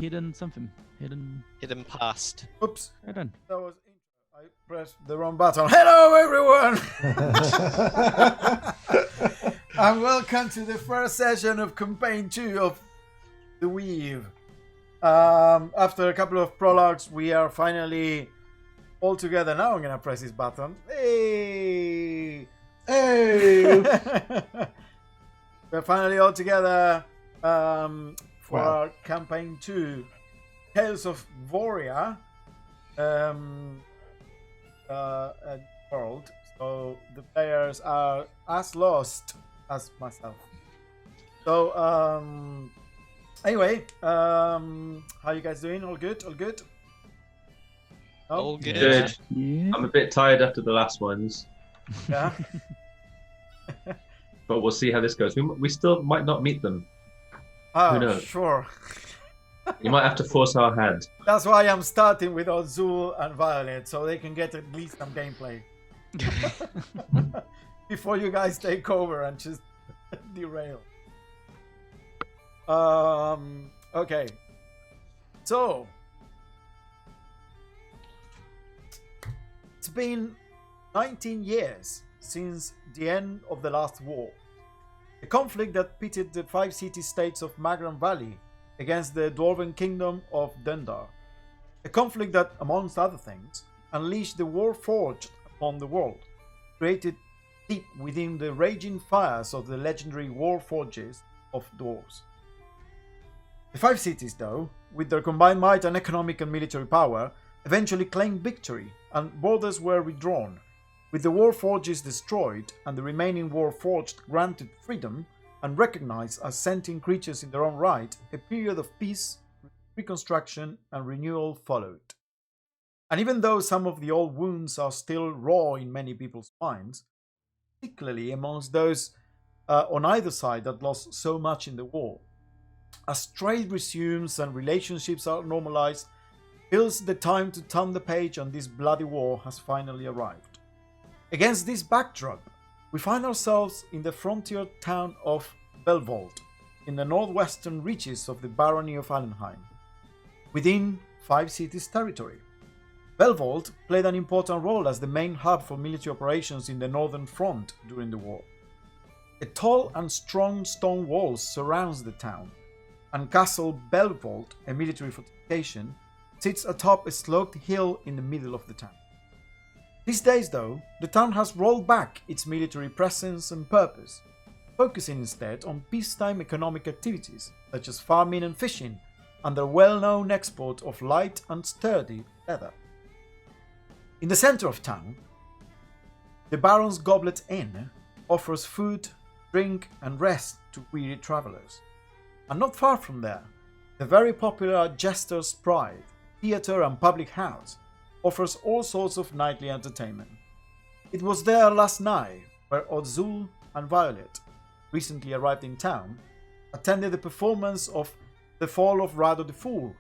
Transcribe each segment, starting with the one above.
hidden something. Hidden past. Oops. Hidden. That was I pressed the wrong button. Hello, everyone. And welcome to the first session of campaign 2 of The Weave. After a couple of prologues, we are finally all together. Now I'm gonna press this button. Hey! We're finally all together for our campaign 2, Tales of Voria, world. So the players are as lost as myself. So anyway, how you guys doing? All good? All good? No? All good. Good. Yeah. I'm a bit tired after the last ones, Yeah. but we'll see how this goes. We still might not meet them. Oh, knows? sure. You might have to force our hand. That's why I'm starting with Azul and Violet, so they can get at least some gameplay before you guys take over and just derail. Okay. So it's been 19 years since the end of the last war. A conflict that pitted the 5 city-states of Magran Valley against the Dwarven Kingdom of Dundar. A conflict that, amongst other things, unleashed the war forged upon the world, created deep within the raging fires of the legendary war forges of dwarves. The 5 cities, though, with their combined might and economic and military power, eventually claimed victory, and borders were redrawn. With the war forges destroyed and the remaining war forged granted freedom and recognized as sentient creatures in their own right, a period of peace, reconstruction, and renewal followed. And even though some of the old wounds are still raw in many people's minds, particularly amongst those on either side that lost so much in the war, as trade resumes and relationships are normalized, feels the time to turn the page on this bloody war has finally arrived. Against this backdrop, we find ourselves in the frontier town of Belvold, in the northwestern reaches of the barony of Allenheim, within 5 cities' territory. Belvold played an important role as the main hub for military operations in the northern front during the war. A tall and strong stone wall surrounds the town, and Castle Belvold, a military fortification, sits atop a sloped hill in the middle of the town. These days, though, the town has rolled back its military presence and purpose, focusing instead on peacetime economic activities such as farming and fishing, and their well-known export of light and sturdy leather. In the center of town, the Baron's Goblet Inn offers food, drink, and rest to weary travelers. And not far from there, the very popular Jester's Pride, theatre and public house, offers all sorts of nightly entertainment. It was there last night where Azul and Violet, recently arrived in town, attended the performance of The Fall of Rado the Fool,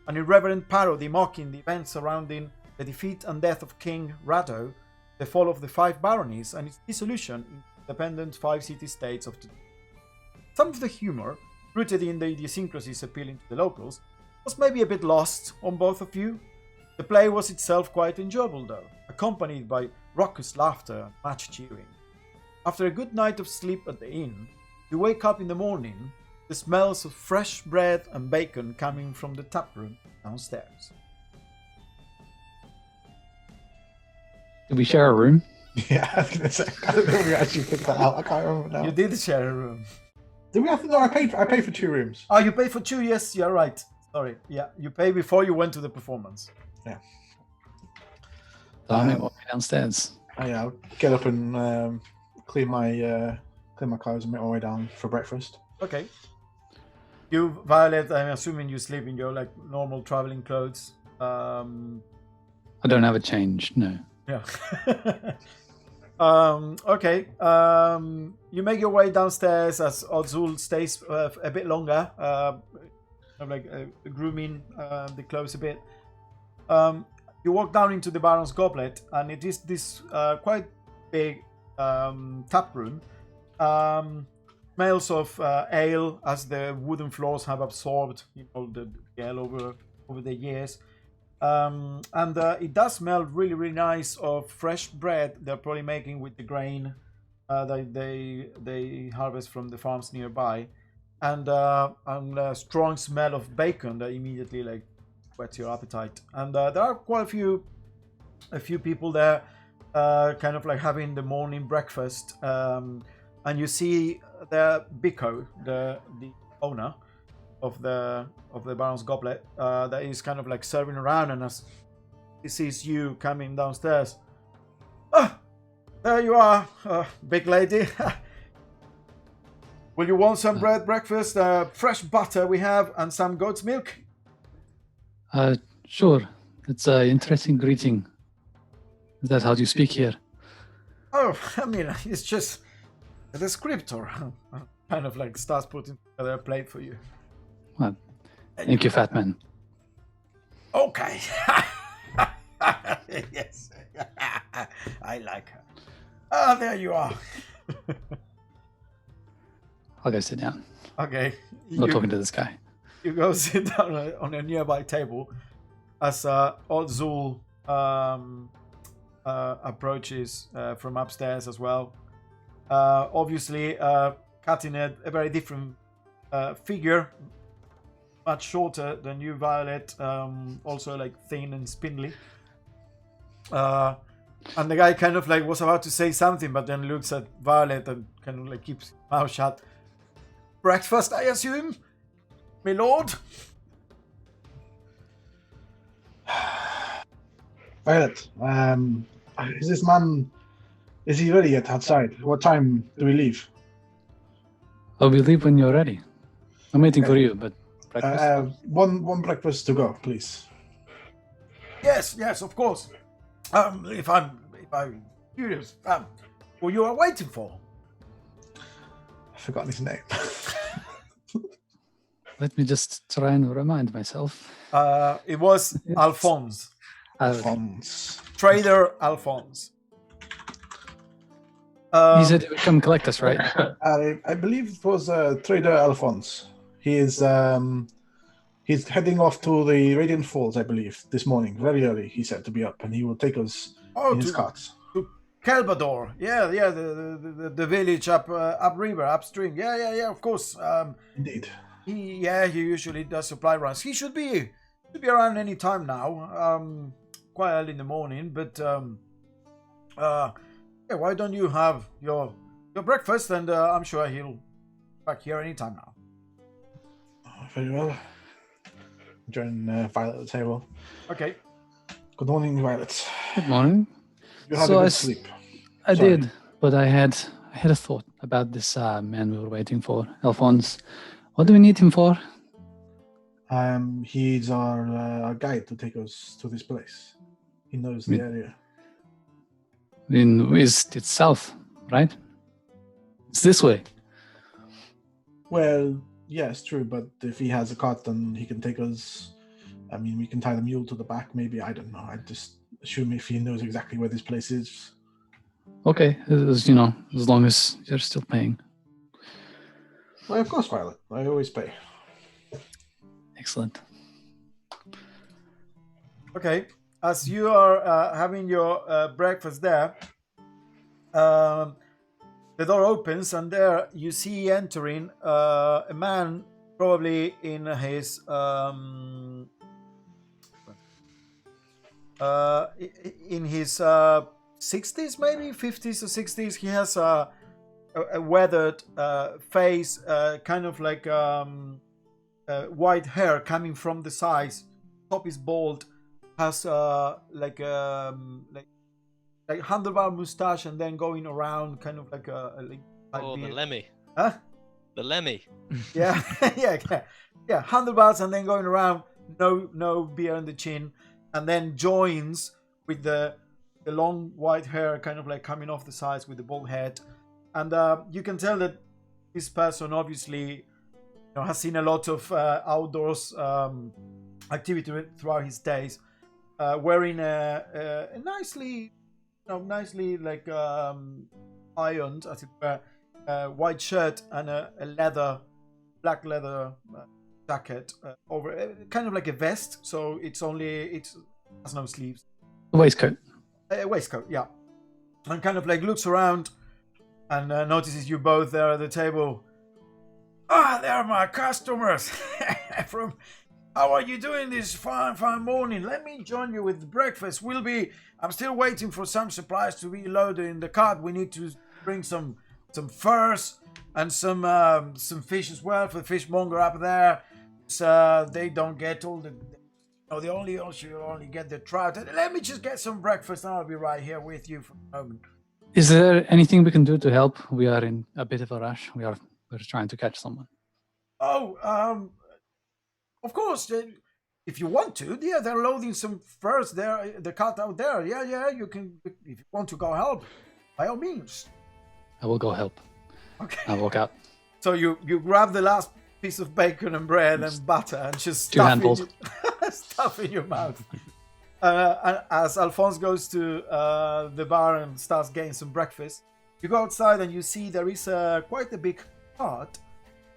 an irreverent parody mocking the events surrounding the defeat and death of King Rado, the fall of the 5 baronies, and its dissolution in independent 5 city-states of today. Some of the humor, rooted in the idiosyncrasies appealing to the locals, was maybe a bit lost on both of you. The play was itself quite enjoyable though, accompanied by raucous laughter and much cheering. After a good night of sleep at the inn, you wake up in the morning, the smells of fresh bread and bacon coming from the taproom downstairs. Did we share a room? Yeah, I was gonna say, I don't know if we actually picked that out. I can't remember now. You did share a room. Did we have to? No, I paid for 2 rooms. Oh, you paid for 2? Yes, you're right. Sorry. Yeah, you paid before you went to the performance. Yeah. I make my way downstairs. I'll get up and clean my clothes and make my way down for breakfast. Okay. You, Violet, I'm assuming you sleep in your like normal traveling clothes. I don't have a change, no. Yeah. Okay. You make your way downstairs as Azul stays a bit longer, grooming the clothes a bit. You walk down into the Baron's Goblet, and it is this quite big tap room. smells of ale as the wooden floors have absorbed, the ale over the years. And it does smell really, really nice of fresh bread they're probably making with the grain that they harvest from the farms nearby, and a strong smell of bacon that immediately whets your appetite. And there are quite a few people there, kind of having the morning breakfast. And you see the Biko, the owner of the Baron's Goblet, that is kind of serving around, and as he sees you coming downstairs, there you are, big lady. Will you want some breakfast? Fresh butter we have, and some goat's milk. Sure. It's an interesting greeting. Is that how you speak here? Oh, I mean, it's just a descriptor. Kind of starts putting together a plate for you. Well, thank you, fat man. Okay. Yes. I like her. Ah, there you are. I'll go sit down. Okay. I'm not talking to this guy. You go sit down on a nearby table as old Zul approaches from upstairs as well. Obviously, cutting a very different figure, much shorter than you, Violet. Also thin and spindly. And the guy kind of was about to say something, but then looks at Violet and kind of keeps his mouth shut. Breakfast, I assume, my lord. Violet, is this man? Is he ready yet outside? What time do we leave? Oh, we leave when you're ready. I'm waiting for you, but breakfast? One breakfast to go, please. Yes, of course. If I'm curious, what you are waiting for? I've forgotten his name. Let me just try and remind myself. It was Alphonse. Alphonse. Trader Alphonse. He said he would come collect us, right? I believe it was Trader Alphonse. He is he's heading off to the Radiant Falls, I believe, this morning, very early. He said to be up, and he will take us in his cart. To Kelbador, yeah, the village upriver, upstream. Yeah, of course. Indeed. He usually does supply runs. He should be around any time now. Quite early in the morning, but why don't you have your breakfast? And I'm sure he'll be back here anytime now. Very well. Join Violet at the table. Okay. Good morning, Violet. Good morning. You had So a good sleep. I Sorry. did, but I had a thought about this man we were waiting for, Alphonse. What do we need him for? He's our guide to take us to this place. He knows the area. It's south, right? It's this way. Well, yes, true, but if he has a cart, then he can take us. I mean, we can tie the mule to the back, maybe. I don't know. I just assume if he knows exactly where this place is. Okay, as long as you're still paying. Well, of course, Violet. I always pay. Excellent. Okay. As you are having your breakfast there, the door opens, and there you see entering a man, probably in his 60s, maybe 50s or 60s. He has a weathered face, kind of white hair coming from the sides. Top is bald. Has like handlebar mustache, and then going around kind of like the Lemmy. Huh? The Lemmy. Yeah, yeah. Handlebars, and then going around, no beard on the chin, and then joins with the long white hair kind of coming off the sides with the bald head, and you can tell that this person obviously has seen a lot of outdoors activity throughout his days. Wearing a nicely ironed, as it were, white shirt and a black leather jacket over, kind of like a vest. So it has no sleeves. Waistcoat. A waistcoat, yeah. And kind of like looks around and notices you both there at the table. Ah, they're my customers. How are you doing this fine morning? Let me join you with breakfast. I'm still waiting for some supplies to be loaded in the cart. We need to bring some furs and some fish as well for the fishmonger up there. So they don't get all the... No, they only get the trout. Let me just get some breakfast and I'll be right here with you for a moment. Is there anything we can do to help? We are in a bit of a rush. We're trying to catch someone. Oh, of course, if you want to. Yeah, they're loading some furs there, the cart out there. Yeah, you can, if you want to go help, by all means. I will go help. Okay. I'll walk out. So you grab the last piece of bacon and bread and butter and just Two handfuls. stuff in your mouth. And as Alphonse goes to the bar and starts getting some breakfast, you go outside and you see there is quite a big cart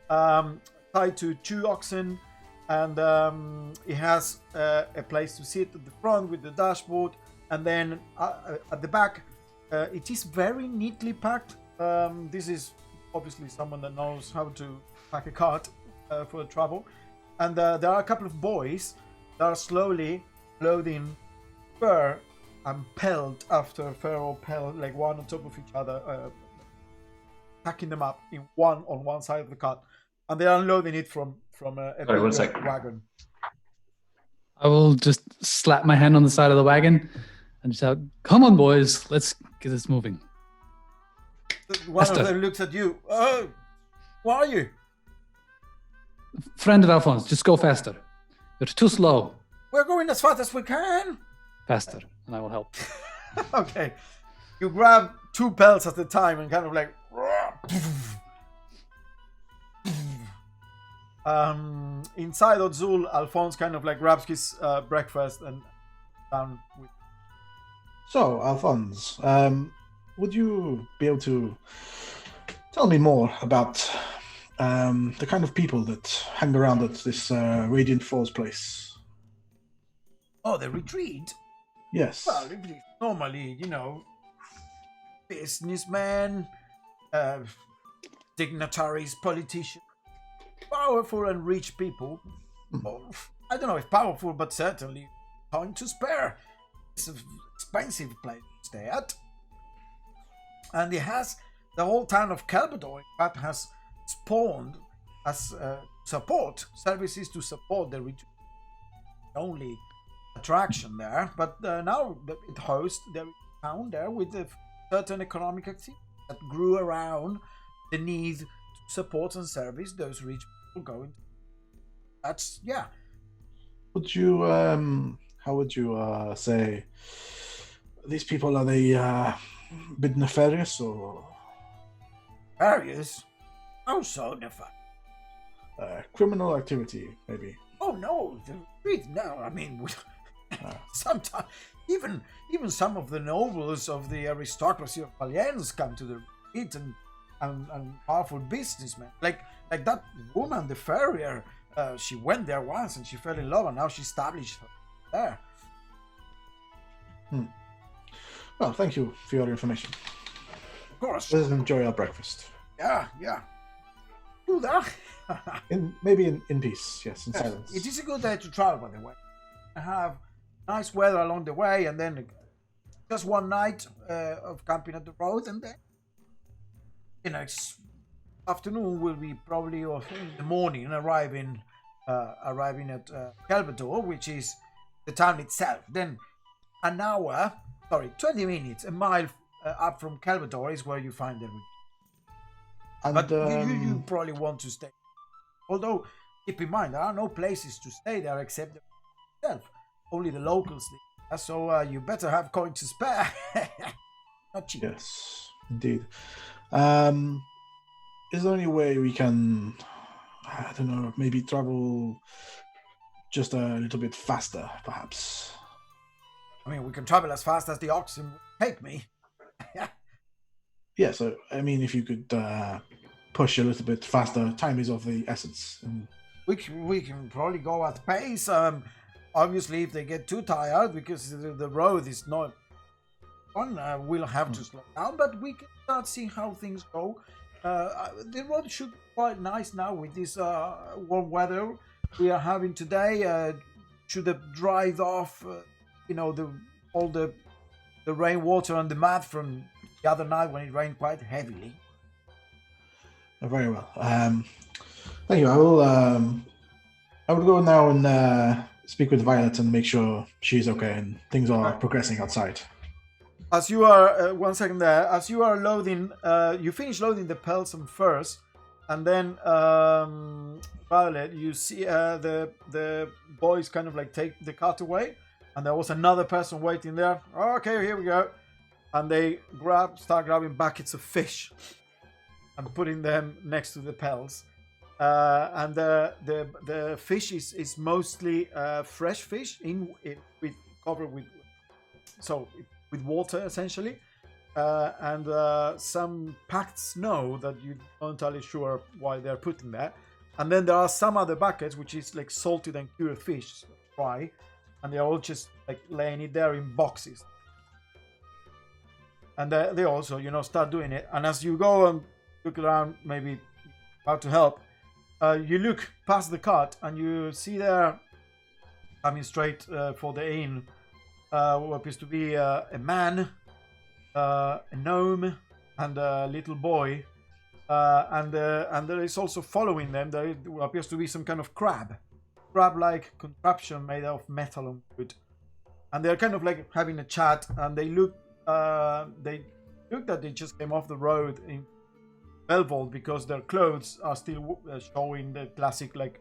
tied to 2 oxen, and it has a place to sit at the front with the dashboard, and then at the back it is very neatly packed. This is obviously someone that knows how to pack a cart for travel, and there are a couple of boys that are slowly loading fur and pelt after fur or pelt, like one on top of each other, packing them up on one side of the cart, and they're unloading it from a big wagon. I will just slap my hand on the side of the wagon and shout, "Come on, boys, let's get this moving." One Esther. of them looks at you. Oh, who are you? Friend of Alphonse, just go faster. You're too slow. We're going as fast as we can. Faster, and I will help. Okay. You grab 2 pelts at a time and kind of like... inside Ozul, Alphonse kind of like grabs his breakfast and down with... So, Alphonse, would you be able to tell me more about the kind of people that hang around at this Radiant Falls place? Oh, the retreat? Yes. Well, normally, businessmen, dignitaries, politicians, powerful and rich people. Oh, I don't know if powerful, but certainly time to spare. It's an expensive place to stay at. And it has the whole town of Calvador that has spawned as services to support the retreat. Only attraction there, but now it hosts the town there with a certain economic activity that grew around the need to support and service those rich people going. That's, yeah. Would you, how would you say, these people, are they a bit nefarious or? Nefarious? Oh, so nefarious. Criminal activity, maybe. Oh no, the retreat, no, I mean, sometimes even some of the nobles of the aristocracy of Valiens come to the retreat, and powerful businessmen like that woman, the farrier. She went there once and she fell in love, and now she established her there. Well, thank you for your information. Of course. Let's enjoy our breakfast. Yeah. Do that. Maybe in peace, yes, in silence. It is a good day to travel, by the way. I have nice weather along the way, and then just one night of camping at the road, and then afternoon will be probably, or in the morning, arriving at Calvador, which is the town itself. Then 20 minutes, a mile up from Calvador is where you find them. And, but you probably want to stay. Although, keep in mind, there are no places to stay there except itself. Only the locals live. So you better have coin to spare. Not cheap. Yes, indeed. Is there any way we can, I don't know, maybe travel just a little bit faster, perhaps? I mean, we can travel as fast as the oxen will take me. Yeah, so I mean, if you could push a little bit faster, time is of the essence. And We can probably go at pace. Obviously, if they get too tired because the road is not on, we'll have to slow down. But we can start see how things go. The road should be quite nice now with this warm weather we are having today. Should have dried off, all the rainwater and the mud from the other night when it rained quite heavily. very well. Thank you. I will go now and speak with Violet and make sure she's okay and things are progressing outside. As you are, 1 second there, as you are loading, you finish loading the Pelson first, and then, Violet, you see the boys kind of like take the cart away, and there was another person waiting there. Okay, here we go. And they start grabbing buckets of fish and putting them next to the Pels. And the fish is mostly fresh fish covered with water essentially, and some packed snow that you're not entirely sure why they're putting there. And then there are some other buckets which is like salted and cured fish, fry, and they're all just like laying it there in boxes. And they also, start doing it. And as you go and look around, maybe how to help, you look past the cart and you see there, coming straight for the inn, what appears to be a man, a gnome, and a little boy. And there is also following them, there appears to be some kind of crab-like contraption made out of metal and wood. And they're kind of like having a chat, and they look that they just came off the road in Belvold because their clothes are still showing the classic like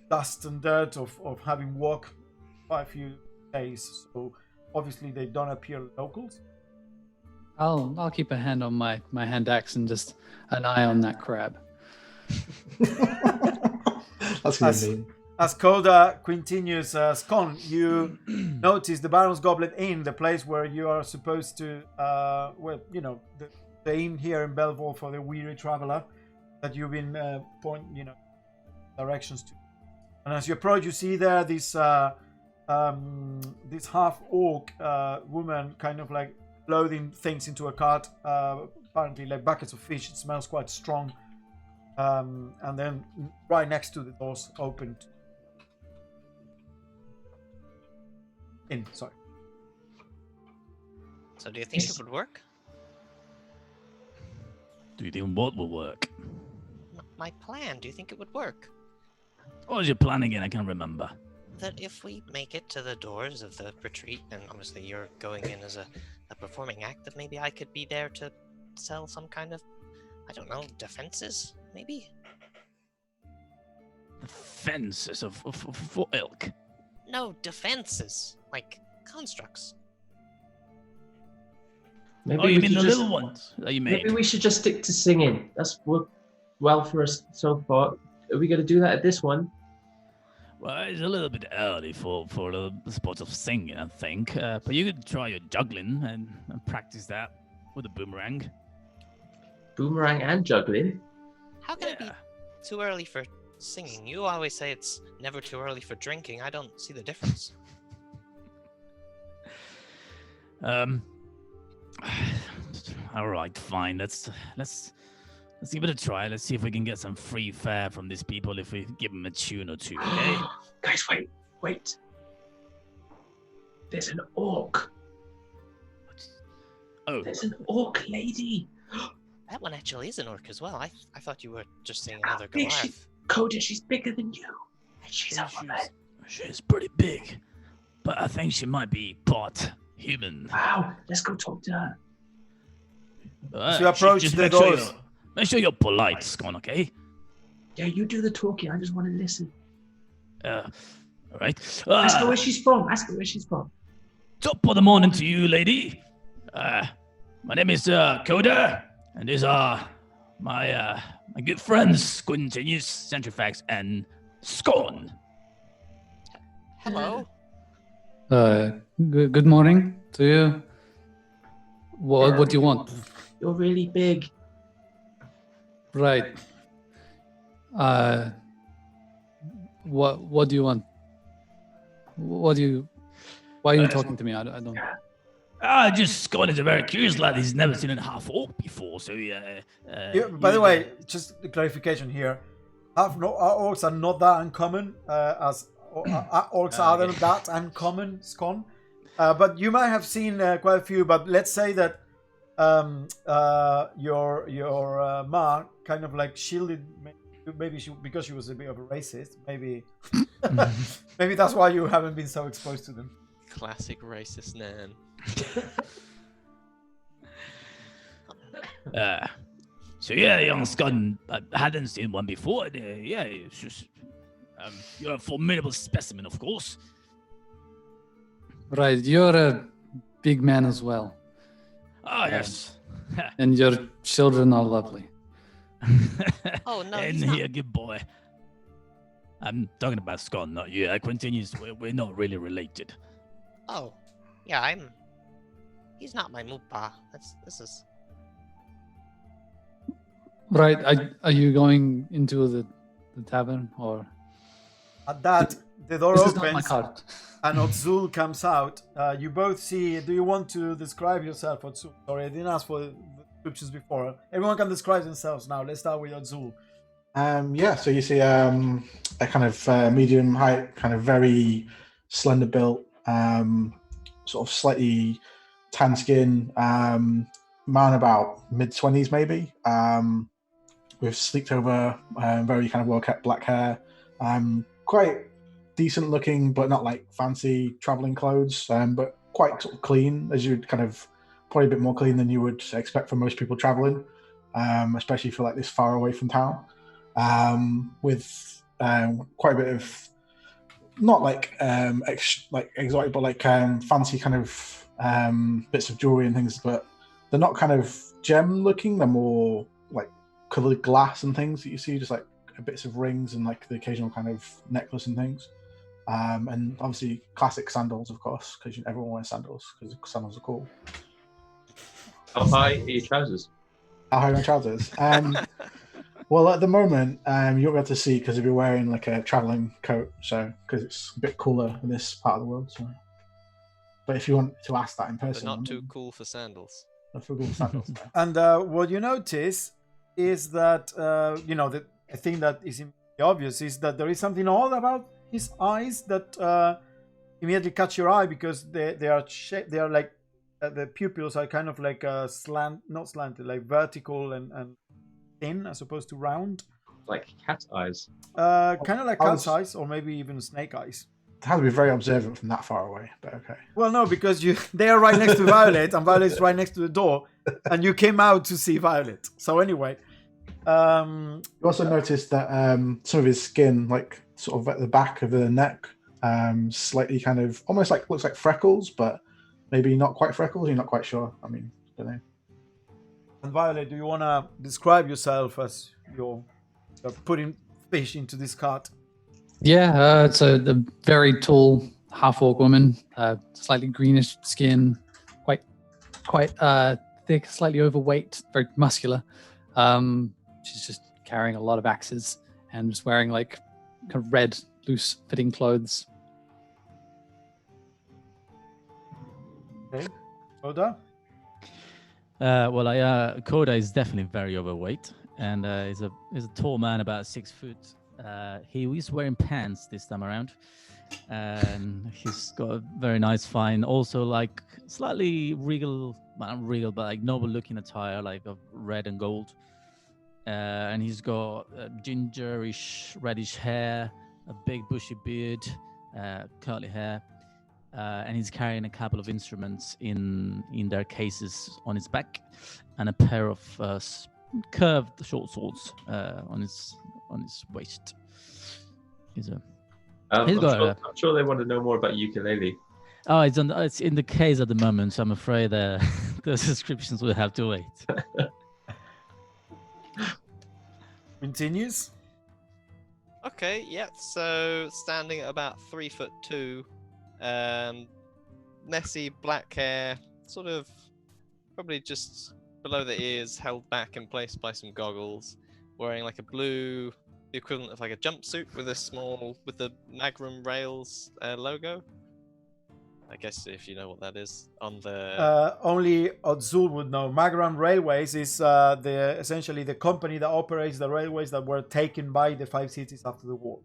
dust and dirt of having walked quite a few days. So obviously they don't appear locals. I'll keep a hand on my hand axe and just an eye on that crab. That's gonna be. As Coda continues, Scon, you notice the Baron's Goblet Inn, the place where you are supposed to, the inn here in Belvoir for the weary traveler that you've been directions to. And as you approach, you see there this half-orc woman kind of like loading things into a cart, apparently like buckets of fish. It smells quite strong. And then right next to the doors opened. Sorry. So do you think it would work? Do you think what will work? My plan, do you think it would work? What was your plan again? I can't remember. That if we make it to the doors of the retreat, and obviously you're going in as a performing act, that maybe I could be there to sell some kind of, I don't know, defenses, maybe? Defenses of what ilk? No, defenses. Like constructs. Maybe Oh, you we mean should the just- little ones that you made? Maybe we should just stick to singing. That's worked well for us so far. Are we going to do that at this one? Well, it's a little bit early for the sport of singing, I think. But you could try your juggling and practice that with a boomerang. Boomerang and juggling? How can it be too early for singing? You always say it's never too early for drinking. I don't see the difference. All right, fine. Let's give it a try. Let's see if we can get some free fare from these people if we give them a tune or two. Okay? Guys, wait. There's an orc. Oh, There's an orc lady. That one actually is an orc as well. I thought you were just saying Look how another big Goliath. Coda, she's bigger than you. And she's a woman. she's pretty big, but I think she might be part human. Wow, let's go talk to her. You approach just the make sure doors. Make sure you're polite, Scon, okay? Yeah, you do the talking. I just want to listen. All right. Ask her where she's from. Top of the morning to you, lady. My name is Coda, and these are my good friends, Squintinius, Centrifax, and Scon. Hello. Good morning to you. What do you want? You're really big. Right. What do you want? Why are you talking to me? I don't. Just Scott is a very curious lad. He's never seen a half orc before, so yeah. By the way, just a clarification here. Orcs are not that uncommon as orcs are okay. that uncommon, Scon. But you might have seen quite a few. But let's say that your ma kind of like shielded. Maybe because she was a bit of a racist. Maybe maybe that's why you haven't been so exposed to them. Classic racist Nan. So yeah, young Scott, I hadn't seen one before. Yeah, it's just you're a formidable specimen, of course. Right, you're a big man as well, Ah, yes. and your children are lovely. Oh, no, And he's not. here, good boy. I'm talking about Scott, not you. I continues. We're not really related. Oh, yeah, he's not my Mupa. This is. Right, are you going into the tavern or? At that, the door This is not my opens cart. and Otzul comes out. You both see. Do you want to describe yourself, Otzul? Sorry, I didn't ask for the descriptions before. Everyone can describe themselves now. Let's start with Otzul. Yeah, so you see a kind of medium height, kind of very slender built, sort of slightly tan skin, man about mid-20s maybe, with sleeked over, very kind of well-kept black hair, quite decent looking, but not like fancy traveling clothes, but quite sort of clean, as you'd kind of, probably a bit more clean than you would expect for most people traveling, especially for like this far away from town. With quite a bit of not like like exotic, but like fancy kind of bits of jewelry and things, but they're not kind of gem looking. They're more like colored glass and things that you see, just like bits of rings and like the occasional kind of necklace and things. And obviously classic sandals, of course, because everyone wears sandals because sandals are cool. How high are your trousers? How high are my trousers? Well, at the moment, you won't be able to see because you'll be wearing like a traveling coat, so because it's a bit cooler in this part of the world. So, but if you want to ask that in But person, not too cool for sandals. That's for cool sandals. And what you notice is that the thing that is obvious is that there is something odd about his eyes that immediately catch your eye because they are like the pupils are kind of like not slanted, like vertical and thin as opposed to round. Like cat eyes. Kind of like I cat's was- eyes or maybe even snake eyes. It has to be very observant from that far away, but okay. Well, no, because they are right next to Violet, and Violet's right next to the door, and you came out to see Violet. So anyway, You also noticed that some of his skin, like sort of at the back of the neck, slightly kind of almost like looks like freckles, but maybe not quite freckles. You're not quite sure. I mean, I don't know. and Violet, do you want to describe yourself as you're putting fish into this cart? Yeah, it's a very tall half-orc woman, slightly greenish skin, quite thick, slightly overweight, very muscular. She's just carrying a lot of axes and just wearing like kind of red, loose-fitting clothes. Okay, Oda? Koda is definitely very overweight, and he's a tall man, about 6 foot. He is wearing pants this time around, and he's got a very nice, fine, also like slightly regal, well, not regal, but like noble-looking attire, like of red and gold. And he's got gingerish, reddish hair, a big bushy beard, curly hair. And he's carrying a couple of instruments in their cases on his back, and a pair of curved short swords on his waist. He's a I'm got sure they want to know more about ukulele. it's in the case at the moment, so I'm afraid the descriptions will have to wait. Continues. Okay, yeah. So standing at about 3'2", messy black hair, sort of probably just below the ears, held back in place by some goggles, wearing like a blue, the equivalent of like a jumpsuit with the Magnum Rails logo. I guess if you know what that is on the. Only Odzul would know. Magram Railways is essentially the company that operates the railways that were taken by the 5 cities after the war.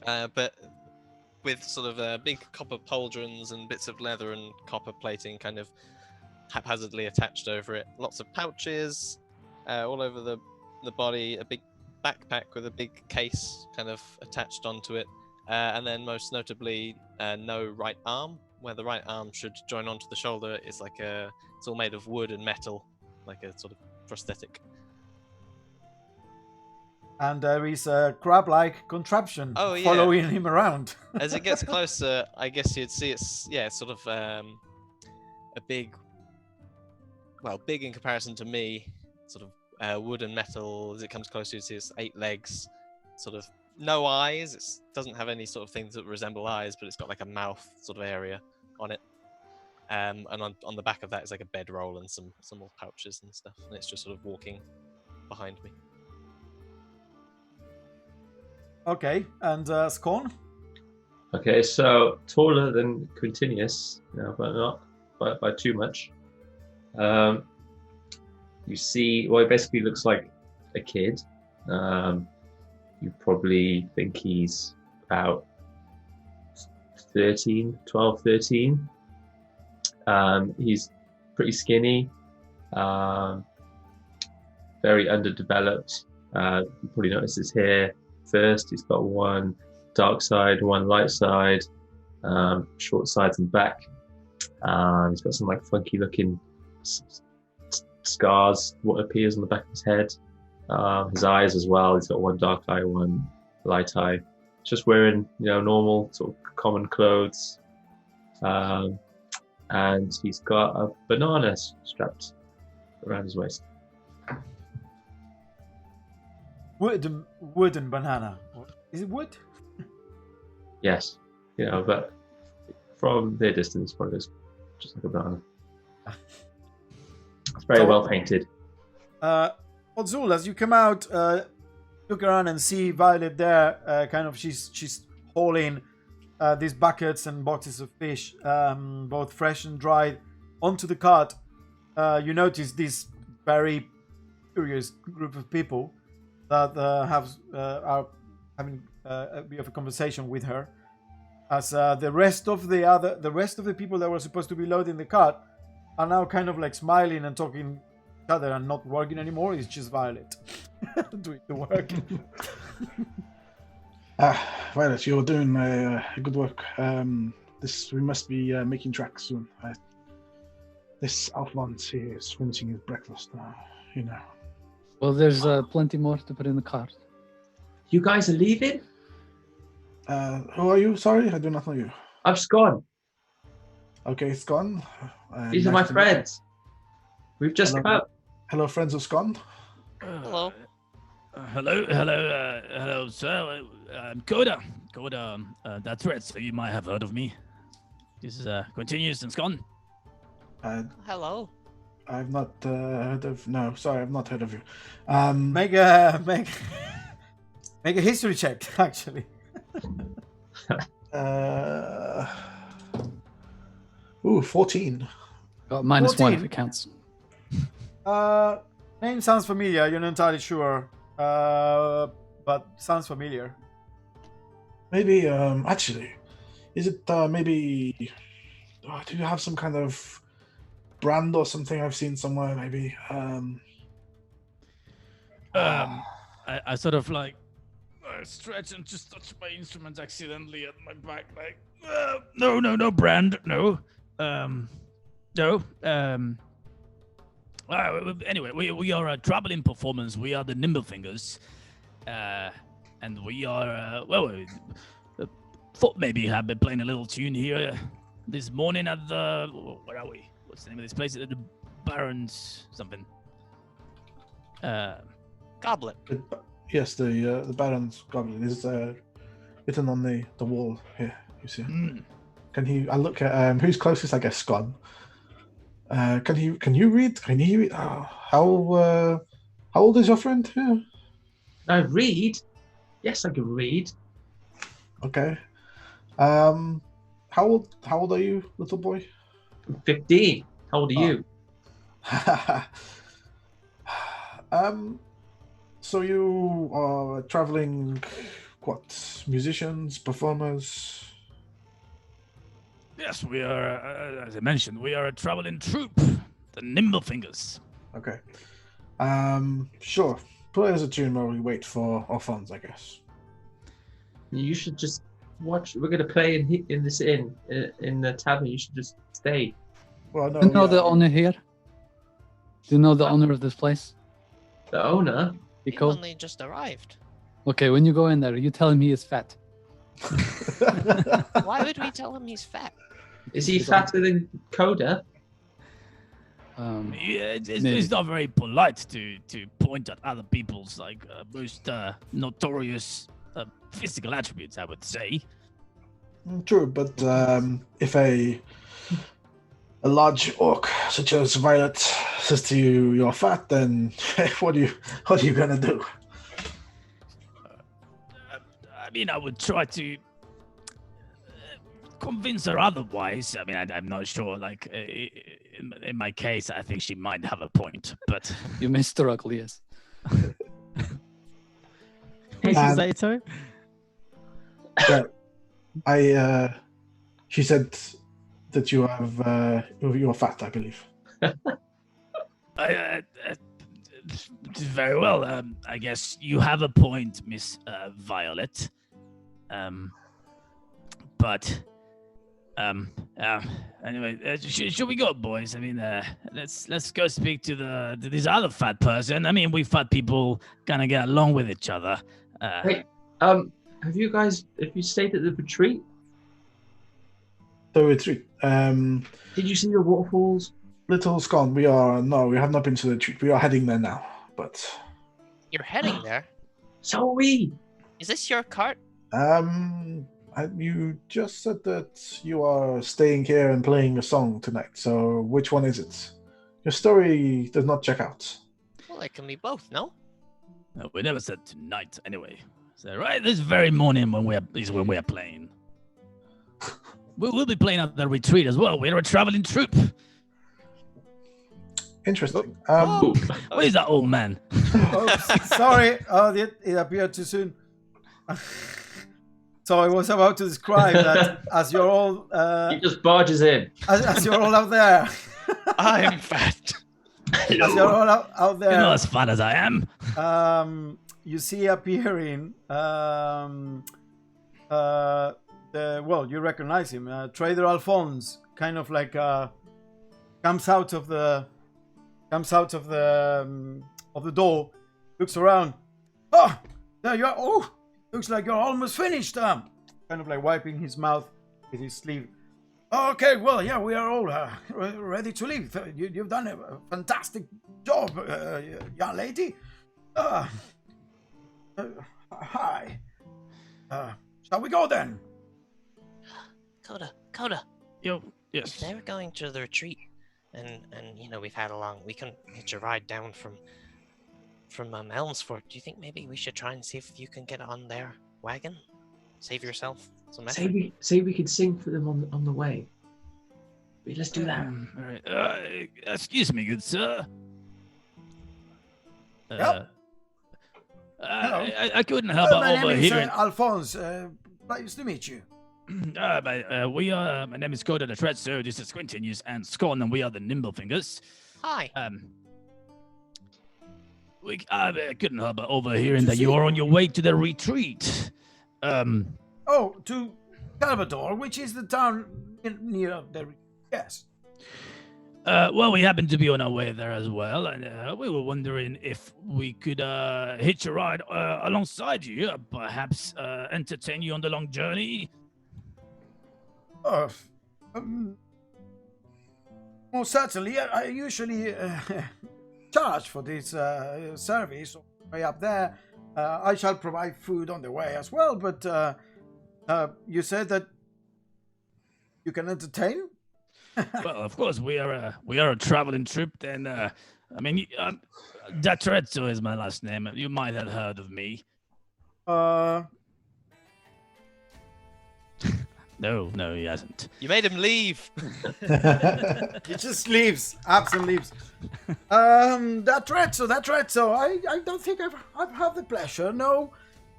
But with sort of big copper pauldrons and bits of leather and copper plating kind of haphazardly attached over it. Lots of pouches all over the body. A big backpack with a big case kind of attached onto it. And then most notably, no right arm, where the right arm should join onto the shoulder. It's like it's all made of wood and metal, like a sort of prosthetic. And there is a crab-like contraption following him around. As it gets closer, I guess you'd see it's sort of a big in comparison to me, sort of wood and metal. As it comes closer, you see it's 8 legs, sort of no eyes. It doesn't have any sort of things that resemble eyes, but it's got like a mouth sort of area on it. And on the back of that is like a bedroll and some more pouches and stuff. And it's just sort of walking behind me. Okay, and Scorn? Okay, so taller than Quintinius, but not by too much. You see, well, he basically looks like a kid. You probably think he's about 12, 13. He's pretty skinny, very underdeveloped. You probably notice his hair first. He's got one dark side, one light side, short sides and back. He's got some like funky looking scars, what appears on the back of his head. His eyes as well. He's got one dark eye, one light eye. Just wearing, normal sort of common clothes. And he's got a banana strapped around his waist. Wooden banana. Is it wood? Yes. But from their distance, it probably looks just like a banana. It's very well painted. Odzul, as you come out, look around and see Violet there. She's hauling these buckets and boxes of fish, both fresh and dried, onto the cart. You notice this very curious group of people that are having a bit of a conversation with her, as the rest of the people that were supposed to be loading the cart are now kind of like smiling and talking each other and not working anymore. It's just Violet doing the work. Violet, you're doing good work. We must be making tracks soon. This Alphonse here is finishing his breakfast now. Well, there's plenty more to put in the cart. You guys are leaving? Who are you? Sorry, I do not know you. I'm Scon. Okay, Scon. These are my friends. We've just come out. Hello, friends of Scon. Hello. Hello, sir. I'm Coda. That's right. So you might have heard of me. This is Continuous and Scon. Hello. I've not heard of. No, sorry, I've not heard of you. Make a history check, actually. 14. Got minus 1 if 14. it counts. Name sounds familiar. You're not entirely sure, but sounds familiar. Maybe, actually, is it maybe? Do you have some kind of brand or something I've seen somewhere? Maybe. I sort of like stretch and just touch my instrument accidentally at my back, like no brand, no. Anyway, we are a traveling performance. We are the Nimblefingers, and we are thought maybe have been playing a little tune here this morning at the where are we? What's the name of this place? At the Baron's something. Goblet. Yes, the Baron's Goblin is written on the wall here. You see? Mm. Can he? I look at who's closest. I guess Scon. Can you read? Can you read? How old is your friend? Yeah. I read. Yes, I can read. Okay. How old are you, little boy? I'm 15. How old are you? So you are traveling, what, musicians, performers? Yes, we are, as I mentioned, we are a traveling troupe, the Nimble Fingers. Okay. Sure. Play us a tune while we wait for our funds, I guess. You should just watch. We're gonna play in this inn in the tavern. You should just stay. Well, no. Do you know the owner here? Do you know the owner of this place? The owner. He Nico? only just arrived. Okay, when you go in there, you tell him he is fat. Why would we tell him he's fat? Is he fatter than Coda? Yeah, it's not very polite to point at other people's most notorious physical attributes, I would say. True, but if a large orc such as Violet says to you you're fat, then what are you gonna do? I mean, I would try to convince her otherwise. I mean, I'm not sure. Like, in my case, I think she might have a point, but You may struggle, yes. Say so? Yeah, she said that you have you're fat, I believe. Very well. I guess you have a point, Miss Violet. But anyway, should we go, boys? I mean, let's go speak to this other fat person. I mean, we fat people kind of get along with each other. Wait, have you stayed at the retreat? The retreat. Did you see the waterfalls? Little Scone, we have not been to the retreat. We are heading there now, but You're heading there? So are we. Is this your cart? you just said that you are staying here and playing a song tonight. So which one is it? Your story does not check out. Well, it can be both, no? No, we never said tonight, anyway. So right this very morning when we are playing. We'll be playing at the retreat as well. We're a traveling troupe. Interesting. Where's that old man? Sorry, it appeared too soon. So I was about to describe that as you're all he just barges in. as you're all out there. I am fat. As you're all out there. You're not as fat as I am. You see appearing you recognize him, Trader Alphonse, kind of like comes out of the door, looks around. Oh, there you are. Oh, looks like you're almost finished. Kind of like wiping his mouth with his sleeve. Okay, well, yeah, we are all ready to leave. You've done a fantastic job, young lady. Hi. Shall we go then? Coda. Yo, yes. They're going to the retreat, and we've had we can hitch a ride down from Elmsford. Do you think maybe we should try and see if you can get on their wagon? Save yourself some effort. Say we could sing for them on the way. Let's do that. All right. Excuse me, good sir. Yep. Hello. I couldn't help but My name is overhearing. Alphonse. Nice to meet you. My name is Coda the Treadster. This is Quintinius and Scone, and we are the Nimble Fingers. Hi. I couldn't help but overhearing that you are on your way to the retreat. To Calvador, which is the town near the... Yes. Well, we happen to be on our way there as well, and we were wondering if we could hitch a ride alongside you, perhaps entertain you on the long journey. Most certainly. I usually charge for this service way up there. I shall provide food on the way as well, but you said that you can entertain? Well, of course, we are a traveling troupe. Then, I mean, D'Atrezzo is my last name. You might have heard of me. No, he hasn't. You made him leave. He just leaves. Absent leaves. That's right. I don't think I've had the pleasure, no.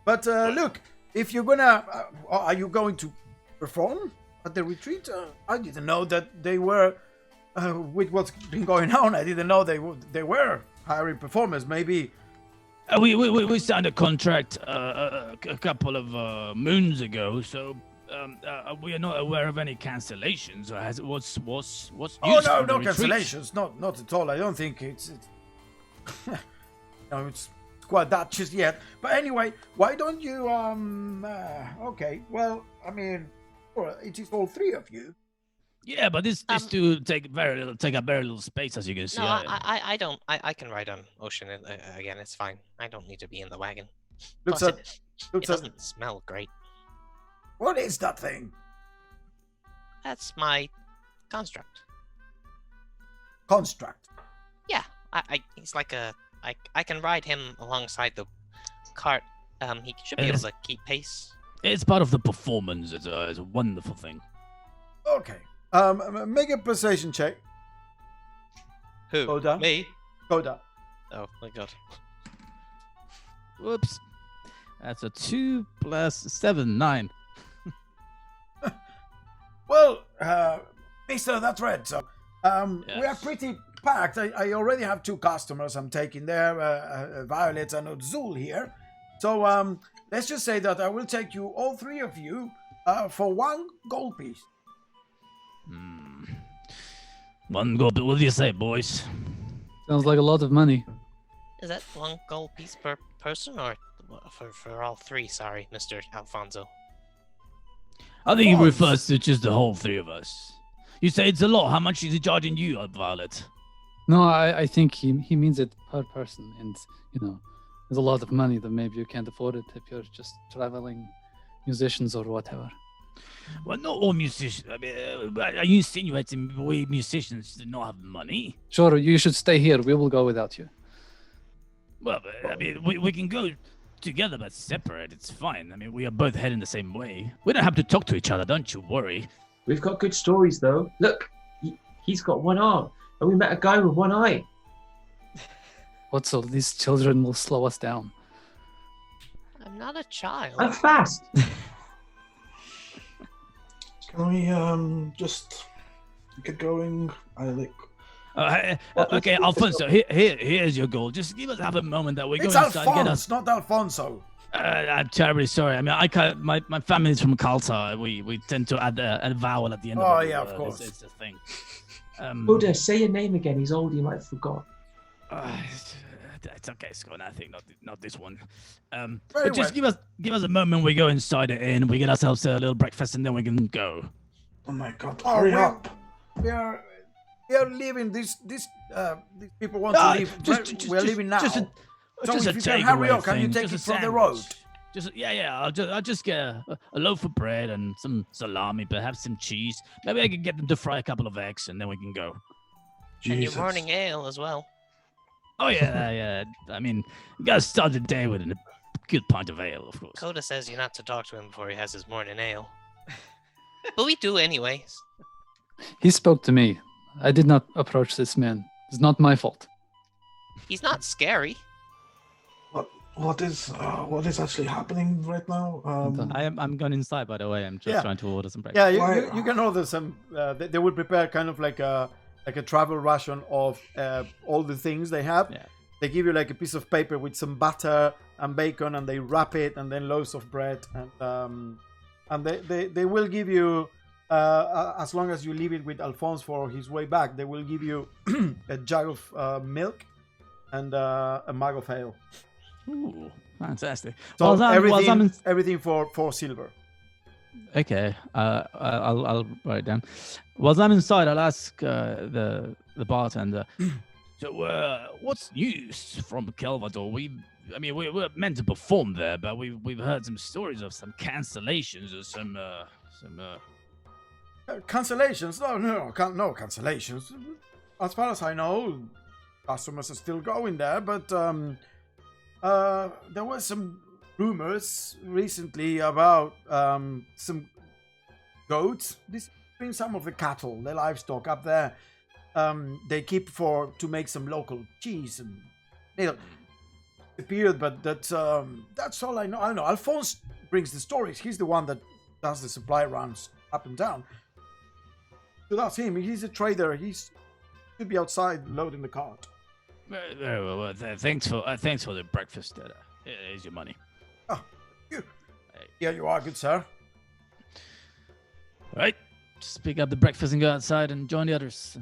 But look, if you're gonna, are you going to perform at the retreat? I didn't know that they were, with what's been going on. I didn't know they were hiring performers. Maybe. We signed a contract a couple of moons ago, so. We are not aware of any cancellations. What's news? Oh no, from the no retreat? cancellations. Not at all. I don't think it's no, it's quite that just yet. But anyway, why don't you okay. Well, I mean, it is all three of you. Yeah, but this do take up very little space, as you can see. No, I don't. I can ride on Ocean again. It's fine. I don't need to be in the wagon. Looks Plus, at it doesn't smell great. what is that thing? That's my construct. Construct. Yeah, he's like I can ride him alongside the cart. He should be able to keep pace. It's part of the performance. It's a wonderful thing. Okay. Make a persuasion check. Who? Koda. Me? Koda. Oh my god. Whoops. That's a 2 + 7, 9. Well, Mr. That's right. So, we are Yes. pretty packed. I already have 2 customers I'm taking there, Violet and Odzul here. So, let's just say that I will take you, all 3 of you, for 1 gold piece. 1 gold. What do you say, boys? Sounds like a lot of money. Is that 1 gold piece per person, or for all 3? Sorry, Mr. Alfonso. I think he course. refers to just the whole 3 of us. You say it's a lot. How much is he charging you, Violet? No, I think he means it per person, and there's a lot of money that maybe you can't afford it if you're just traveling musicians or whatever. Well, not all musicians. I mean, are you insinuating we musicians do not have money? Sure, you should stay here. We will go without you. Well, I mean, we can go together but separate. It's fine. I mean, we are both heading the same way. We don't have to talk to each other. Don't you worry. We've got good stories though. Look, he's got 1 arm, and we met a guy with 1 eye. What, so these children will slow us down? I'm not a child. I'm fast. Can we just get going? Okay, Alfonso, here's your goal. Just give us half a moment that we're It's going inside. Get Alphonse, us. not Alfonso. I'm terribly sorry. I mean, I can't. My family is from Calta. We tend to add a vowel at the end. Oh, of it. yeah, of course. It's a thing. Buddha, say your name again. He's old. He might have forgot. It's okay, Scott. I think not this one. Very But just well. give us a moment. We go inside the inn. We get ourselves a little breakfast, and then we can go. Oh my god, Oh, hurry well, up. We are leaving. These people want to leave. We're leaving now. Just So a if you can hurry takeaway up, can you thing, take just it a from the road? sandwich. I'll just get a loaf of bread and some salami, perhaps some cheese. Maybe I can get them to fry a couple of eggs, and then we can go. And your Jesus. morning ale as well. Oh yeah. I mean, you gotta start the day with a good pint of ale, of course. Coda says you're not to talk to him before he has his morning ale. But we do anyways. He spoke to me. I did not approach this man. It's not my fault. He's not scary. What is actually happening right now? I'm going inside, by the way. I'm just Yeah. trying to order some breakfast. Yeah, you can order some. They will prepare kind of like a travel ration of all the things they have. Yeah. They give you like a piece of paper with some butter and bacon, and they wrap it, and then loaves of bread, and they will give you, as long as you leave it with Alphonse for his way back, they will give you a jug of milk and a mug of ale. Ooh, fantastic. So While everything for silver. okay, I'll write it down. While I'm inside, I'll ask the bartender. So, what's news from Kelvador? We're meant to perform there, but we've heard some stories of some cancellations or some Cancellations? No cancellations. As far as I know, customers are still going there, but there were some rumors recently about some goats. This brings some of the cattle, the livestock up there. They keep to make some local cheese and the period, but that's all I know. I don't know. Alphonse brings the stories. He's the one that does the supply runs up and down. So that's him. He's a trader. He should be outside loading the cart. Very well. Thanks for the breakfast. Here's your money. Oh, you. Here you are, good sir. All right. Just pick up the breakfast and go outside and join the others.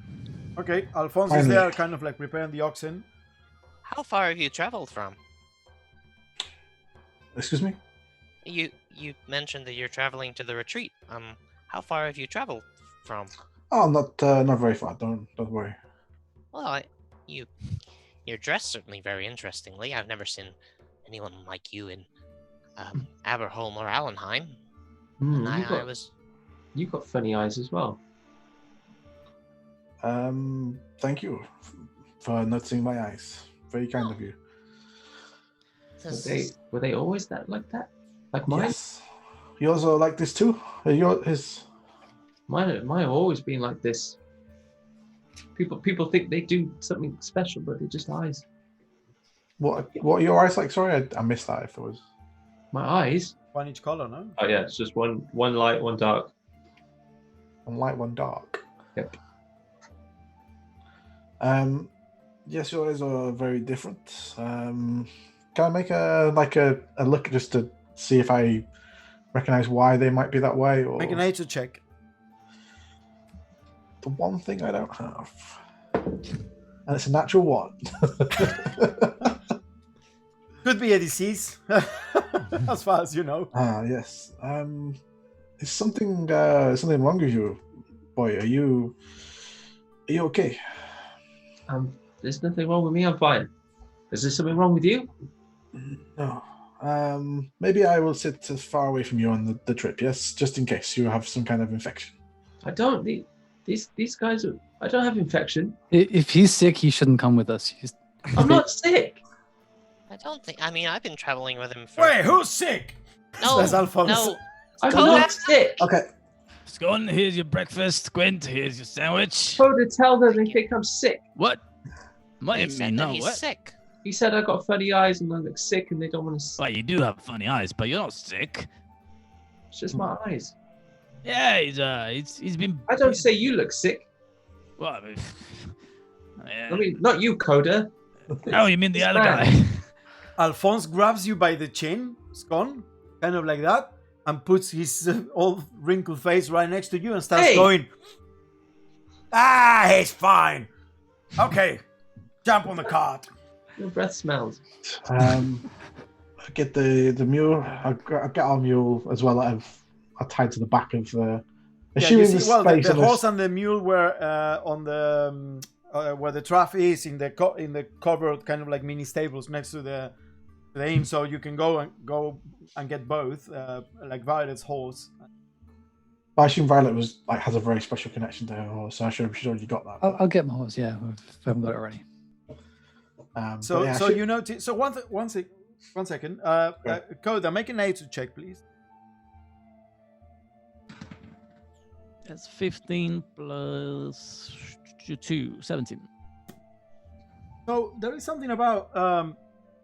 Okay, Alphonse is there, kind of like preparing the oxen. How far have you traveled from? Excuse me? You mentioned that you're traveling to the retreat. How far have you traveled from? Oh, not very far. Don't worry. Well, you're dressed certainly very interestingly. I've never seen anyone like you in Aberholm or Allenheim. And You've got funny eyes as well. Thank you for noticing my eyes. Very kind of you. Were they always like that? Like mine? Yes. Yours are like this too? Mine have always been like this. People think they do something special, but they're just eyes. What are your eyes like? Sorry, I missed that. If it was my eyes. One each color, no? Oh yeah, it's just one light, one dark. One light, one dark. Yep. Yes, your eyes are very different. Can I make a look just to see if I recognize why they might be that way? Or make a nature check. The one thing I don't have, and it's a natural one. Could be a disease, as far as you know. Yes. Is something wrong with you, boy? Are you okay? There's nothing wrong with me. I'm fine. Is there something wrong with you? No. Maybe I will sit as far away from you on the trip. Yes, just in case you have some kind of infection. I don't. These guys are. I don't have infection. If he's sick, he shouldn't come with us. I'm not sick. I don't think. I mean, I've been traveling with him for. Wait, who's sick? No, says Alphonse. no. I'm not sick. Okay. Scone, here's your breakfast. Gwent, here's your sandwich. Go to tell them they think I'm sick. What? What do He you said mean? that No, he's what? sick. He said I got funny eyes and I look sick, and they don't want to. Well, you do have funny eyes, but you're not sick. It's just my eyes. Yeah, he's been. I don't say you look sick. Well, I mean, I mean, not you, Coda. oh, you mean the other man. guy? Alphonse grabs you by the chin, Scone, kind of like that, and puts his old wrinkled face right next to you and starts going, he's fine. Okay, jump on the cart. Your breath smells. I get the mule. I get our mule as well. I've tied to the back of the. The horse and the mule were on the where the trough is in the covered kind of like mini stables next to the inn, so you can go and get both, like Violet's horse. I assume Violet has a very special connection to her horse, so I'm sure she's already got that. I'll get my horse. Yeah, if I haven't got it already. You notice. So one second. Coda, make a nature check, please. That's 15 plus 2, 17. So there is something about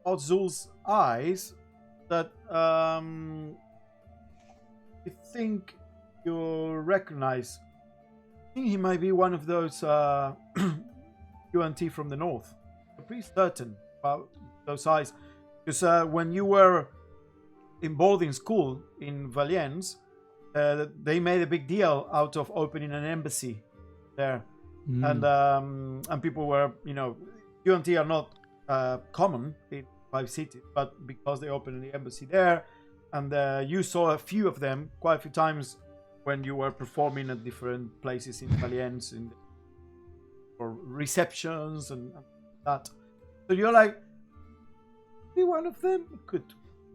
Ozul's eyes that you think you recognize. I think he might be one of those UNT from the north. I'm pretty certain about those eyes. Because when you were in boarding school in Valiens, they made a big deal out of opening an embassy there. And people were, UNT are not common in 5 cities, but because they opened the embassy there, and you saw a few of them quite a few times when you were performing at different places in Valiens for receptions and that. So you're like, be one of them? Good.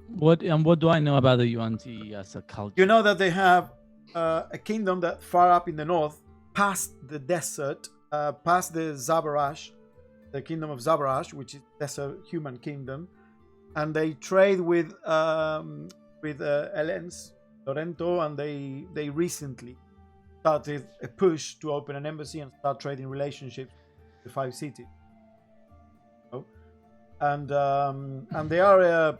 What do I know about the UNT as a culture? You know that they have a kingdom that far up in the north, past the desert, past the Zabarash, the kingdom of Zabarash, which is desert human kingdom, and they trade with Elens Lorento, and they recently started a push to open an embassy and start trading relationships with the 5 cities. And they are a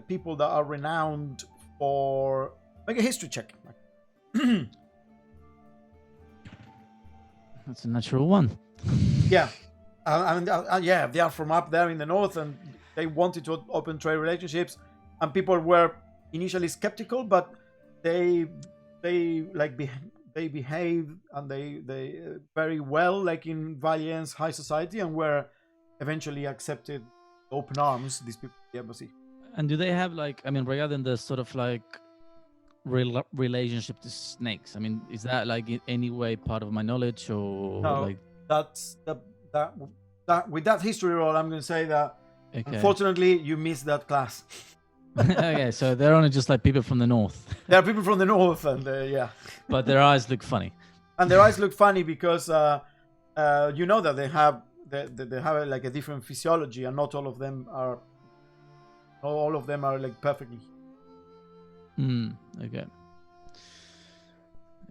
people that are renowned for. Make a history check. That's a natural one. Yeah, yeah, they are from up there in the north, and they wanted to open trade relationships, and people were initially skeptical, but they behaved and they very well, like in Valiant's high society, and were eventually accepted open arms. These people, the embassy. And do they have rather than the sort of like relationship to snakes? I mean, is that like in any way part of my knowledge, or No, like? That's that with that history roll, I'm going to say that unfortunately you missed that class. Okay, so they're only just like people from the north. There are people from the north, and yeah. But their eyes look funny. And their eyes look funny because you know that they have like a different physiology, and not all of them are like perfectly. Okay.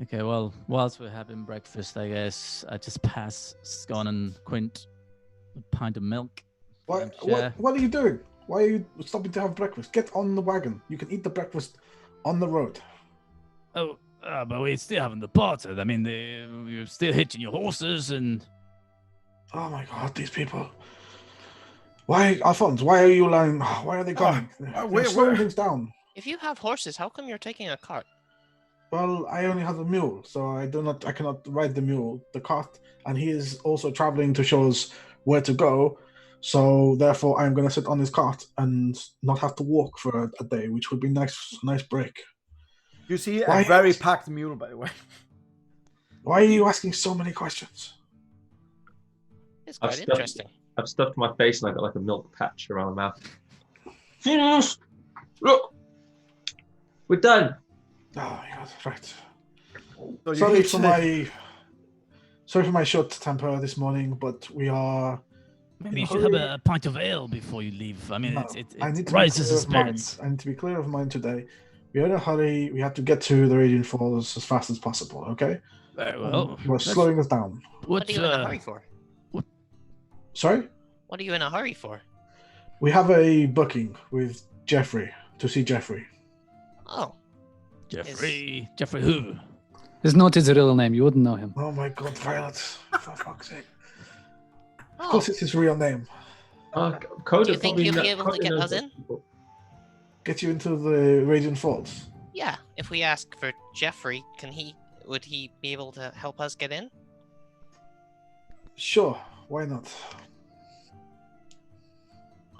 Okay, well, whilst we're having breakfast, I guess I just pass Scone and Quint a pint of milk. What are you doing? Why are you stopping to have breakfast? Get on the wagon. You can eat the breakfast on the road. Oh, but we still haven't departed. I mean, you're still hitching your horses and... Oh my God, these people. Why, Alphonse, why are you lying? Why are they going? They're slowing things down. If you have horses, how come you're taking a cart? Well, I only have a mule, so I cannot ride the mule, the cart, and he is also traveling to show us where to go. So therefore, I'm going to sit on his cart and not have to walk for a day, which would be nice break. You see a very packed mule, by the way. Why are you asking so many questions? It's quite interesting. I've stuffed my face and I got like a milk patch around my mouth. Finish! Look! We're done! Oh, yeah, right. So sorry for my short temper this morning, but we are... Maybe you should have a pint of ale before you leave. I mean, it rises the spirits. I need to be clear of mind today. We're in a hurry. We have to get to the Radiant Falls as fast as possible, okay? Very well. You're slowing us down. What are you in a hurry for? Sorry? What are you in a hurry for? We have a booking with Jeffrey, to see Jeffrey. Oh. Jeffrey who? It's not his real name. You wouldn't know him. Oh my God, Violet. For fuck's sake. Oh. Of course it's his real name. Do you think you'll be able to get us in? Get you into the Radiant Falls? Yeah. If we ask for Jeffrey, would he be able to help us get in? Sure. Why not?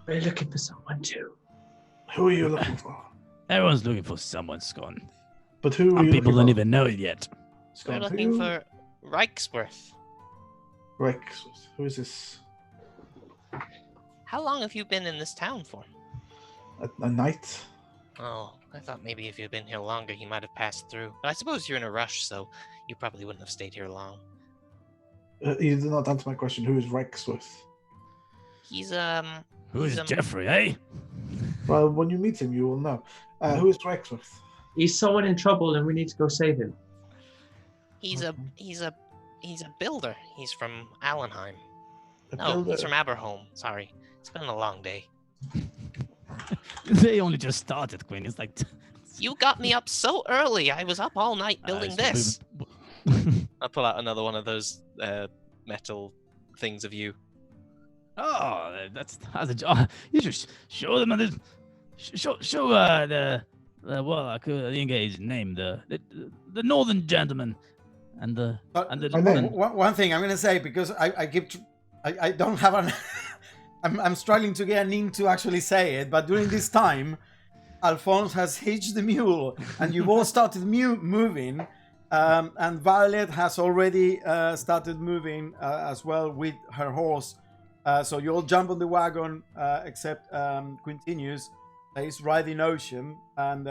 We're looking for someone too. Who are you looking for? Everyone's looking for someone, Scone. But who are Some you people looking don't for? even know it yet. We're looking for Reichsworth. Reichsworth. Who is this? How long have you been in this town for? A night? Oh, I thought maybe if you'd been here longer, he might have passed through. But I suppose you're in a rush, so you probably wouldn't have stayed here long. You did not answer my question. Who is Reichsworth? Who is Jeffrey, eh? Well, when you meet him, you will know. Who is Reichsworth? He's someone in trouble and we need to go save him. He's a builder. He's from Allenheim. Builder? He's from Aberholm. Sorry. It's been a long day. They only just started, Quinn. It's like... You got me up so early. I was up all night building this. I'll pull out another one of those metal things of you. Oh, that's a job. You should show them show the engaged name, the northern gentleman, and the one thing I'm gonna say, because I don't have an I'm struggling to get Ning to actually say it, but during this time Alphonse has hitched the mule and you've all started moving, and Violet has already started moving as well with her horse. So you all jump on the wagon, except Quintinius, that is riding Ocean, and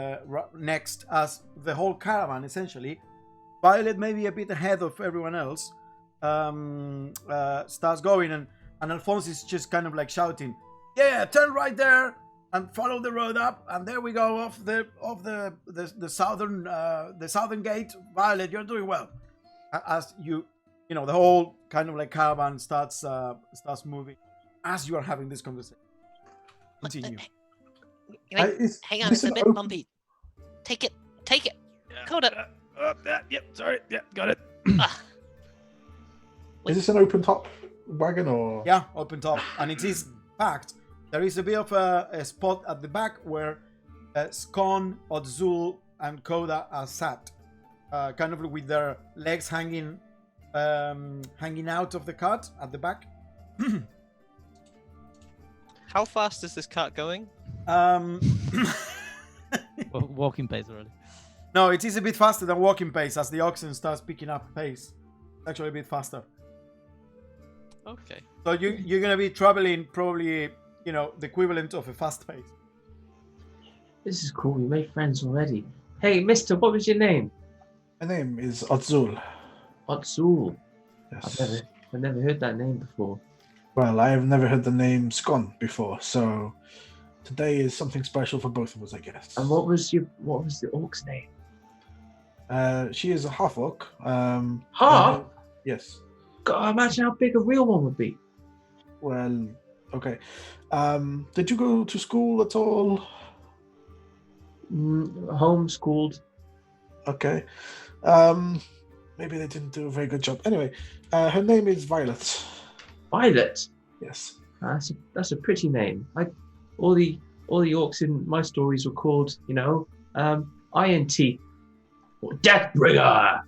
next, as the whole caravan essentially, Violet maybe a bit ahead of everyone else, starts going, and Alphonse is just kind of like shouting, "Yeah, turn right there and follow the road up, and there we go off the southern gate. Violet, you're doing well." As you know, the whole kind of like caravan starts moving as you are having this conversation. Continue. Hang on, it's a bit bumpy. Take it. Coda. Yep, sorry. Yep, got it. Is this an open top wagon or? Yeah, open top, and it is packed. There is a bit of a spot at the back where Scone, Otzul, and Coda are sat, kind of with their legs hanging out of the cart at the back. How fast is this cart going? Walking pace already. No, it is a bit faster than walking pace as the oxen starts picking up pace. It's actually a bit faster. Okay. So you're gonna be traveling probably, the equivalent of a fast pace. This is cool. We made friends already. Hey, Mister, what was your name? My name is Otzul. Otzul. Yes. I've never heard that name before. Well, I have never heard the name Scone before, so today is something special for both of us, I guess. And what was the orc's name? She is a half orc. Half? Yes. God, imagine how big a real one would be. Well, okay. Did you go to school at all? Homeschooled. Okay. Maybe they didn't do a very good job. Anyway, her name is Violet. Violet. Yes. That's a pretty name. All the orcs in my stories were called, Iron Teeth or Deathbringer.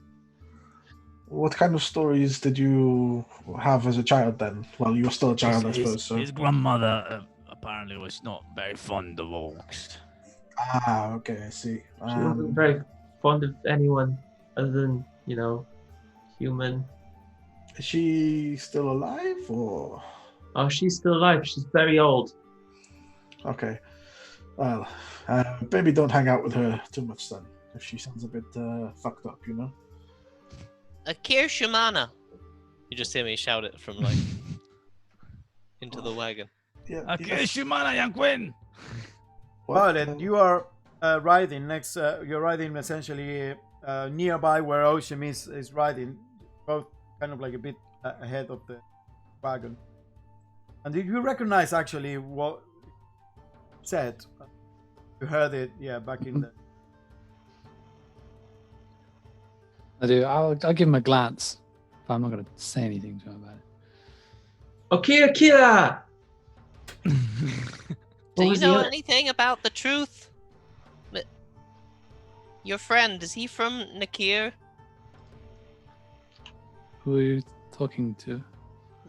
What kind of stories did you have as a child then? Well, you were still a child, I suppose. So. His grandmother apparently was not very fond of orcs. Ah, okay, I see. She wasn't very fond of anyone other than, human. Is she still alive, or? Oh, she's still alive. She's very old. Okay. Well, maybe don't hang out with her too much then, if she sounds a bit fucked up, Akir Shumana. You just hear me shout it from into the wagon. Yeah. Okay, Shumana Yanquin. Violet, you are riding next. You're riding essentially nearby where Ocean is riding, both kind of like a bit ahead of the wagon. And did you recognize actually what it said? You heard it, back in the. I do. I'll give him a glance, but I'm not going to say anything to him about it. Okay, Akira. Do you know anything about the truth? Your friend, is he from Nakir? Who are you talking to?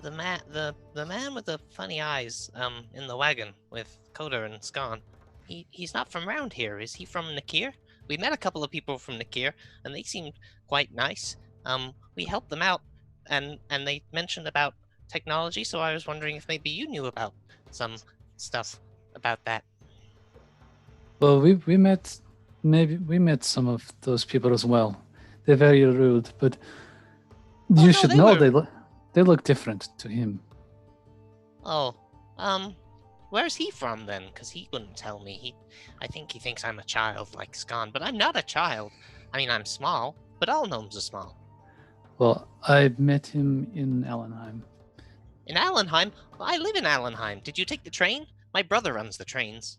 The man with the funny eyes, in the wagon with Coda and Scone. He's not from around here. Is he from Nakir? We met a couple of people from Nakir, and they seemed quite nice. We helped them out, and they mentioned about technology, so I was wondering if maybe you knew about some stuff about that. Well, we met some of those people as well. They're very rude, but you should know they look different to him. Oh, where's he from then? Because he wouldn't tell me. I think he thinks I'm a child like Scone, but I'm not a child. I mean, I'm small, but all gnomes are small. Well, I met him in Allenheim. In Allenheim? I live in Allenheim. Did you take the train? My brother runs the trains.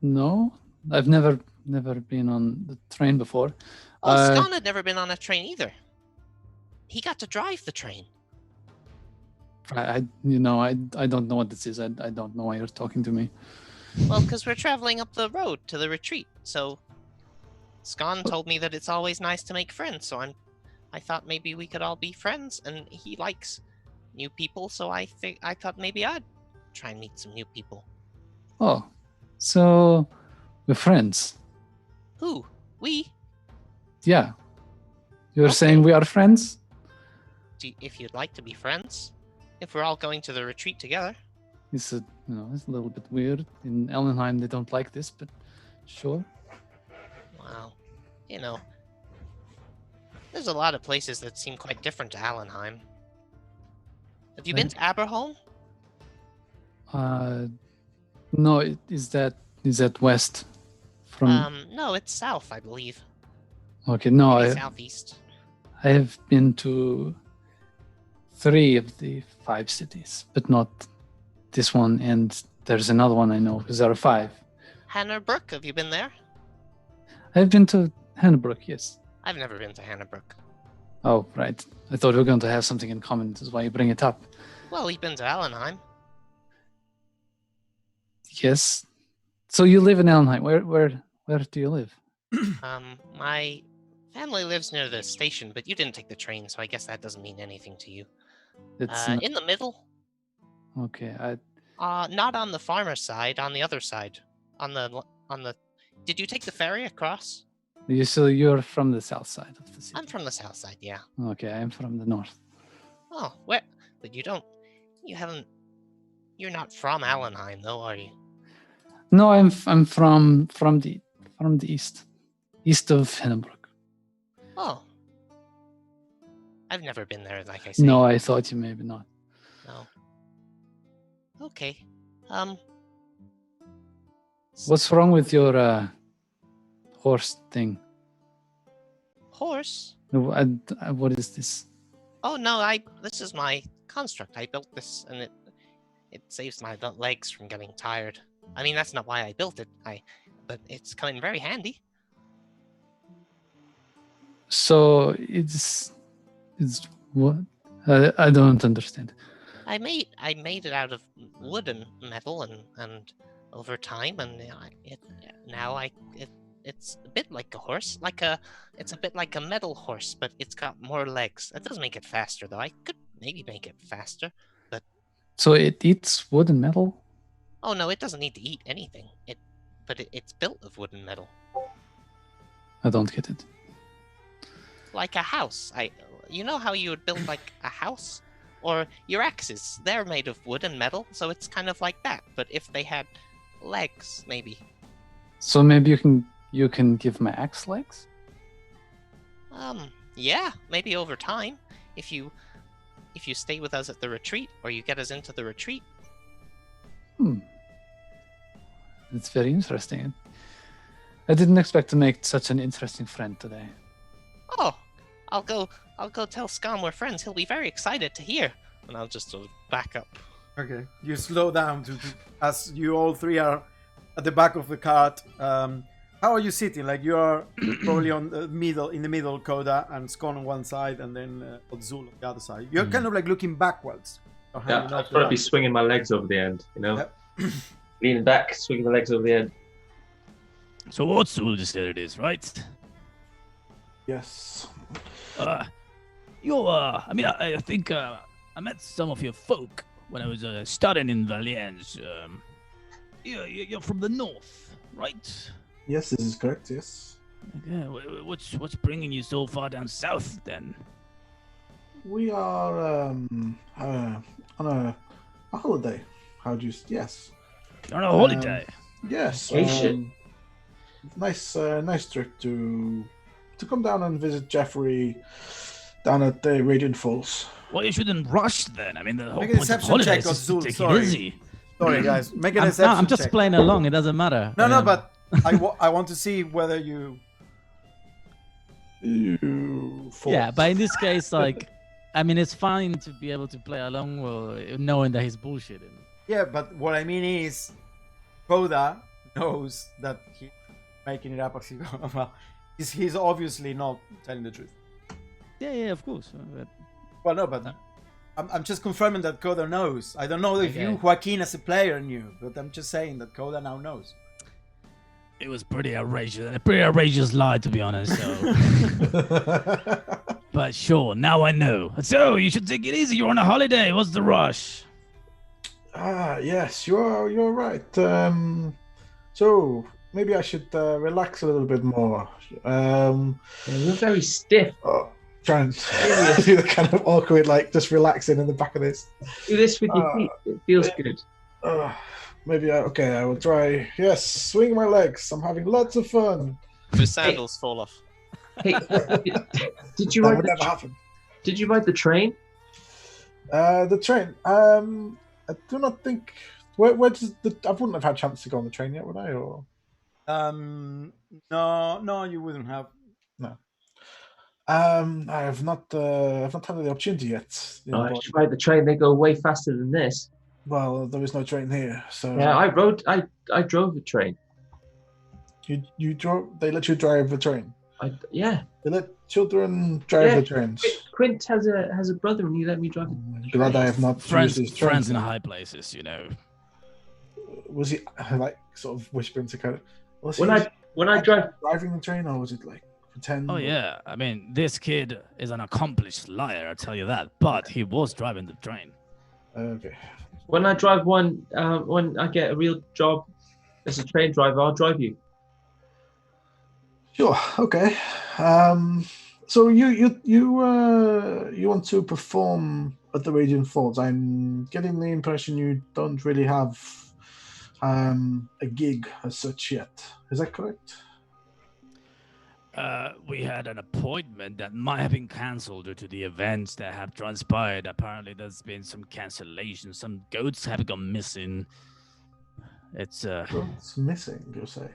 No, I've never been on the train before. Oh, Scone had never been on a train either. He got to drive the train. I don't know what this is. I don't know why you're talking to me. Well, because we're traveling up the road to the retreat, so Scone told me that it's always nice to make friends, so I thought maybe we could all be friends, and he likes new people, so I thought maybe I'd try and meet some new people. Oh, so we're friends. Who? We? Yeah. You're Okay. saying we are friends? If you'd like to be friends. If we're all going to the retreat together. He said, it's a little bit weird. In Ellenheim, they don't like this, but sure. Wow. There's a lot of places that seem quite different to Allenheim. Have you been to Aberholm? No, is that west from? No, it's south, I believe. Okay, no, Maybe southeast. I have been to 3 of the 5 cities, but not this one. And there's another one I know because there are 5. Hannebrook, have you been there? I've been to Hannebrook, yes. I've never been to Hannebrook. Oh, right. I thought we were going to have something in common. This is why you bring it up. Well, we've been to Allenheim. Yes. So you live in Ellenheim. Where do you live? My family lives near the station, but you didn't take the train, so I guess that doesn't mean anything to you. It's in the middle. Okay. Not on the farmer side, on the other side. On the. Did you take the ferry across? So you're from the south side of the city. I'm from the south side, yeah. Okay, I'm from the north. Oh, where? But you're not from Allenheim, though, are you? No, I'm from the east of Hennebrook. Oh. I've never been there, like I said. No, I thought you maybe not. No. Okay. What's wrong with your horse thing? Horse? What is this? Oh no, this is my construct. I built this, and it saves my legs from getting tired. I mean, that's not why I built it. But it's come in very handy. So it's what? I don't understand. I made it out of wood and metal, and over time, and it's a bit like a horse, it's a bit like a metal horse, but it's got more legs. That does make it faster, though. I could maybe make it faster, but so it eats wood and metal. Oh no, it doesn't need to eat anything. It's built of wood and metal. I don't get it. Like a house. You know how you would build like a house, or your axes? They're made of wood and metal, so it's kind of like that. But if they had legs, maybe. So maybe you can give my axe legs? Yeah, maybe over time. If you stay with us at the retreat, or you get us into the retreat. It's very interesting. I didn't expect to make such an interesting friend today. Oh, I'll go tell Scum we're friends. He'll be very excited to hear. And I'll just sort of back up. Okay, you slow down as you all 3 are at the back of the cart. How are you sitting? Like you are probably in the middle, Koda, and Scon on one side, and then Odzul on the other side. You're kind of like looking backwards. Yeah, I'd probably be swinging my legs over the end, Yep. Leaning back, swinging my legs over the end. So Odzul just said it is, right? Yes. I think I met some of your folk when I was studying in Valiens. You're from the north, right? Yes, this is correct. Yes. Okay. What's bringing you so far down south then? We are on a holiday. Yes. On a holiday. Yes. Vacation. Nice trip to come down and visit Jeffrey down at the Radiant Falls. Well, you shouldn't rush then. I mean, the whole Make an point of deception check, holidays is to Odzul, take sorry. it easy. Sorry, guys. Make an deception I'm just check. playing along. It doesn't matter. No, but I want to see whether you fall. Yeah, but in this case, it's fine to be able to play along while knowing that he's bullshitting. Yeah, but what I mean is, Koda knows that he's making it up as he goes. Well, he's obviously not telling the truth. Yeah, of course. Well, no, but I'm just confirming that Koda knows. I don't know if Okay. you, Joaquin, as a player, knew, but I'm just saying that Koda now knows. It was pretty outrageous. A pretty outrageous lie, to be honest. So. But sure, now I know. So you should take it easy. You're on a holiday. What's the rush? Yes, you're right. So maybe I should relax a little bit more. You're very stiff. Try and do the kind of awkward, just relaxing in the back of this. Do this with your feet. It feels good. Maybe I will try. Yes, swing my legs. I'm having lots of fun. If his sandals fall off. Hey, did you That ride would the never happen. Did you ride the train? The train. I do not think. Where does the? I wouldn't have had a chance to go on the train yet, would I? Or No, you wouldn't have. no. I have not. I've not had the opportunity yet. Oh, I should ride the train. They go way faster than this. Well, there is no train here, so Yeah, I drove the train. you drove. They let you drive the train. Yeah. They let children drive the trains. Quint has a brother, and he let me drive the train. Glad I have not used his train. Friends in high places, you know. Was he like sort of whispering to Coda? When I drive driving the train, or was it like pretend? Oh yeah, I mean, this kid is an accomplished liar, I'll tell you that. But he was driving the train. Okay. when I drive one, when I get a real job as a train driver, I'll drive you. Sure. Okay. So you want to perform at the Radiant Falls? I'm getting the impression you don't really have a gig as such yet. Is that correct? We had an appointment that might have been cancelled due to the events that have transpired. Apparently, there's been some cancellations. Some goats have gone missing. It's What's missing? You say?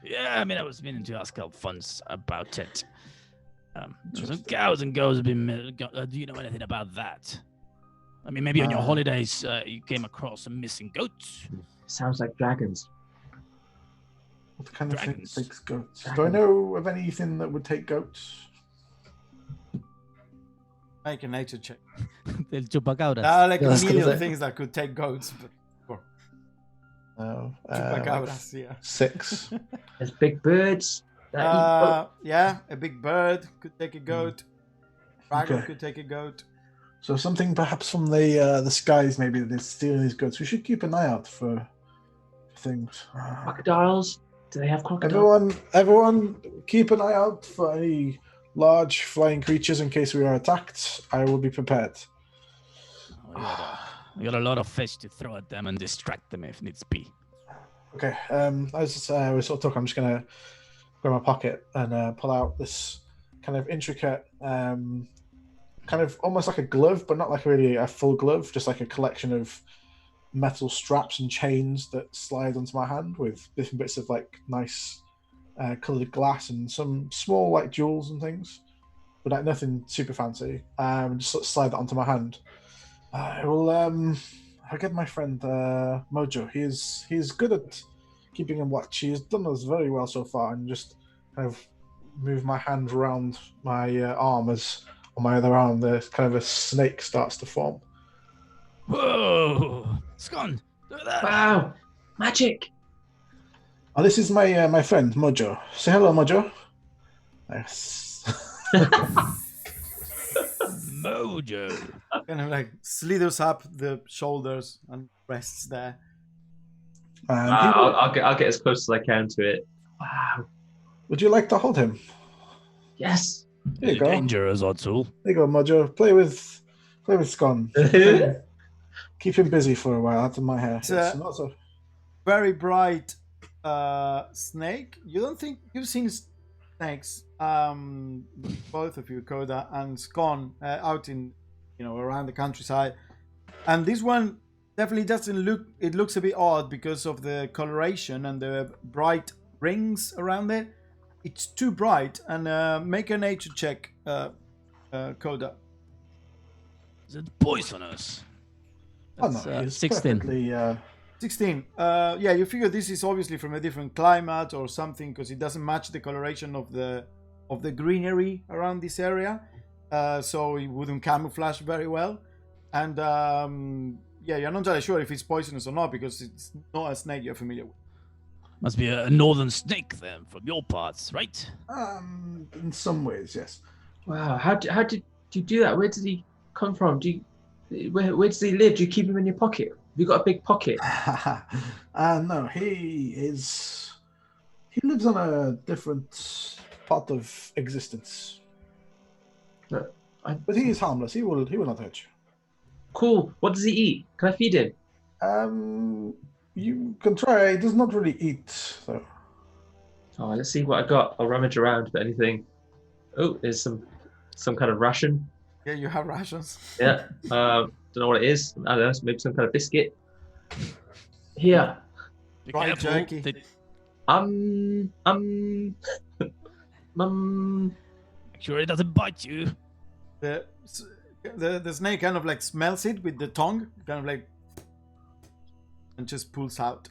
Yeah, I mean, I was meaning to ask Alphonse about it. Some cows and goats have been. Do you know anything about that? I mean, maybe on your holidays you came across some missing goats. Sounds like dragons. What kind of thing Dragons. takes goats? Do I know of anything that would take goats? Make a nature check. El chupacabras. There are like Yeah, a that's million good. things that could take goats. But No. chupacabras, yeah. 6. There's big birds that eat. Yeah, a big bird could take a goat. Dragon Okay. could take a goat. So something perhaps from the skies, maybe that is stealing these goats. We should keep an eye out for things. Crocodiles. Do they have crocodiles? Everyone, keep an eye out for any large flying creatures in case we are attacked. I will be prepared. We got a lot of fish to throw at them and distract them if needs be. Okay. As we sort of talk, I'm just gonna grab my pocket and pull out this kind of intricate, kind of almost like a glove, but not like really a full glove, just like a collection of metal straps and chains that slide onto my hand with different bits of like nice coloured glass and some small like jewels and things, but like nothing super fancy. Just sort of slide that onto my hand. I will. I'll get my friend Mojo. He's good at keeping a watch. He's done us very well so far, and just kind of move my hand around my arm as on my other arm, the kind of a snake starts to form. Whoa! Scone! Look at that! Wow, magic! Oh, this is my friend Mojo. Say hello, Mojo. Yes. Mojo! Kind of like slithers up the shoulders and rests there. I'll get as close as I can to it. Wow. Would you like to hold him? Yes. There you go. Dangerous, Otsul. There you go, Mojo. Play with Scone. Keep him busy for a while. That's in my hair. It's It's not so. Very bright snake. You don't think you've seen snakes? Both of you, Koda and Scone, out in around the countryside, and this one definitely doesn't look. It looks a bit odd because of the coloration and the bright rings around it. It's too bright. And make a nature check, Koda. Is it poisonous? Oh no, That's, he's 16. perfectly, 16. Yeah, you figure this is obviously from a different climate or something because it doesn't match the coloration of the greenery around this area, so it wouldn't camouflage very well. And yeah, you're not entirely sure if it's poisonous or not because it's not a snake you're familiar with. Must be a northern snake then, from your parts, right? in some ways, yes. Wow. How did you do that? Where did he come from? Where does he live? Do you keep him in your pocket? Have you got a big pocket? No, he lives on a different part of existence. But But he is harmless. He will not hurt you. Cool. What does he eat? Can I feed him? You can try. He does not really eat, so. Oh, let's see what I got. I'll rummage around for anything. Oh, there's some kind of ration. Yeah, you have rations. Yeah. Don't know what it is. I don't know. Maybe some kind of biscuit. Here. Be Right, careful. jerky. They- Make sure it doesn't bite you. The snake kind of like smells it with the tongue, kind of like, and just pulls out.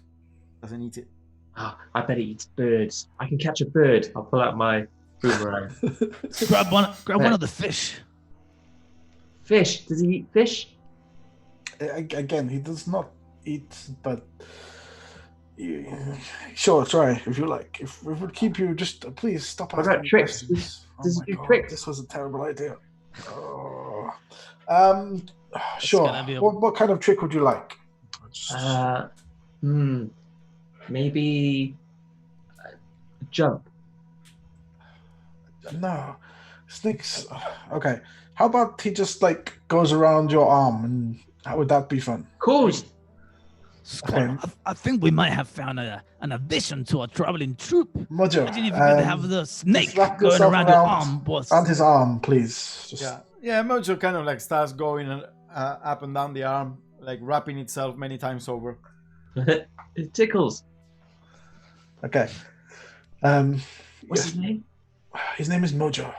Doesn't eat it. Oh, I bet it eats birds. I can catch a bird. I'll pull out my boomerang. Grab one of the fish. Fish? Does he eat fish? Again, he does not eat, but sure, try if you like. If it would keep you, just please stop What asking about me tricks? questions. Does Oh he my do God, tricks? this was a terrible idea. Oh. It's Sure. gonna be a- What kind of trick would you like? Maybe jump. No, snakes. Okay. How about he just like goes around your arm, and how would that be fun? Cool. Scholar, I think we might have found an addition to a traveling troupe. Mojo, Imagine if you could have the snake just wrap going yourself around your arm. Was around his arm, please. Just, Yeah, Mojo kind of like starts going up and down the arm, like wrapping itself many times over. It tickles. Okay. What's his name? His name is Mojo.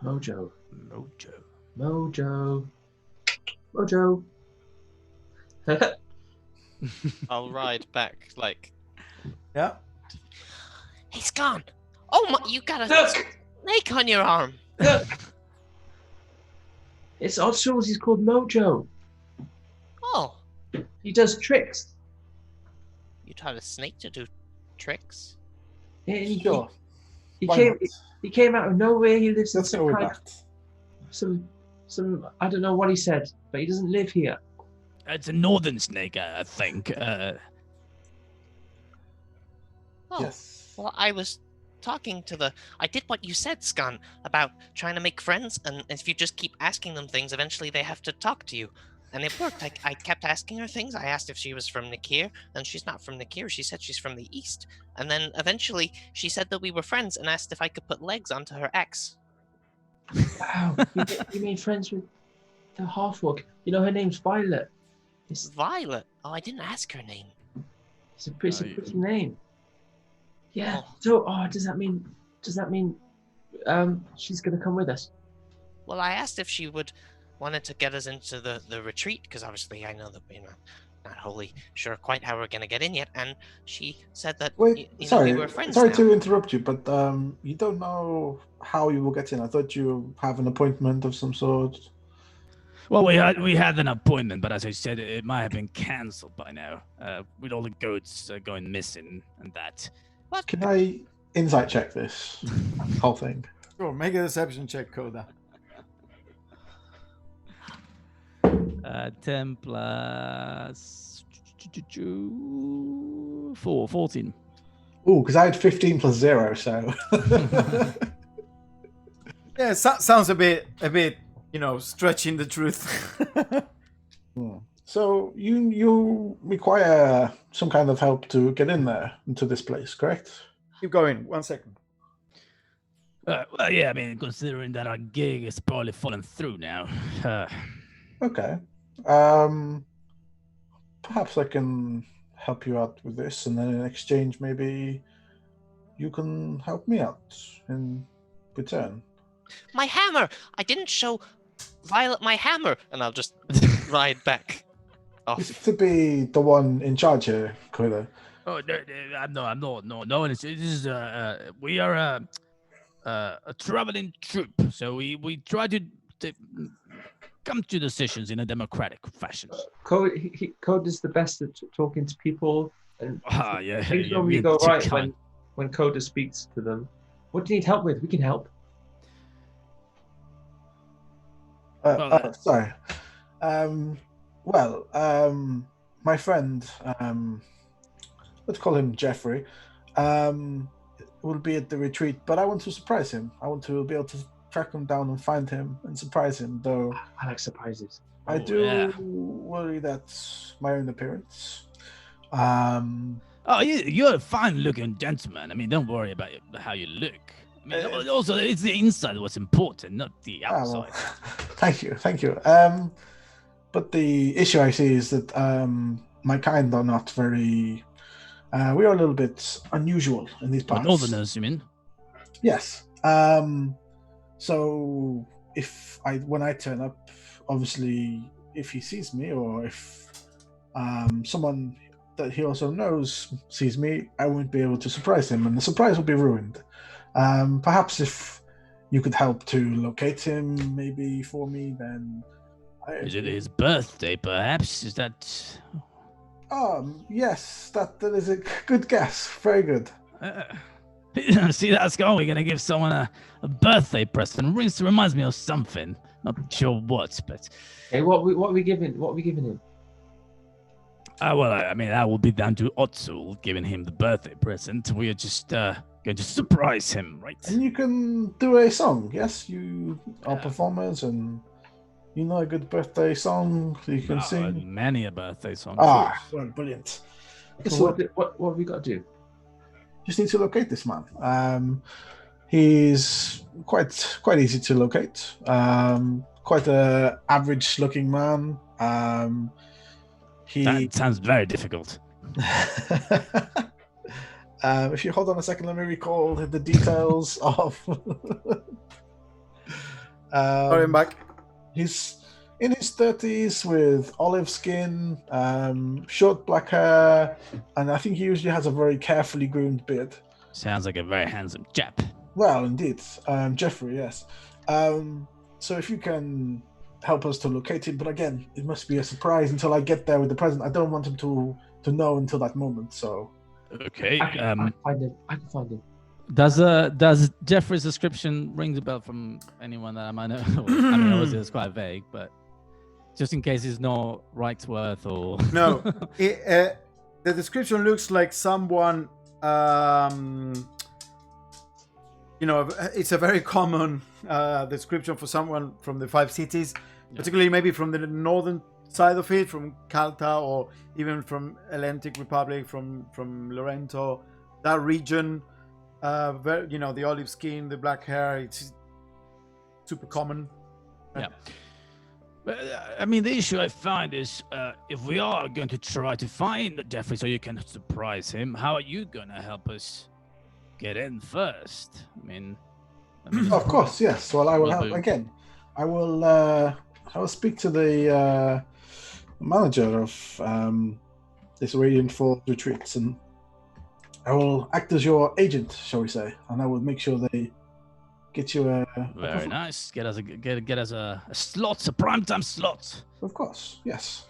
Mojo. Mojo. Mojo. Mojo. I'll ride back, like, Yeah. He's gone. Oh my! You got a Look! snake on your arm. Look! It's Oddshaw's. He's called Mojo. Oh, He does tricks. you taught a snake to do tricks? Sure. He Why came. not? He came out of nowhere. He lives in Let's go with some that. some. I don't know what he said, but he doesn't live here. It's a northern snake, I think. Oh, Yes. well, I was talking to the. I did what you said, Scan, about trying to make friends, and if you just keep asking them things, eventually they have to talk to you. And it worked. I kept asking her things. I asked if she was from Nikir, and she's not from Nikir. She said she's from the east. And then eventually she said that we were friends and asked if I could put legs onto her ex. Wow. You made friends with the half-orc. You know her name's Violet. It's Violet. Oh, I didn't ask her name. a pretty name. Yeah. Oh. So, does that mean she's gonna come with us? Well, I asked if she wanted to get us into the retreat, because obviously I know that we're not wholly sure quite how we're going to get in yet, and she said that Wait, sorry. we were friends Sorry now. to interrupt you, but you don't know how you will get in. I thought you have an appointment of some sort. Well, we had an appointment, but as I said, it might have been cancelled by now. With all the goats going missing and that. What? Can I insight check this whole thing? Sure, make a deception check, Coda. 10 plus 4, 14. Ooh, because I had 15 plus 0, so. Yeah, sounds a bit, stretching the truth. So you require some kind of help to get in there into this place, correct? Keep going. 1 second. Well, yeah, I mean, considering that our gig is probably falling through now. Okay. Perhaps I can help you out with this, and then in exchange, maybe you can help me out in return. My hammer! I didn't show Violet my hammer! and I'll just ride back You off. seem to be the one in charge here, Koda. Oh, I'm not. No. This is we are a traveling troupe, so we try to come to decisions in a democratic fashion. Code is the best at talking to people, and Yeah. things yeah, normally you're go too right kind. when Coda speaks to them. What do you need help with? We can help. Sorry. My friend, let's call him Jeffrey, will be at the retreat, but I want to surprise him. I want to be able to track him down and find him and surprise him, though I like surprises. I Oh, do yeah. worry that my own appearance Oh, you're a fine-looking gentleman. I mean, don't worry about how you look. I mean, also, it's the inside what's important, not the outside. Thank you. But the issue I see is that my kind are not very. We are a little bit unusual in these parts. Northerners, you mean? Yes. So when I turn up, obviously, if he sees me or if someone that he also knows sees me, I won't be able to surprise him, and the surprise will be ruined. Perhaps if you could help to locate him, maybe for me, then. Is it his birthday, perhaps? Is that? Yes, that is a good guess. Very good. See, that's going. We're gonna give someone a birthday present. Reminds me of something. Not sure what, but. Hey, what are we giving him? Well, I mean, that will be down to Otsul giving him the birthday present. We are just going to surprise him, right? And you can do a song. Yes, you are performers, and you know a good birthday song you can sing. Many a birthday song. Well, brilliant. So what have we got to do? Just need to locate this man. He's quite easy to locate. Quite a average-looking man. That sounds very difficult. If you hold on a second, let me recall the details of. Sorry, I'm back. He's in his 30s with olive skin, short black hair, and I think he usually has a very carefully groomed beard. Sounds like a very handsome chap. Well, indeed. Jeffrey, yes. So if you can help us to locate him, but again, it must be a surprise until I get there with the present. I don't want him to know until that moment, so... Okay. I can find him. Does Jeffrey's description ring a bell from anyone that I might know? I mean, obviously it's quite vague, but just in case it's not Wrightsworth or... No. The description looks like someone... it's a very common description for someone from the 5 cities, particularly maybe from the northern side of it, from Calta or even from Atlantic Republic, from Lorento, that region. The olive skin, the black hair, it's super common. Yeah. But, I mean, the issue I find is if we are going to try to find Jeffrey so you can surprise him, how are you going to help us get in first? I mean, of course, yes. Well, I will help again. I will speak to the manager of this Radiant Fall retreats, and I will act as your agent, shall we say, and I will make sure they get you a very nice. Get us a slot, a primetime slot. Of course, yes.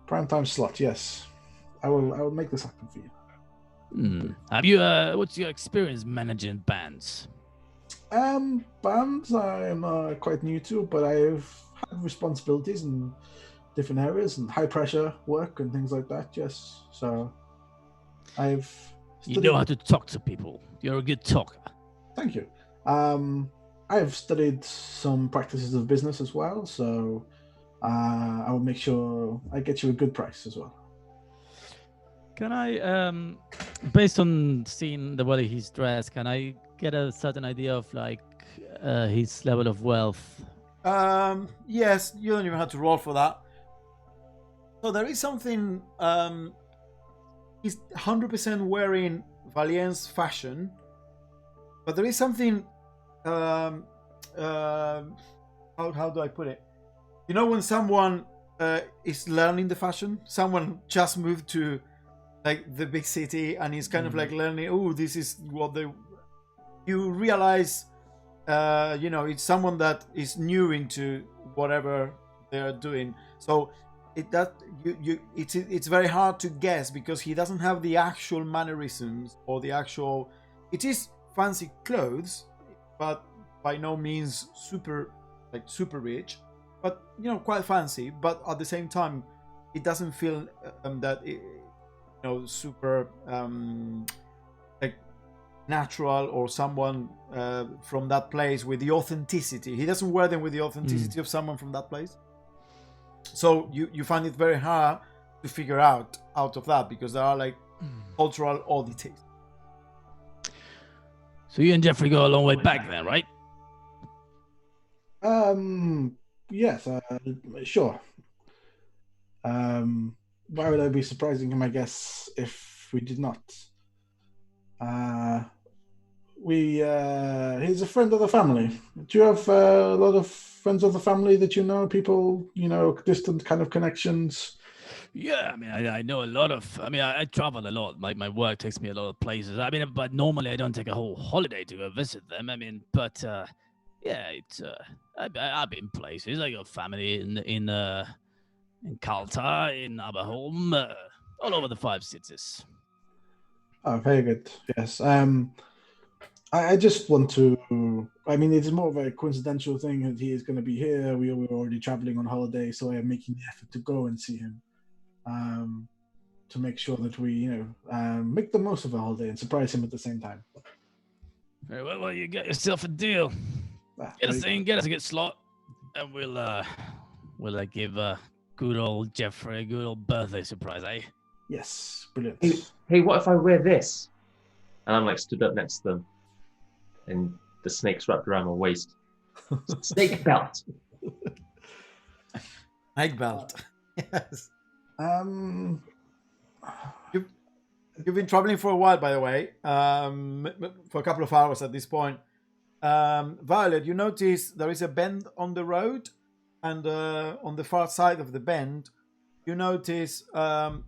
Primetime slot, yes. I will make this happen for you. Have you? What's your experience managing bands? Bands I am quite new to, but I've had responsibilities in different areas and high pressure work and things like that. Yes, so I've. You know how to talk to people. You're a good talker. Thank you. I've studied some practices of business as well, so I will make sure I get you a good price as well. Can I, based on seeing the way he's dressed, can I get a certain idea of like his level of wealth? Yes, you don't even have to roll for that. So there is something. He's 100% wearing Valien's fashion, but there is something. How do I put it? You know, when someone is learning the fashion, someone just moved to like the big city and is kind of like learning. Oh, this is what they. You realize, it's someone that is new into whatever they're doing. So it's very hard to guess because he doesn't have the actual mannerisms or the actual. It is fancy clothes, but by no means super rich, but quite fancy. But at the same time, it doesn't feel that super like natural or someone from that place with the authenticity. He doesn't wear them with the authenticity of someone from that place. So you find it very hard to figure out out of that because there are like cultural oddities. So you and Jeffrey go a long way back then, right? Yes, sure. Why would I be surprising him, I guess, if we did not? He's a friend of the family. Do you have a lot of friends of the family that you know? People, distant kind of connections? Yeah, I mean, I know a lot of. I mean, I travel a lot. My work takes me a lot of places. I mean, but normally I don't take a whole holiday to go visit them. I mean, but yeah, it's I've been places. I got family in Kalta, in Aberholm, all over the 5 cities. Oh, very good. Yes. I just want to. I mean, it's more of a coincidental thing that he is going to be here. We were already traveling on holiday, so I am making the effort to go and see him. To make sure that we, make the most of a holiday and surprise him at the same time. Very well, you get yourself a deal. Get us in, get us a good slot, and we'll give good old Jeffrey a good old birthday surprise, eh? Yes, brilliant. Hey, what if I wear this? And I'm like stood up next to them, and the snake's wrapped around my waist. Snake belt. Snake belt. Yes. You've been traveling for a while, by the way, for a couple of hours at this point. Violet, you notice there is a bend on the road, and on the far side of the bend, you notice that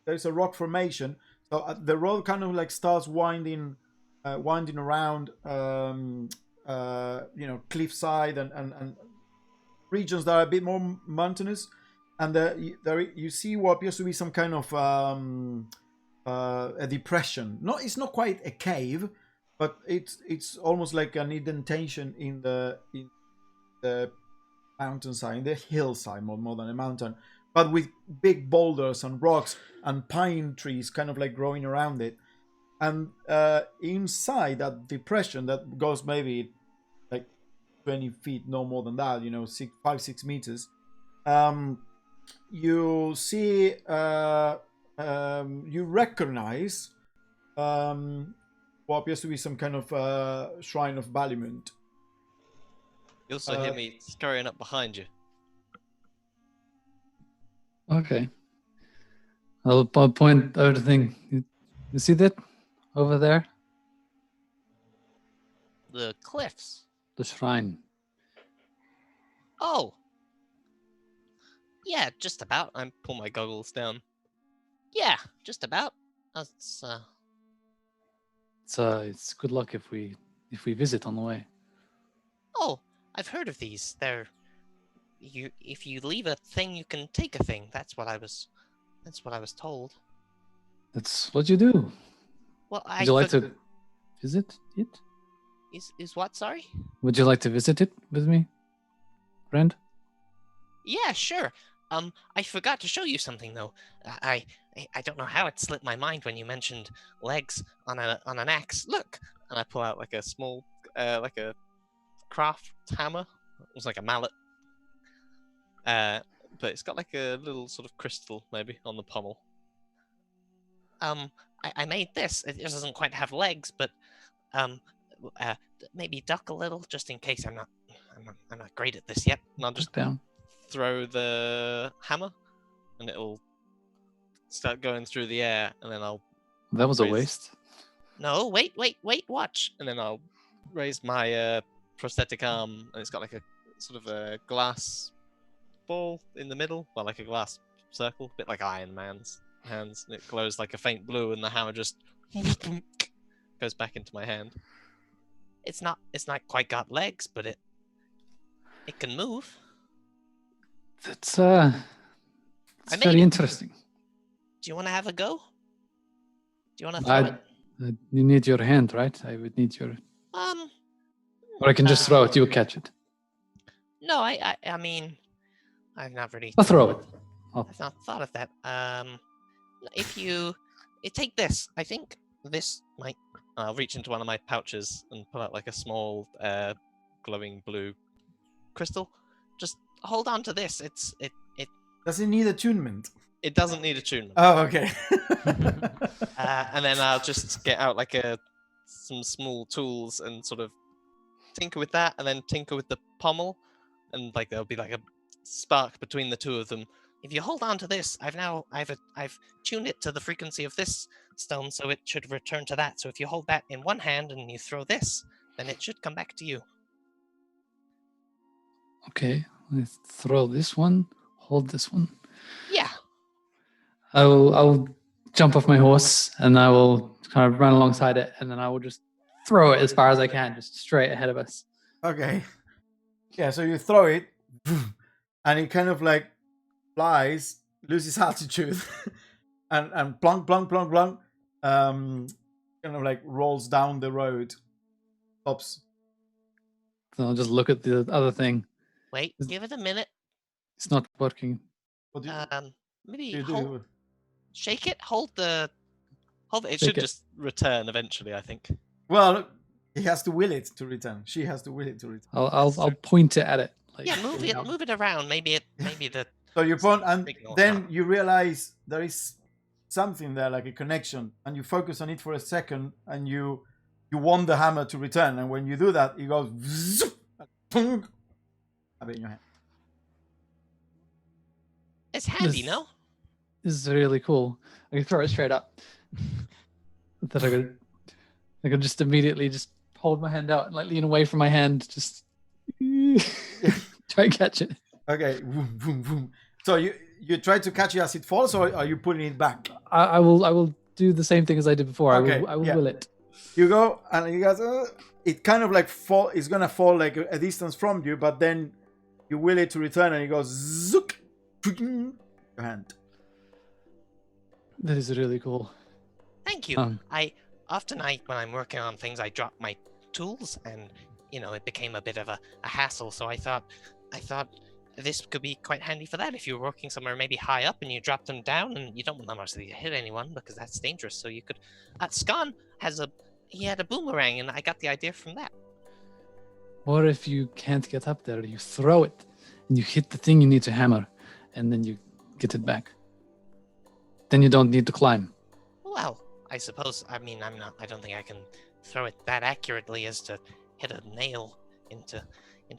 there's a rock formation. So the road kind of like starts winding around, cliffside and regions that are a bit more mountainous. And there you see what appears to be some kind of a depression. It's not quite a cave, but it's almost like an indentation in the mountainside, in the hillside, more than a mountain, but with big boulders and rocks and pine trees kind of like growing around it. And inside that depression that goes maybe like 20 feet, no more than that, 5-6 meters. You see, you recognize what appears to be some kind of shrine of Ballymunt. You also hear me scurrying up behind you. Okay. I'll point out the thing. You see that over there? The cliffs. The shrine. Oh. Yeah, just about. I pull my goggles down. Yeah, just about. It's good luck if we visit on the way. Oh, I've heard of these. If you leave a thing, you can take a thing. That's what I was told. That's what you do. Well, Would you like to visit it? Is what? Sorry. Would you like to visit it with me, friend? Yeah, sure. I forgot to show you something though. I don't know how it slipped my mind when you mentioned legs on an axe. Look, and I pull out like a small, like a craft hammer. It was like a mallet. But it's got like a little sort of crystal maybe on the pommel. I made this. It doesn't quite have legs, but maybe duck a little just in case. I'm not great at this yet. And I'll just down. Throw the hammer, and it'll start going through the air, and then I'll. That was a waste. No, wait, watch. And then I'll raise my prosthetic arm, and it's got like a sort of a glass ball in the middle, well, like a glass circle, a bit like Iron Man's hands, and it glows like a faint blue, and the hammer just goes back into my hand. It's not quite got legs, but it can move. That's very interesting. Do you want to have a go? Do you want to throw it? You need your hand, right? I would need your. Or I can just throw it. You catch it. No, I mean, I've not really. I'll throw it. I've not thought of that. If you take this, I think this might. I'll reach into one of my pouches and pull out like a small, glowing blue crystal. Just hold on to this. It Does it need attunement? It doesn't need attunement. Oh, okay. And then I'll just get out like some small tools and sort of tinker with that, and then tinker with the pommel, and like there'll be like a spark between the two of them. If you hold on to this, I've tuned it to the frequency of this stone, so it should return to that. So if you hold that in one hand and you throw this, then it should come back to you. Okay, let's throw this one. Hold this one. Yeah. I'll jump off my horse and I will kind of run alongside it, and then I will just throw it as far as I can, just straight ahead of us. Okay. Yeah, so you throw it, and it kind of like flies, loses altitude, and plunk, plunk, plunk, plunk, kind of like rolls down the road, stops. So I'll just look at the other thing. Wait, give it a minute. It's not working. What do Maybe you hold, do? shake it, hold it. It Shake should it. just return eventually, I think. Well, he has to will it to return. She has to will it to return. I'll point it at it. Like, Yeah, move it around. Maybe the So you point, and signal's then not- you realize there is something there, like a connection, and you focus on it for a second, and you want the hammer to return, and when you do that, it goes zoop, tunk, have it in your hand. It's handy, This- no? This is really cool. I can throw it straight up. That I could just immediately just hold my hand out and like lean away from my hand, just try and catch it. Okay, boom, boom, boom. So you try to catch it as it falls, or are you pulling it back? I will do the same thing as I did before. Okay, I will yeah. will it. You go, and you guys, it kind of like fall. It's gonna fall like a distance from you, but then you will it to return, and it goes zook, your hand. That is really cool. Thank you. Often when I'm working on things, I drop my tools, and it became a bit of a hassle. So I thought this could be quite handy for that. If you're working somewhere maybe high up and you drop them down, and you don't want them obviously to hit anyone because that's dangerous. So you could. Scon he had a boomerang, and I got the idea from that. Or if you can't get up there, you throw it and you hit the thing you need to hammer, and then you get it back. Then you don't need to climb. Well, I suppose. I mean, I don't think I can throw it that accurately as to hit a nail into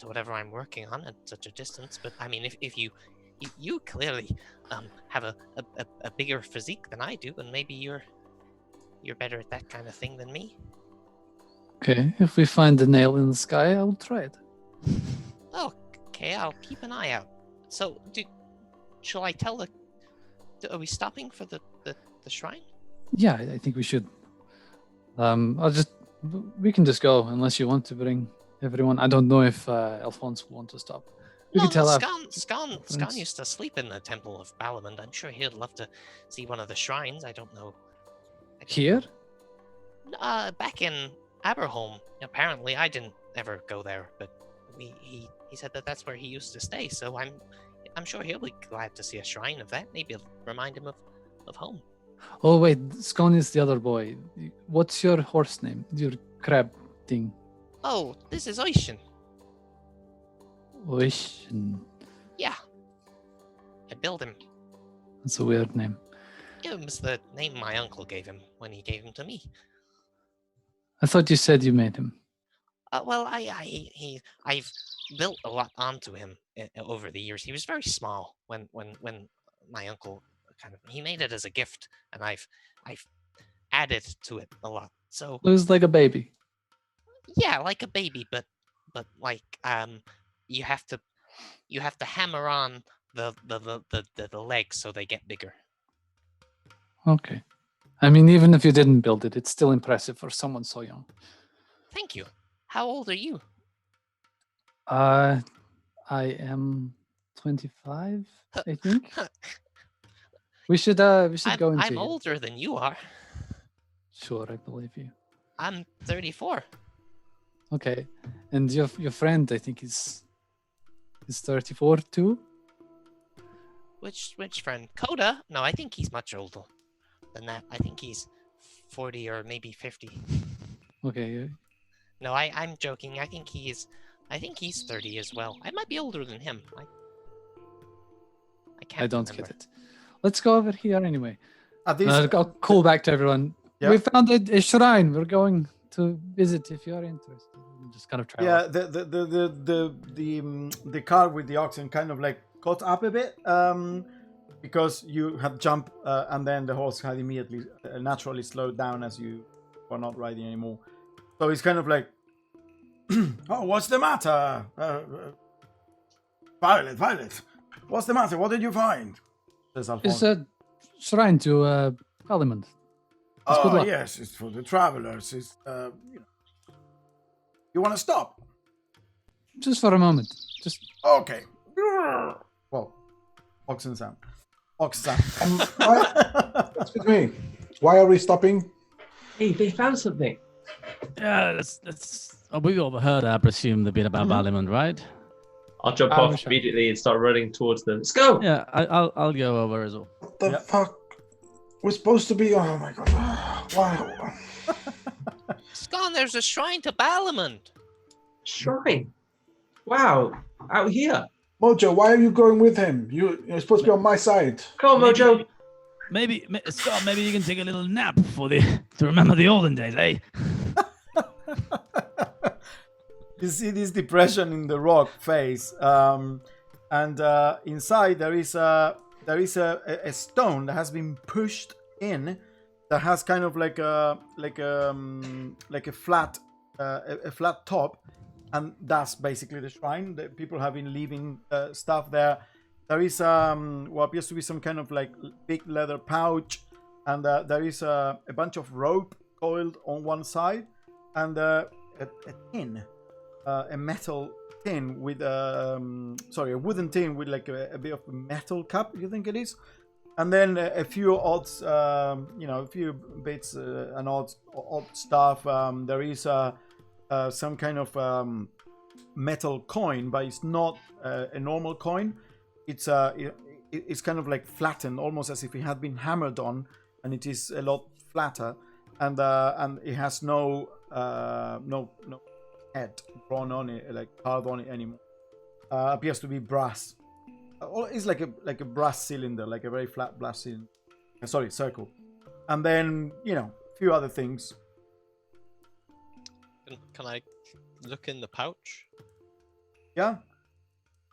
whatever I'm working on at such a distance. But I mean, if you clearly have a bigger physique than I do, and maybe you're better at that kind of thing than me. Okay, if we find the nail in the sky, I will try it. Okay, I'll keep an eye out. So, shall I tell are we stopping for the shrine? Yeah, I think we should. We can just go unless you want to bring everyone. I don't know if Alphonse will want to stop. We No, can tell Scon friends. used to sleep in the Temple of Balamund. I'm sure he'd love to see one of the shrines. I don't know. Here? Back in Aberholm. Apparently, I didn't ever go there, but he said that's where he used to stay. So I'm sure he'll be glad to see a shrine of that. Maybe it'll remind him of home. Oh wait, Scone is the other boy. What's your horse name? Your crab thing? Oh, this is Oishin. Wish. Yeah. I built him. That's a weird name. It was the name my uncle gave him when he gave him to me. I thought you said you made him. Well, I've built a lot onto him over the years. He was very small when my uncle he made it as a gift, and I've added to it a lot. So It was like a baby. yeah, like a baby, but like you have to hammer on the legs so they get bigger. Okay. I mean, even if you didn't build it, it's still impressive for someone so young. Thank you. How old are you? I am 25, I think. We should go into. I'm older than you are. Sure, I believe you. I'm 34. Okay, and your friend, I think, is 34 too. Which friend? Coda? No, I think he's much older than that. I think he's 40 or maybe 50. Okay, No, I'm joking. I think he's 30 as well. I might be older than him. I can't I don't remember. get it. let's go over here anyway. At this, I'll call back to everyone. Yeah. We found a shrine. We're going to visit if you are interested. And just kind of travel. yeah, the car with the oxen kind of like caught up a bit, because you had jumped, and then the horse had immediately naturally slowed down as you were not riding anymore. So it's kind of like, oh, what's the matter? Violet, what's the matter? What did you find? Says Alphonse. It's a shrine to Parliament. It's good Oh, luck. yes, it's for the travelers. It's, you want to stop? Just for a moment. Just Okay. Well, oxen sound. Oxen sound. Excuse me. Why are we stopping? Hey, they found something. Yeah, that's. We overheard, I presume, the bit about Parliament, right? I'll jump I off wish I- immediately and start running towards them. Let's go! Yeah, I'll go over as well. What the Yeah. fuck? We're supposed to be. Oh my god. Why? Scon, there's a shrine to Balamond. Shrine. Wow. Out here. Mojo, why are you going with him? You're supposed to be on my side. Come on, Mojo. Maybe, Scott, maybe you can take a little nap to remember the olden days, eh? You see this depression in the rock face, and inside there is a stone that has been pushed in, that has kind of like a flat top, and that's basically the shrine. The people have been leaving stuff there. There is what appears to be some kind of like big leather pouch, and there is a bunch of rope coiled on one side, and a tin. A metal tin with a wooden tin with like a bit of a metal cup, you think it is, and then a few odds, a few bits and odd stuff. There is some kind of metal coin, but it's not a normal coin. It's kind of like flattened, almost as if it had been hammered on, and it is a lot flatter, and it has no head drawn on it, like carved on it anymore. Appears to be brass. It's like a brass cylinder, like a very flat brass cylinder. Circle. And then a few other things. Can I look in the pouch? Yeah.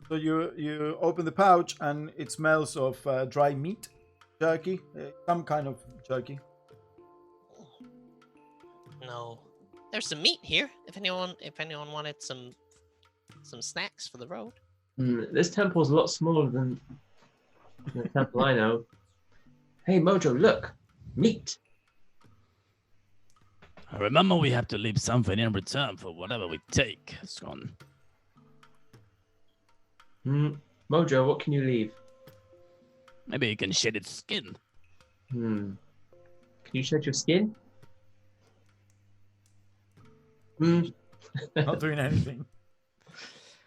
So you open the pouch and it smells of dry meat, jerky, some kind of jerky. No. There's some meat here. If anyone wanted some snacks for the road. This temple's a lot smaller than the temple I know. Hey, Mojo, look. Meat. Remember, we have to leave something in return for whatever we take, Scon. Mojo, what can you leave? Maybe you can shed its skin. Can you shed your skin? Not doing anything.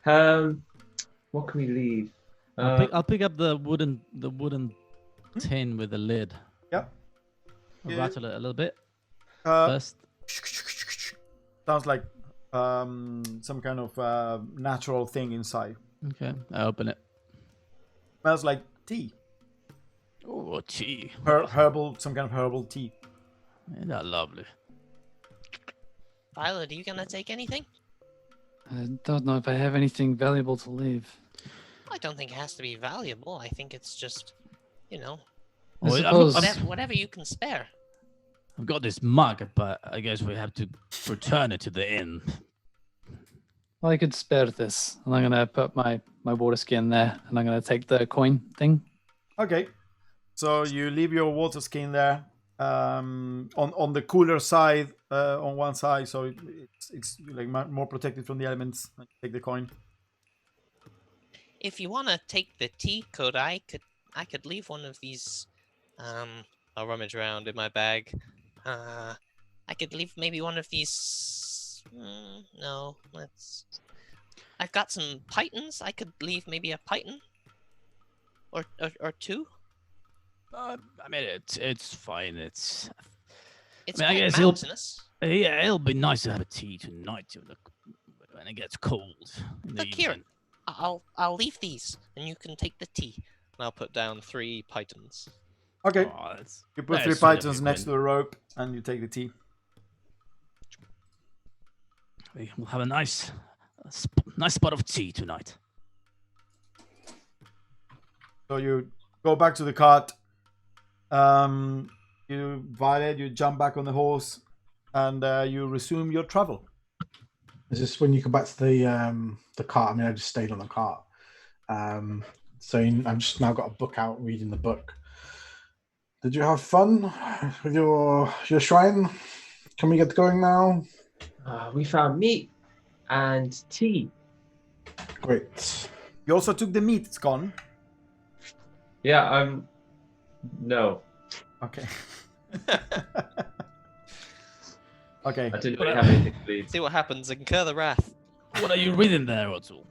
What can we leave? I'll pick up the wooden tin with the lid. Yep. I'll rattle it a little bit Uh, first. Sounds like some kind of natural thing inside. Okay, I open it. Smells like tea. Oh, tea. Herbal, some kind of herbal tea. Isn't that lovely? Violet, are you gonna take anything? I don't know if I have anything valuable to leave. I don't think it has to be valuable. I think it's just, I Well, suppose whatever you can spare. I've got this mug, but I guess we have to return it to the inn. I could spare this, and I'm gonna put my water skin there, and I'm gonna take the coin thing. Okay. So you leave your water skin there, on the cooler side, on one side, so it's like more protected from the elements. Take the coin. If you wanna take the tea, I could leave one of these. I'll rummage around in my bag. I could leave maybe one of these. No, let's. I've got some pythons. I could leave maybe a python, or two. I mean, it's fine. It's I quite guess he'll- mountainous. Yeah, it'll be nice to have a tea tonight when it gets cold. in the Look here. evening. I'll leave these, and you can take the tea. and I'll put down 3 pythons. Okay. Oh, that's You put very 3 sweet of pythons you, next to Quinn. the rope, and you take the tea. We'll have a nice spot of tea tonight. So you go back to the cart. Violet, you jump back on the horse, and you resume your travel. Is this when you come back to the cart? I mean, I just stayed on the cart. I've just now got a book out, reading the book. Did you have fun with your shrine? Can we get going now? We found meat and tea. Great. You also took the meat, it's gone. Yeah, no. Okay. Okay. I didn't really have anything to read. See what happens, incur the wrath. What are you reading there, Otto?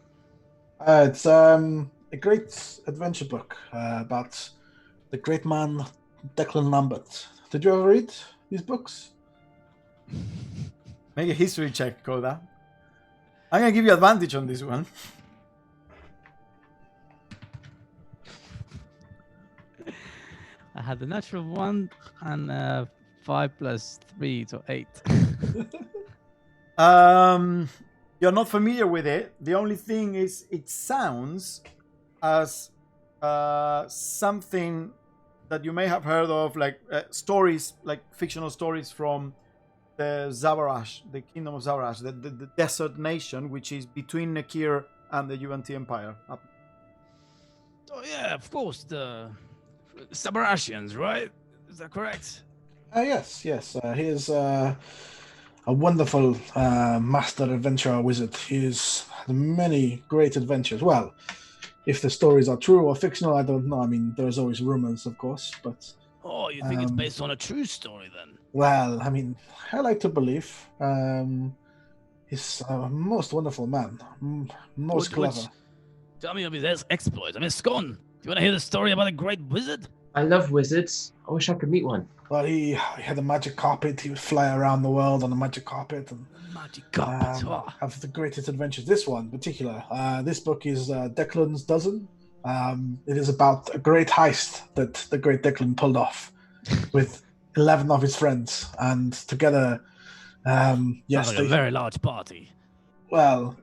It's a great adventure book about the great man Declan Lambert. Did you ever read these books? Make a history check, Koda. I'm gonna give you advantage on this one. I had the natural 1 and 5 + 3, so 8. You're not familiar with it. The only thing is, it sounds as something that you may have heard of, like stories, like fictional stories from the Zavarash, the kingdom of Zavarash, the desert nation, which is between Nekir and the UNT Empire. Oh yeah, of course, the Sabarashians, right? Is that correct? Yes. He is a wonderful master adventurer wizard. He's had many great adventures. Well, if the stories are true or fictional, I don't know. I mean, there's always rumors, of course, but... Oh, you think it's based on a true story, then? Well, I mean, I like to believe. He's a most wonderful man. Most clever. Tell me of his exploits. I mean, Scone, do you want to hear the story about a great wizard? I love wizards. I wish I could meet one. Well, he had a magic carpet. He would fly around the world on a magic carpet and Magic carpet. have the greatest adventures. This one in particular, this book is Declan's Dozen. It is about a great heist that the great Declan pulled off with 11 of his friends, and together, yes, Sounds like a very large party. Well,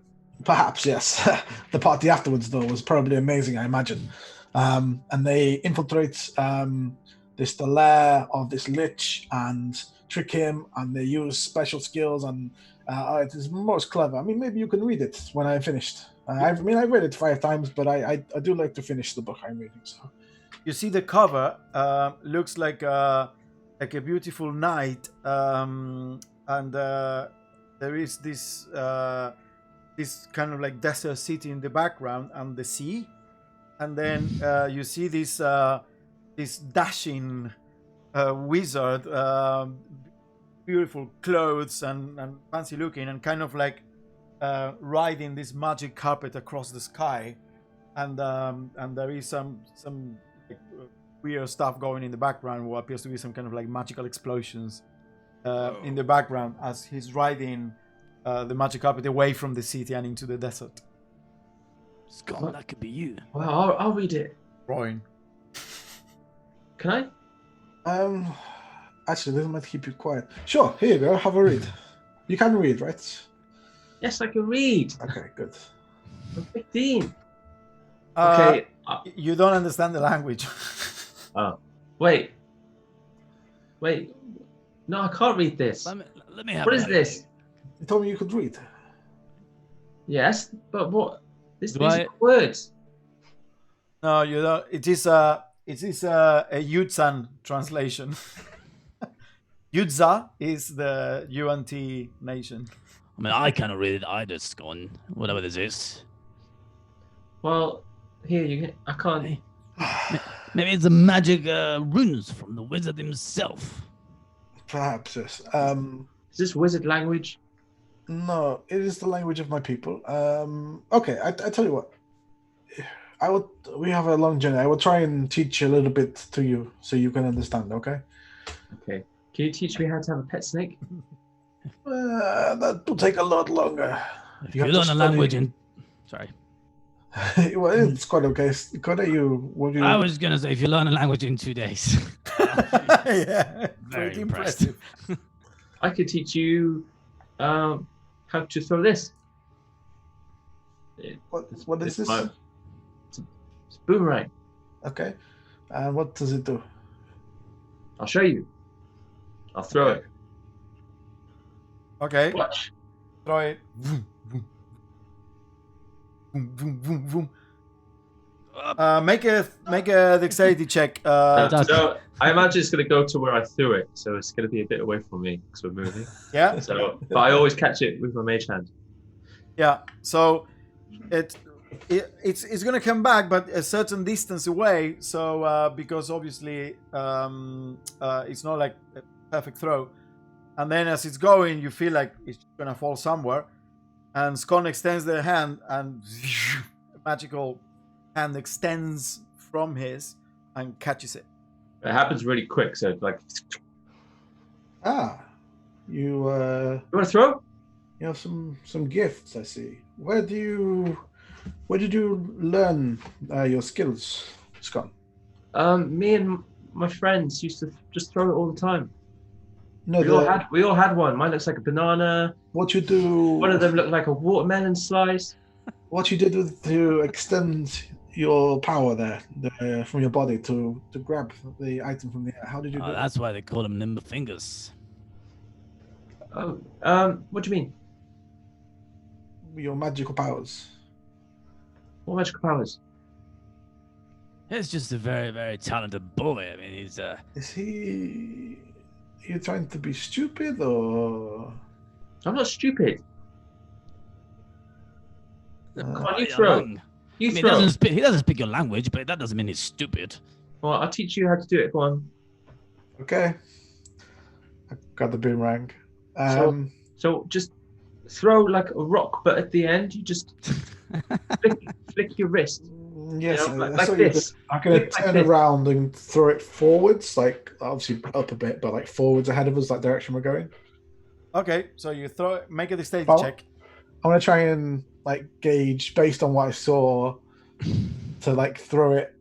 perhaps yes. The party afterwards, though, was probably amazing, I imagine. And they infiltrate the lair of this lich and trick him, and they use special skills, and it is most clever. I mean, maybe you can read it when I'm finished. I read it 5 times, but I do like to finish the book I'm reading. So You see the cover looks like a beautiful night, and there is this kind of like desert city in the background and the sea, and then you see this dashing wizard, beautiful clothes and fancy looking, and kind of like riding this magic carpet across the sky, and there is some like, weird stuff going in the background, what appears to be some kind of like magical explosions in the background as he's riding the magic carpet away from the city and into the desert. Scone, that could be you. Well, I'll read it. Roaring. Can I? Actually, this might keep you quiet. Sure, here you go. Have a read. You can read, right? Yes, I can read. Okay, good. I'm 15. Okay. You don't understand the language. Oh, wait. No, I can't read this. Let me have What it is out. this? You told me you could read. Yes, but what? These Do are words. No, you don't. It is a Yutzan translation. Yutza is the UNT nation. I mean, I cannot read it either, Scone. Whatever this is. Well, here you can. I can't. Maybe it's the magic runes from the wizard himself. Perhaps, yes. Is this wizard language? No, it is the language of my people. Okay, I tell you what. We have a long journey. I will try and teach a little bit to you so you can understand, okay? Okay. Can you teach me how to have a pet snake? That will take a lot longer. If You you have to learn a language study- in... Sorry. Well, it's quite okay. Could you? I was gonna say if you learn a language in 2 days. Yeah, Very pretty impressed. impressive. I could teach you how to throw this. What is this? It's a boomerang. Okay. And what does it do? I'll show you. I'll throw it. Okay, Watch. throw it. Vroom, vroom. Vroom, vroom, vroom, vroom. Make a dexterity check. So I imagine it's going to go to where I threw it, so it's going to be a bit away from me because we're moving. Yeah, So, but I always catch it with my mage hand. yeah. So it's gonna come back, but a certain distance away. So because obviously it's not like a perfect throw, and then as it's going, you feel like it's gonna fall somewhere, and Scone extends their hand, and a magical hand extends from his and catches it. It happens really quick, so it's like. You You want to throw? you have some gifts. I see. Where did you learn your skills, Scott? Me and my friends used to just throw it all the time. No, We all had one. Mine looks like a banana. what you do. One of them looked like a watermelon slice. What you did to extend your power there from your body to grab the item from the air. How did you do that? That's why they call them nimble fingers. Oh, what do you mean? Your magical powers. What magical powers? He's just a very, very talented bully. I mean, he's Is he? Are you trying to be stupid or? I'm not stupid. Uh, Come on, you throw. I mean, You he throw. doesn't speak your language, but that doesn't mean he's stupid. Well, I'll teach you how to do it. Go on. Okay. I got the boomerang. So just throw like a rock, but at the end you just flick your wrist. Yes, You know, I like saw you do- this. I'm gonna Like turn this. around and throw it forwards, like obviously up a bit, but like forwards ahead of us, like direction we're going. Okay, so you throw it, make a dexterity Oh. check. I'm gonna try and like gauge based on what I saw to like throw it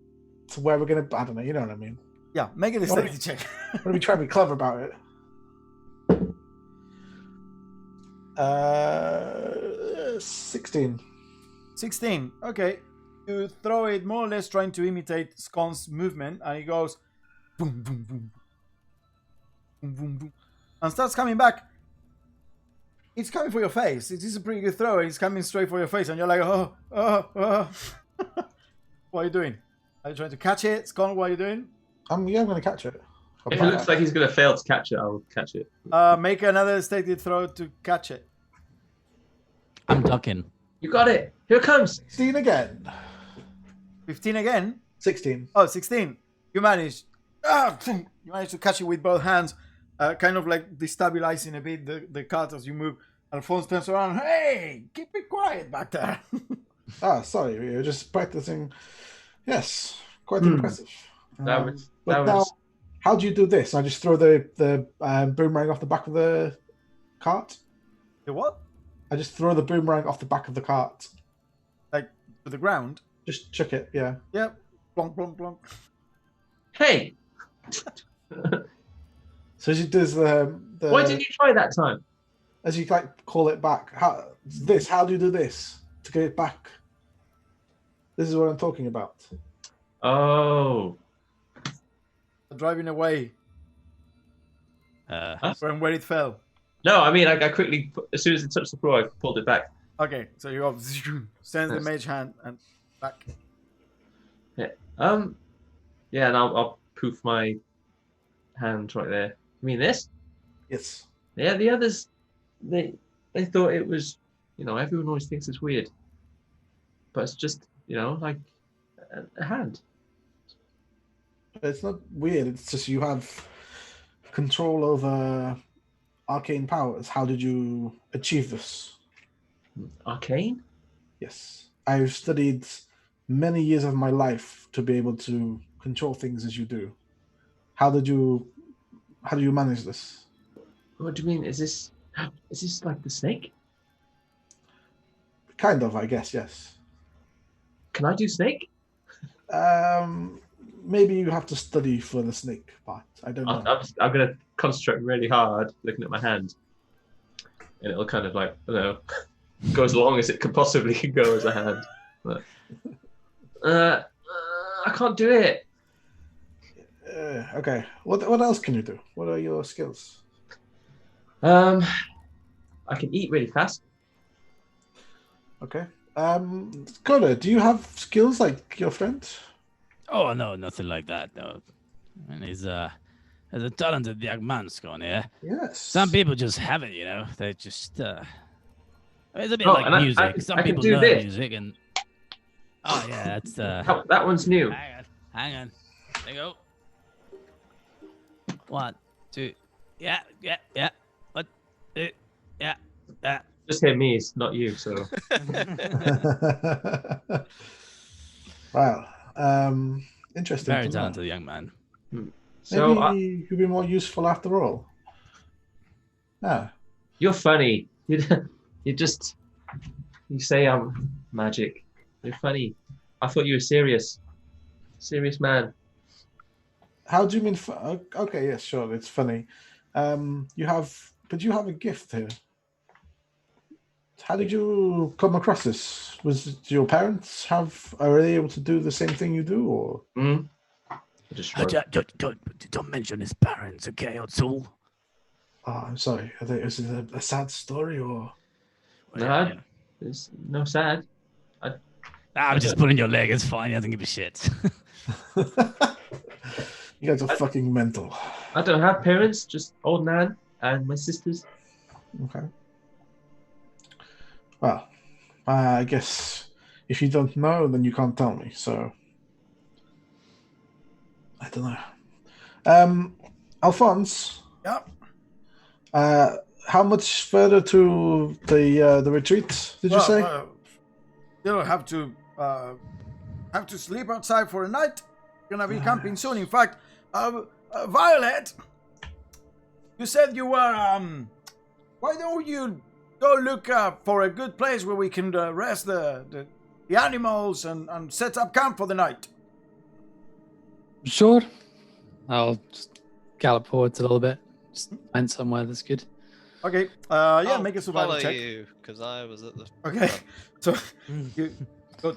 to where we're gonna. I don't know. You know what I mean? Yeah, make a dexterity check. I'm gonna be trying to be clever about it. 16. 16. Okay. You throw it more or less trying to imitate Scon's movement, and he goes boom, boom, boom, boom, boom, boom, and starts coming back. It's coming for your face. It is a pretty good throw, and it's coming straight for your face, and you're like, oh. What are you doing? Are you trying to catch it? Scon, what are you doing? I'm gonna catch it. If it looks like he's going to fail to catch it, I'll catch it. Make another stated throw to catch it. I'm ducking. You got it. Here it comes. 16 again. 15 again. 16. Oh, 16. You managed. You managed to catch it with both hands, kind of like destabilizing a bit the cart as you move. Alphonse turns around. Hey, keep it quiet back there. Sorry, we were just practicing. Yes, quite impressive. That Now, was. how do you do this? I just throw the boomerang off the back of the cart. The what? I just throw the boomerang off the back of the cart. Like to the ground? Just chuck it. Yeah. Yep. Plonk, plonk, plonk. Hey, So she does the. why didn't you try that time? As you like call it back. How do you do this to get it back? This is what I'm talking about. Oh, Driving away from where it fell. no, I mean, I quickly, as soon as it touched the floor, I pulled it back. Okay, so you go, sends the mage hand and back. Yeah, and I'll poof my hand right there. You mean this? Yes. Yeah, the others, they thought it was, everyone always thinks it's weird. But it's just, like a hand. It's not weird. It's just you have control over arcane powers. How did you achieve this? Arcane? Yes. I've studied many years of my life to be able to control things as you do. How do you manage this? What do you mean? Is this like the snake? Kind of, I guess, yes. Can I do snake? Maybe you have to study for the snake part. I don't know. I'm going to concentrate really hard looking at my hand. And it'll kind of like, I don't know, go as long as it could possibly go as a hand. But, I can't do it. Okay. What else can you do? What are your skills? I can eat really fast. Okay. Coda, do you have skills like your friend? Oh no, nothing like that. No, and he's a talented young man, Scone. Yeah. Yes. Some people just have it, you know. They just it's a bit Oh, like and music. Some I can people do learn this. music, and oh yeah, that's That one's new. Hang on. There you go. 1, 2. Yeah. What? Yeah. Just hear me, it's not you. So Wow. Interesting. Very talented young man. So maybe you'll be more useful after all. Ah. you're funny. You say I'm magic. You're funny. I thought you were serious man. How do you mean? Okay, yes, sure, it's funny. You have a gift here. How did you come across this? Was it your parents are they able to do the same thing you do, or? Don't mention his parents, okay, Otsul? Oh, I'm sorry. Is it a sad story, or? No, there's no sad. I'm just pulling your leg. It's fine. I don't give a shit. You guys are fucking mental. I don't have parents, just old Nan and my sisters. Okay. Well, I guess if you don't know, then you can't tell me. So I don't know. Alphonse. Yeah. How much further to the retreat did you say? You'll have to sleep outside for a night. Gonna be camping soon. In fact, Violet, you said you were. Why don't you go look for a good place where we can rest the animals and set up camp for the night? Sure. I'll just gallop forwards a little bit. Just find somewhere that's good. Okay. I'll make a survival follow check. you because I was at the. Okay. So you go.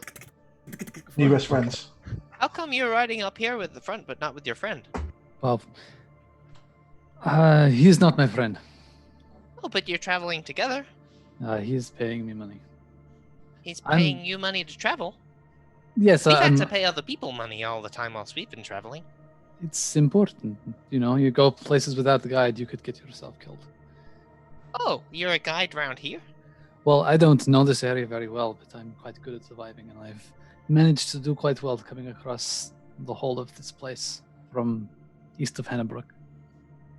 New best friends. How come you're riding up here with the front, but not with your friend? Well, he's not my friend. Oh, but you're traveling together. He's paying me money. He's paying you money to travel. Yes, We've had to pay other people money all the time whilst we've been traveling. It's important. You know, you go places without the guide, you could get yourself killed. Oh, you're a guide around here? Well, I don't know this area very well, but I'm quite good at surviving, and I've managed to do quite well coming across the whole of this place from east of Hannibrook.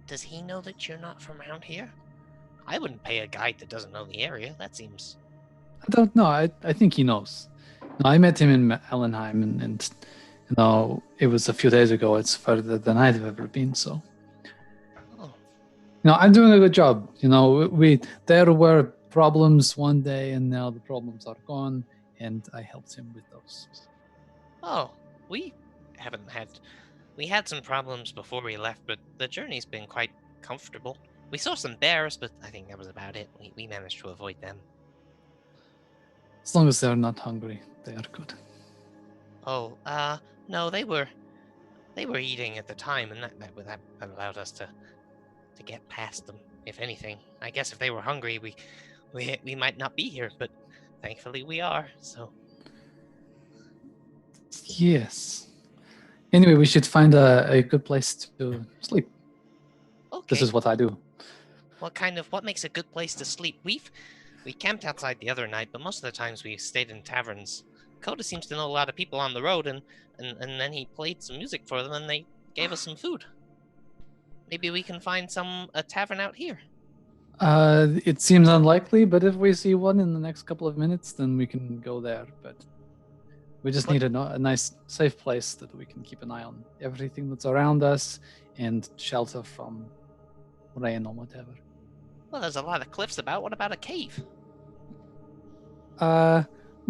Does he know that you're not from around here? I wouldn't pay a guide that doesn't know the area. That seems... I don't know. I think he knows. No, I met him in Ellenheim, and you know, it was a few days ago. It's further than I've ever been, so... Oh. You know, I'm doing a good job. You know, there were problems one day, and now the problems are gone, and I helped him with those. Oh, we haven't had... We had some problems before we left, but the journey's been quite comfortable. We saw some bears, but I think that was about it. We managed to avoid them. As long as they're not hungry, they are good. Oh, no, they were eating at the time, and that allowed us to get past them. If anything, I guess if they were hungry, we might not be here, but thankfully we are. So. Yes. Anyway, we should find a good place to sleep. Okay. This is what I do. What makes a good place to sleep? We camped outside the other night, but most of the times we stayed in taverns. Coda seems to know a lot of people on the road, and then he played some music for them, and they gave us some food. Maybe we can find a tavern out here. It seems unlikely, but if we see one in the next couple of minutes, then we can go there. But we just need a nice, safe place that we can keep an eye on everything that's around us and shelter from rain or whatever. Well, there's a lot of cliffs about. What about a cave?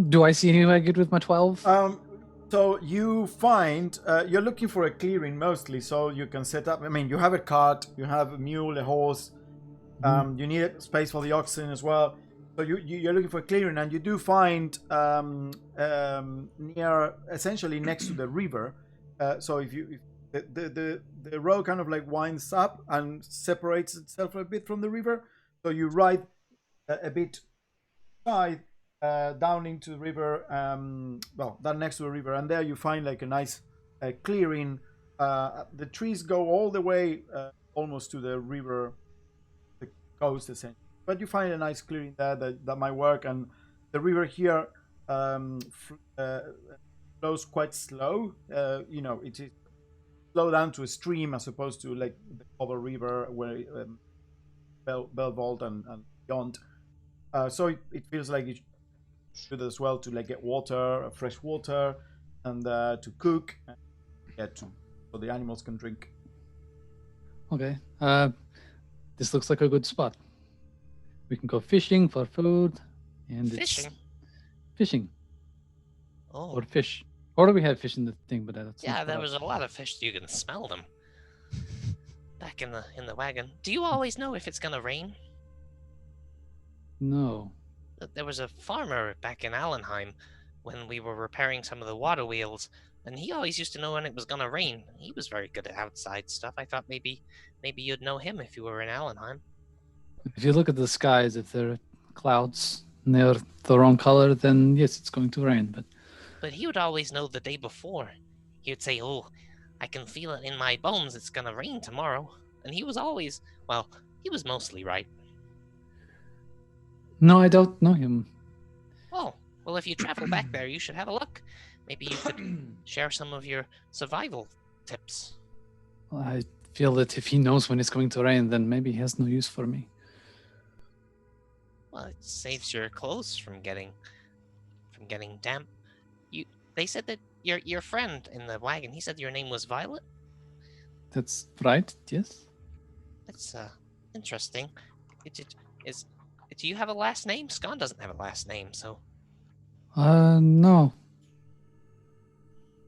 Do I see anywhere good with my 12? So you find you're looking for a clearing mostly, so you can set up. I mean, you have a cart, you have a mule, a horse. You need space for the oxen as well. So you're looking for a clearing, and you do find near, essentially next to the river. So if the road kind of like winds up and separates itself a bit from the river, so you ride a bit side down into the river, well, down next to the river, and there you find like a nice clearing. The trees go all the way almost to the river, the coast essentially. But you find a nice clearing there that might work, and the river here flows quite slow. It is slow down to a stream as opposed to like the Cover River where Belvold and beyond. So it feels like it should as well to like get water, fresh water, and to cook, so the animals can drink. Okay. This looks like a good spot. We can go fishing for food, and Fishing? Fishing Oh. or fish. Or do we have fish in the thing? But that's Yeah, there was a lot of fish. You can smell them. Back in the wagon. Do you always know if it's gonna rain? No. There was a farmer back in Allenheim when we were repairing some of the water wheels, and he always used to know when it was gonna rain. He was very good at outside stuff. I thought maybe you'd know him if you were in Allenheim. If you look at the skies, if there are clouds and they're the wrong color, then yes, it's going to rain. But he would always know the day before. He would say, "Oh, I can feel it in my bones. It's gonna rain tomorrow." And he was always, well, he was mostly right. No, I don't know him. Oh, well, if you travel back there, you should have a look. Maybe you could share some of your survival tips. Well, I feel that if he knows when it's going to rain, then maybe he has no use for me. Well, it saves your clothes from getting damp. They said that your friend in the wagon, he said your name was Violet? That's right, yes. That's interesting. Do you have a last name? Scon doesn't have a last name, so. No.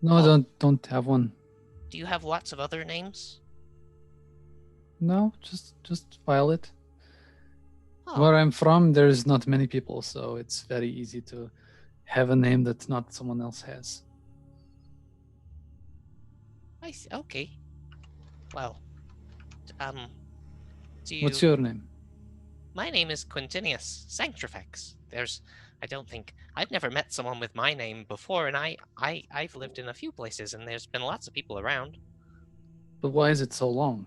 No, Oh. I don't have one. Do you have lots of other names? No, just Violet. Oh, Where I'm from, there's not many people, so it's very easy to have a name that not someone else has. I see. Okay. Well, do you? What's your name? My name is Quintinius Sanctifex. I've never met someone with my name before, and I've lived in a few places, and there's been lots of people around. But why is it so long?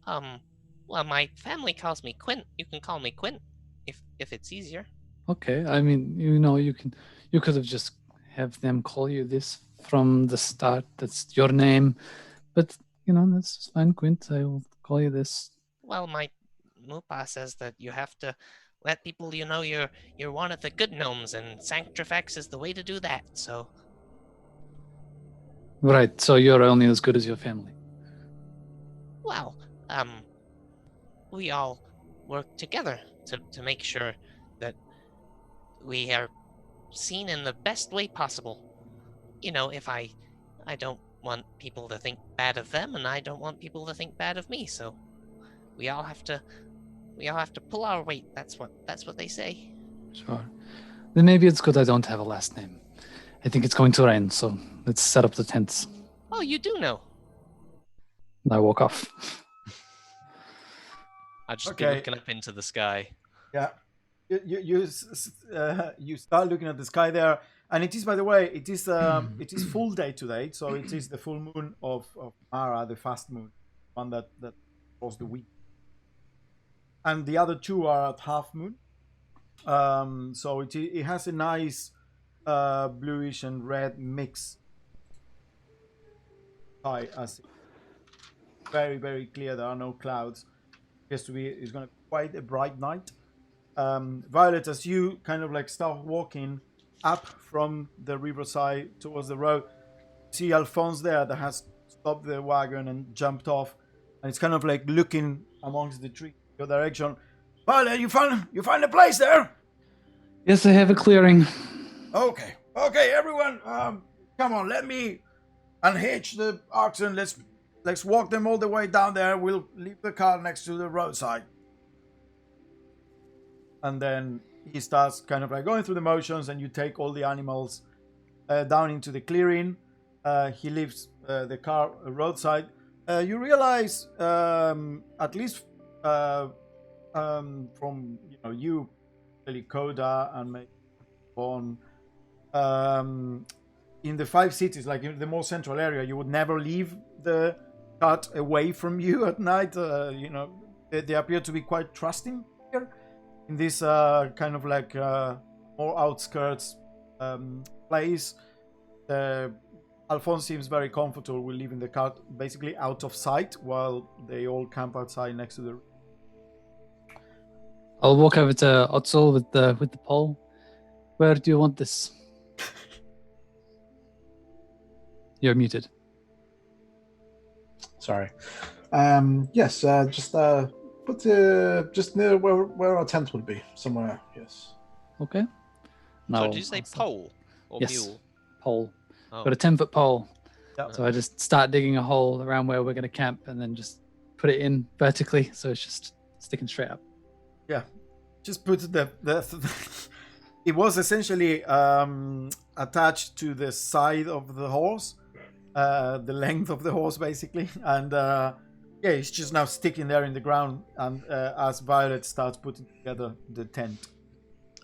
Well, my family calls me Quint. You can call me Quint, if it's easier. Okay, I mean, you could have just have them call you this from the start. That's your name, but that's fine, Quint. I will call you this. Well, my Mupa says that you have to let people you're one of the good gnomes, and Sanctifex is the way to do that. So. Right. So you're only as good as your family. Well, we all work together to make sure that we are seen in the best way possible. If I don't want people to think bad of them, and I don't want people to think bad of me, so we all have to pull our weight. That's what they say. Sure. Then maybe it's good I don't have a last name. I think it's going to rain, so let's set up the tents. Oh, you do know. I walk off. I'd just Okay. be looking up into the sky. Yeah, you start looking at the sky there, and it is, by the way, it is full day today, so it is the full moon of Mara, the fast moon, one that was the week, and the other two are at half moon. So it has a nice bluish and red mix. Sky, as very, very clear. There are no clouds. It's going to be quite a bright night. Violet, as you kind of like start walking up from the riverside towards the road, see Alphonse there that has stopped the wagon and jumped off, and it's kind of like looking amongst the trees your direction. Violet, you found a place there? Yes, I have a clearing. Okay, everyone, come on, let me unhitch the oxen. Let's walk them all the way down there. We'll leave the car next to the roadside. And then he starts kind of like going through the motions, and you take all the animals down into the clearing. He leaves the car roadside. You realize, at least from you, Coda, and maybe Bon, in the 5 cities, like in the more central area, you would never leave the cart away from you at night. They appear to be quite trusting here. In this kind of like more outskirts place, Alphonse seems very comfortable with leaving the cart basically out of sight while they all camp outside next to the. I'll walk over to Otzel with the pole. Where do you want this? You're muted. Sorry. Yes. Just put just near where our tent would be, somewhere. Yes. Okay. So did you say pole or yes, mule? Pole. Oh. Got a 10-foot pole. Yep. So I just start digging a hole around where we're going to camp, and then just put it in vertically, so it's just sticking straight up. Yeah, just put the it was essentially attached to the side of the horse, the length of the horse basically, and it's just now sticking there in the ground. And as Violet starts putting together the tent.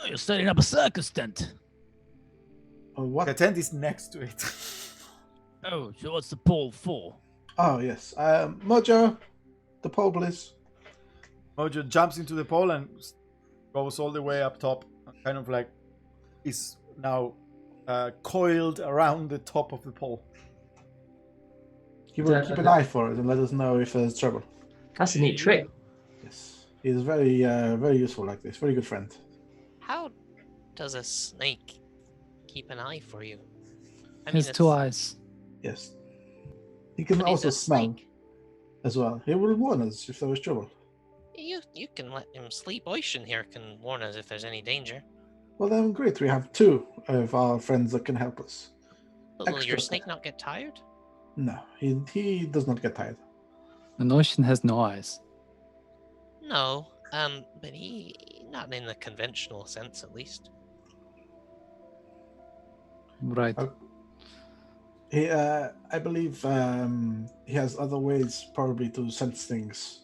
Oh, you're setting up a circus tent. Oh, what? The tent is next to it. Oh, so what's the pole for? Oh yes. Mojo, the pole, please. Mojo jumps into the pole and goes all the way up top, kind of like is now coiled around the top of the pole. He will keep an eye for it and let us know if there's trouble. That's a neat trick. Yes, he's very, very useful like this. Very good friend. How does a snake keep an eye for you? He has 2 eyes. Yes. He can But he's also a smell snake. as well. He will warn us if there was trouble. You can let him sleep. Ocean here can warn us if there's any danger. Well, then great. We have 2 of our friends that can help us. But will your Extra. snake not get tired? No, he does not get tired. An ocean has no eyes. No, but he not in the conventional sense, at least. Right. He, I believe, he has other ways probably to sense things.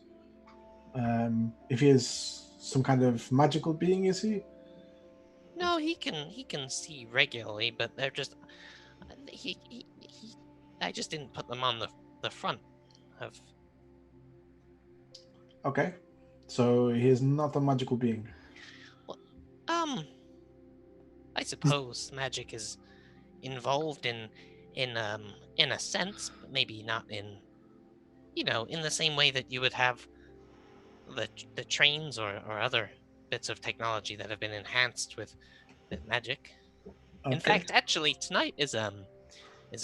If he is some kind of magical being, is he? No, he can see regularly, but they're just he I just didn't put them on the front of. Okay, so he is not a magical being. Well, I suppose magic is involved in a sense, but maybe not in in the same way that you would have the trains or other bits of technology that have been enhanced with magic. Okay. In fact, actually, tonight is a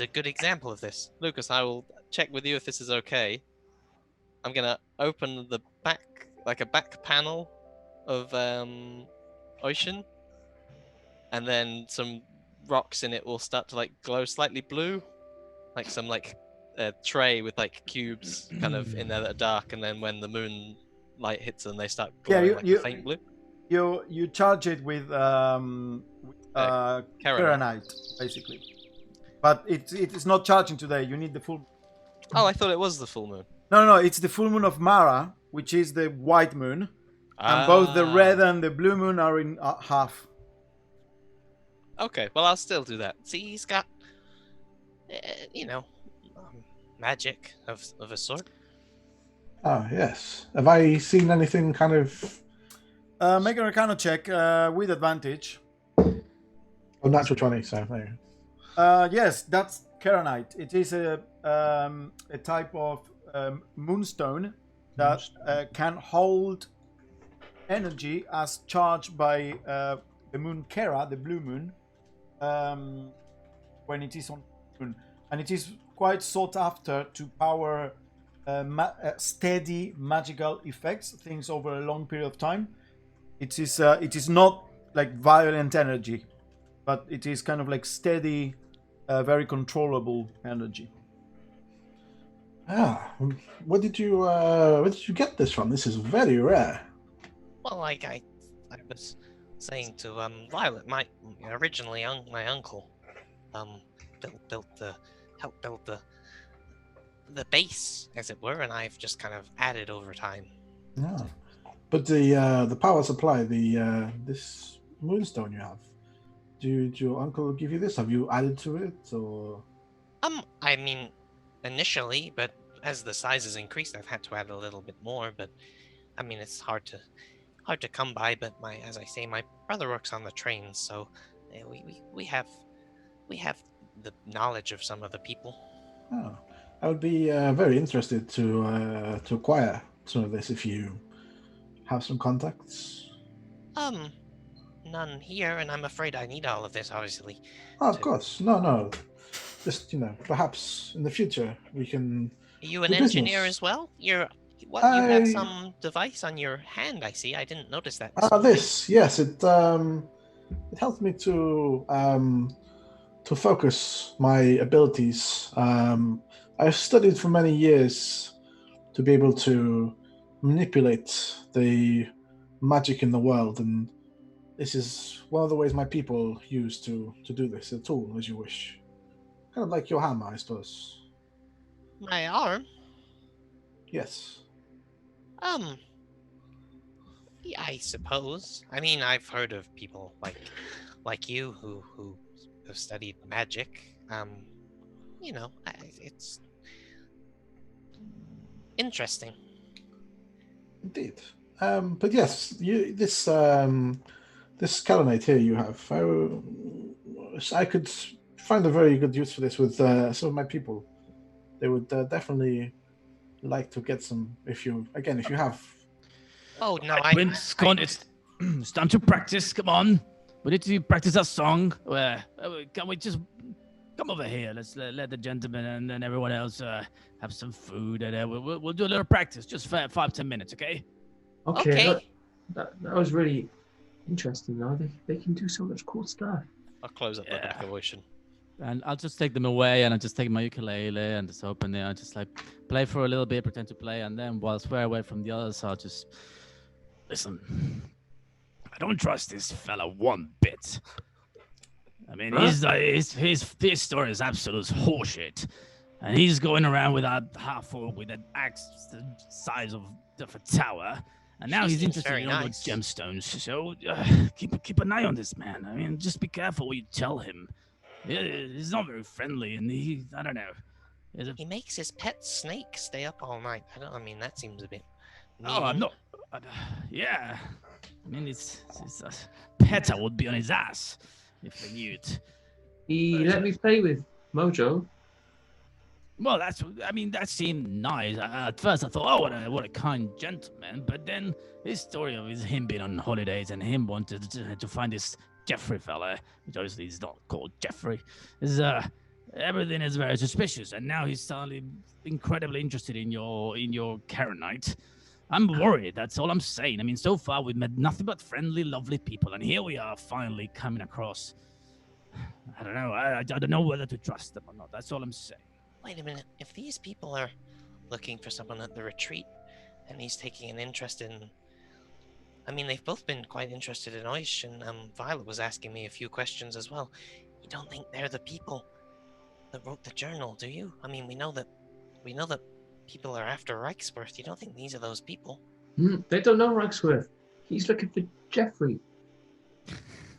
good example of this. Lucas, I will check with you if this is okay. I'm gonna open the back panel of Ocean, and then some rocks in it will start to like glow slightly blue, like some tray with like cubes kind of in there that are dark, and then when the moon light hits them, they start glowing like a faint blue. You charge it with Keranite, basically. But it's not charging today. You need the full. Oh, I thought it was the full moon. No, it's the full moon of Mara, which is the white moon, and both the red and the blue moon are in half. Okay, well I'll still do that. See, he's got magic of a sort. Oh yes. Have I seen anything kind of? Make a Arcana check with advantage. Oh, natural 20. So there you go. Yes, that's Keranite. It is a type of moonstone that can hold energy as charged by the moon Kera, the blue moon, when it is on moon, and it is quite sought after to power steady magical effects, things over a long period of time. It is not like violent energy, but it is kind of like steady, very controllable energy. Ah, where did you get this from? This is very rare. Well, like I was saying to Violet, my originally my uncle helped build the base, as it were, and I've just kind of added over time. Yeah, but the power supply, this moonstone you have, did your uncle give you this? Have you added to it, or? I mean, initially, but as the size has increased, I've had to add a little bit more. But I mean, it's hard to come by. But as I say, my brother works on the trains, so we have the knowledge of some of the people. Oh, I would be very interested to acquire some of this if you have some contacts. None here, and I'm afraid I need all of this, obviously. Oh, of course, no. Just perhaps in the future we can. Are you an do engineer business. as well? You have some device on your hand, I see. I didn't notice that. This, yes, it helped me to focus my abilities. I've studied for many years to be able to manipulate the magic in the world, and this is one of the ways my people use to do this. A tool, as you wish, kind of like your hammer, I suppose. My arm? Yes. Yeah, I suppose. I mean, I've heard of people like you who have studied magic. It's interesting. Indeed. But yes, this calenate here you have. I could find a very good use for this with some of my people. They would definitely like to get some. If you have. Oh no, It's time to practice. Come on, we need to practice our song. Can we just come over here? Let's let the gentleman and then everyone else have some food, and we'll do a little practice, just 5-10 minutes, okay? Okay. That was really interesting. Though they can do so much cool stuff. I'll close up the back of Ocean. And I'll just take them away, and I'll just take my ukulele and just open it and just like play for a little bit, pretend to play, and then whilst we're away from the others, I'll just listen. I don't trust this fella one bit. I mean, his story is absolute horseshit, and he's going around with that half-orc with an axe the size of a tower, and now he's interested in all those gemstones. So keep an eye on this man. I mean, just be careful what you tell him. He's not very friendly, and I don't know. He makes his pet snake stay up all night. I mean, that seems a bit mean. Oh, I'm not. Yeah. I mean, it's a pet. I would be on his ass if they knew it. He let me play with Mojo. Well, that seemed nice. At first, I thought, oh, what a kind gentleman. But then his story of him being on holidays and him wanted to find this Jeffrey fella, which obviously is not called Jeffrey, is everything is very suspicious. And now he's suddenly incredibly interested in your Karenite. I'm worried. That's all I'm saying. I mean, so far we've met nothing but friendly, lovely people, and here we are finally coming across. I don't know. I don't know whether to trust them or not. That's all I'm saying. Wait a minute. If these people are looking for someone at the retreat, and he's taking an interest in... I mean, they've both been quite interested in Oish, and Violet was asking me a few questions as well. You don't think they're the people that wrote the journal, do you? I mean, we know that people are after Reichsworth. You don't think these are those people? They don't know Reichsworth. He's looking for Jeffrey.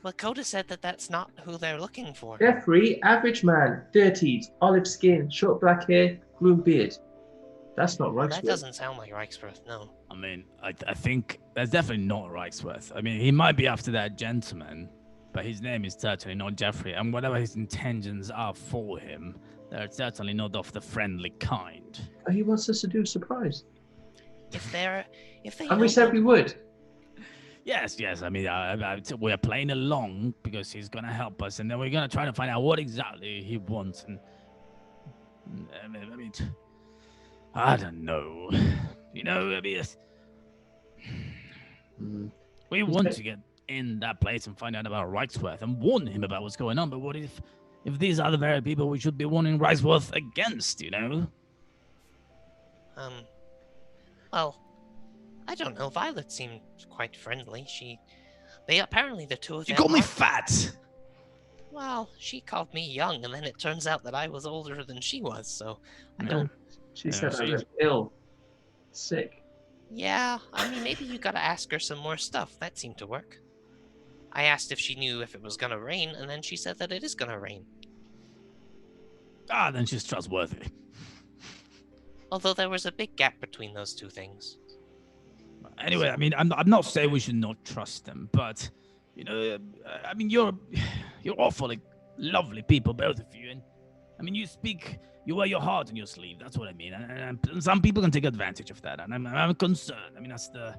Well, Coda said that that's not who they're looking for. Jeffrey, average man, dirtied, olive skin, short black hair, groomed beard. That's not Reichsworth. That doesn't sound like Reichsworth, no. I mean, I think that's definitely not Reichsworth. I mean, he might be after that gentleman, but his name is certainly not Jeffrey, and whatever his intentions are for him, they're certainly not of the friendly kind. He wants us to do a surprise. If they... And we said we would. Yes. I mean, we're playing along because he's gonna help us, and then we're gonna try to find out what exactly he wants. And I mean, I don't know. You know, I mean, we want to get in that place and find out about Reichsworth and warn him about what's going on. But what if these are the very people we should be warning Reichsworth against, you know? Well, I don't know. Violet seemed quite friendly. Apparently the two of them. You called me fat! Well, she called me young, and then it turns out that I was older than she was, so I Yeah. don't. She said I was ill, sick. Yeah, I mean, maybe you gotta ask her some more stuff. That seemed to work. I asked if she knew if it was gonna rain, and then she said that it is gonna rain. Then she's trustworthy. Although there was a big gap between those two things. Anyway, I mean, I'm not saying we should not trust them, but, you know, I mean, you're awfully lovely people, both of you, and, I mean, you wear your heart on your sleeve, that's what I mean, and some people can take advantage of that, and I'm concerned. I mean, that's the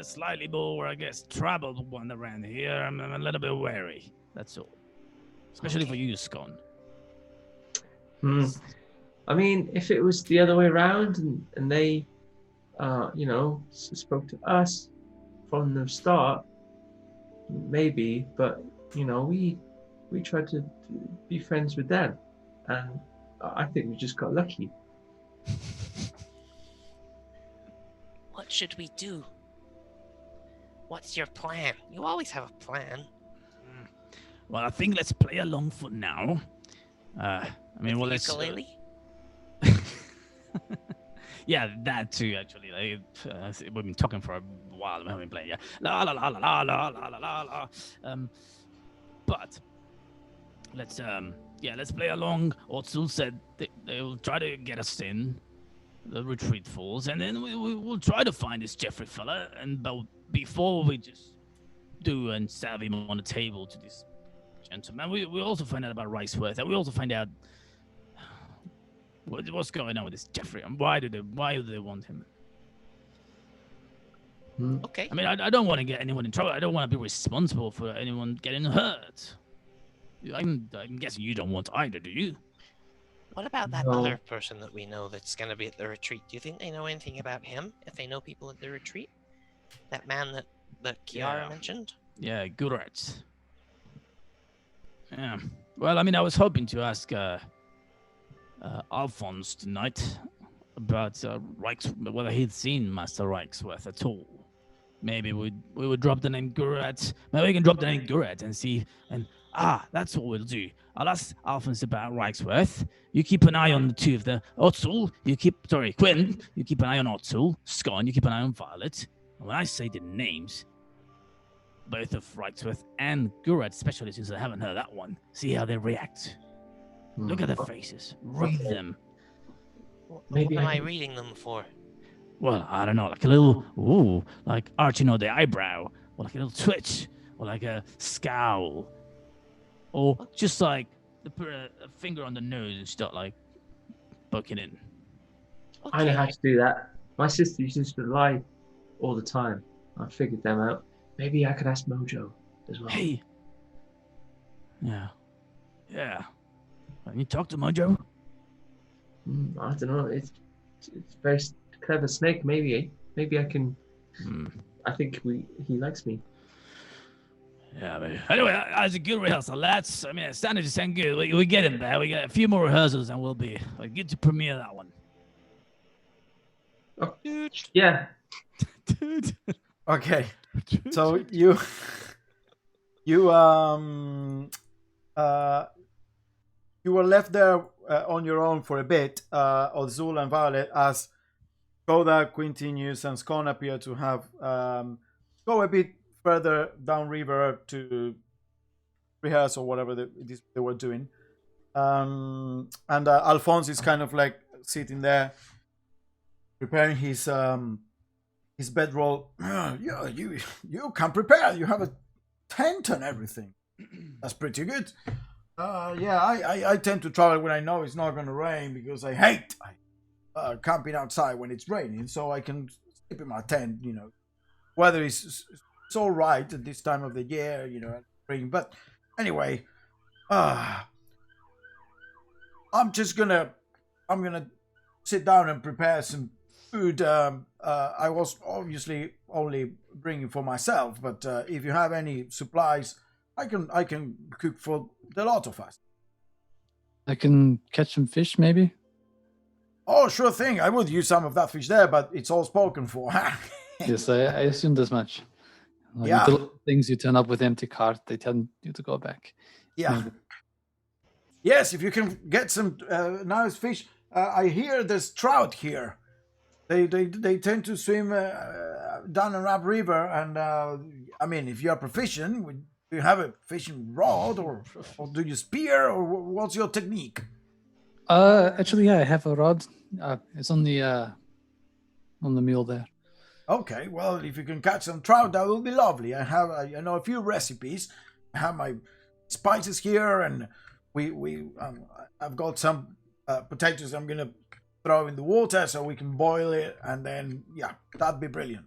slightly more, I guess, troubled one around here. I'm a little bit wary, that's all. Especially for you, Scone. I mean, if it was the other way around and they, you know, spoke to us from the start, maybe, but, you know, we tried to be friends with them, and I think we just got lucky. What should we do? What's your plan? You always have a plan. Well, I think let's play along for now. I mean, well, let's... Ukulele? Yeah, that too, actually. We've been talking for a while. We haven't been playing. Yeah, la la la la la la la la la. But let's play along. Otsul said they will try to get us in the retreat falls, and then we'll try to find this Jeffrey fella. But before we just do and serve him on the table to this gentleman, we also find out about Reichsworth, and we also find out what's going on with this Jeffrey, and why do they want him? Okay. I mean, I don't want to get anyone in trouble. I don't want to be responsible for anyone getting hurt. I'm guessing you don't want either, do you? What about that other person that we know that's going to be at the retreat? Do you think they know anything about him? If they know people at the retreat? That man that Kiara mentioned? Yeah, Gurat. Yeah. Well, I mean, I was hoping to ask Alphonse tonight about whether he'd seen Master Reichsworth at all. Maybe we would drop the name Gurat. Maybe we can drop the name Gurat and see. And that's what we'll do. I'll ask Alphonse about Reichsworth. You keep an eye on the two of the Otsul. Quinn. You keep an eye on Otsul. Scon. You keep an eye on Violet. And when I say the names, both of Reichsworth and Gurat, especially since I haven't heard that one, see how they react. Look at their faces. Read them. Maybe what am I reading them for? Well, I don't know, like a little, like arching of the eyebrow, or like a little twitch, or like a scowl, or just like put a finger on the nose and start like poking in. Okay. I know how to do that. My sister used to lie all the time. I figured them out. Maybe I could ask Mojo as well. Hey. Yeah. Can you talk to Mojo? I don't know. It's a very clever snake. Maybe I can. I think he likes me. Yeah, but anyway, as a good rehearsal, lads. I mean, it's starting to sound good. We get him there. We get a few more rehearsals, and we'll be good to premiere that one. Oh, yeah. Dude. Okay, so you were left there on your own for a bit, Ozul and Violet, as Koda, Quintinius, and Scone appear to have go a bit further downriver to rehearse or whatever they were doing. And Alphonse is kind of like sitting there preparing his bedroll. Yeah, you can prepare. You have a tent and everything. That's pretty good. I tend to travel when I know it's not going to rain because I hate camping outside when it's raining. So I can sleep in my tent. You know, weather is all right at this time of the year. You know, spring. But anyway, I'm gonna sit down and prepare some food. I was obviously only bringing for myself, but if you have any supplies, I can cook for the lot of us. I can catch some fish, maybe. Oh, sure thing. I would use some of that fish there, but it's all spoken for. Yes, I assumed as much. Like, Yeah. the things you turn up with empty cart, they tell you to go back. Yeah. Maybe. Yes, if you can get some nice fish. I hear there's trout here. They tend to swim down a Rab River, and I mean, if you are proficient, do you have a fishing rod, or do you spear, or what's your technique? Actually, yeah, I have a rod. It's on the mule there. Okay, well, if you can catch some trout, that will be lovely. I know a few recipes. I have my spices here, and I've got some potatoes I'm gonna throw in the water so we can boil it, and then yeah, that'd be brilliant.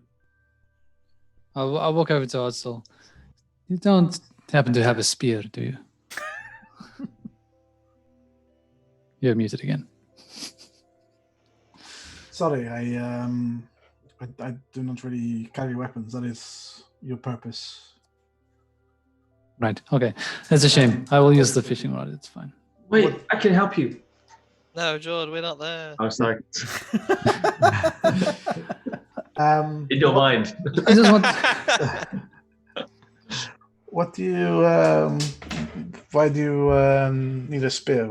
I'll walk over to Odsel. You don't happen to have a spear, do you? You're muted again. Sorry, I do not really carry weapons. That is your purpose. Right. Okay. That's a shame. I will use the fishing rod. It's fine. Wait, I can help you. No, George, we're not there. I'm sorry. In your mind. I just want. What do you? Why do you need a spear?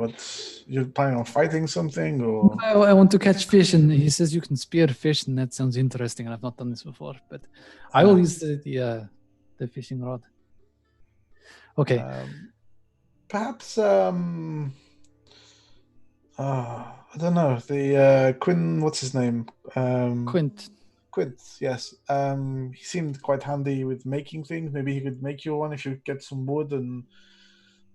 You're planning on fighting something, or? I want to catch fish, and he says you can spear fish, and that sounds interesting. And I've not done this before, but I will use the fishing rod. Okay. Perhaps I don't know, the Quinn, what's his name? Quint. Yes. He seemed quite handy with making things. Maybe he could make you one if you get some wood, and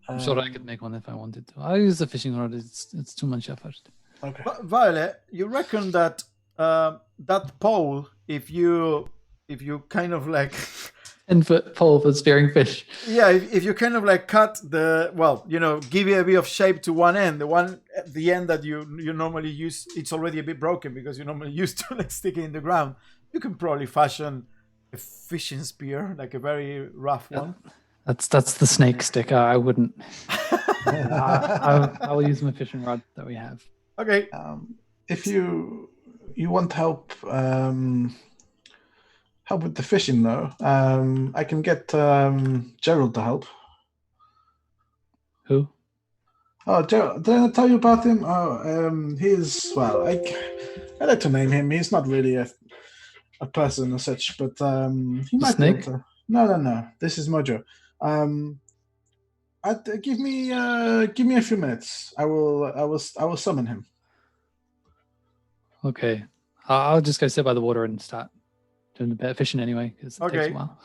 I'm sure I could make one if I wanted to. I'll use the fishing rod. It's too much effort. Okay. Violet, you reckon that that pole, if you kind of like 10-foot pole for spearing fish. Yeah, if you kind of like cut give it a bit of shape to one end, the one at the end that you normally use, it's already a bit broken because you normally used to like stick it in the ground. You can probably fashion a fishing spear, like a very rough one. That's the snake stick. I wouldn't. I will use my fishing rod that we have. Okay. If you want help, help with the fishing, though, I can get Gerald to help. Who? Oh, Gerald. Did I tell you about him? Oh, he's, well, I like to name him. He's not really a person as such, but he might be able to. No. This is Mojo. Give me a few minutes. I will summon him. Okay. I'll just go sit by the water and start doing a bit of fishing anyway, because it takes a while.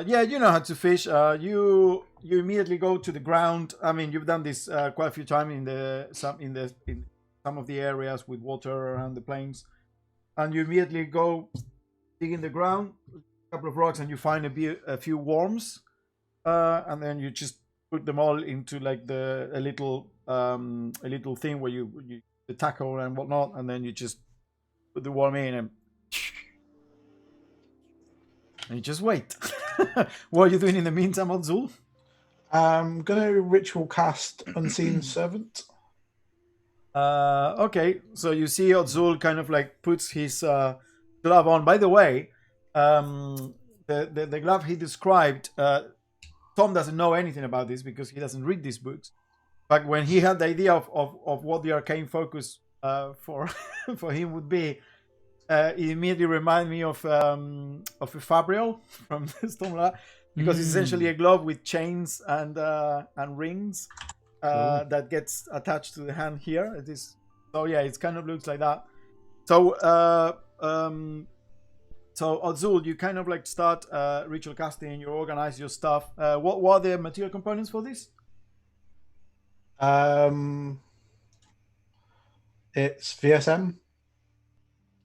Yeah, you know how to fish. You immediately go to the ground. I mean, you've done this quite a few times in some of the areas with water around the plains, and you immediately go dig in the ground, a couple of rocks, and you find a few worms, and then you just put them all into like a little thing where you the tackle and whatnot, and then you just put the worm in and you just wait. What are you doing in the meantime, Odzul? I'm gonna ritual cast Unseen Servant. Okay, so you see Odzul kind of like puts his glove on. By the way, the glove he described, Tom doesn't know anything about this because he doesn't read these books. But when he had the idea of what the arcane focus for him would be, it immediately reminded me of a Fabrial from Stormlight, because it's essentially a glove with chains and rings that gets attached to the hand here. It is, so yeah, it kind of looks like that. So Odzul, you kind of like start ritual casting. You organize your stuff. What are the material components for this? It's VSM.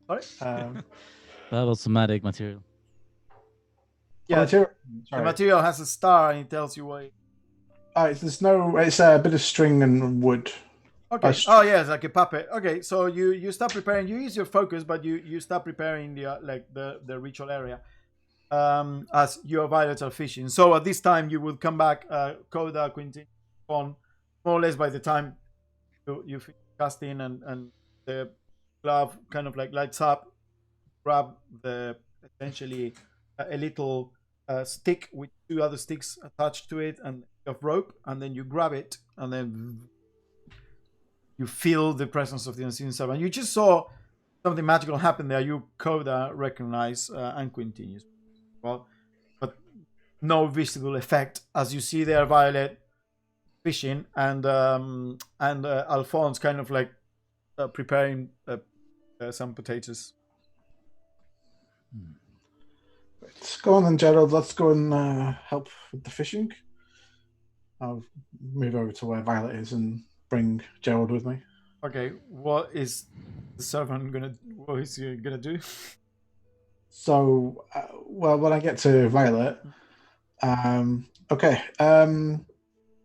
Sorry? Verbal somatic material. Yeah, material. the material has a star and it tells you what. It's a bit of string and wood. Okay. Oh yes, like a puppet. Okay, so you start preparing. You use your focus, but you start preparing the ritual area. As your violets are fishing. So at this time, you will come back, Coda, Quintin, on more or less by the time you finish casting and the glove kind of like lights up. Grab the essentially a little stick with 2 other sticks attached to it and of rope, and then you grab it and then you feel the presence of the unseen servant. You just saw something magical happen there. You Coda recognize and continues. Well, but no visible effect as you see there Violet fishing and Alphonse kind of like preparing some potatoes. Let's go on then, Gerald. Let's go and help with the fishing. I'll move over to where Violet is and bring Gerald with me. Okay, what is the servant what is he gonna do? So, well, when I get to Violet,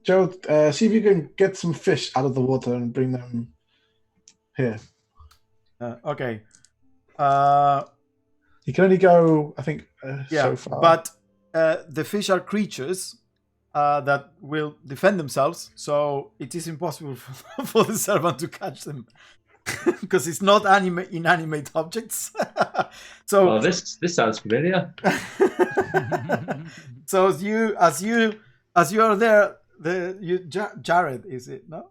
Gerald, see if you can get some fish out of the water and bring them here. Okay. You can only go, I think, so far. But the fish are creatures that will defend themselves, so it is impossible for the servant to catch them because it's not inanimate objects. So this sounds familiar. So as you are there, Jared, is it no?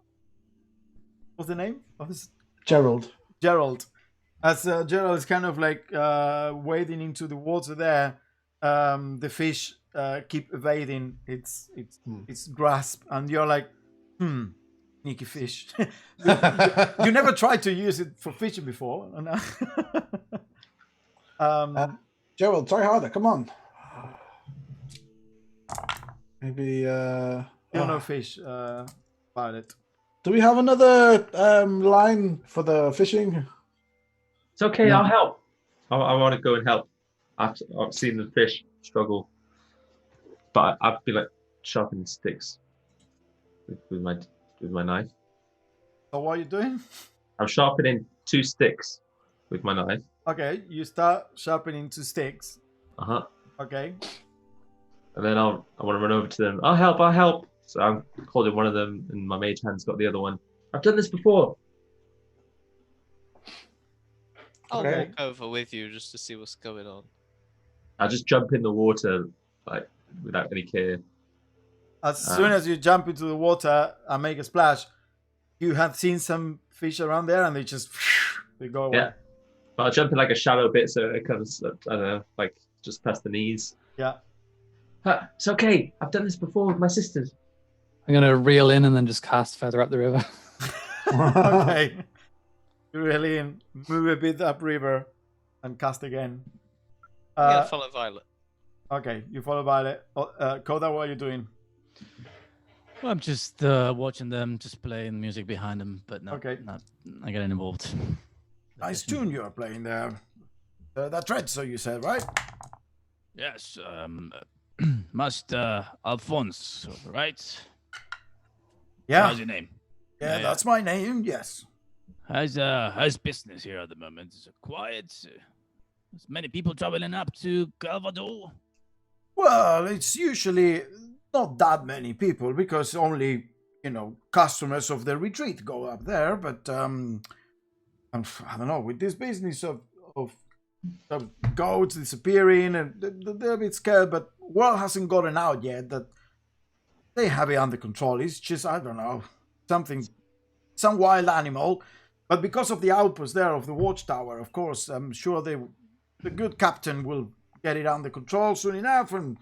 What's the name of this? Gerald. As Gerald is kind of like wading into the water there, the fish keep evading its grasp, and you're like, sneaky fish. you never tried to use it for fishing before. Gerald, try harder. Come on. Maybe. No fish. Violet. Do we have another line for the fishing? It's okay. I'll help. I want to go and help. I've seen the fish struggle, but I feel like sharpening sticks with my knife. So what are you doing? I'm sharpening 2 sticks with my knife. Okay, you start sharpening 2 sticks. Okay. And then I want to run over to them. I'll help. So I'm holding one of them, and my mage hand's got the other one. I've done this before. I'll walk over with you just to see what's going on. I'll just jump in the water, like, without any care. As soon as you jump into the water and make a splash, you have seen some fish around there, and they go away. Yeah. But I'll jump in like a shallow bit, so it comes, I don't know, like just past the knees. Yeah. It's okay. I've done this before with my sisters. I'm going to reel in and then just cast further up the river. Okay. You reel in, move a bit upriver, and cast again. I'm going to follow Violet. Okay, you follow Violet. Koda, what are you doing? Well, I'm just watching them, just playing music behind them, but not getting involved. Nice tune you are playing there. That Red, so you said, right? Yes, Master Alphonse, right? Yeah. How's your name? Yeah, that's my name, yes. How's business here at the moment? Is it quiet? There's many people traveling up to Calvados? Well, it's usually not that many people because only, customers of the retreat go up there. But I don't know, with this business of goats disappearing, and they're a bit scared, but word hasn't gotten out yet that they have it under control. It's just, I don't know, some wild animal. But because of the outpost there of the watchtower, of course, I'm sure the good captain will get it under control soon enough, and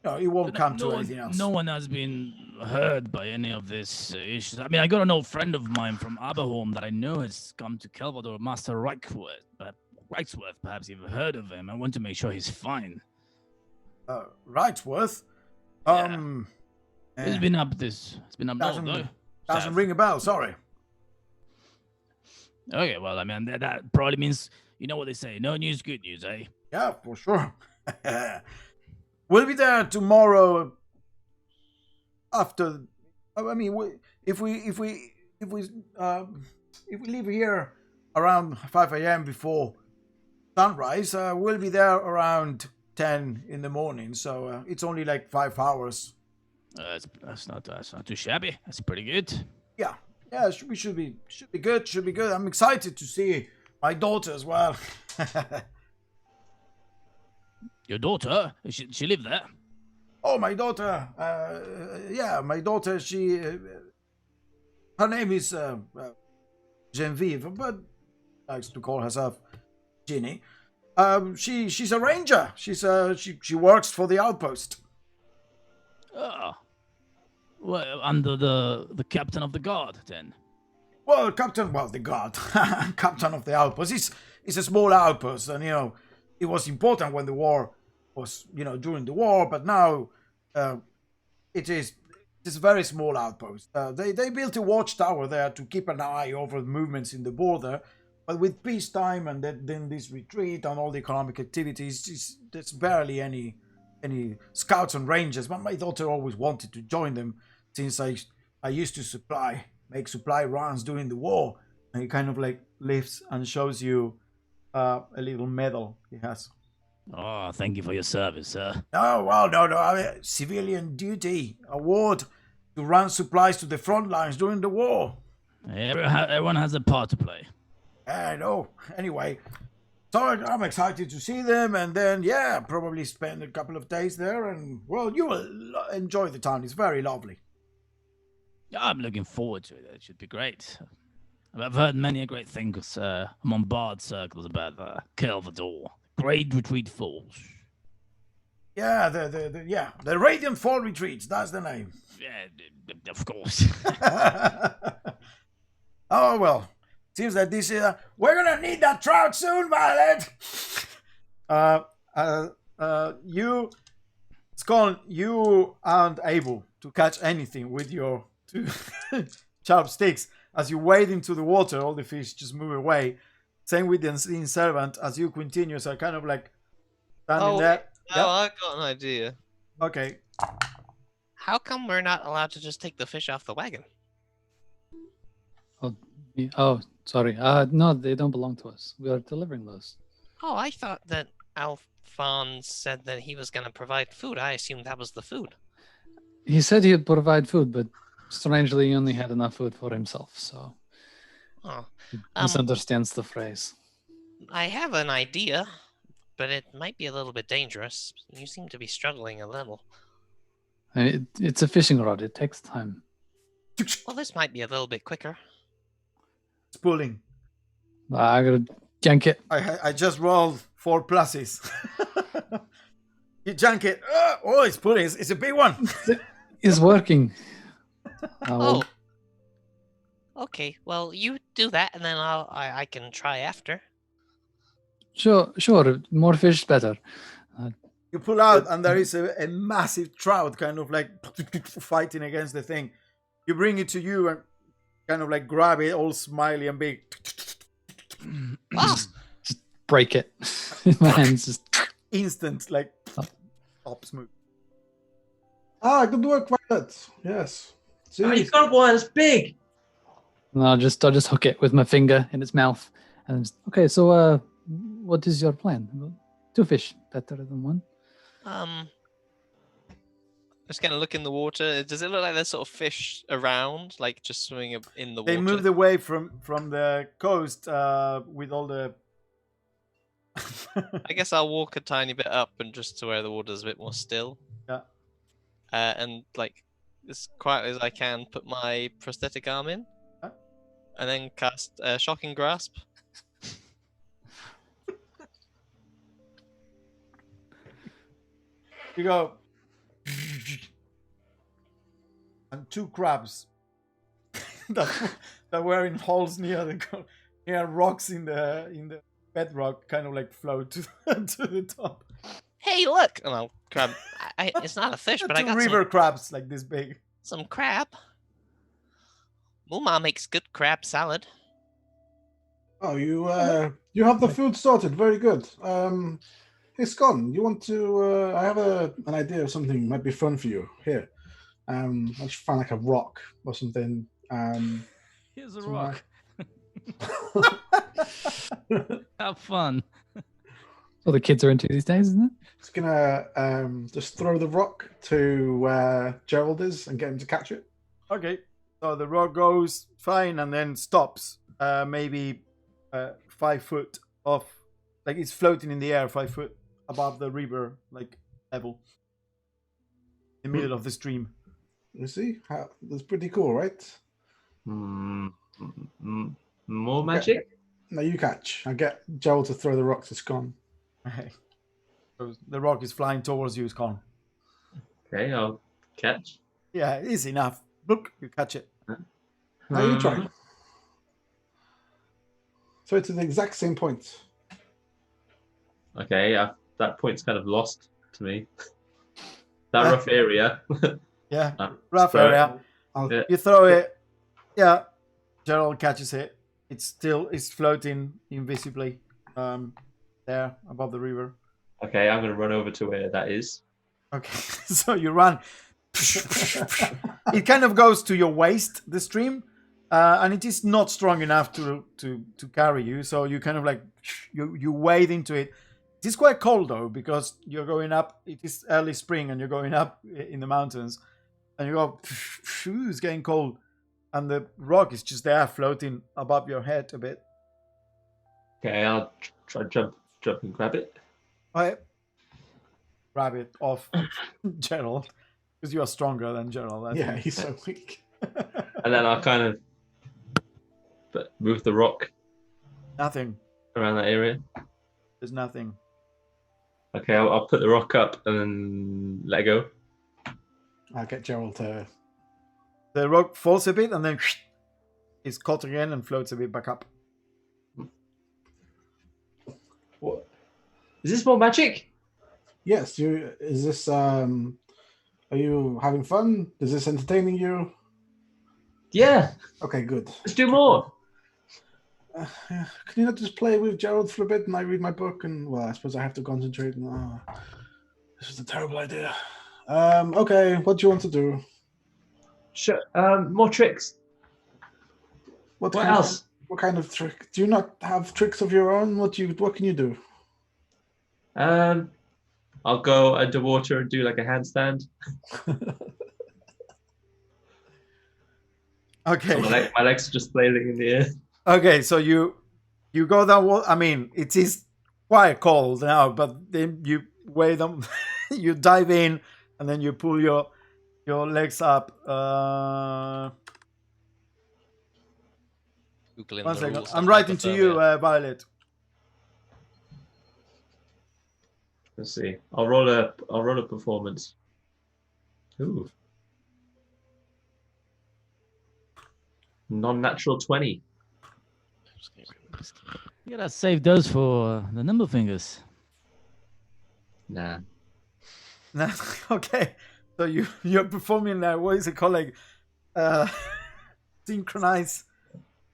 it won't come to anything else. No one has been hurt by any of this issues. I mean, I got an old friend of mine from Aberholm that I know has come to Calvados, Master Reichsworth. Perhaps you've heard of him. I want to make sure he's fine. Reichsworth? It's been up north, though. Doesn't ring a bell, sorry. Okay, well, I mean, that probably means, you know what they say, no news, good news, eh? Yeah, for sure. We'll be there tomorrow after. I mean, if we if we leave here around 5 a.m. before sunrise, we'll be there around 10 in the morning. So it's only like 5 hours. That's not too shabby. That's pretty good. Yeah, we should be good. Should be good. I'm excited to see my daughter as well. Your daughter? She live there? Oh, my daughter. Yeah, my daughter. She. Her name is Genevieve, but likes to call herself Ginny. She's a ranger. She works for the outpost. Oh. Well, under the captain of the guard, then. Well, the guard, captain of the outpost. It's a small outpost, and it was important when the war was, during the war. But now, it's a very small outpost. They built a watchtower there to keep an eye over the movements in the border. But with peacetime and then this retreat and all the economic activities, there's barely any scouts and rangers. But my daughter always wanted to join them, since I used to make supply runs during the war. And he kind of like lifts and shows you a little medal he has. Oh, thank you for your service, sir. No. I mean, civilian duty award to run supplies to the front lines during the war. Everyone has a part to play. I know. Anyway, so I'm excited to see them, and then probably spend a couple of days there, and you will enjoy the town. It's very lovely. I'm looking forward to it. It should be great. I've heard many great things among bard circles about Kelvador. Great retreat falls. Yeah, the Radiant Fall Retreats. That's the name. Yeah, of course. Oh well, seems that this is. We're gonna need that trout soon, Violet. You aren't able to catch anything with your two sharp sticks. As you wade into the water, all the fish just move away. Same with the unseen servant. As you continue, so kind of like standing there. Oh, I got an idea. Okay. How come we're not allowed to just take the fish off the wagon? Oh, sorry. No, they don't belong to us. We are delivering those. Oh, I thought that Alphonse said that he was going to provide food. I assumed that was the food. He said he'd provide food, but strangely, he only had enough food for himself, so Oh, he misunderstands the phrase. I have an idea, but it might be a little bit dangerous. You seem to be struggling a little. It's a fishing rod. It takes time. Well, this might be a little bit quicker. It's pulling. I gotta yank it. I just rolled 4 pluses. You jank it. Oh, it's pulling. It's a big one. It's working. Oh. Okay. Well, you do that, and then I can try after. Sure. More fish, better. You pull out, and there is a massive trout kind of like fighting against the thing. You bring it to you and kind of like grab it, all smiley and big. Just break it. My hands just instant, like top smooth. Good work, Violet. Yes. Oh, you got one. It's big. No, I'll just hook it with my finger in its mouth. And okay, so what is your plan? 2 fish, better than 1. Just kind of look in the water. Does it look like there's sort of fish around, like just swimming in the water? They moved away from the coast with all the. I guess I'll walk a tiny bit up and just to where the water's a bit more still. Yeah. And like as quietly as I can, put my prosthetic arm in, and then cast Shocking Grasp. You go, and 2 crabs that were in holes near rocks in the bedrock kind of like float to the top. Hey, look! And I'll grab. It's not a fish, but 2 I got river crabs like this big. some crab. Muma makes good crab salad. Oh, you have the food sorted. Very good. Hey, Scon, you want to? I have an idea of something might be fun for you. Here, I just found like a rock or something. Here's a It's rock. Have fun. All the kids are into these days, isn't it? It's gonna just throw the rock to where Gerald is and get him to catch it. Okay. So the rock goes fine and then stops. Maybe 5 foot off, like it's floating in the air 5 foot above the river, like level, in the middle of the stream. You see? That's pretty cool, right? More magic? No, you catch. I get Gerald to throw the rock to Scon. Okay. So the rock is flying towards you, Scon. Okay, I'll catch. Yeah, easy enough. Look, you catch it. Now you try. So it's at the exact same point. Okay, that point's kind of lost to me. That rough area. Yeah, I'll rough throw area. it. You throw it. Yeah, Gerald catches it. It's floating invisibly there above the river. Okay, I'm going to run over to where that is. Okay, so you run. It kind of goes to your waist, the stream, and it is not strong enough to carry you. So you kind of like you wade into it. It is quite cold though, because you're going up. It is early spring, and you're going up in the mountains, and you go. It's getting cold, and the rock is just there, floating above your head a bit. Okay, I'll try jump and grab it. I grab it off Gerald, because you are stronger than Gerald. I Yeah, think. he's so weak. And then I'll kind of move the rock Nothing. around that area. There's nothing. Okay, I'll put the rock up and then let go. I'll get Gerald to... The rock falls a bit and then is caught again and floats a bit back up. What? Is this more magic? Yes, is this... Are you having fun? Is this entertaining you? Yeah. Okay, good. Let's do more. Can you not just play with Gerald for a bit and I read my book? And, well, I suppose I have to concentrate. This is a terrible idea. Okay, what do you want to do? Sure. More tricks. What else? What kind of trick? Do you not have tricks of your own? What can you do? I'll go underwater and do like a handstand. Okay. So my legs are just flailing in the air. Okay, so you go down. I mean, it is quite cold now, but then you weigh them, you dive in, and then you pull your legs up. Googling One the second. rules I'm on writing to you, hypothermia. Violet. Let's see. I'll roll a performance. Ooh. Non-natural 20. You gotta save those for the nimble fingers. Nah. No, okay. So you're performing what is it called, like synchronized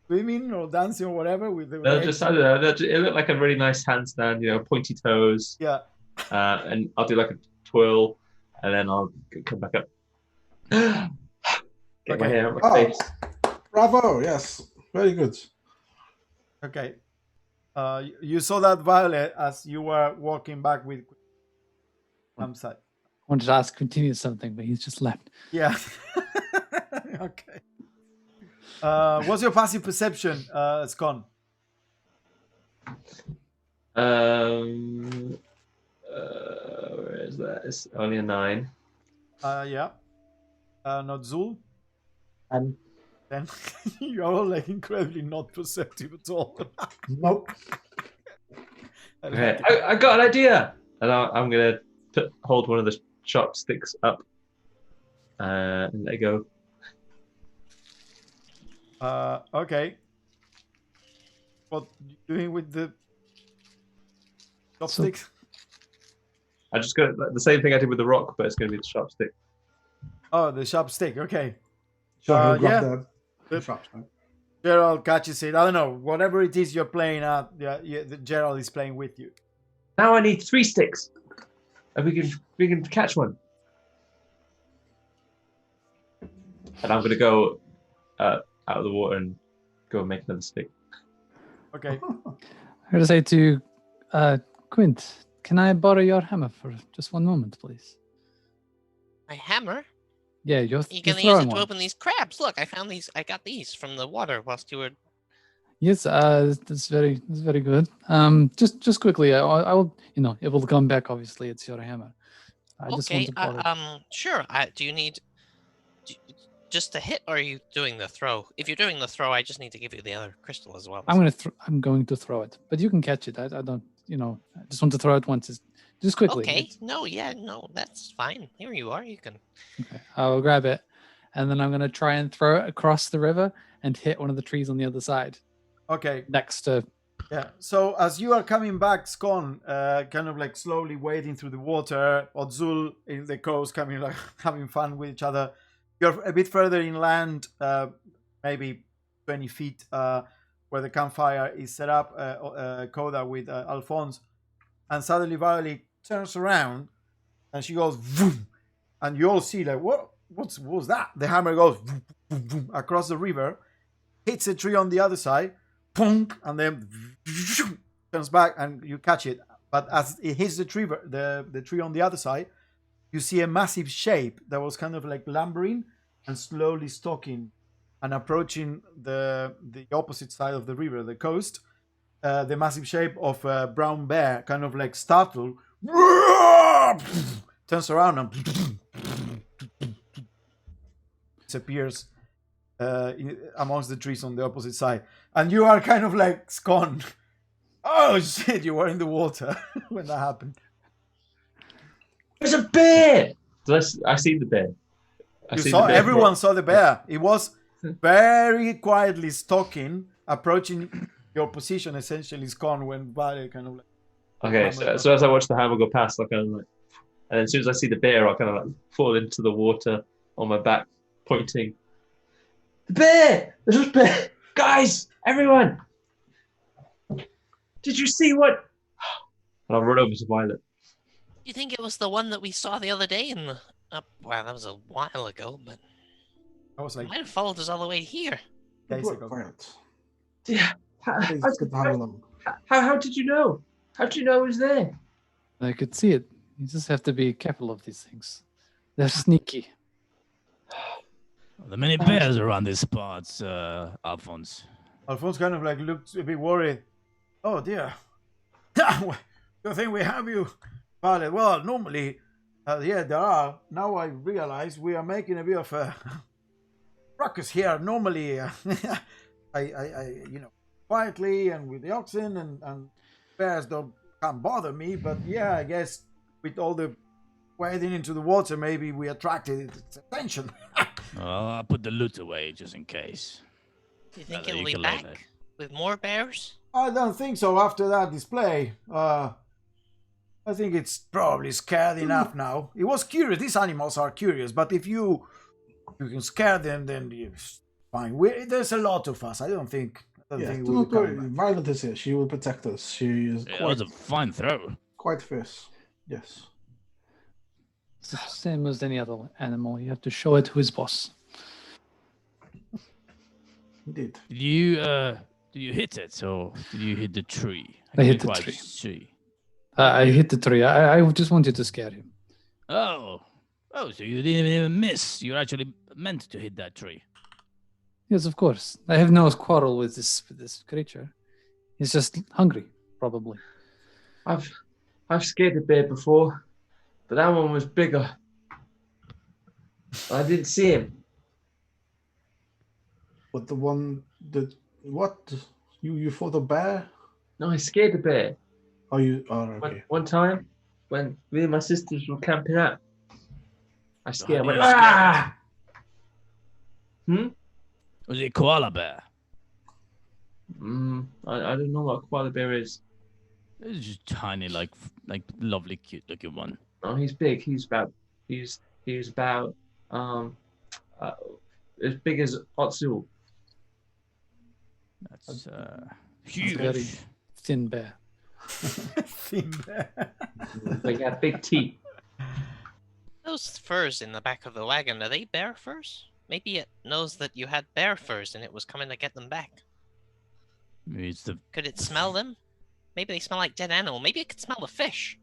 swimming or dancing or whatever with the They'll just, I don't know. It looked like a really nice handstand, pointy toes. Yeah. And I'll do like a twirl, and then I'll come back up. Get my hair on my face. Bravo! Yes, very good. Okay. You saw that, Violet, as you were walking back with Hamsat. I wanted to ask continue something, but he's just left. Yeah. Okay. What's your passive perception, Scon? Where is that? It's only a 9. Yeah. Not Zul. And Then you're all like incredibly not perceptive at all. Nope. okay, I got an idea, and I'm gonna hold one of the chopsticks up and let go. Okay. What you doing with the chopsticks? I just got the same thing I did with the rock, but it's gonna be the chopstick. Oh, the sharp stick. Okay. So he'll yeah. grab the shops, right? Gerald catches it. I don't know. Whatever it is you're playing at, Gerald is playing with you. Now I need 3 sticks, and we can catch one. And I'm gonna go out of the water and go and make another stick. Okay. I'm going to say to Quint, can I borrow your hammer for just one moment, please? My hammer? Yeah, You're gonna use throwing it to one. open these crabs. Look, I found these. I got these from the water whilst you were. Yes, that's very good. Just quickly, I will, it will come back. Obviously, it's your hammer. I just want Okay. to borrow. Sure. Do you need just to hit, or are you doing the throw? If you're doing the throw, I just need to give you the other crystal as well. I'm going to throw it, but you can catch it. I don't, I just want to throw it once. Just quickly. Okay. No. Yeah. No. That's fine. Here you are. You can. Okay. I'll grab it, and then I'm going to try and throw it across the river and hit one of the trees on the other side. Okay. Next to. Yeah. So as you are coming back, Scone, kind of like slowly wading through the water, Odzul in the coast, coming like having fun with each other. You're a bit further inland, maybe 20 feet, where the campfire is set up. Koda with Alphonse, and suddenly Violet turns around, and she goes vroom, and you all see like what was that? The hammer goes vroom, vroom, vroom, across the river, hits a tree on the other side. Punk, and then comes back and you catch it. But as it hits the tree on the other side, you see a massive shape that was kind of like lumbering and slowly stalking and approaching the opposite side of the river, the coast. The massive shape of a brown bear, kind of like startled, turns around and disappears amongst the trees on the opposite side. And you are kind of like Scone. Oh shit, you were in the water when that happened. There's a bear! I see the bear. Everyone saw the bear. It was very quietly stalking, approaching your position, essentially, Scone, when Vale kind of like... Okay, so as I watch the hammer go past, I kind of like... And then as soon as I see the bear, I kind of like fall into the water on my back, pointing. The bear! There's a bear! Guys! Everyone! Did you see what? And I'll run over to Violet. You think it was the one that we saw the other day in the... wow, that was a while ago, but... I was like... might have followed us all the way here. Days ago. Violet. Yeah. How did you know? How did you know it was there? I could see it. You just have to be careful of these things. They're sneaky. There are many bears around these parts, Alphonse. Alphonse kind of like looked a bit worried. Oh dear. You think we have you? Well, normally, yeah, there are. Now I realize we are making a bit of a ruckus here. Normally, I quietly and with the oxen and bears can't bother me. But yeah, I guess with all the wading into the water, maybe we attracted its attention. Well, I'll put the loot away just in case. Do you think it'll be back with more bears? I don't think so. After that display, I think it's probably scared enough now. It was curious. These animals are curious, but if you can scare them, then it's fine. There's a lot of us. I don't think we'll be coming back. Violet is here. She will protect us. She is that was a fine throw. Quite fierce. Yes. It's the same as any other animal. You have to show it who's boss. Indeed. Did you hit it, or did you hit the tree? I hit the tree. I hit the tree. I just wanted to scare him. Oh, so you didn't even miss. You actually meant to hit that tree. Yes, of course. I have no quarrel with this creature. He's just hungry, probably. I've scared a bear before, but that one was bigger. I didn't see him. But the one that what? You fought a bear? No, I scared a bear. Oh, you are okay. One time when me and my sisters were camping out, I scared. Was it a koala bear? I don't know what a koala bear is. It's just tiny, like lovely, cute looking one. Oh, he's big. He's about as big as Otsu. That's huge. Very thin bear. Thin bear. They got big teeth. Those furs in the back of the wagon, are they bear furs? Maybe it knows that you had bear furs and it was coming to get them back. It's the Could it smell them? Maybe they smell like dead animal. Maybe it could smell the fish.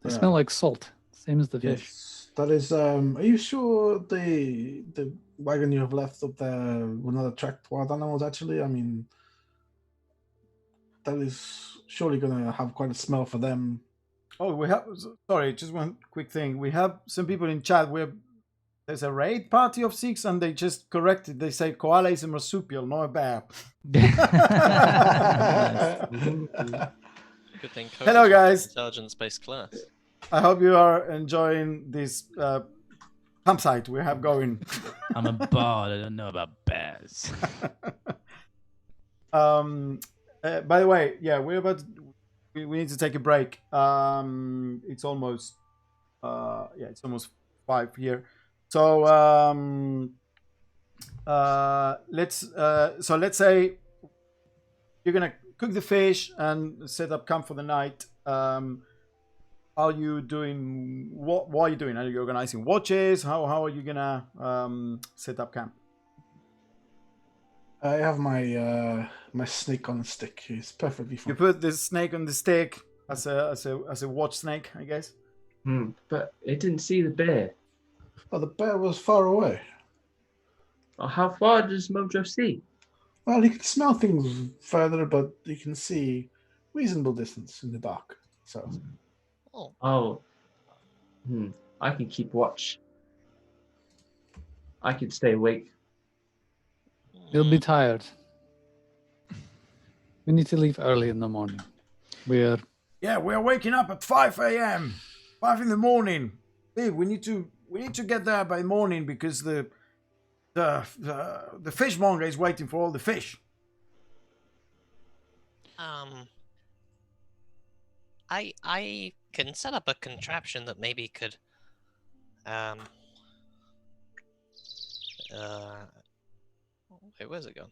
They smell like salt, same as the fish. Yes, that is. Are you sure the wagon you have left up there will not attract wild animals? Actually, I mean, that is surely going to have quite a smell for them. Oh, we have. Sorry, just one quick thing. We have some people in chat where there's a raid party of 6, and they just corrected. They say koala is a marsupial, not a bear. Good thing. Hello, Coda's guys. Intelligence-based class. I hope you are enjoying this campsite we have going. I'm a bard. I don't know about bears. By the way, yeah, we're about. We need to take a break. It's almost. It's almost 5 here. So let's say you're gonna cook the fish and set up camp for the night. Are you doing what are you doing? Are you organizing watches? How are you gonna set up camp? I have my my snake on a stick. It's perfectly fine. You put the snake on the stick as a watch snake, I guess. But it didn't see the bear. Oh, the bear was far away. How far does Mojo see? Well, he can smell things further, but he can see reasonable distance in the dark. So. Oh. I can keep watch. I can stay awake. You'll be tired. We need to leave early in the morning. We're waking up at 5 a.m. 5 in the morning. Hey, we need to get there by morning because the fishmonger is waiting for all the fish. I can set up a contraption that maybe could wait, where's it gone?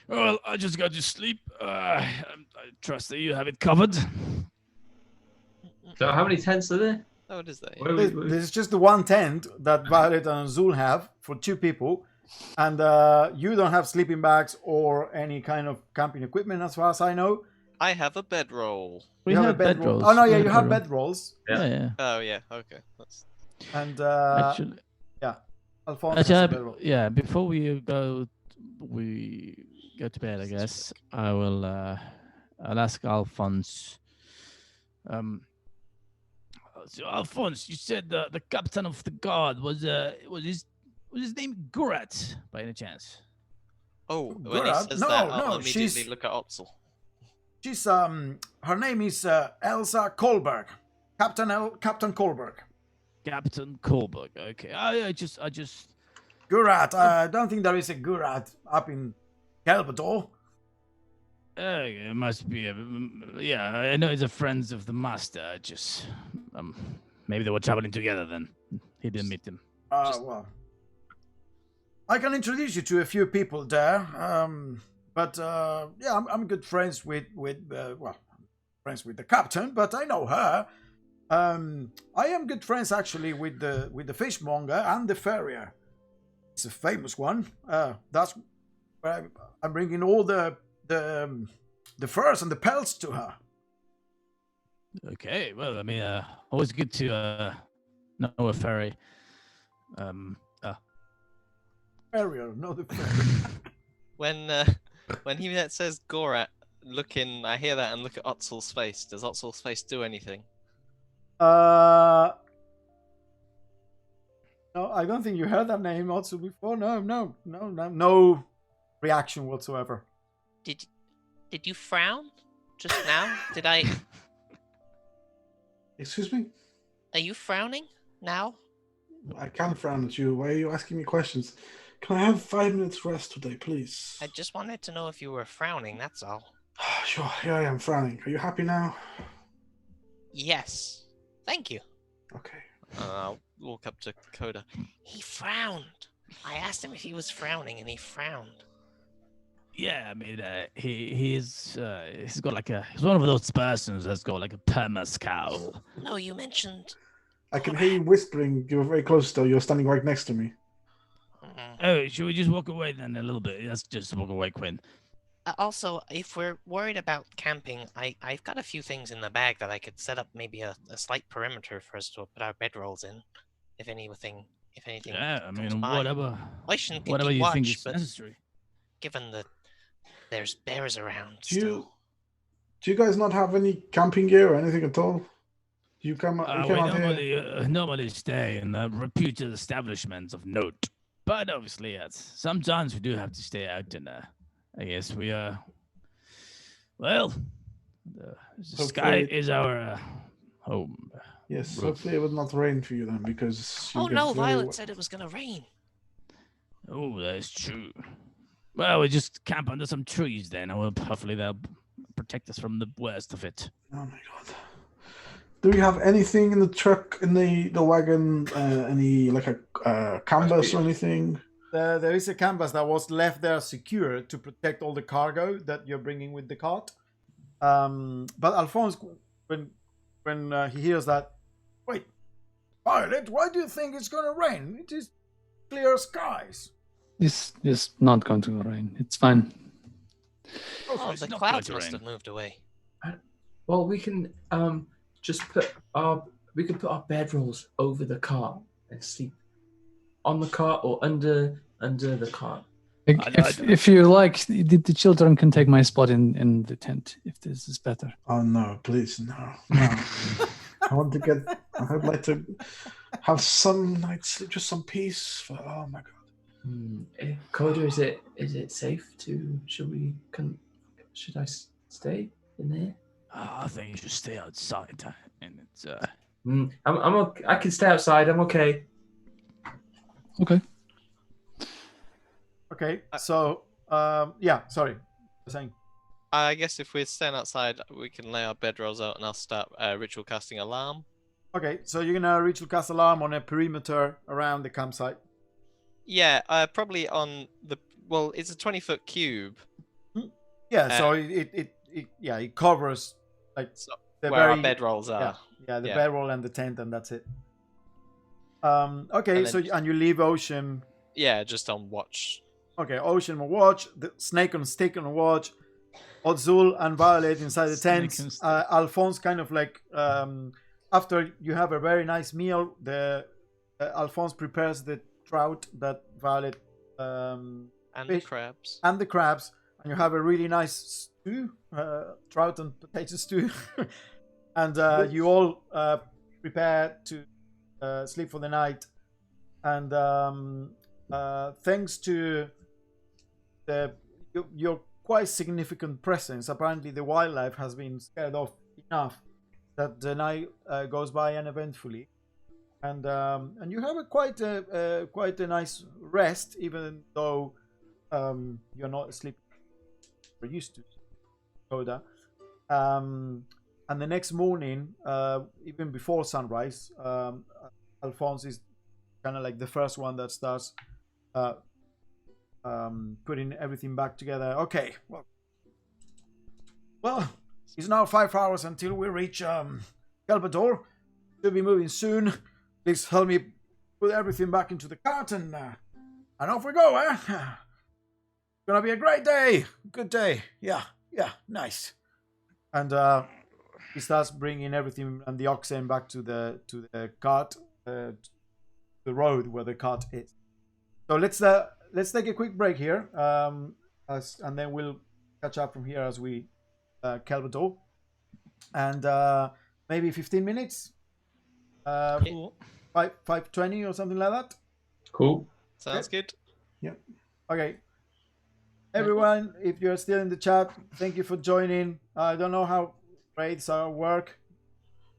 Well, I just got to sleep. I trust that you have it covered. So how many tents are there? Oh, it is there. There's just the one tent that Violet and Azul have for 2 people. And you don't have sleeping bags or any kind of camping equipment as far as I know. I have a bedroll. We have bedrolls. Oh no, yeah, you have bedrolls. Yeah. Oh yeah, okay. That's... And Actually, Alphonse has a bedroll. yeah. Before we go to bed, I guess I will. I'll ask Alphonse. So Alphonse, you said the captain of the guard was his name Gurat by any chance? Oh, when he says that, I'll immediately look at Otzel. She's her name is Elsa Kolberg, Captain Kolberg. Captain Kolberg. Okay, I just. Gurat. I don't think there is a Gurat up in Galbator. It must be. Yeah, I know he's a friend of the master. Just maybe they were traveling together. Then he didn't meet him. Well, I can introduce you to a few people there. But I'm good friends with friends with the captain. But I know her. I am good friends actually with the fishmonger and the farrier. It's a famous one. That's where I'm bringing all the furs and the pelts to her. Okay, well, I mean, always good to know a fairy. Farrier, not the farrier. When he says Gorat, I hear that and look at Otzel's face. Does Otzel's face do anything? No, I don't think you heard that name Otzel before. No reaction whatsoever. Did you frown just now? Did I? Excuse me? Are you frowning now? I can't frown at you. Why are you asking me questions? Can I have 5 minutes rest today, please? I just wanted to know if you were frowning, that's all. Sure, here I am frowning. Are you happy now? Yes. Thank you. Okay. I'll walk up to Coda. He frowned. I asked him if he was frowning, and he frowned. Yeah, I mean, he's got he's one of those persons that's got like a perma scowl. No, you mentioned. I can hear you whispering. You're very close, though. You're standing right next to me. Oh, should we just walk away then a little bit? Let's just walk away, Quinn. Also, if we're worried about camping, I've got a few things in the bag that I could set up maybe a slight perimeter for us to put our bedrolls in, if anything Yeah, I comes mean, by. whatever. I shouldn't Whatever keep you watch, think is but necessary. given that there's bears around Do you guys not have any camping gear or anything at all? You come We out here. normally stay in the reputed establishments of note, but obviously, yes, sometimes we do have to stay out, and I guess we well, the sky is our home. Yes, roof. hopefully it would not rain for you then, because. Oh no, Violet said it was gonna rain. Oh, that's true. Well, we just camp under some trees then, and hopefully they'll protect us from the worst of it. Oh my god. Do we have anything in the truck, in the wagon, any like a canvas or anything? There is a canvas that was left there secure to protect all the cargo that you're bringing with the cart. But Alphonse, when he hears that, wait, Violet, why do you think it's going to rain? It is clear skies. It's not going to rain. It's fine. Oh, the clouds must have moved away. Well, we can just put our bedrolls over the cart and sleep on the cart or under the cart. If you like, the children can take my spot in the tent if this is better. Oh no, please no. I would like to have some night's sleep, just some peace. Oh my god. Coda, is it safe to? Should I stay in there? I think you should stay outside, and it's I'm okay. I can stay outside. I'm okay. Okay. Okay. So yeah. Sorry. Saying. I guess if we're staying outside, we can lay our bedrolls out, and I'll start ritual casting alarm. Okay. So you're gonna ritual cast alarm on a perimeter around the campsite. Yeah, probably on the. Well, it's a 20-foot cube. Yeah. So it covers like the where our bedrolls are. Yeah, the bedroll and the tent, and that's it. Okay. And then, and you leave Ocean. Yeah, just on watch. Okay, Ocean will watch. The Snake on Stick on watch. Odzul and Violet inside the tent. Alphonse kind of like after you have a very nice meal, the Alphonse prepares the trout that Violet and the crabs. And the crabs, and you have a really nice stew, trout and potato stew, and you all prepare to sleep for the night, and thanks to your quite significant presence, apparently the wildlife has been scared off enough that the night goes by uneventfully, and you have quite a nice rest, even though you're not asleep you're used to, Coda. And the next morning, even before sunrise, Alphonse is kind of like the first one that starts putting everything back together. Okay, well, it's now 5 hours until we reach Calvador. We'll be moving soon. Please help me put everything back into the cart, and off we go, eh? It's gonna be a great day. Good day. Yeah, nice. And he starts bringing everything and the oxen back to the cart, the road where the cart is. So let's take a quick break here, and then we'll catch up from here as we Calvador, and maybe 15 minutes, 5:20 or something like that. Cool. Sounds good. Yep. Okay. Everyone, if you're still in the chat, thank you for joining. I don't know how raids work,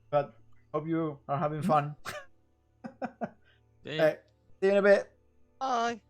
but hope you are having fun. Yeah. See you in a bit. Bye.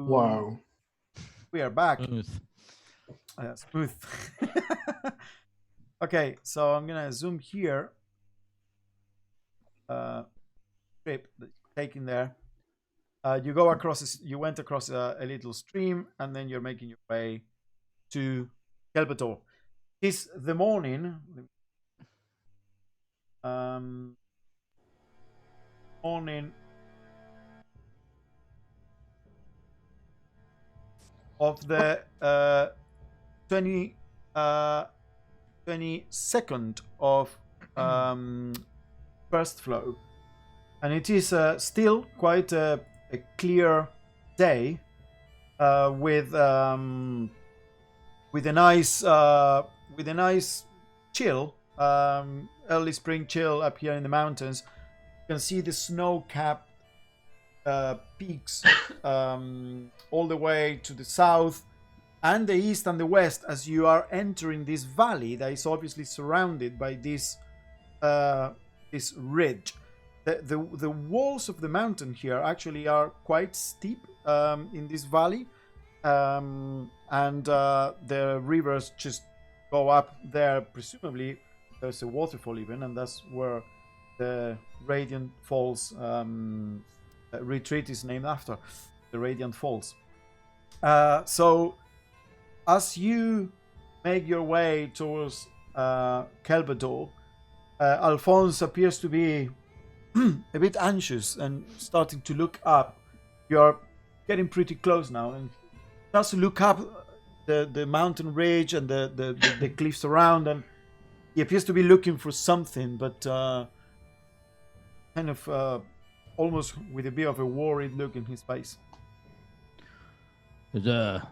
Wow. We are back. Smooth. Smooth. Okay, so I'm gonna zoom here. Trip that you're taking there. You go across. You went across a little stream, and then you're making your way to Kelbator. It's the morning. Morning of the 22nd of first flow, and it is still quite a clear day with a nice chill, early spring chill up here in the mountains. You can see the snow-capped peaks all the way to the south and the east and the west as you are entering this valley that is obviously surrounded by this ridge. The walls of the mountain here actually are quite steep in this valley, and the rivers just go up there. Presumably there's a waterfall even, and that's where the Radiant Falls retreat is named after, the Radiant Falls. So as you make your way towards Kelbator, Alphonse appears to be a bit anxious and starting to look up. You're getting pretty close now, and starts to look up the mountain ridge and the cliffs around, and he appears to be looking for something, but kind of almost with a bit of a worried look in his face. Are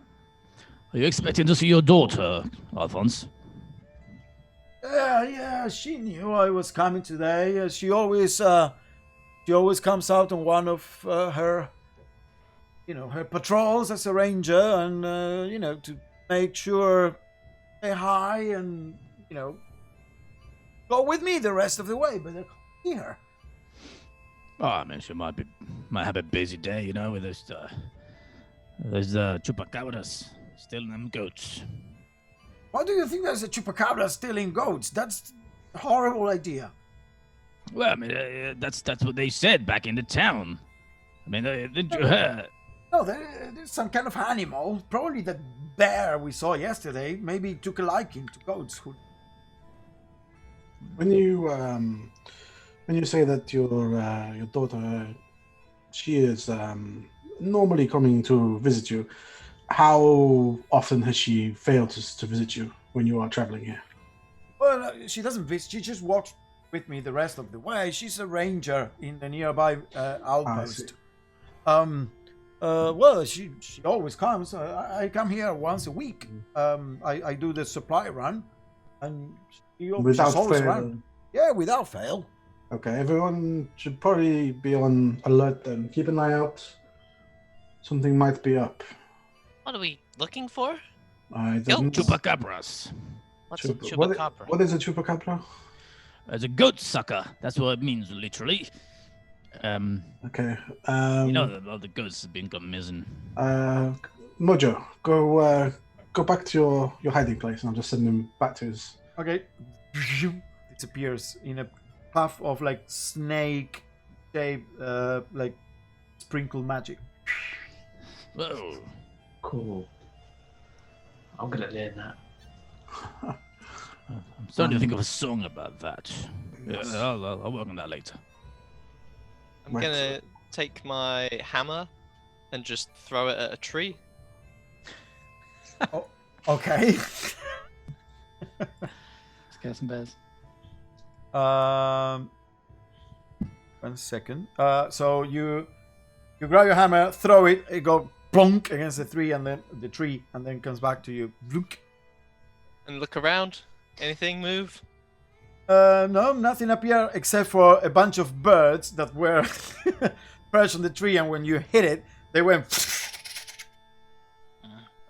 you expecting to see your daughter, Alphonse? Yeah, she knew I was coming today. She always comes out on one of her patrols as a ranger, and to make sure say hi and go with me the rest of the way. But I can't see her. Oh, I mean, she might have a busy day, with those chupacabras stealing them goats. Why do you think there's a chupacabra stealing goats? That's a horrible idea. Well, I mean, that's what they said back in the town. I mean, didn't you hear? No, there's some kind of animal. Probably that bear we saw yesterday. Maybe took a liking to goats. When you say that your daughter, she is normally coming to visit you, how often has she failed to visit you when you are traveling here? Well, she doesn't visit. She just walks with me the rest of the way. She's a ranger in the nearby outpost. Well, she always comes. I come here once a week. I do the supply run, and she's always around. Yeah, without fail. Okay, everyone should probably be on alert then. Keep an eye out. Something might be up. What are we looking for? Chupacabras. What's a chupacabra? What is a chupacabra? It's a goat sucker. That's what it means, literally. Okay. All the goats have been gone missing. Mojo, go back to your hiding place, and I'll just send him back to his. Okay. Disappears in a puff of like snake shape, like sprinkle magic. Whoa. Cool. I'm gonna learn that. I'm starting to think of a song about that. Yes. Yeah, I'll work on that later. I'm gonna take my hammer and just throw it at a tree. Oh, okay. Scare some bears. 1 second. So you grab your hammer, throw it, it goes plonk against the tree, and then comes back to you. Blook. And look around. Anything move? No, nothing up here except for a bunch of birds that were perched on the tree, and when you hit it, they went.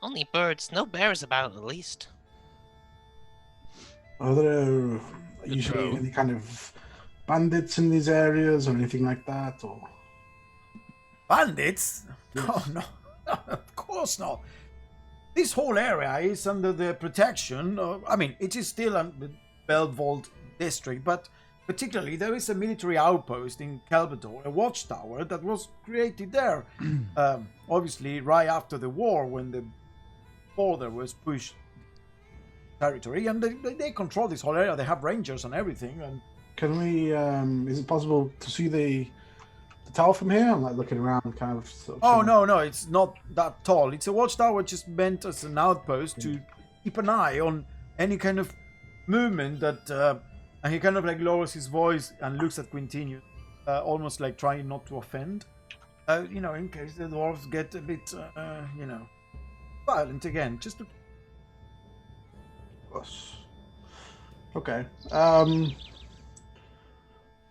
Only birds, no bears about at least. Are there usually any kind of bandits in these areas or anything like that? Or Bandits? Oh no. Of course not. This whole area is under the protection of, I mean, it is still a Belvold district, but particularly there is a military outpost in Kelvedor, a watchtower that was created there. Obviously, right after the war, when the border was pushed territory, and they control this whole area. They have rangers and everything. And can we? Is it possible to see the tower from here? I'm like looking around, kind of. Oh no, it's not that tall. It's a watchtower just meant as an outpost to keep an eye on any kind of movement that. And he kind of like lowers his voice and looks at Quintinius, almost like trying not to offend. In case the dwarves get a bit, violent again. Just to. Okay.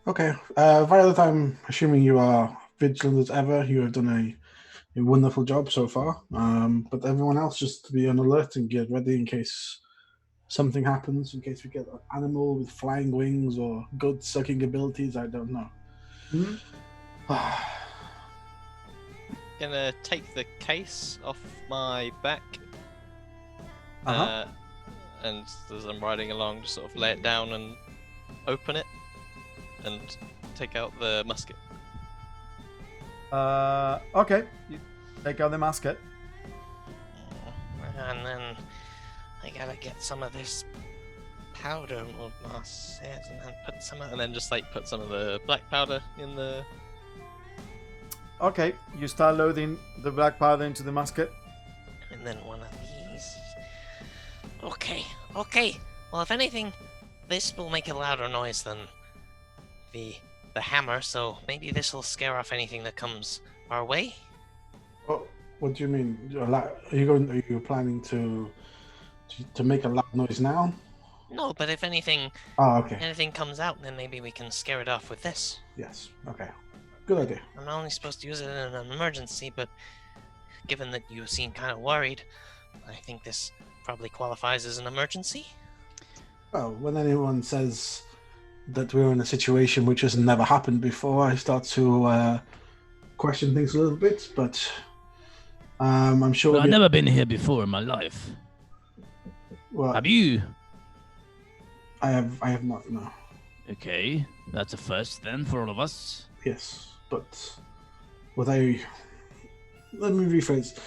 Okay. Violet, I'm assuming you are vigilant as ever. You have done a wonderful job so far. But everyone else, just to be on alert and get ready in case something happens, in case we get an animal with flying wings or good sucking abilities. I don't know. Gonna take the case off my back. And as I'm riding along, just sort of lay it down and open it and take out the musket. Okay. You take out the musket. And then I gotta get some of this powder on my head and then put some of... And then just like put some of the black powder in the... Okay, you start loading the black powder into the musket. And then one of these. Okay. Well, if anything, this will make a louder noise than the hammer, so maybe this will scare off anything that comes our way. Oh, what do you mean? Are you planning to make a loud noise now? No, but if anything, anything comes out, then maybe we can scare it off with this. Yes. Okay. Good idea. I'm not only supposed to use it in an emergency, but given that you seem kind of worried, I think this probably qualifies as an emergency. Well, when anyone says that we're in a situation which has never happened before, I start to question things a little bit, but I'm sure... Well, I've never been here before in my life. Well, have you? I have not, no. Okay, that's a first then for all of us. Yes, but let me rephrase.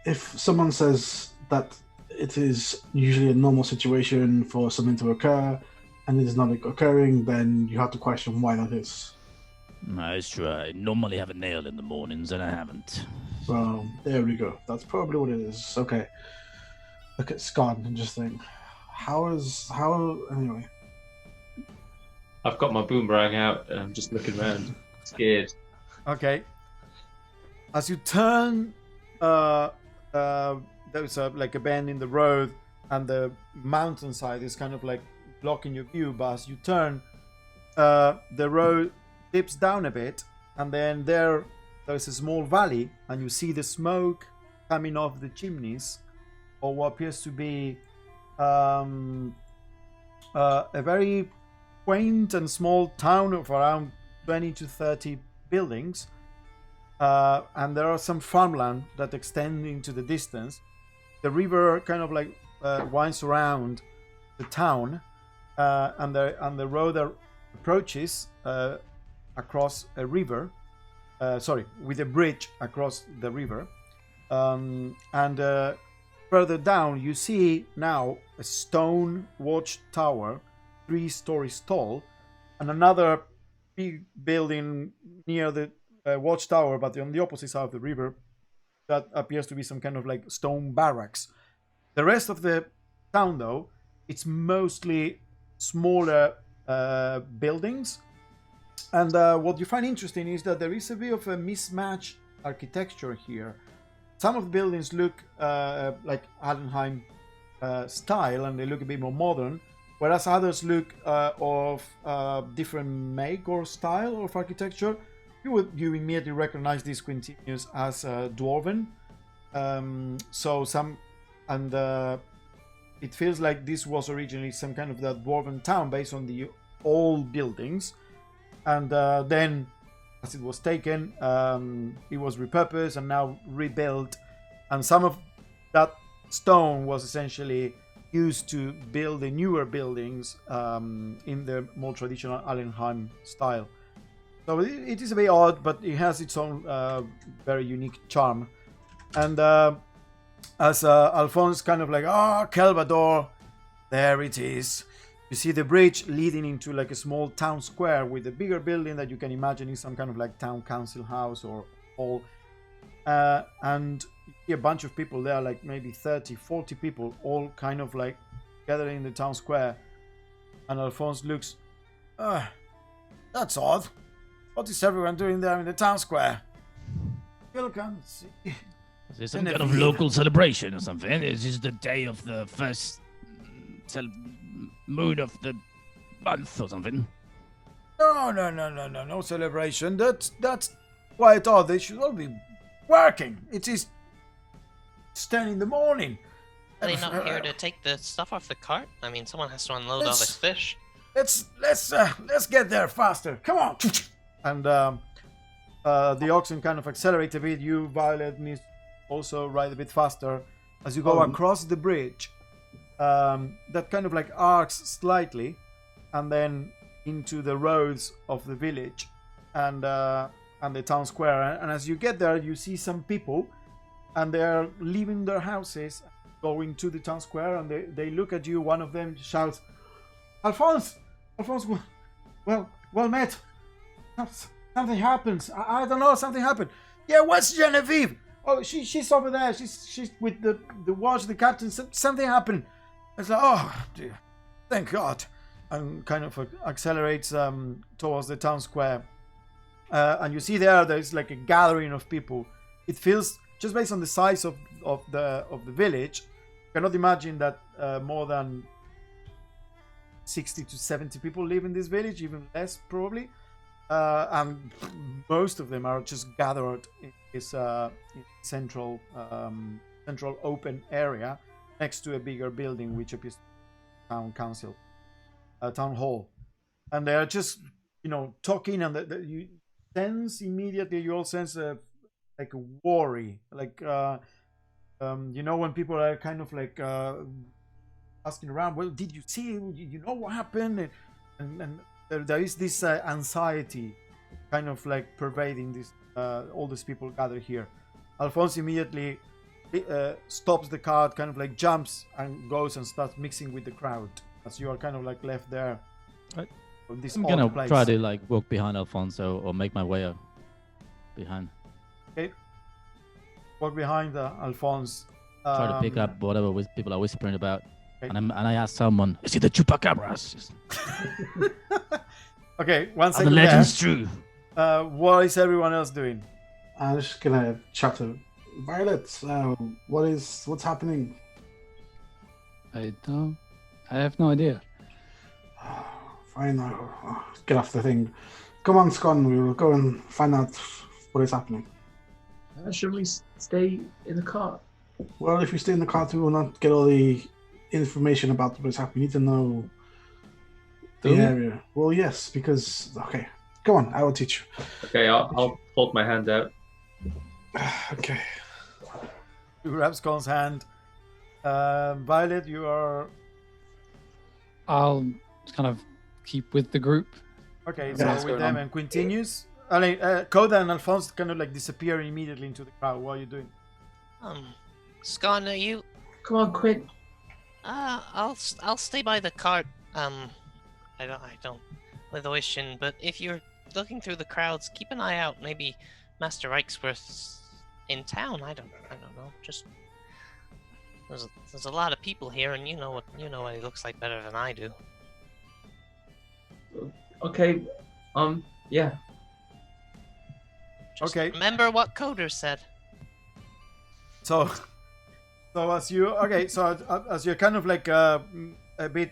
If someone says that it is usually a normal situation for something to occur and it is not occurring, then you have to question why that is. No, it's true. I normally have a nail in the mornings and I haven't. Well, there we go. That's probably what it is. Okay. Look at Scott and just think, anyway. I've got my boomerang out and I'm just looking around, scared. Okay. As you turn, there's like a bend in the road and the mountainside is kind of like blocking your view, but as you turn, the road dips down a bit and then there's a small valley and you see the smoke coming off the chimneys or what appears to be a very quaint and small town of around 20 to 30 buildings, and there are some farmland that extend into the distance. The river kind of like winds around the town, and the road approaches across a river. With a bridge across the river, and further down you see now a stone watchtower, 3 stories tall, and another big building near the watchtower, but on the opposite side of the river, that appears to be some kind of like stone barracks. The rest of the town, though, it's mostly smaller buildings. And what you find interesting is that there is a bit of a mismatched architecture here. Some of the buildings look like Allenheim style, and they look a bit more modern, whereas others look of different make or style of architecture. You immediately recognize these Quintinius as dwarven. It feels like this was originally some kind of that dwarven town based on the old buildings. And then as it was taken. It was repurposed and now rebuilt, and some of that stone was essentially used to build the newer buildings in the more traditional Allenheim style. So it is a bit odd, but it has its own very unique charm. And as Alphonse kind of like, Kelvador, there it is. You see the bridge leading into like a small town square with a bigger building that you can imagine is some kind of like town council house or hall. And you see a bunch of people there, like maybe 30, 40 people, all kind of like gathering in the town square. And Alphonse looks, that's odd. What is everyone doing there in the town square? You can see. Is this some kind of local celebration or something? Is this the day of the first moon of the month or something? No celebration. That's quite odd. They should all be working. It is 10 in the morning. Are they not here to take the stuff off the cart? I mean, someone has to unload all this fish. Let's get there faster. Come on. And the oxen kind of accelerate a bit. You, Violet, need also ride a bit faster as you go across the bridge. That kind of like arcs slightly, and then into the roads of the village and the town square. And as you get there, you see some people, and they're leaving their houses, going to the town square, and they look at you. One of them shouts, Alphonse, well met. Something happens. I don't know. Something happened. Yeah, where's Genevieve? Oh, she's over there. She's with the watch, the captain. Something happened. It's like, oh dear, thank God, and kind of accelerates towards the town square. And you see there's like a gathering of people. It feels, just based on the size of the village, you cannot imagine that more than 60 to 70 people live in this village, even less probably. And most of them are just gathered in this central open area next to a bigger building, which appears to be town council, town hall, and they are just talking, and you sense immediately. You all sense like a worry, like when people are kind of like asking around. Well, did you see? You know what happened? And there is this anxiety kind of like pervading this all these people gathered here. Alphonse immediately stops the cart, kind of like jumps and goes and starts mixing with the crowd as you are kind of like left there. I'm gonna try to like walk behind Alfonso or make my way up behind. Okay. Walk behind Alphonse. Try to pick up whatever people are whispering about. Okay. And I ask someone, is it the chupacabras? Okay, one Are second. the legends true? What is everyone else doing? I'm just gonna chat to Violet. What's happening? I have no idea. Fine, I'll get off the thing. Come on, Scon, we will go and find out what is happening. Should we stay in the car? Well, if we stay in the car, we will not get all the information about what is happening. We need to know the area. Well, yes, because... Okay, go on, I will teach you. Okay, I'll hold my hand out. Okay. You grab Scon's hand. Violet, you are... I'll kind of keep with the group. Okay, so with them and continues. Coda and Alphonse kind of like disappear immediately into the crowd. What are you doing? Scon, are you? Come on, Quinn. I'll stay by the cart. I don't with Ocean, but if you're looking through the crowds, keep an eye out. Maybe Master Reichsworth's in town. I don't know. Just there's a lot of people here, and you know what he looks like better than I do. Okay. Yeah. Just Okay. Remember what Coder said. So as you're kind of like a bit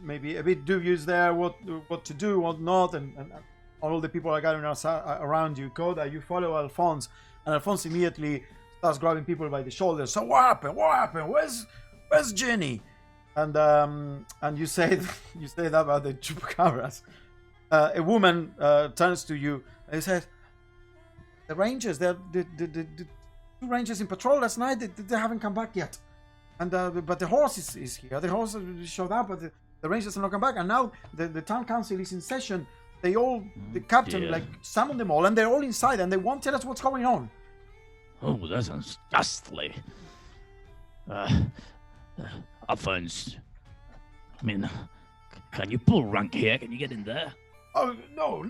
maybe a bit dubious there, what to do, what not, and all the people are gathering around you. Coda, you follow Alphonse, and Alphonse immediately starts grabbing people by the shoulders. So what happened? Where's Jenny? And you say that about the chupacabras. a woman turns to you and says, "The Rangers, the two Rangers in patrol last night. They haven't come back yet, and but the horse is here. The horse showed up, but the Rangers have not come back. And now the town council is in session. They all, the captain, like summoned them all, and they're all inside, and they won't tell us what's going on." Oh, that sounds ghastly. Alphonse, I mean, can you pull rank here? Can you get in there? Oh no,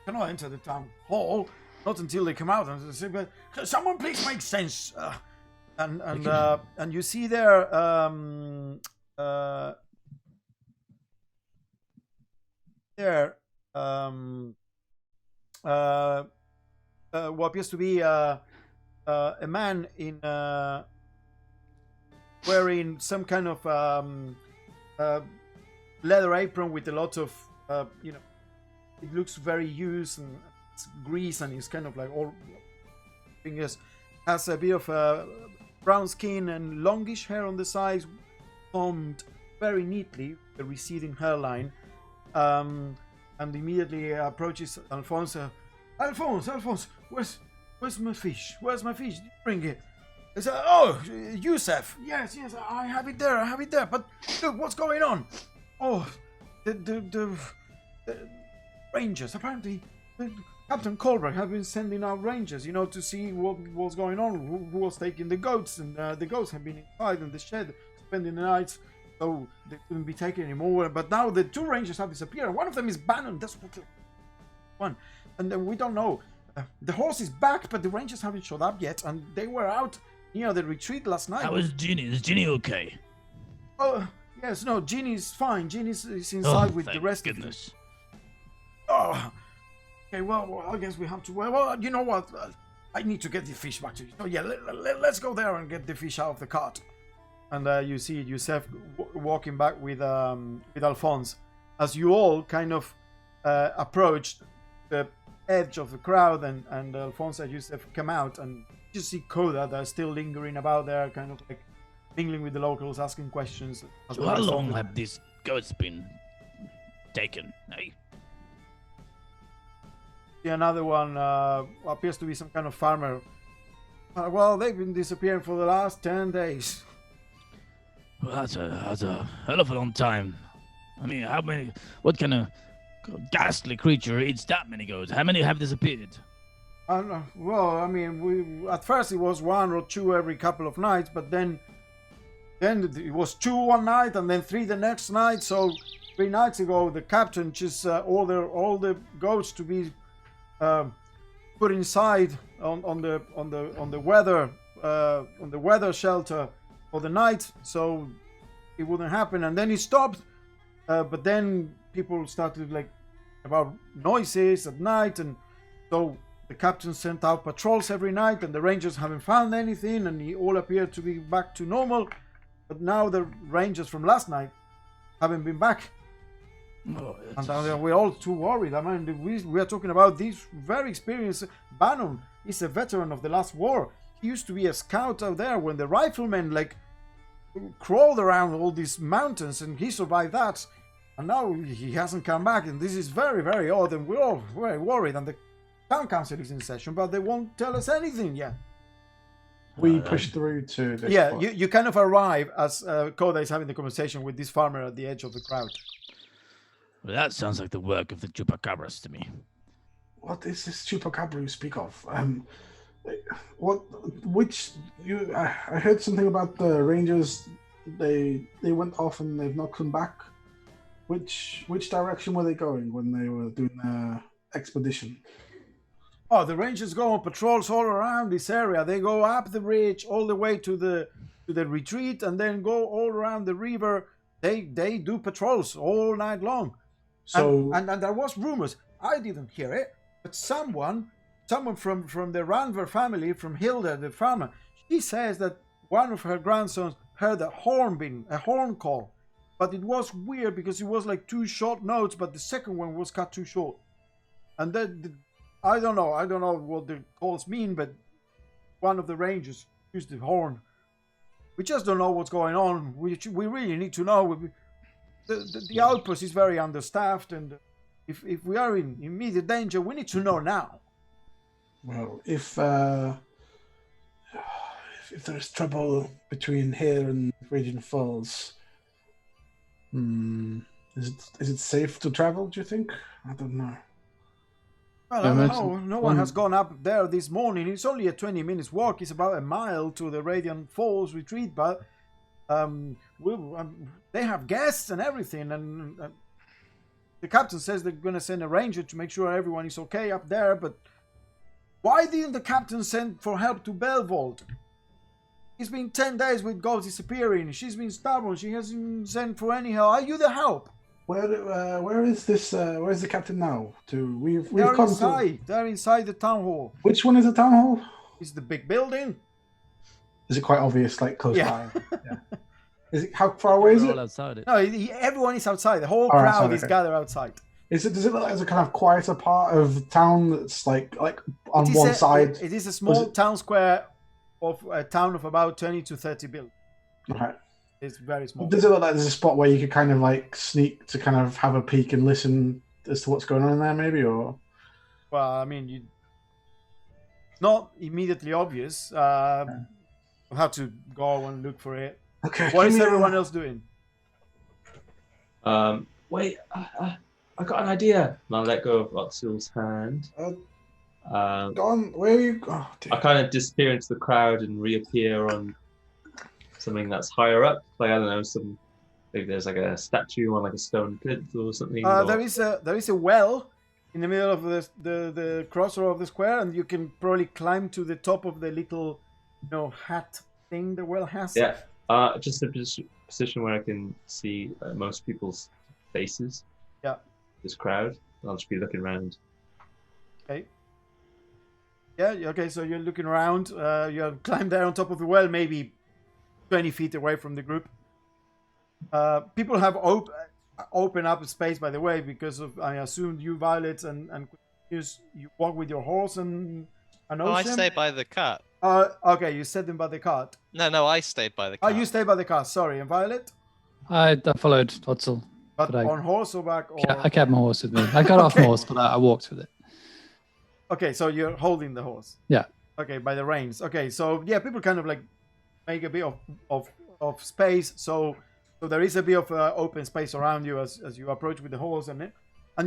cannot enter the town hall. Not until they come out and say, "But someone please make sense." And you see there what appears to be a man in wearing some kind of leather apron with a lot of it looks very used and it's grease, and he's kind of like all fingers, has a bit of brown skin and longish hair on the sides, combed very neatly, the receding hairline, and immediately approaches Alphonse. Alphonse, where's my fish? Where's my fish? Bring it. He said, "Oh, Yusef. Yes, I have it there. But look, what's going on? Oh, the Rangers. Apparently, Captain Colbert have been sending out Rangers, to see what was going on, who was taking the goats, and the goats have been inside in the shed, spending the night, so they couldn't be taken anymore. But now the two Rangers have disappeared. One of them is Bannon. That's what one, and then we don't know. The horse is back, but the Rangers haven't showed up yet, and they were out near the retreat last night. How is Ginny? Is Ginny okay? Oh, yes, no, Ginny's fine. Ginny's inside with the rest of them. Oh, okay, well, I guess we have to. Well, you know what? I need to get the fish back to you. So, yeah, let's go there and get the fish out of the cart. And you see Yusef walking back with Alphonse as you all kind of approached the edge of the crowd, and Alphonse and Yusef come out, and you see Coda that are still lingering about there, kind of like mingling with the locals, asking questions. So how long have these goats been taken, eh? Another one appears to be some kind of farmer. Well, they've been disappearing for the last 10 days. Well, that's a hell of a long time. I mean, what kind of ghastly creature eats that many goats? How many have disappeared? I don't know. Well, I mean, at first it was 1 or 2 every couple of nights, but then it was 2 one night and then 3 the next night. So 3 nights ago, the captain just ordered all the goats to be put inside on the weather shelter for the night, so it wouldn't happen. And then he stopped, but then people started like about noises at night, and so the captain sent out patrols every night, and the Rangers haven't found anything, and it all appeared to be back to normal. But now the Rangers from last night haven't been back. Oh, and we're all too worried. I mean, we are talking about this very experienced Bannon. He's a veteran of the last war. He used to be a scout out there when the riflemen like crawled around all these mountains, and he survived that. And now he hasn't come back, and this is very, very odd, and we're all very worried. And the town council is in session, but they won't tell us anything yet. We push through to the yeah. You kind of arrive as Koda is having the conversation with this farmer at the edge of the crowd. Well, that sounds like the work of the chupacabras to me. What is this chupacabra you speak of? I heard something about the Rangers. They went off and they've not come back. Which direction were they going when they were doing their expedition? Oh, the Rangers go on patrols all around this area. They go up the ridge all the way to the retreat, and then go all around the river. They do patrols all night long. So and there was rumors. I didn't hear it, but someone from the Ranver family, from Hilda, the farmer, she says that one of her grandsons heard a horn call. But it was weird because it was like 2 short notes, but the second one was cut too short. And then I don't know what the calls mean, but one of the Rangers used the horn. We just don't know what's going on. We really need to know. The outpost is very understaffed, and If we are in immediate danger, we need to know now. Well, if there's trouble between here and Raging Falls, is it safe to travel? Do you think? I don't know. Well, I don't know. No one has gone up there this morning. It's only a 20 minutes walk. It's about a mile to the Radiant Falls retreat, but they have guests and everything, and the captain says they're going to send a ranger to make sure everyone is okay up there. But why didn't the captain send for help to Belvold? It's been 10 days with ghosts disappearing. She's been stubborn. She hasn't sent for any help. Are you the help? Where is this? Where is the captain now? We've They're come inside. They're inside the town hall. Which one is the town hall? It's the big building. Is it quite obvious, like close Yeah. by? Yeah. Is it, how far away is We're it? all outside it. No, everyone is outside. The whole Oh, crowd outside, is okay. gathered outside. Does it look like there's a kind of quieter part of town that's like on one side? It is a small town square of a town of about 20 to 30 buildings. Right. It's very small. Does it look like there's a spot where you could kind of like sneak to kind of have a peek and listen as to what's going on in there, maybe? Or Well, I mean, not immediately obvious. We'll have to go and look for it. okay. What is everyone else doing? Wait, I got an idea. And I'll let go of Otsil's hand. Go on. Where are you? Oh, dear. I kind of disappear into the crowd and reappear on something that's higher up. Like, I don't know, maybe there's like a statue on like a stone plinth or something. There is a well in the middle of the crossroad of the square, and you can probably climb to the top of the little, hat thing the well has. Yeah. Just a position where I can see most people's faces. Yeah. This crowd. I'll just be looking around. Okay. Yeah. Okay. So you're looking around. You have climbed there on top of the well, maybe 20 feet away from the group. People have open up space, by the way, because of, I assumed you, Violet, and you walk with your horse and Ocean. Oh, I stayed by the cart. Okay, you set them by the cart. No, I stayed by the cart. Oh, you stayed by the cart. Sorry, and Violet? I followed Otzel. But on horse or back? Or... I kept my horse with me. I got off my horse, but I walked with it. Okay, so you're holding the horse. Yeah. Okay, by the reins. Okay, so yeah, people kind of like make a bit of space. So there is a bit of open space around you as you approach with the horse, and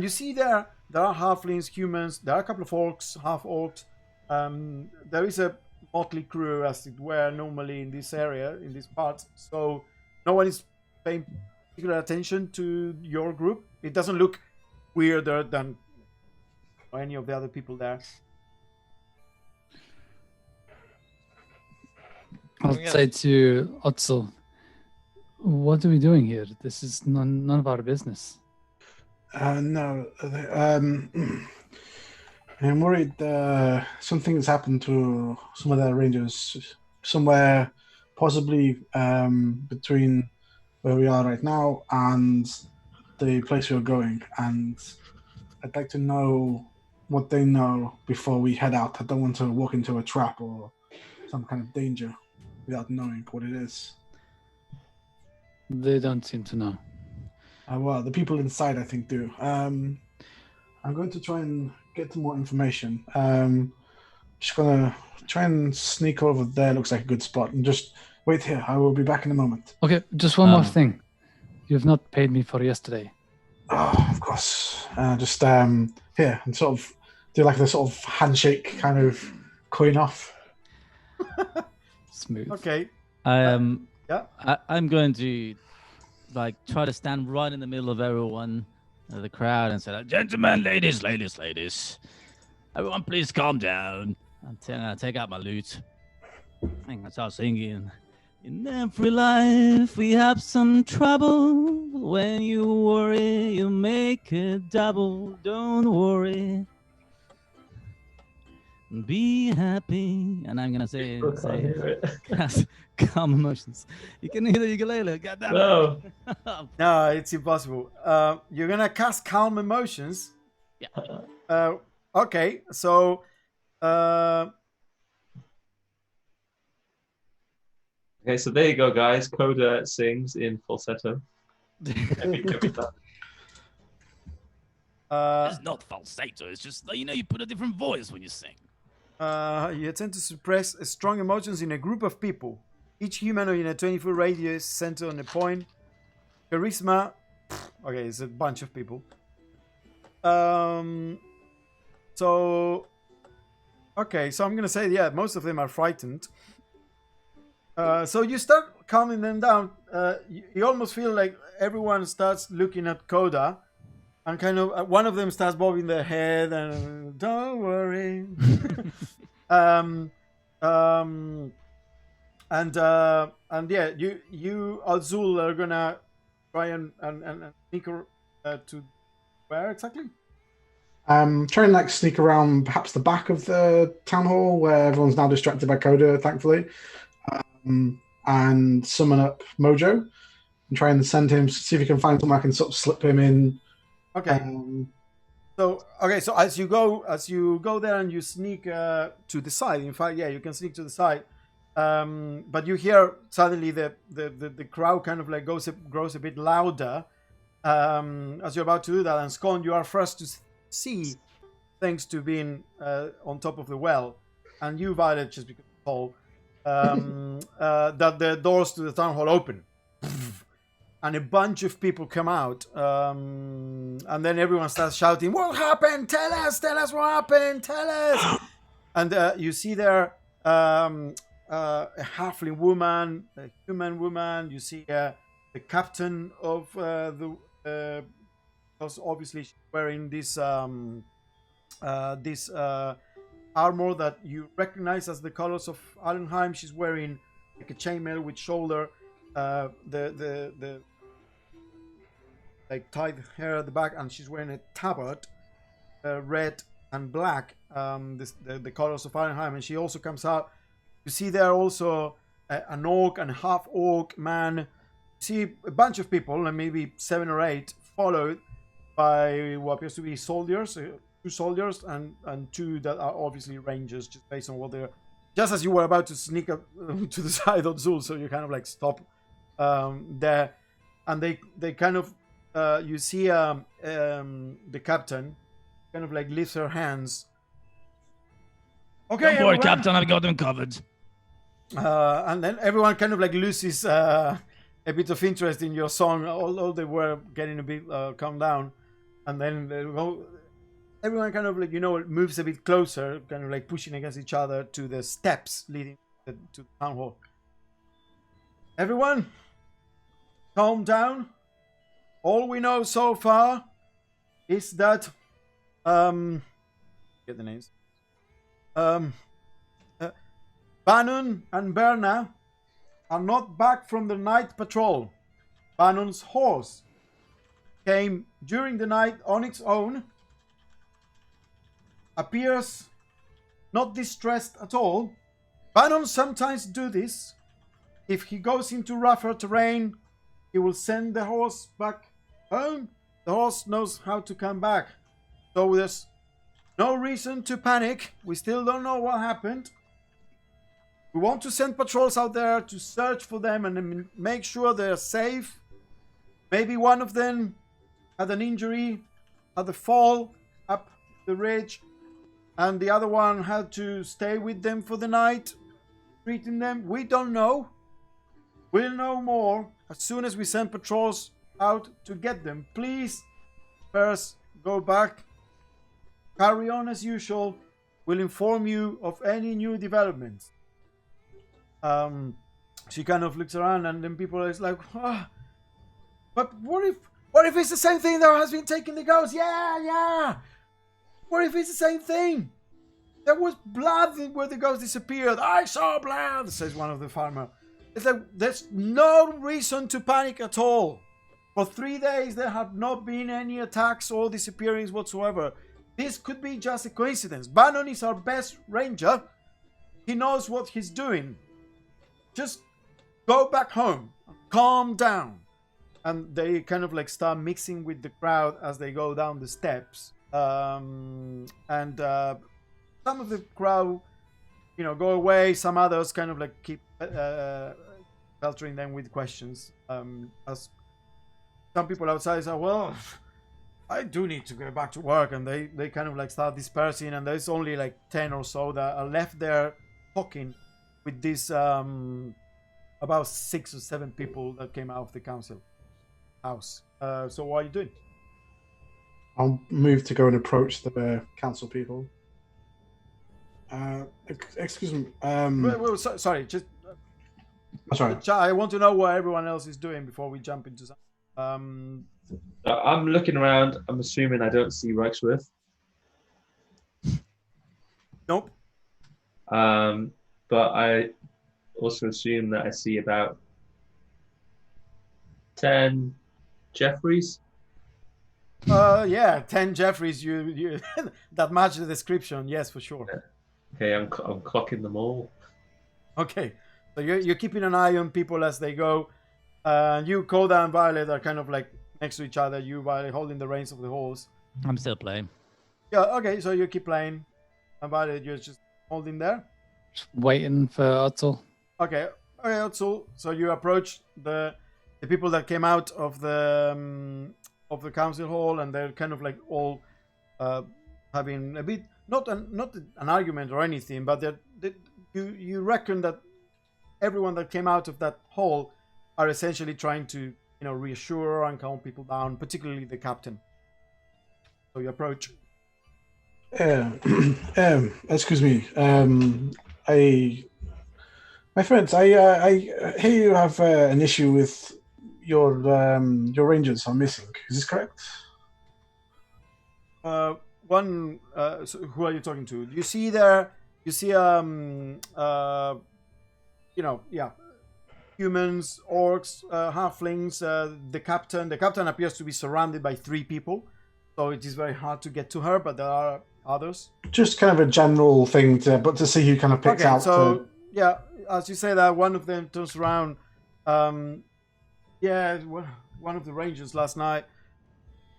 you see there are halflings, humans. There are a couple of orcs, half orcs. There is a motley crew, as it were, normally in this area, in this part. So no one is paying particular attention to your group. It doesn't look weirder than any of the other people there. I'll say to Otzel, what are we doing here? This is none of our business. No. I'm worried something has happened to some of their rangers somewhere, possibly between where we are right now and the place we're going. And I'd like to know what they know before we head out. I don't want to walk into a trap or some kind of danger without knowing what it is. They don't seem to know. Well, the people inside, I think, do. I'm going to try and get some more information. Just gonna try and sneak over there. Looks like a good spot, and just wait here. I will be back in a moment. Okay, just one more thing. You have not paid me for yesterday. Oh, of course. Just here and sort of do like the sort of handshake kind of coin off. Smooth. Okay. Yeah. I'm going to try to stand right in the middle of everyone, the crowd, and say, "Gentlemen, ladies, everyone, please calm down." I'll take out my lute and I start singing. In every life we have some trouble. When you worry, you make it double. Don't worry. Be happy. And I'm gonna say calm emotions. You can hear the ukulele. Goddamn. No. No, it's impossible. You're gonna cast calm emotions. Yeah. Okay, so. Okay, so there you go, guys. Coda sings in falsetto. Every time. It's not falsetto. It's just that, you put a different voice when you sing. You attempt to suppress strong emotions in a group of people. Each humanoid in a 20-foot radius centered on a point. Charisma. Okay, it's a bunch of people. So I'm gonna say, yeah, most of them are frightened. So you start calming them down. You almost feel like everyone starts looking at Coda, and kind of one of them starts bobbing their head and don't worry. And yeah, you Azul are gonna try and sneak to where exactly? Try and like sneak around perhaps the back of the town hall where everyone's now distracted by Coda, thankfully, and summon up Mojo and try and send him, see if you can find somewhere I can sort of slip him in. Okay. So as you go there and you sneak to the side. In fact, yeah, you can sneak to the side. But you hear suddenly the crowd kind of like grows a bit louder as you're about to do that. And Scone, you are first to see, thanks to being on top of the well, and you, Violet, just because it's tall, that the doors to the town hall open. And a bunch of people come out, and then everyone starts shouting, "What happened? Tell us what happened! Tell us!" And you see there a halfling woman, a human woman. You see the captain of because obviously she's wearing this armor that you recognize as the colors of Allenheim. She's wearing like a chainmail with shoulder. The like tied hair at the back, and she's wearing a tabard, red and black, the colors of Allenheim. And she also comes out. You see there also an orc and half orc man. You see a bunch of people, and maybe 7 or 8, followed by what appears to be soldiers, 2 soldiers and 2 that are obviously rangers, just based on what they're. Just as you were about to sneak up to the side of Zul, so you kind of like stop there, and they kind of you see the captain kind of like lifts her hands. Okay, don't worry, Captain, I've got them covered. And then everyone kind of like loses a bit of interest in your song, although they were getting a bit calmed down, and then everyone kind of like moves a bit closer, kind of like pushing against each other to the steps leading to the town hall. Everyone, calm down. All we know so far is that get the names. Bannon and Berna are not back from the night patrol. Bannon's horse came during the night on its own. Appears not distressed at all. Bannon sometimes do this. If he goes into rougher terrain, he will send the horse back home. The horse knows how to come back. So there's no reason to panic. We still don't know what happened. We want to send patrols out there to search for them and make sure they're safe. Maybe one of them had an injury, had a fall up the ridge, and the other one had to stay with them for the night, treating them. We don't know. We'll know more as soon as we send patrols out to get them. Please, first, go back. Carry on as usual. We'll inform you of any new developments. She kind of looks around, and then people are like, but what if it's the same thing that has been taking the ghost? Yeah. What if it's the same thing? There was blood where the ghost disappeared. I saw blood, says one of the farmer. It's like, there's no reason to panic at all. For 3 days, there have not been any attacks or disappearings whatsoever. This could be just a coincidence. Bannon is our best ranger. He knows what he's doing. Just go back home. Calm down. And they kind of like start mixing with the crowd as they go down the steps. And some of the crowd, go away. Some others kind of like keep filtering them with questions. As some people outside say, well, I do need to go back to work, and they kind of like start dispersing, and there's only like 10 or so that are left there talking with this about 6 or 7 people that came out of the council house. So what are you doing? I'll move to go and approach the council people. Excuse me. Sorry, just Sorry. I want to know what everyone else is doing before we jump into something. I'm looking around. I'm assuming I don't see Reichsworth. Nope. But I also assume that I see about 10 Jeffreys. Yeah, 10 Jeffreys. You that match the description. Yes, for sure. Okay, I'm clocking them all. Okay, so you're keeping an eye on people as they go. You, Koda, and Violet are kind of like next to each other. You, Violet, holding the reins of the horse. I'm still playing. Yeah. Okay, so you keep playing, and Violet, you're just holding there. Just waiting for Otto. Okay. So you approach the people that came out of the council hall, and they're kind of like all having a bit not an argument or anything, but you reckon that everyone that came out of that hall are essentially trying to reassure and calm people down, particularly the captain. So you approach. Excuse me. My friends, I hear you have an issue with your rangers are missing. Is this correct? So who are you talking to? You see humans, orcs, halflings. The captain appears to be surrounded by 3 people, so it is very hard to get to her. But there are others. Just kind of a general thing to see who kind of picks out. So yeah, as you say that, one of them turns around. One of the rangers last night.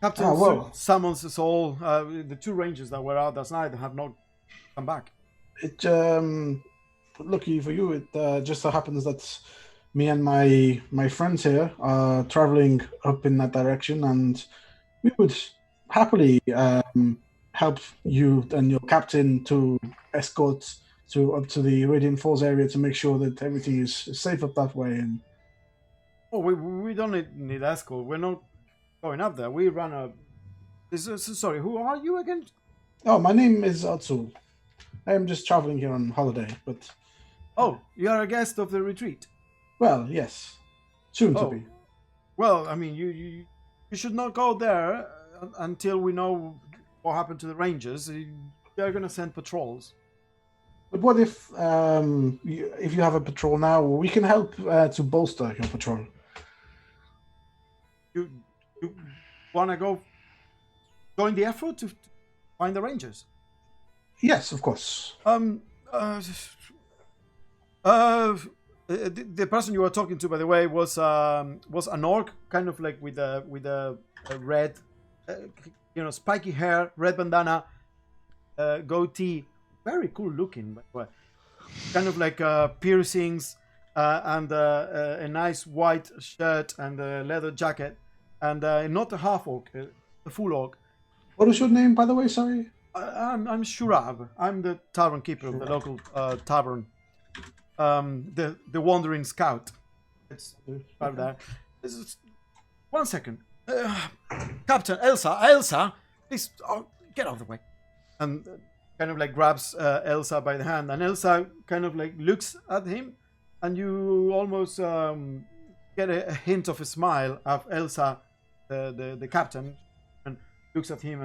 Captain summons us all. The 2 rangers that were out last night have not come back. Lucky for you, it just so happens that me and my friends here are traveling up in that direction, and we would happily help you and your captain to escort up to the Radiant Falls area to make sure that everything is safe up that way. And we don't need escort. We're not going up there. We run a. Sorry, who are you again? Oh, my name is Atsul. I am just traveling here on holiday, but. Oh, you are a guest of the retreat. Well, yes, soon to be. Well, I mean, you should not go there until we know what happened to the rangers. They're going to send patrols. But what if you have a patrol now, we can help to bolster your patrol. You want to go join the effort to find the rangers? Yes, of course. The person you were talking to, by the way, was an orc, kind of like with a red, spiky hair, red bandana, goatee, very cool looking, by the way. Kind of like piercings and a nice white shirt and a leather jacket, and not a half orc, a full orc. What was your name, by the way? Sorry. I'm Shurab. I'm the tavern keeper of the local tavern. The wandering scout. It's right there. One second. Captain Elsa, please get out of the way. And kind of like grabs Elsa by the hand, and Elsa kind of like looks at him, and you almost get a hint of a smile of Elsa, the captain, and looks at him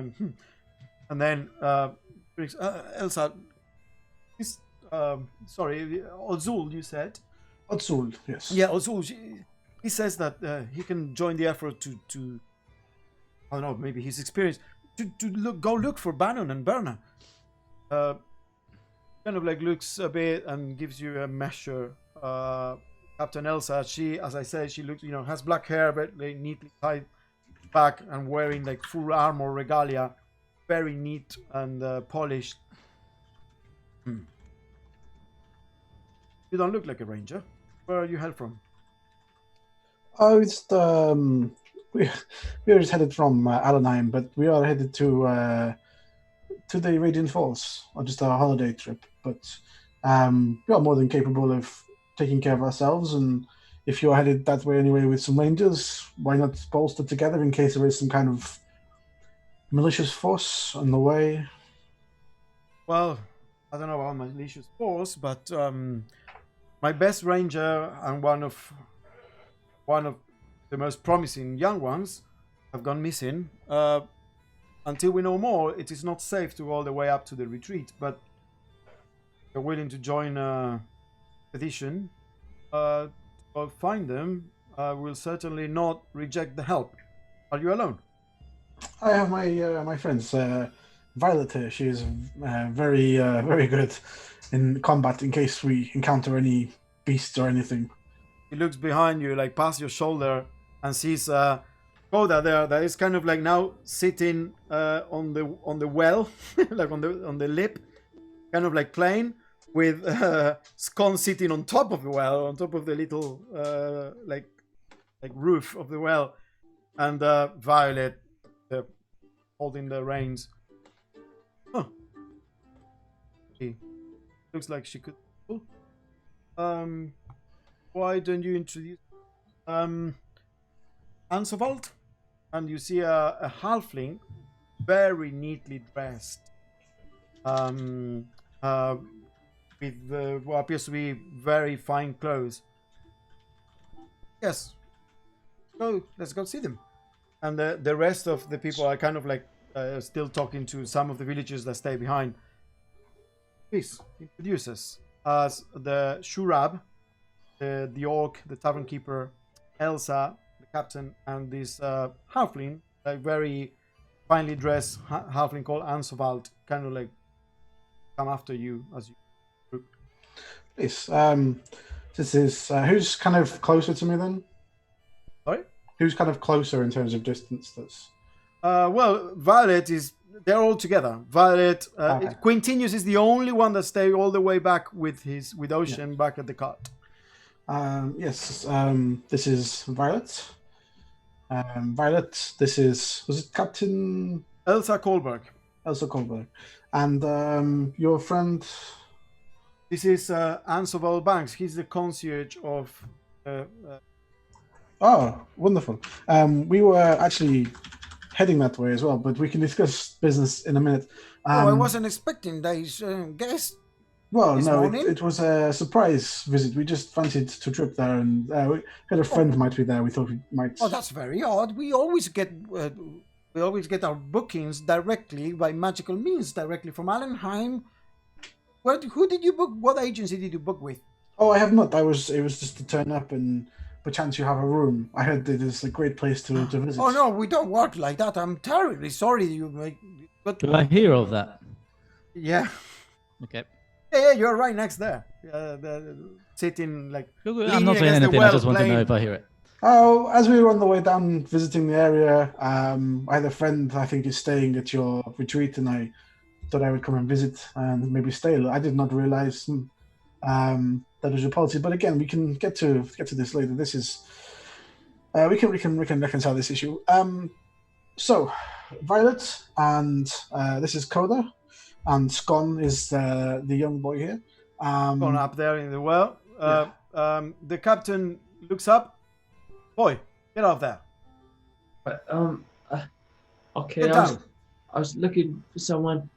and then Elsa. Sorry, Ozul, you said? Ozul, yes. Yeah, Ozul. He says that he can join the effort to I don't know, maybe his experience to go look for Bannon and Berna. Kind of like looks a bit and gives you a measure. Captain Elsa, she, as I said, she looks, has black hair, very neatly tied back, and wearing like full armor regalia, very neat and polished. You don't look like a ranger. Where are you hail from? Oh, it's we're just headed from Alenheim, but we are headed to the Radiant Falls, or just a holiday trip. But we are more than capable of taking care of ourselves, and if you're headed that way anyway with some rangers, why not bolster together in case there is some kind of malicious force on the way? Well, I don't know about malicious force, but my best ranger and one of the most promising young ones have gone missing. Until we know more, it is not safe to go all the way up to the retreat, but if you're willing to join a expedition to find them, we'll certainly not reject the help. Are you alone? I have my friends. Violet here. She is very good in combat in case we encounter any beasts or anything. He looks behind you, like past your shoulder, and sees Koda there. That is kind of like now sitting on the well, like on the lip, kind of like playing with Scone sitting on top of the well, on top of the little like roof of the well, and Violet holding the reins. Huh. She looks like she could. Why don't you introduce Ansevald? And you see a halfling, very neatly dressed, with what appears to be very fine clothes. Yes. So let's go see them. And the rest of the people are kind of like still talking to some of the villagers that stay behind. Please introduce us as the Shurab, the orc, the tavern keeper, Elsa, the captain, and this halfling, like very finely dressed halfling called Ansevald, kind of like come after you as you group. Yes. This is who's kind of closer to me then? Sorry? Who's kind of closer in terms of distance? That's well, Violet is. They're all together. Violet, Okay. Quintinius is the only one that stayed all the way back with Ocean back at the cart. Yes. This is Violet. Violet. This was it Captain Elsa Kolberg. Elsa Colberg, and your friend. This is Ansevald Banks. He's the concierge of. Oh, wonderful. We were actually heading that way as well, but we can discuss business in a minute. I wasn't expecting these guests. Well, this no, morning? it was a surprise visit. We just fancied to trip there, and we had a friend might be there. We thought we might. Oh, that's very odd. We always get our bookings directly by magical means, directly from Alenheim. Who did you book? What agency did you book with? Oh, I have not. It was just to turn up and perchance you have a room. I heard it is a great place to visit. Oh no, we don't work like that. I'm terribly sorry you make. But Do I hear of that? Yeah. Okay. Yeah, you're right next there. Sitting like. I'm not saying anything. I just want to know if I hear it. Oh, as we were on the way down visiting the area, I had a friend I think is staying at your retreat, and I thought I would come and visit and maybe stay. I did not realize that was your policy, but again, we can get to this later. This is we can reconcile this issue. So Violet and this is Coda, and Scone is the young boy here. Gone up there in the well. The captain looks up. Boy, get out there. But, okay, Get down. I was looking for someone.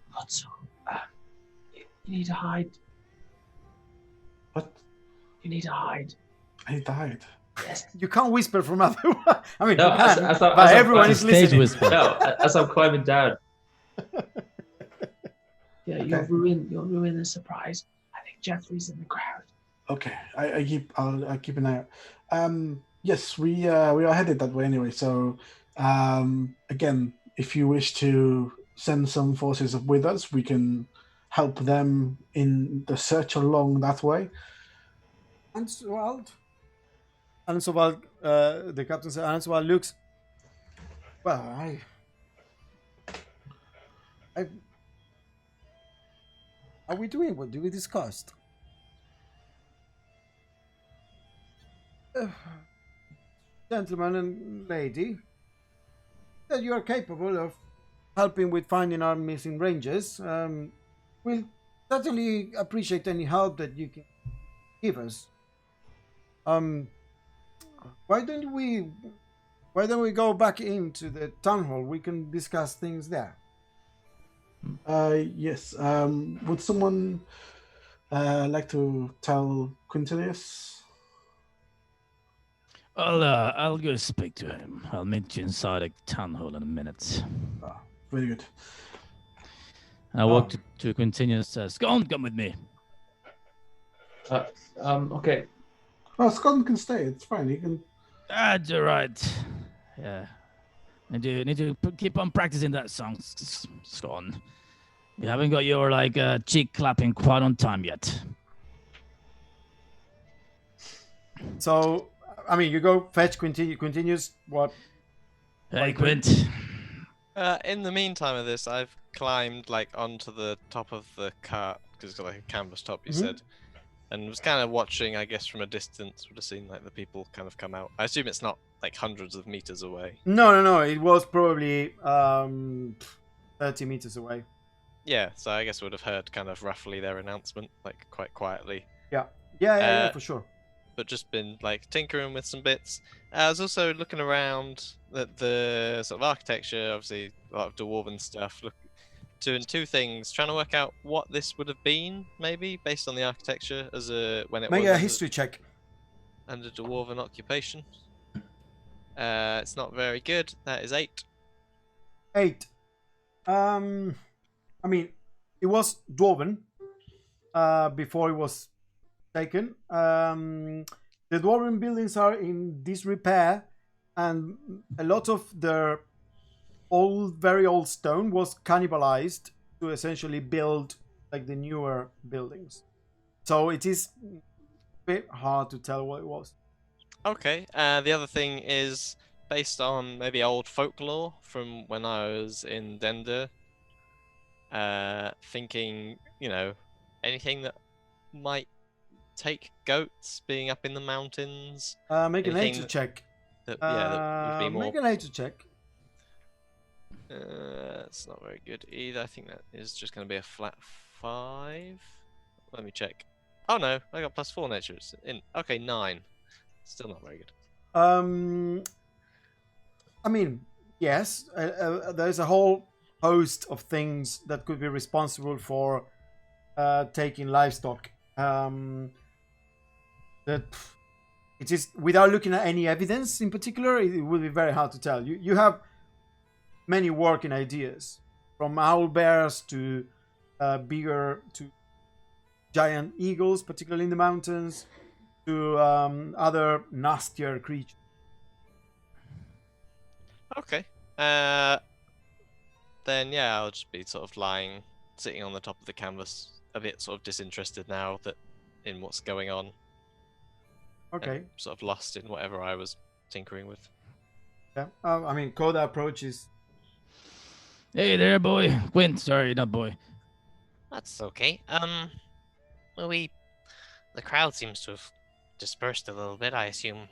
You need to hide. What? You need to hide. He died. Yes. You can't whisper from other. I mean, No, you can, as but I'm everyone is Stage listening. whisper. No, as I'm climbing down. Yeah, Okay. you'll ruin the surprise. I think Jeffrey's in the crowd. Okay, I'll keep an eye out. Yes, we are headed that way anyway. So, again, if you wish to send some forces with us, we can help them in the search along that way. Ansevald, the captain said, Ansevald looks. Well, are we doing? What do we discussed? Gentleman and lady, that you are capable of helping with finding our missing rangers. We'll certainly appreciate any help that you can give us. Um, why don't we go back into the town hall? We can discuss things there. Yes. Would someone like to tell Quintilius? I'll go speak to him. I'll meet you inside a town hall in a minute. Ah, very good. And I walk to Quintinius. Says, "Go on, come with me." Okay. Oh, Scott can stay. It's fine. He can. That's all right. Yeah. Need to keep on practicing that song, Scott. You haven't got your cheek clapping quite on time yet. So, I mean, you go fetch Quintinius. What? Hey, Quint. In the meantime of this, I've climbed like onto the top of the cart because it's got like a canvas top. You said, and was kind of watching. I guess from a distance, would have seen like the people kind of come out. I assume it's not like hundreds of meters away. No. It was probably 30 meters away. Yeah, so I guess would have heard kind of roughly their announcement, like quite quietly. Yeah, for sure. But just been like tinkering with some bits. I was also looking around at the sort of architecture, obviously a lot of dwarven stuff. Doing two things, trying to work out what this would have been, maybe based on the architecture as when it Make was a history check. under dwarven occupation. It's not very good. That is 8. 8. I mean, it was dwarven before it was taken. The dwarven buildings are in disrepair, and a lot of their very old stone was cannibalized to essentially build like the newer buildings. So it is a bit hard to tell what it was. Okay. The other thing is based on maybe old folklore from when I was in Dender. Thinking, anything that might take goats being up in the mountains. Make a nature check. That would be more. Make a nature check. It's not very good either. I think that is just going to be a flat 5. Let me check. Oh no, I got +4 nature. It's in. Okay, 9. Still not very good. I mean, yes, there's a whole host of things that could be responsible for taking livestock. That it is without looking at any evidence in particular, it would be very hard to tell. You have many working ideas, from owl bears to giant eagles, particularly in the mountains, to other nastier creatures. Okay. Then yeah, I'll just be sort of sitting on the top of the canvas, a bit sort of disinterested now in what's going on. Okay. Sort of lost in whatever I was tinkering with. Yeah. I mean, Coda approaches. Hey there, boy. Quint, sorry, not boy. That's okay. Well, the crowd seems to have dispersed a little bit, I assume.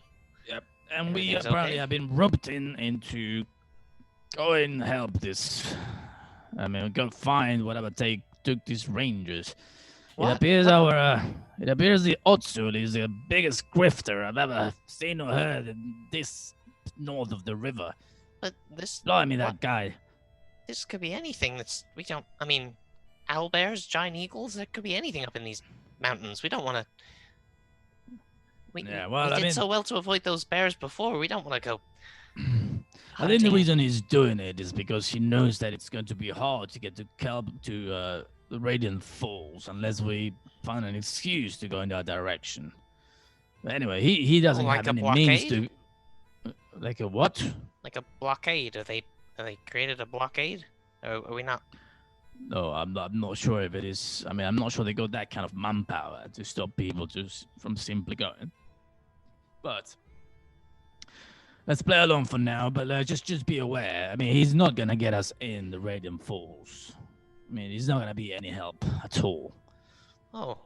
Yep. And we Everything's apparently okay? have been roped into go and help this. I mean, go find whatever took these rangers. What? It appears the Otsul is the biggest grifter I've ever seen or heard in this north of the river. But this Blimey, that guy. this could be anything I mean, owlbears, giant eagles, there could be anything up in these mountains. We don't want to. We did so well to avoid those bears before. We don't want to go. I think the reason he's doing it is because he knows that it's going to be hard to get to the Radiant Falls unless we find an excuse to go in that direction. But anyway, he doesn't Like have a any means blockade? to. Like a what? Like a blockade? Have they created a blockade? Or are we not? No, I'm not sure if it is. I mean, I'm not sure they got that kind of manpower to stop people from simply going. But let's play along for now. But just be aware. I mean, he's not gonna get us in the Radiant Falls. I mean, he's not gonna be any help at all. Oh.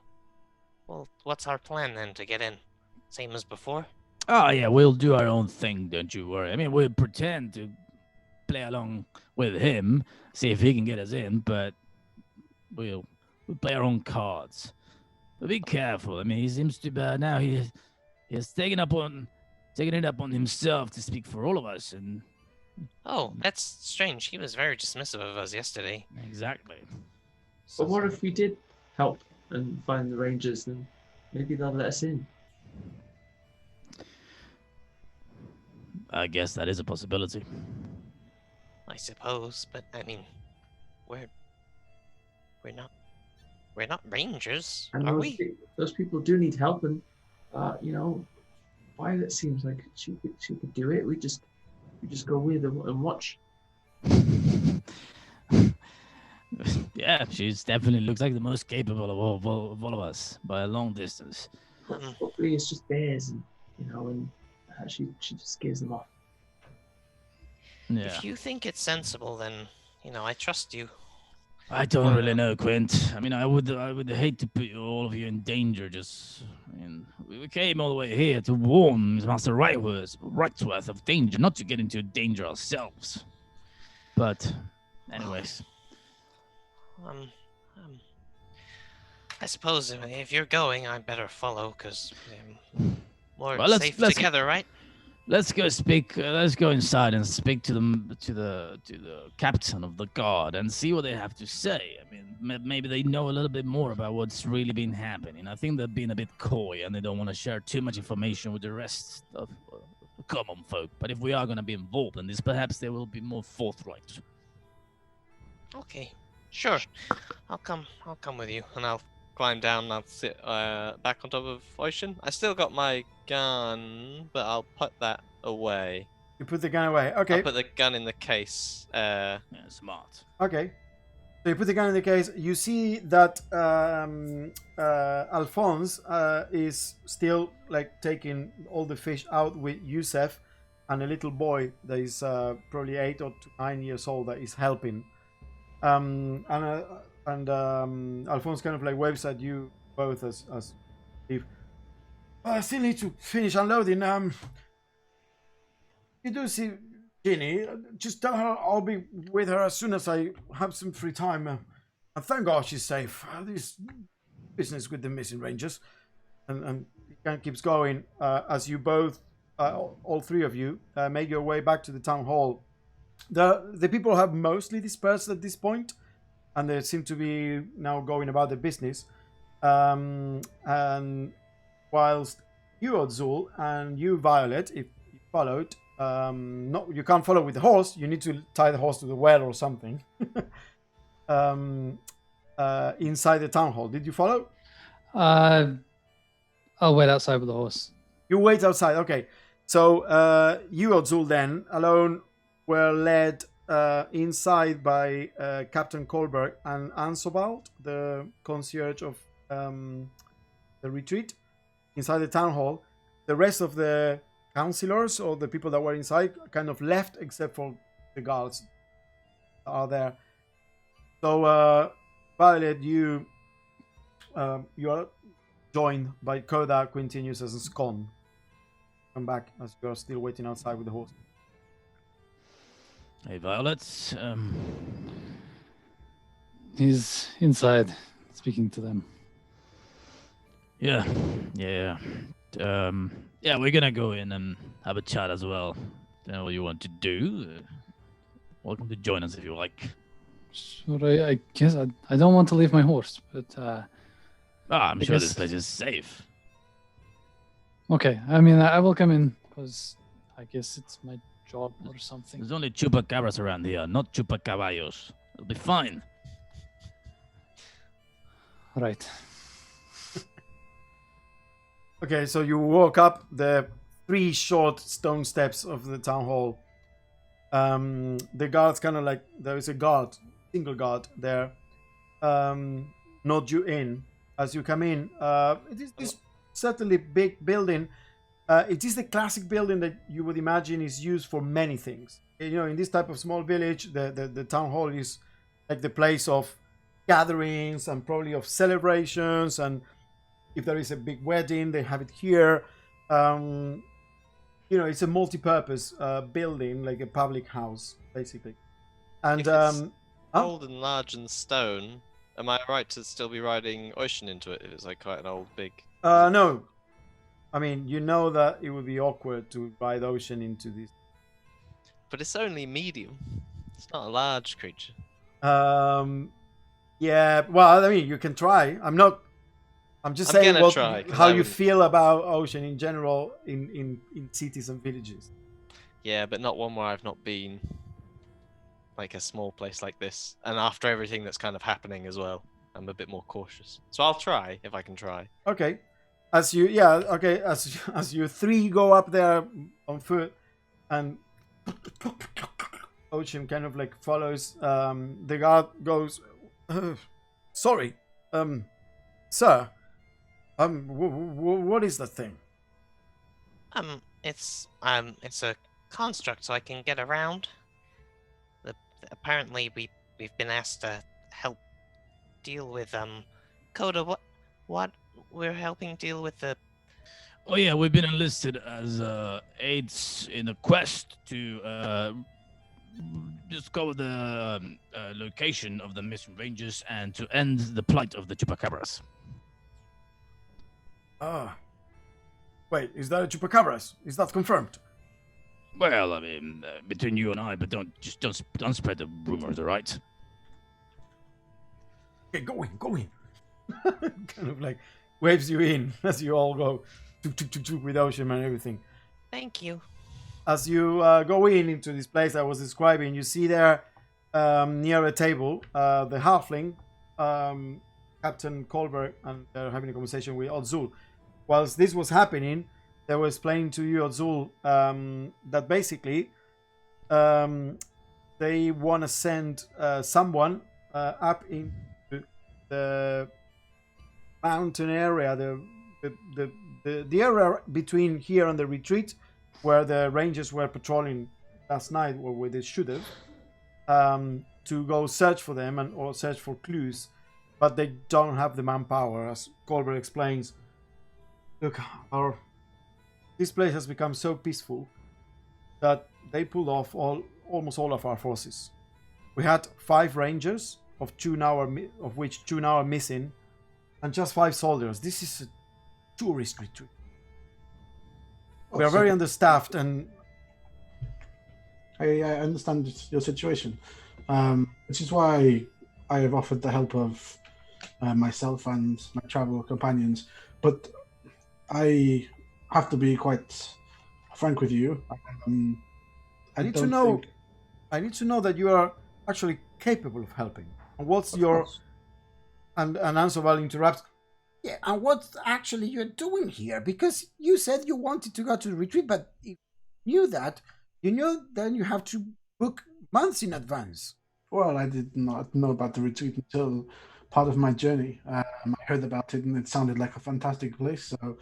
Well, what's our plan then to get in? Same as before? Oh yeah, we'll do our own thing. Don't you worry. I mean, we'll pretend to play along with him, see if he can get us in, but we'll play our own cards. But be careful. I mean, he seems to now he's taking it upon himself to speak for all of us, and Oh, that's strange. He was very dismissive of us yesterday. exactly. But what if we did help and find the Rangers, then maybe they'll let us in. I guess that is a possibility. I suppose, but I mean, we're not rangers, And are those, we? those people do need help, and Violet seems like she could do it. We just go with and watch. Yeah, she's definitely looks like the most capable of all of us by a long distance. Hopefully, it's just bears, and she just scares them off. Yeah. If you think it's sensible, then I trust you. I don't really know, Quint. I mean, I would hate to put all of you in danger. We came all the way here to warn Master Rightworth of danger, not to get into danger ourselves. But, anyways. I suppose if you're going, I better follow, because we're Well, safe let's together, right? Let's go speak. Let's go inside and speak to the captain of the guard and see what they have to say. I mean, maybe they know a little bit more about what's really been happening. I think they're being a bit coy and they don't want to share too much information with the rest of the common folk. But if we are going to be involved in this, perhaps they will be more forthright. Okay, sure. I'll come with you, and I'll climb down and I'll sit back on top of Ocean. I still got my gun, but I'll put that away. You put the gun away. Okay. I'll put the gun in the case. Yeah, smart. Okay. So you put the gun in the case. You see that Alphonse is still taking all the fish out with Yusef and a little boy that is probably 8 or 9 years old that is helping. And Alphonse kind of waves at you both as if I still need to finish unloading. You do see Ginny, just tell her I'll be with her as soon as I have some free time. And thank God she's safe. This business with the missing rangers. And it kind of keeps going as you both, all three of you, make your way back to the town hall. The people have mostly dispersed at this point, and they seem to be now going about their business. And whilst you, Odzul, and you, Violet, if you followed, no, you can't follow with the horse. You need to tie the horse to the well or something. Inside the town hall, did you follow? I'll wait outside with the horse. You wait outside. Okay. So you, Odzul, then alone were led inside by Captain Kolberg and Ansobald, the concierge of the retreat, inside the town hall. The rest of the councillors or the people that were inside kind of left, except for the guards that are there. So Violet, you are joined by Koda, Quintinius, and Scon. Come back as you are still waiting outside with the horse. Hey, Violet. He's inside, speaking to them. Yeah. Yeah, we're gonna go in and have a chat as well. You know what you want to do? Welcome to join us if you like. Sure, I guess I don't want to leave my horse, but I'm sure this place is safe. Okay, I mean, I will come in because I guess it's my job or something. There's only chupacabras around here, not chupacaballos. It'll be fine. Right. Okay, so you walk up the 3 short stone steps of the town hall. The guards kind of there is a guard, single guard there, nod you in. As you come in, it is this certainly big building. It is the classic building that you would imagine is used for many things. In this type of small village, the town hall is like the place of gatherings and probably of celebrations, and if there is a big wedding, they have it here. it's a multi-purpose building, like a public house, basically. And If it's huh? old and large and stone, am I right to still be riding ocean into it if it's like quite an old, big... No. I mean, you know that it would be awkward to ride ocean into this. But it's only medium. It's not a large creature. Yeah. Well, I mean, you can try. I'm just saying gonna try, 'cause how I you wouldn't- feel about ocean in general in cities and villages. Yeah, but not one where I've not been. Like a small place like this. And after everything that's kind of happening as well, I'm a bit more cautious. So I'll try, if I can try. Okay. As you three go up there on foot, and Ocean kind of like follows. The guard goes, "Sorry, sir. What is that thing?" It's a construct so I can get around. Apparently we've been asked to help deal with Coda. What we're helping deal with the... Oh yeah, we've been enlisted as aides in a quest to discover the location of the missing rangers and to end the plight of the chupacabras. Ah. Wait, is that a chupacabras? Is that confirmed? Well, I mean, between you and I, but don't spread the rumors, all right? Okay, go in. Kind of like waves you in as you all go with Ocean and everything. Thank you. As you go into this place I was describing, you see there near a table the halfling, Captain Colbert, and they're having a conversation with Odzul. Whilst this was happening, they were explaining to you, Odzul, that basically they want to send someone up into the mountain area, the area between here and the retreat, where the rangers were patrolling last night, or where they should have, to go search for them or search for clues, but they don't have the manpower, as Colbert explains. Look, this place has become so peaceful that they pulled off almost all of our forces. We had 5 rangers, of which 2 now are missing, and just 5 soldiers. This is a tourist retreat. We are very understaffed, and I understand your situation, which is why I have offered the help of myself and my travel companions. But I have to be quite frank with you. I need to know that you are actually capable of helping. And what's your... And Ansoval interrupts. Yeah, and what actually you're doing here? Because you said you wanted to go to the retreat, but if you knew then you have to book months in advance. Well, I did not know about the retreat until part of my journey. I heard about it and it sounded like a fantastic place. So,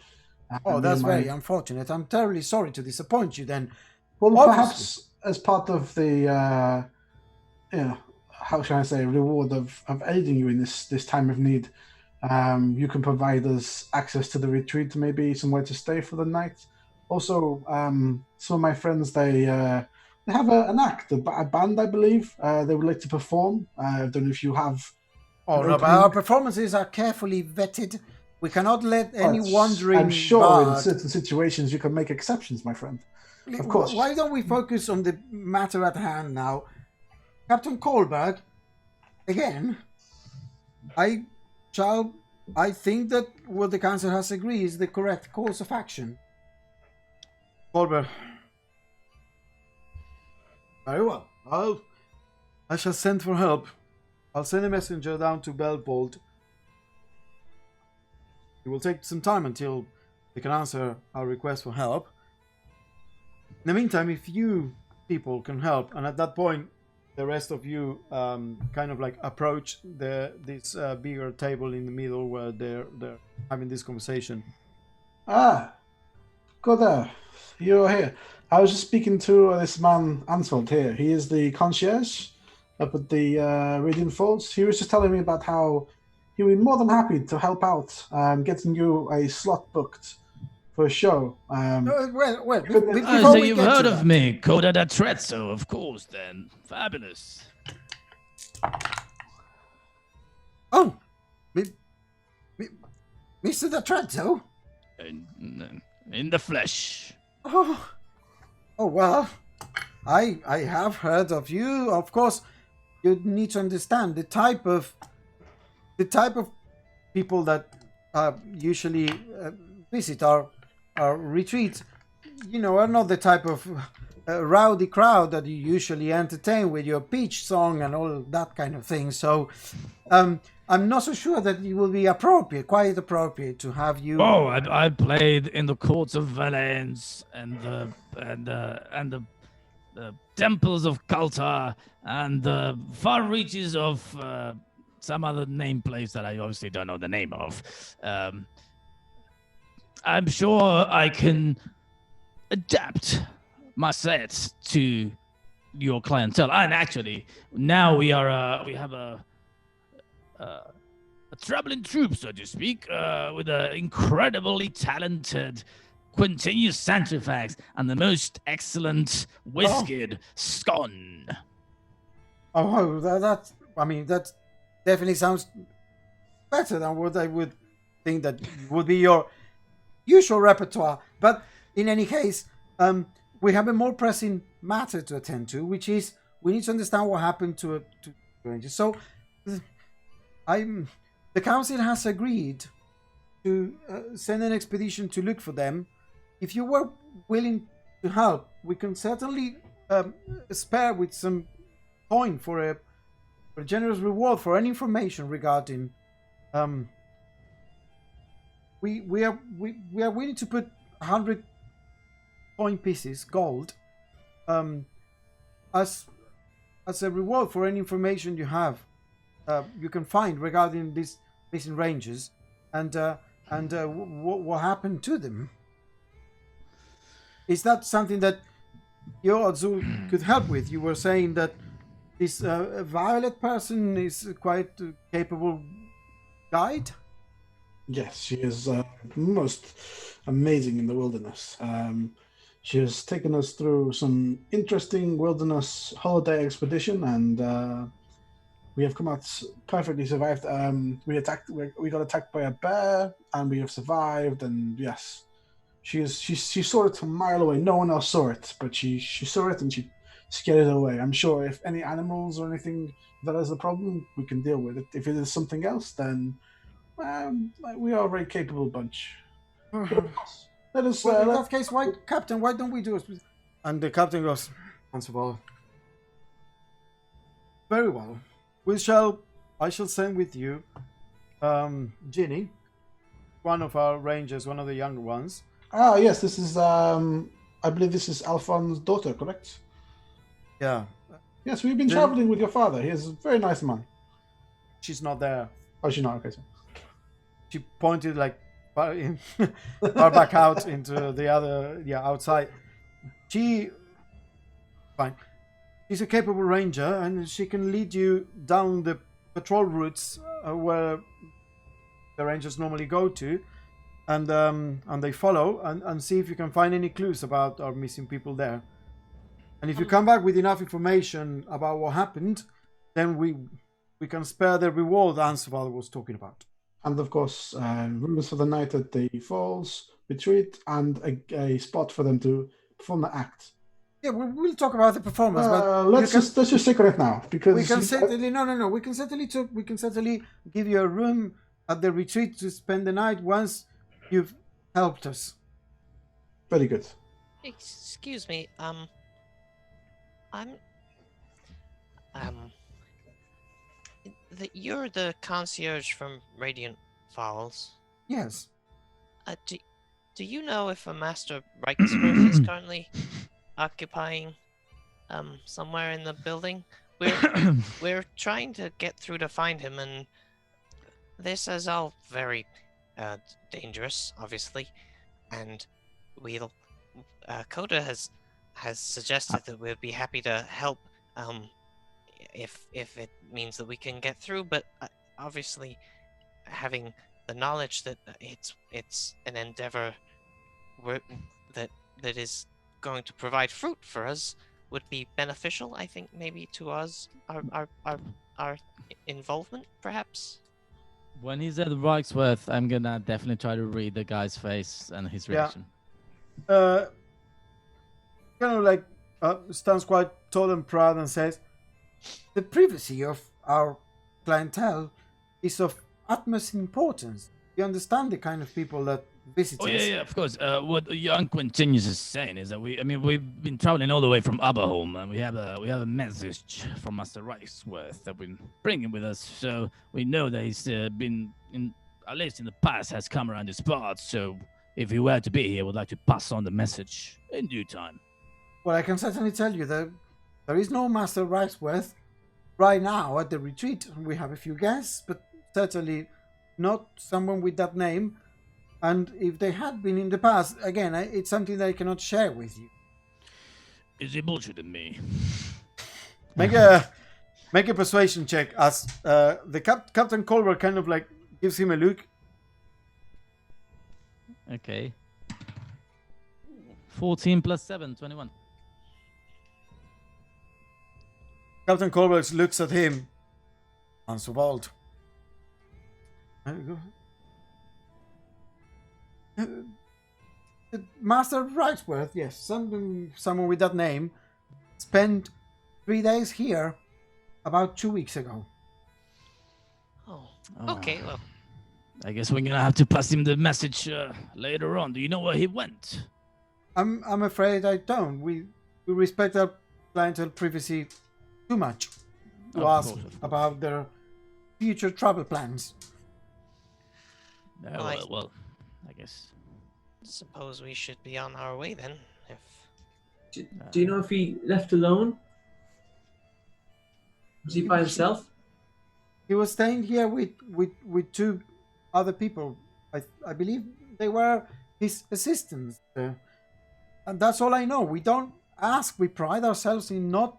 that's very unfortunate. I'm terribly sorry to disappoint you then. Well, perhaps as part of the, how shall I say, reward of aiding you in this time of need, you can provide us access to the retreat, maybe somewhere to stay for the night. Also, some of my friends, they have an act, a band, I believe. They would like to perform. I don't know if you have... Oh, no, but our performances are carefully vetted. We cannot let any wandering... I'm sure in certain situations you can make exceptions, my friend. Of course. Why don't we focus on the matter at hand now? Captain Colberg, again, I think that what the council has agreed is the correct course of action. Colberg. Very well. I shall send for help. I'll send a messenger down to Belbold. It will take some time until they can answer our request for help. In the meantime, if you people can help, and at that point, the rest of you kind of like approach this bigger table in the middle where they're having this conversation. Ah, good. You're here. I was just speaking to this man, Ansvald, here. He is the concierge up at the Radiant Falls. He was just telling me about how he would be more than happy to help out getting you a slot booked for a show. Well, But- before So we you've get heard to of that, me, Coda da Trezzo, of course, then. Fabulous. Oh, Mr. D'Atrezzo? In the flesh. Oh, well, I have heard of you. Of course, you need to understand the type of people that usually visit our retreats. You know, are not the type of rowdy crowd that you usually entertain with your peach song and all that kind of thing. So, I'm not so sure that it will be quite appropriate to have you. Oh, I played in the courts of Valence and the temples of Kalta and the far reaches of some other name place that I obviously don't know the name of. I'm sure I can adapt my sets to your clientele. And actually, now we have a traveling troupe, so to speak, with an incredibly talented Quintinius Santrifax and the most excellent whiskered scone. Oh, that definitely sounds better than what I would think that would be your usual repertoire. But in any case, we have a more pressing matter to attend to, which is we need to understand what happened to Rangers. So, the council has agreed to send an expedition to look for them. If you were willing to help, we can certainly spare with some coin for a generous reward for any information regarding. We are willing to put 100 coin pieces, gold, as a reward for any information you have. You can find regarding these missing rangers and what happened to them. Is that something that your Azul could help with? You were saying that this Violet person is quite a capable guide. Yes, she is most amazing in the wilderness. She has taken us through some interesting wilderness holiday expedition, and we have come out perfectly survived. We got attacked by a bear, and we have survived. And yes, she saw it from a mile away. No one else saw it, but she saw it and she scared it away. I'm sure if any animals or anything that is a problem, we can deal with it. If it is something else, then we are a very capable bunch. Let us. Well, in that case, Captain, why don't we do it? And the captain goes, answer all. Very well. I shall send with you, Ginny, one of our rangers, one of the younger ones. Ah, yes, this is. I believe this is Alphon's daughter, correct? Yeah. Yes, we've been traveling with your father. He is a very nice man. She's not there. Oh, she's not. Okay, so. She pointed far back out into the other, outside. Fine. She's a capable ranger, and she can lead you down the patrol routes where the rangers normally go to, and they follow and see if you can find any clues about our missing people there. And if you come back with enough information about what happened, then we can spare the reward Anseval was talking about. And of course, rooms for the night at the falls, retreat, and a spot for them to perform the act. Yeah, we'll talk about the performance, but let's just stick on it now because we can certainly no. We can certainly give you a room at the retreat to spend the night once you've helped us. Very good. Excuse me, you're the concierge from Radiant Falls. Yes. Do you know if a Master Reichsworth is currently occupying somewhere in the building? We're trying to get through to find him, and this is all very dangerous, obviously. And Coda has suggested that we'll be happy to help if it means that we can get through, but obviously having the knowledge that it's an endeavor that is going to provide fruit for us would be beneficial. I think maybe to us, our involvement, perhaps. When he said Reichsworth, I'm gonna definitely try to read the guy's face and his reaction. Kind of like stands quite tall and proud and says, "The privacy of our clientele is of utmost importance. You understand the kind of people that visit Oh us." yeah, of course. What young Quintinius is saying is that we've been traveling all the way from Aberholm, and we have a message from Master Reichsworth that we're bringing with us. So we know that he's been at least in the past has come around this part. So if he were to be here, would like to pass on the message in due time. Well, I can certainly tell you that there is no Master Reichsworth right now at the retreat. We have a few guests, but certainly not someone with that name. And if they had been in the past, again, it's something that I cannot share with you. Is he bullshitting me? Make a persuasion check as the Captain Colbert kind of like gives him a look. Okay. 14 plus 7, 21. Captain Colbert looks at him. Answald. Master Reichsworth, yes, someone with that name, spent 3 days here about 2 weeks ago. Oh, okay. Well, I guess we're gonna have to pass him the message later on. Do you know where he went? I'm afraid I don't. We respect our clientele privacy too much to ask about their future travel plans. Well, I guess. Suppose we should be on our way then. Do you know if he left alone? Was he by himself? He was staying here with 2 other people. I believe they were his assistants. And that's all I know. We don't ask. We pride ourselves in not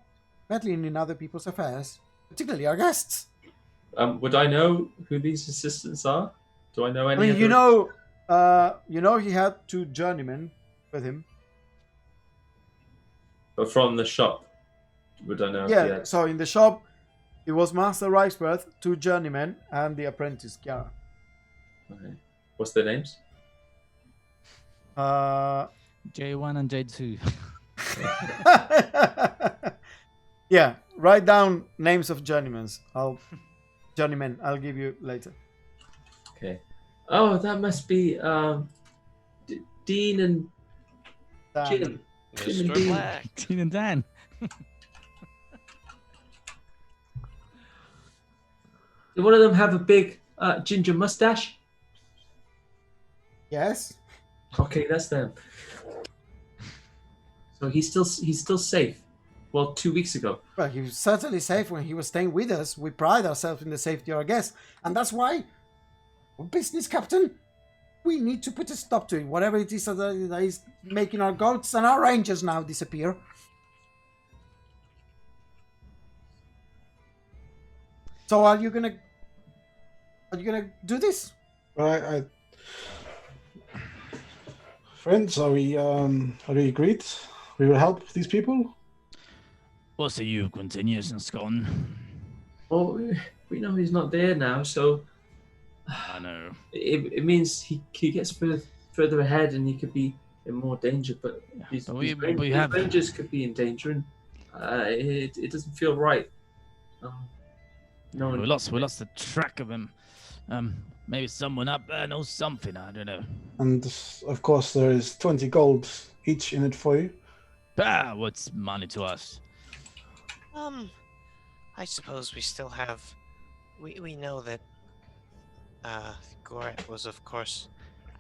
meddling in other people's affairs, particularly our guests. Would I know who these assistants are? Do I know any? I mean, other... you know, he had 2 journeymen with him. But from the shop, would I know? Yeah. So in the shop, it was Master Reichsworth, 2 journeymen, and the apprentice Chiara. Okay. What's their names? J1 and J2. Yeah, write down names of journeymen. I'll give you later. Okay. Oh, that must be Dean and Jim. Mr. Black. Dean and Dan. Did one of them have a big ginger mustache? Yes. Okay, that's them. So he's still safe. Well, 2 weeks ago. Well, he was certainly safe when he was staying with us. We pride ourselves in the safety of our guests, and that's why, business captain, we need to put a stop to it. Whatever it is that is making our goats and our rangers now disappear. So are you gonna do this? Right, friends, are we agreed? We will help these people. What say you, Quintinius and Scone? Well, we know he's not there now, so I know. It means he gets further ahead and he could be in more danger. But his rangers could be in danger, and it doesn't feel right. No, we lost the track of him. Maybe someone up there knows something. I don't know. And of course, there is 20 gold each in it for you. Ah, what's money to us? I suppose we still have. We know that Goret was, of course,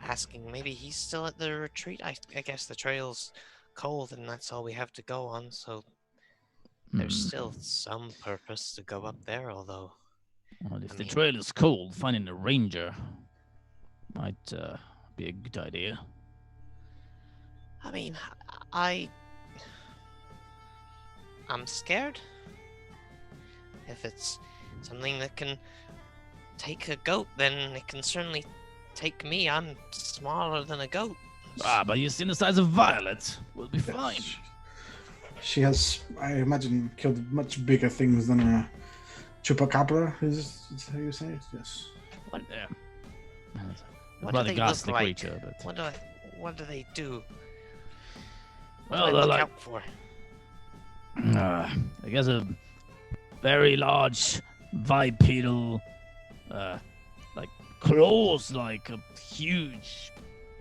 asking. Maybe he's still at the retreat. I guess the trail's cold, and that's all we have to go on. So there's still some purpose to go up there, although. Well, if the trail is cold, finding a ranger might be a good idea. I mean, I'm scared. If it's something that can take a goat, then it can certainly take me. I'm smaller than a goat. But you see the size of Violet. We'll be fine. She has, I imagine, killed much bigger things than a chupacabra. Is how you say it? Yes. What, What do rather they ghastly look like? creature, but What do they do? well, What do I they're look like out for? I guess a very large bipedal, like claws, like a huge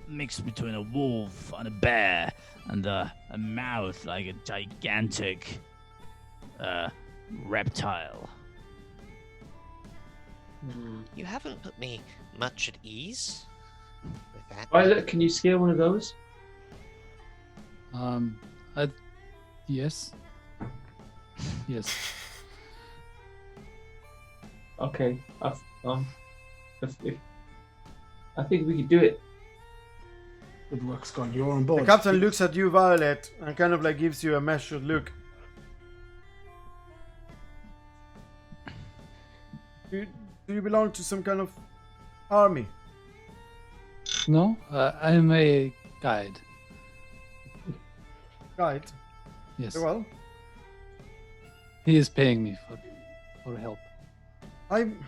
mix between a wolf and a bear, and a mouth like a gigantic reptile. You haven't put me much at ease with that. Violet, can you scale one of those? Yes. Yes. Okay. If I think we could do it. Good work, Scott. You're on The board. captain looks at you, Violet, and kind of like gives you a measured look. Do you belong to some kind of army? No, I'm a guide. Guide? Yes. Very well. He is paying me for help. I'm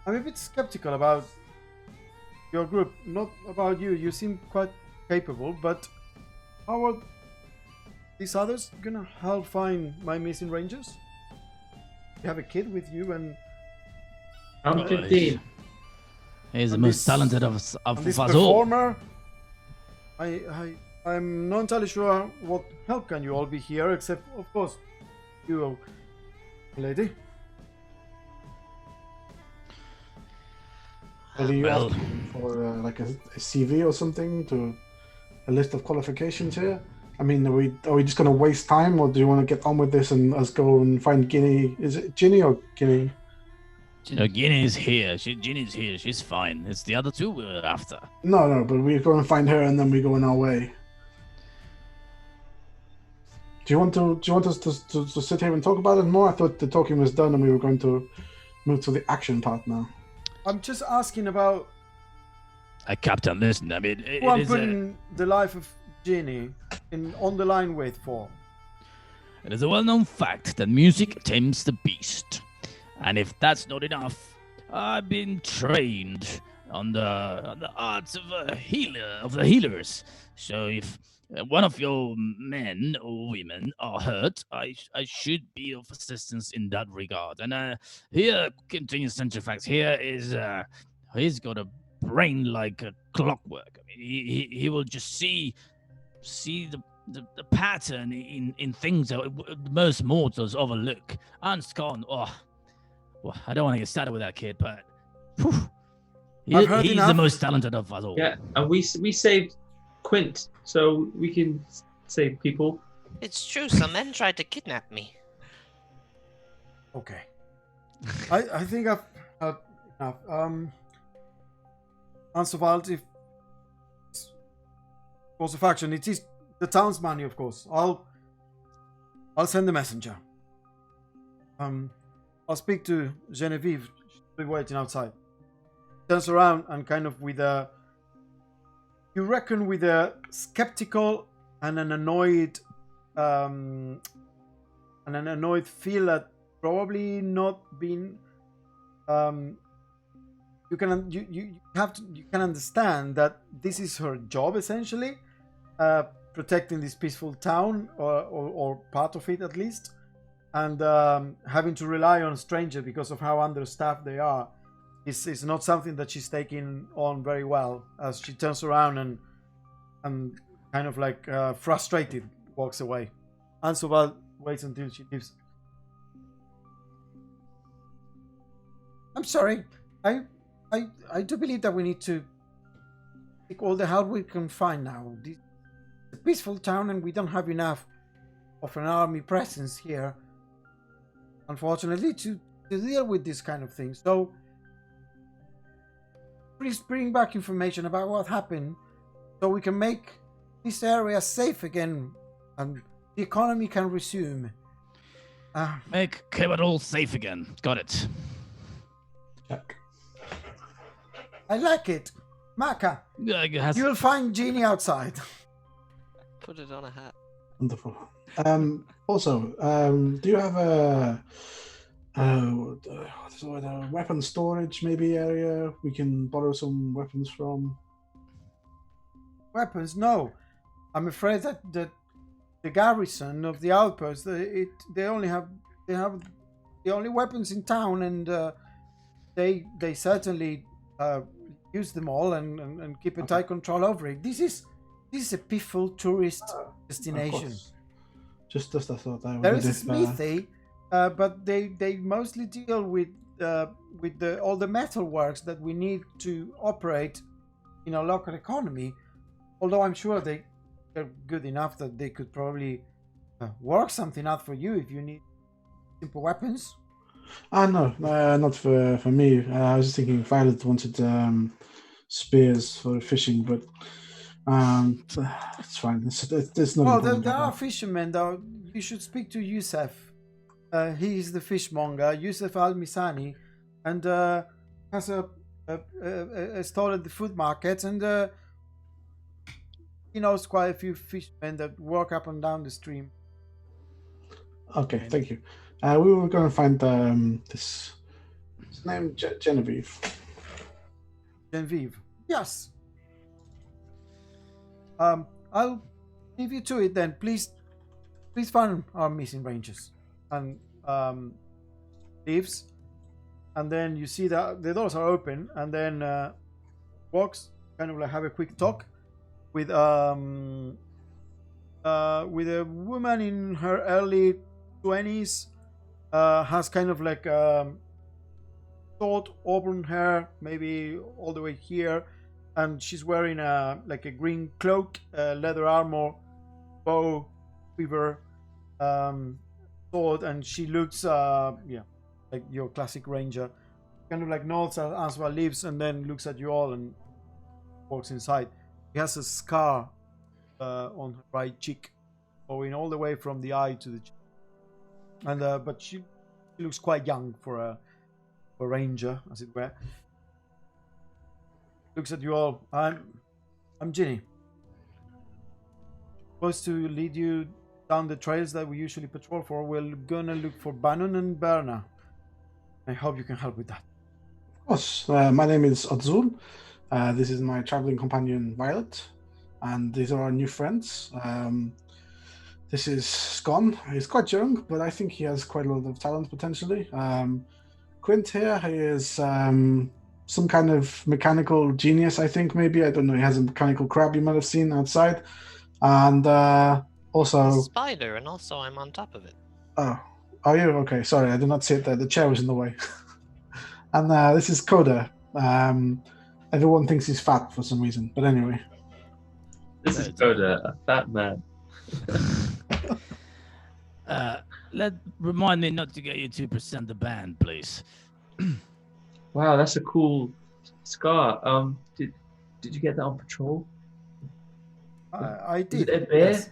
a bit skeptical about your group. Not about you. You seem quite capable, but how are these others gonna help find my missing rangers? You have a kid with you, and I'm 15. He's the And most this- talented of this us all. performer. I'm not entirely sure what help can you all be here, except of course you, lady. What are you Well- asking for, like a CV or something, to a list of qualifications here? I mean, are we just going to waste time, or do you want to get on with this and us go and find Guinea? Is it Ginny or Guinea? No, Ginny's here. Ginny's here. She's fine. It's the other two we're after. No, but we go and find her and then we go on our way. Do you want us to sit here and talk about it more? I thought the talking was done and we were going to move to the action part now. I'm just asking about Captain, listen. I mean, it who I'm is putting the life of Ginny on the line with for. it is a well-known fact that music tames the beast, and if that's not enough, I've been trained on the arts of a healer of the healers. So if one of your men or women are hurt, I should be of assistance in that regard. And here continues central facts. Here is he's got a brain like a clockwork. I mean, he will just see the pattern in things that most mortals overlook. Anscon, well, I don't want to get started with that kid, but whew, I've heard he's the enough. most talented of us all. Yeah, and we saved Quint, so we can save people. It's true, some men tried to kidnap me. Okay. I think I've heard enough. Ansevald, if course of action, it is the town's money, of course. I'll send the messenger. I'll speak to Genevieve. She'll be waiting outside. Turns around and kind of with a, you reckon, with a skeptical and an annoyed feel at probably not being you can understand that this is her job essentially, protecting this peaceful town or part of it at least, and having to rely on a stranger because of how understaffed they are is not something that she's taking on very well, as she turns around and kind of like frustrated walks away. Ansoval waits until she leaves. I'm sorry. I do believe that we need to take all the help we can find now. It's a peaceful town and we don't have enough of an army presence here, unfortunately, to deal with this kind of thing. So please bring back information about what happened so we can make this area safe again and the economy can resume. Make capital safe again. Got it. Check. I like it. Maka, Has- you'll find Genie outside. Put it on a hat. Wonderful. Also, do you have what's the word, a weapon storage maybe area we can borrow some weapons from? Weapons? No. I'm afraid that the garrison of the outpost, they only have the only weapons in town, and they certainly use them all and keep a tight control over it. This is a peaceful tourist destination. Just as I thought. There is a smithy, but they mostly deal with all the metalworks that we need to operate in our local economy. Although I'm sure they're good enough that they could probably work something out for you if you need simple weapons. No, not for me. I was just thinking Violet wanted spears for fishing, but it's fine. It's not. Oh, there are fishermen though. You should speak to Yusef. He is the fishmonger, Yusef Al-Misani, and has a stall at the food market, and he knows quite a few fishermen that work up and down the stream. Okay, thank you. We were going to find this. His name Genevieve. Genevieve. Yes. I'll leave you to it then. Please find our missing rangers. And leaves. And then you see that the doors are open, and then walks, kind of like have a quick talk with a woman in her early 20s. Has kind of like short auburn hair, maybe all the way here, and she's wearing a green cloak, leather armor, bow, quiver, sword, and she looks like your classic ranger. Kind of like nods as Answa leaves, and then looks at you all and walks inside. She has a scar on her right cheek, going all the way from the eye to the cheek. And but she looks quite young for a ranger, as it were. Looks at you all. I'm Ginny. Supposed to lead you down the trails that we usually patrol for. We're gonna look for Bannon and Berna. I hope you can help with that. Of course. My name is Odzul. This is my traveling companion Violet, and these are our new friends. This is Scon. He's quite young, but I think he has quite a lot of talent potentially. Quint here, he is some kind of mechanical genius, I think, maybe. I don't know. He has a mechanical crab you might have seen outside. And also... A spider, and also I'm on top of it. Oh, are you? Okay, sorry, I did not see it there. The chair was in the way. And this is Coda. Everyone thinks he's fat for some reason, but anyway. This is Coda, a fat man. Remind me not to get you to present the band, please. Wow, that's a cool scar. Did you get that on patrol? I did. Was it a bear? Yes.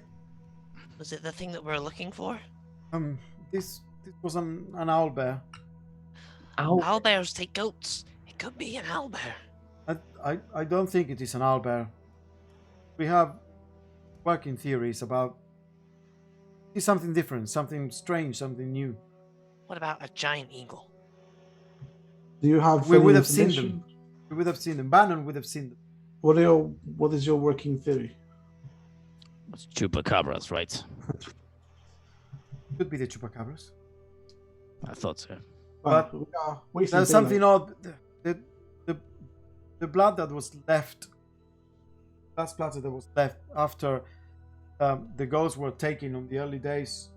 Was it the thing that we're looking for? This was an owlbear. Owlbears take goats. It could be an owlbear. I don't think it is an owlbear. We have working theories about it's something different, something strange, something new. What about a giant eagle? Do you have? We would have seen information? them. We would have seen them. Bannon would have seen them. What is your working theory? It's chupacabras, right? Could be the chupacabras. I thought so. But there's something odd. The blood that was left, last splatter that was left after the ghosts were taken on the early days.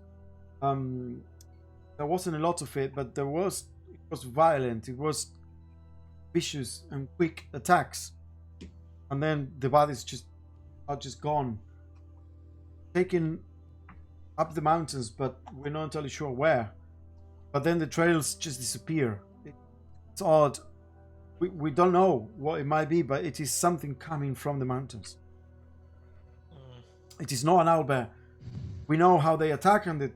There wasn't a lot of it, but it was violent. It was vicious and quick attacks, and then the bodies are just gone, taken up the mountains, but we're not entirely sure where. But then the trails just disappear. It's odd. We don't know what it might be, but it is something coming from the mountains. It is not an owlbear. We know how they attack and the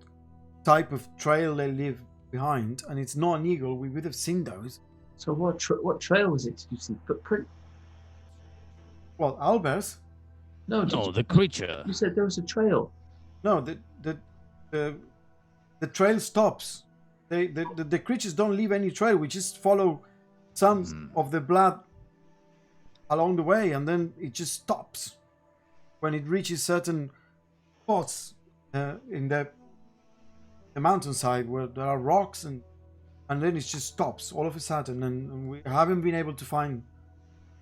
type of trail they leave behind, and it's not an eagle. We would have seen those. So what trail was it? Did you see footprint? Well, Albers? No, No, the creature. you said there was a trail. No, the trail stops. The creatures don't leave any trail. We just follow some of the blood along the way, and then it just stops when it reaches certain spots in the mountainside where there are rocks, and then it just stops all of a sudden, and we haven't been able to find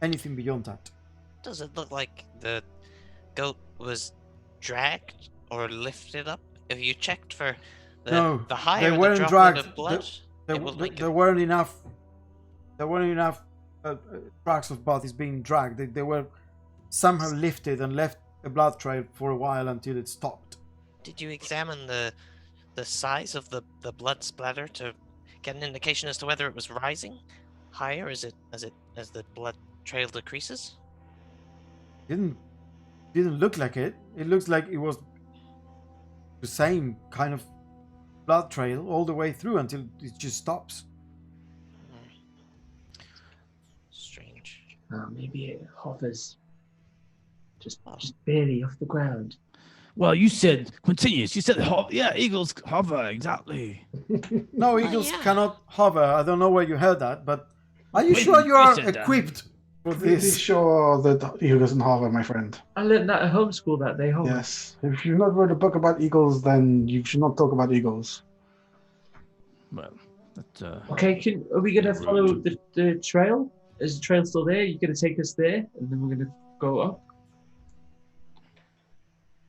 anything beyond that. Does it look like the goat was dragged or lifted up? If you checked for the higher they the weren't droplet dragged. of blood, it will make There weren't enough. There weren't enough tracks of bodies being dragged. They were somehow lifted and left a blood trail for a while until it stopped. Did you examine the size of the blood splatter to get an indication as to whether it was rising higher as the blood trail decreases? Didn't look like it. It looks like it was the same kind of blood trail all the way through until it just stops. Strange. Maybe it hovers just barely off the ground. Well, you said continuous. You said eagles hover exactly. No, eagles cannot hover. I don't know where you heard that, but are you Wait, sure you are you said that. equipped for Pretty this? sure that eagle doesn't hover, my friend. I learned that at homeschool that they hover. Yes. If you've not read a book about eagles, then you should not talk about eagles. Well, that's Okay, are we gonna follow the trail? Is the trail still there? You're gonna take us there, and then we're gonna go up.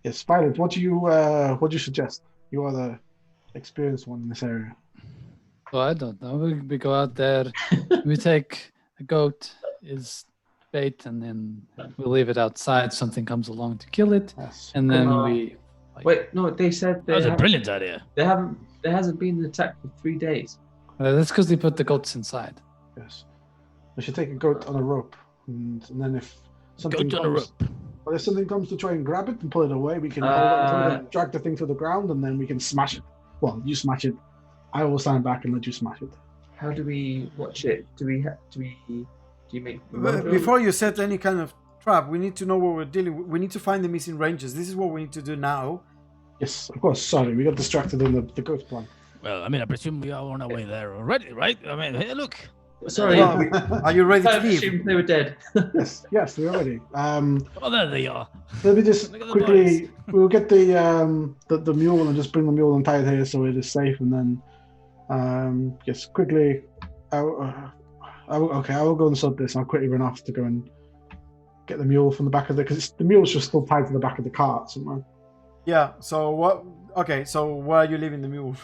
Yes, Violet, what do you suggest? You are the experienced one in this area. Well, I don't know. We go out there, we take a goat is bait, and then we'll leave it outside. Something comes along to kill it, Yes. and then Come on. we. Wait, no, they said that was a brilliant idea. there hasn't been an attack for 3 days. That's because they put the goats inside. Yes. We should take a goat on a rope, and then if something Goat on a comes, rope. well, if something comes to try and grab it and pull it away, we can hold on to it and drag the thing to the ground, and then we can smash it. Well, you smash it. I will stand back and let you smash it. How do we watch it? Do you make Before you set any kind of trap, we need to know what we're dealing with. We need to find the missing rangers. This is what we need to do now. Yes, of course. Sorry, we got distracted in the goat plan. Well, I mean, I presume we are on our way there already, right? I mean, hey, look. Sorry, Well, are you ready to I leave? assumed they were dead. Yes, we're ready. Oh, there they are. Let me just Look at the quickly. We'll get the mule and just bring the mule and tie it here so it is safe, and then just quickly. I will go and sort this. I'll quickly run off to go and get the mule from the back of because the mule's just still tied to the back of the cart somewhere. Yeah. So what? Okay. So where are you leaving the mule?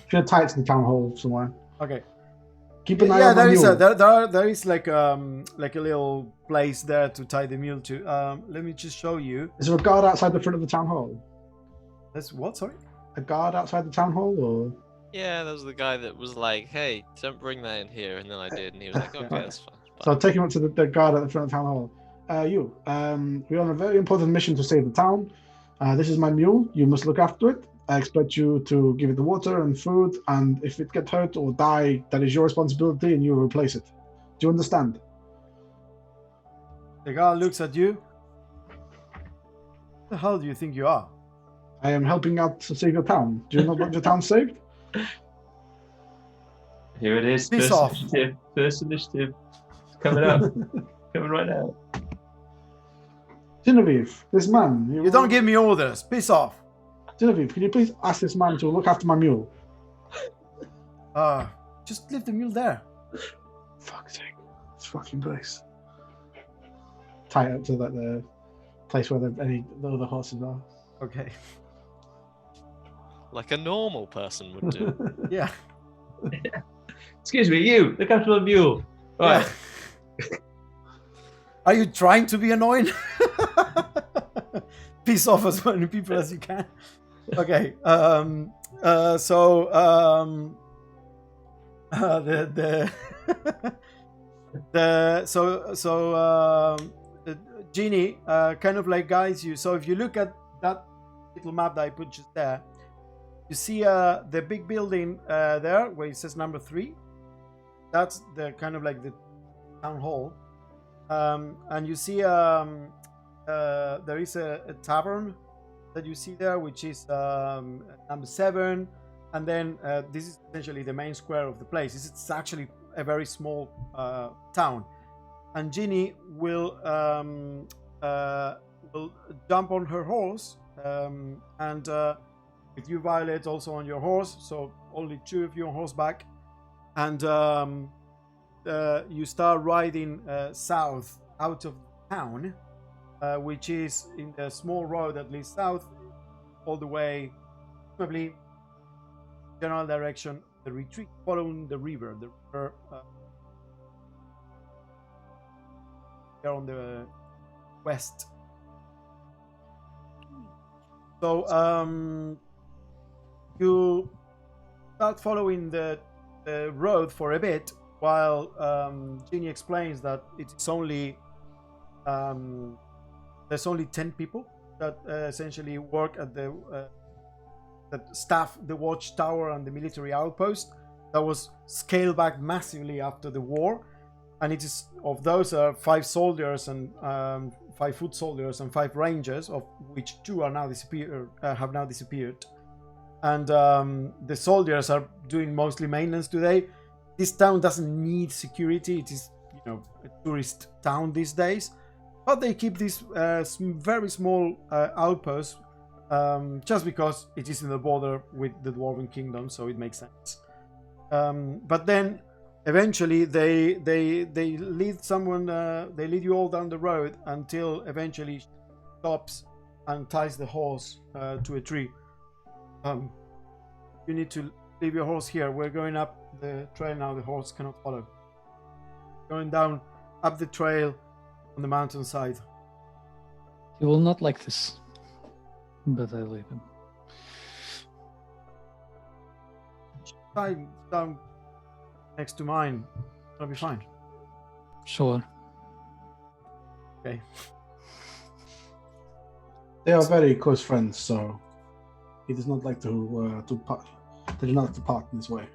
Should tie it to the town hall somewhere. Okay. Keep an eye Yeah, on the there is mule. there is like a little place there to tie the mule to. Let me just show you. Is there a guard outside the front of the town hall? That's what? Sorry. A guard outside the town hall, or Yeah, that was the guy that was like, "Hey, don't bring that in here," and then I did, and he was like, "Okay, that's fine." so I'll take him up to the guard at the front of the town hall. We're on a very important mission to save the town. This is my mule. You must look after it. I expect you to give it the water and food, and if it gets hurt or die, that is your responsibility, and you will replace it. Do you understand? The guy looks at you. Who the hell do you think you are? I am helping out to save your town. Do you not want your town saved? Here it is. Piss First off. initiative. First initiative. It's coming up. Coming right now. Genevieve, this man. You don't give me orders. Piss off. Genevieve, can you please ask this man to look after my mule? Just leave the mule there. Fuck's sake. This fucking place. Tie it up to the place where the other horses are. Okay. Like a normal person would do. Yeah. Excuse me, you. Look after my mule. Right. Yeah. Are you trying to be annoying? Piss off as many people as you can. Okay. Genie kind of like guides you. So if you look at that little map that I put just there, you see the big building there where it says number 3. That's the kind of like the town hall. and you see there is a tavern that you see there, which is number 7, and then this is essentially the main square of the place. It's actually a very small town, and Ginny will jump on her horse, and with you, Violet, also on your horse, so only 2 of you on horseback, and you start riding south out of town, which is in the small road that leads south all the way, probably general direction, the retreat, following the river. The river here on the west. So you start following the road for a bit, while Ginny explains that it's only there's only 10 people that essentially work at the that staff the watchtower and the military outpost that was scaled back massively after the war, and it is of those 5 soldiers and 5 foot soldiers and 5 rangers, of which 2 are now have now disappeared, and the soldiers are doing mostly maintenance today. This town doesn't need security. It is, a tourist town these days, but they keep this very small outpost just because it is in the border with the Dwarven Kingdom, so it makes sense. But then eventually they lead someone. They lead you all down the road until eventually she stops and ties the horse to a tree. You need to leave your horse here. We're going up the trail now. The horse cannot follow. Going down up the trail on the mountainside. He will not like this, but I leave him. Tie down next to mine. That'll be fine. Sure. Okay. They are very close friends, so he does not like to part. They do not like to part in this way.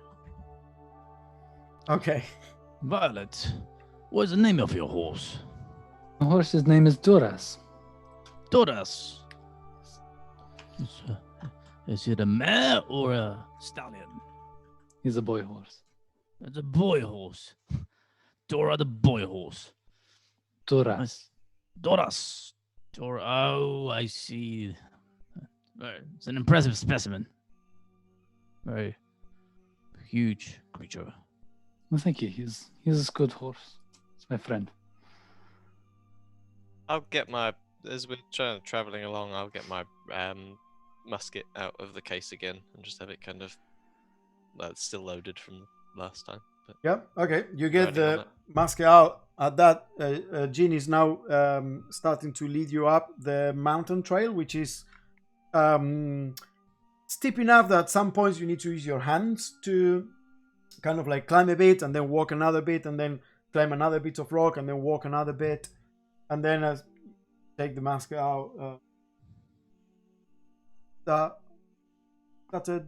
Okay. Violet, what's the name of your horse? The horse's name is Duras. Doras. Is it a mare or a stallion? He's a boy horse. It's a boy horse. Dora the boy horse. Duras. Doras. Dora. Oh, I see. It's an impressive specimen. Very huge creature. Well, thank you. He's a good horse. It's my friend. I'll get my, as we're traveling along, I'll get my musket out of the case again and just have it kind of, it's still loaded from last time. But Yep. Okay. You get riding on the it. mask out. At that, Jean is now starting to lead you up the mountain trail, which is steep enough that at some points you need to use your hands to kind of like climb a bit and then walk another bit and then climb another bit of rock and then walk another bit and then take the mask out. That's a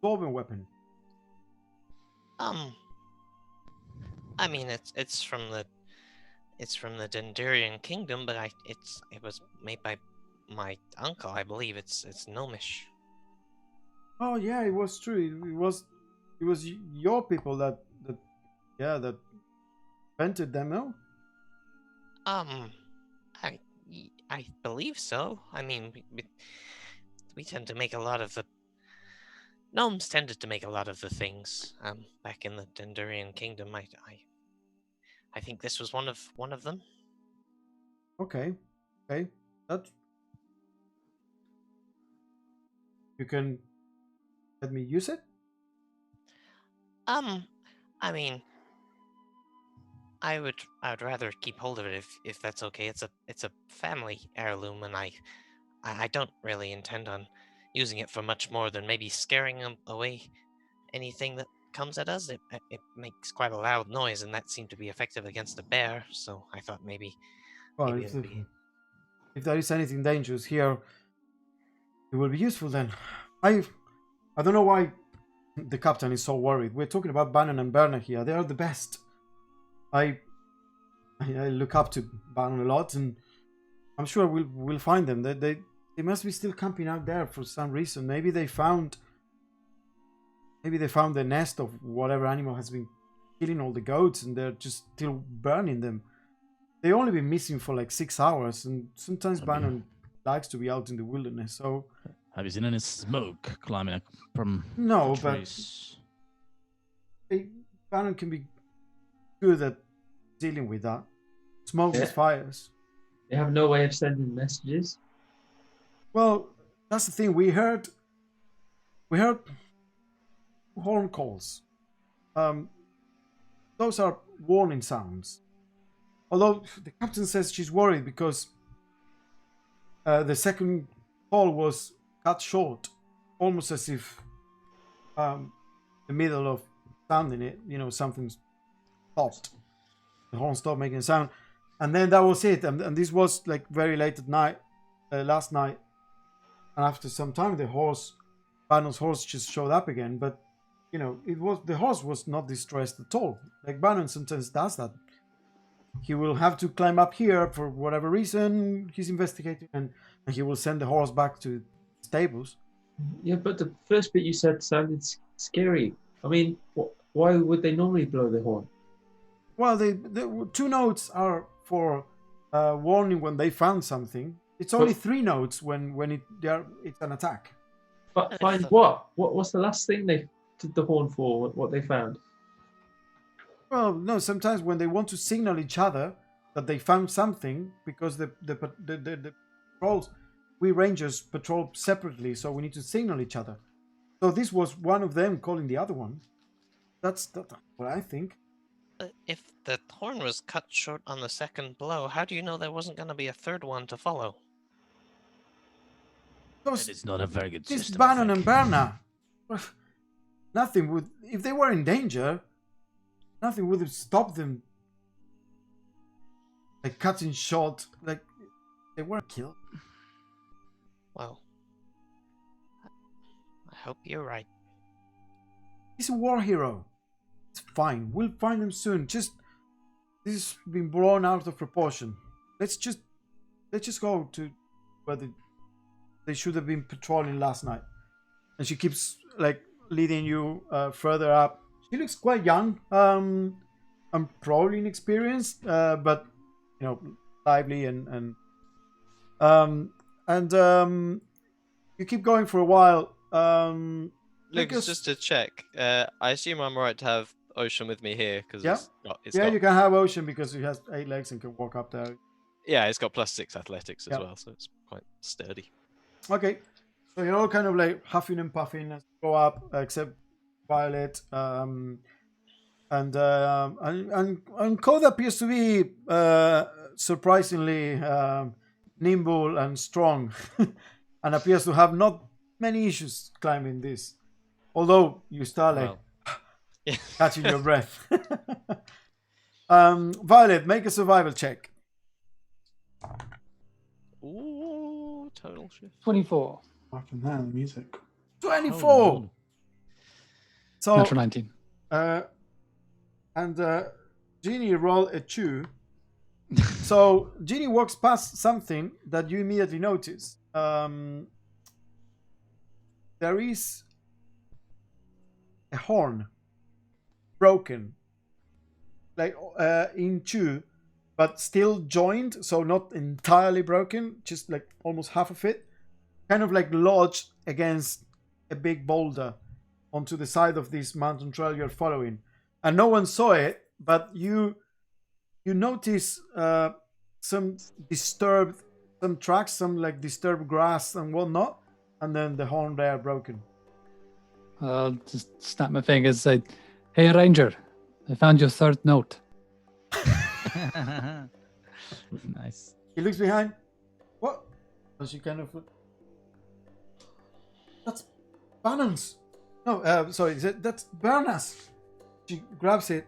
dwarven weapon. I mean, it's from the Dendurian Kingdom, but it was made by my uncle, I believe. It's gnomish. Oh yeah, it was true. It was your people that invented them, no? I believe so. I mean, we tend to make a lot of the gnomes tended to make a lot of the things back in the Dendurian Kingdom. I think this was one of them. Okay. That you can let me use it? I mean, I would rather keep hold of it if that's okay. It's a family heirloom, and I don't really intend on using it for much more than maybe scaring away anything that comes at us. It makes quite a loud noise, and that seemed to be effective against a bear. So I thought maybe. Well, maybe it would be... if there is anything dangerous here, it will be useful then. I don't know why the captain is so worried. We're talking about Bannon and Berner here. They are the best. I look up to Baron a lot, and I'm sure we'll find them. They must be still camping out there for some reason. Maybe they found the nest of whatever animal has been killing all the goats, and they're just still burning them. They only been missing for like 6 hours, and sometimes Bannon likes to be out in the wilderness. So have you seen any smoke climbing up from no, the but trees? Bannon can be good at dealing with that. Smoke is fires. They have no way of sending messages. Well, that's the thing. We heard horn calls. Those are warning sounds. Although the captain says she's worried because the second call was cut short, almost as if the middle of sounding it, something stopped. The horn stopped making a sound, and then that was it. And this was like very late at night, last night. And after some time, Bannon's horse just showed up again. But the horse was not distressed at all. Like Bannon sometimes does that. He will have to climb up here for whatever reason he's investigating, and he will send the horse back to stables. Yeah, but the first bit you said sounded scary. I mean, why would they normally blow the horn? Well, the 2 notes are for warning when they found something. It's only 3 notes when it's an attack. But find what? What's the last thing they did the horn for? What they found? Well, no. Sometimes when they want to signal each other that they found something, because the patrols, we rangers patrol separately, so we need to signal each other. So this was one of them calling the other one. That's what I think. If the horn was cut short on the second blow, how do you know there wasn't going to be a third one to follow? It's not a very good This system. Bannon and Berna, nothing would. If they were in danger, nothing would have stopped them. Like cutting short, like they were killed. Well, I hope you're right. He's a war hero. It's fine. We'll find him soon. This has been blown out of proportion. Let's just go to where they should have been patrolling last night. And she keeps like leading you further up. She looks quite young. I'm probably inexperienced, but lively and you keep going for a while. Lucas, just to check, I assume I'm right to have Ocean with me here because you can have Ocean because he has 8 legs and can walk up there. Yeah, it's got +6 athletics as well, so it's quite sturdy. Okay, so you're all kind of like huffing and puffing as you go up, except Violet, and Code appears to be surprisingly nimble and strong, and appears to have not many issues climbing this. Although you start like catching your breath. Violet, make a survival check. Ooh, total shift. 24. Fucking hell, music. 24. Oh, So Natural 19. And Jeannie roll a 2. So Jeannie walks past something that you immediately notice. There is a horn broken, like in 2, but still joined, so not entirely broken, just like almost half of it, kind of like lodged against a big boulder onto the side of this mountain trail you're following. And no one saw it, but you notice some tracks, some like disturbed grass and whatnot, and then the horn there broken. I'll just snap my fingers and say, "Hey, Ranger, I found your 3rd note." Nice. He looks behind. What? And she kind of... That's Bannon's. No, sorry, that's Berna's. She grabs it.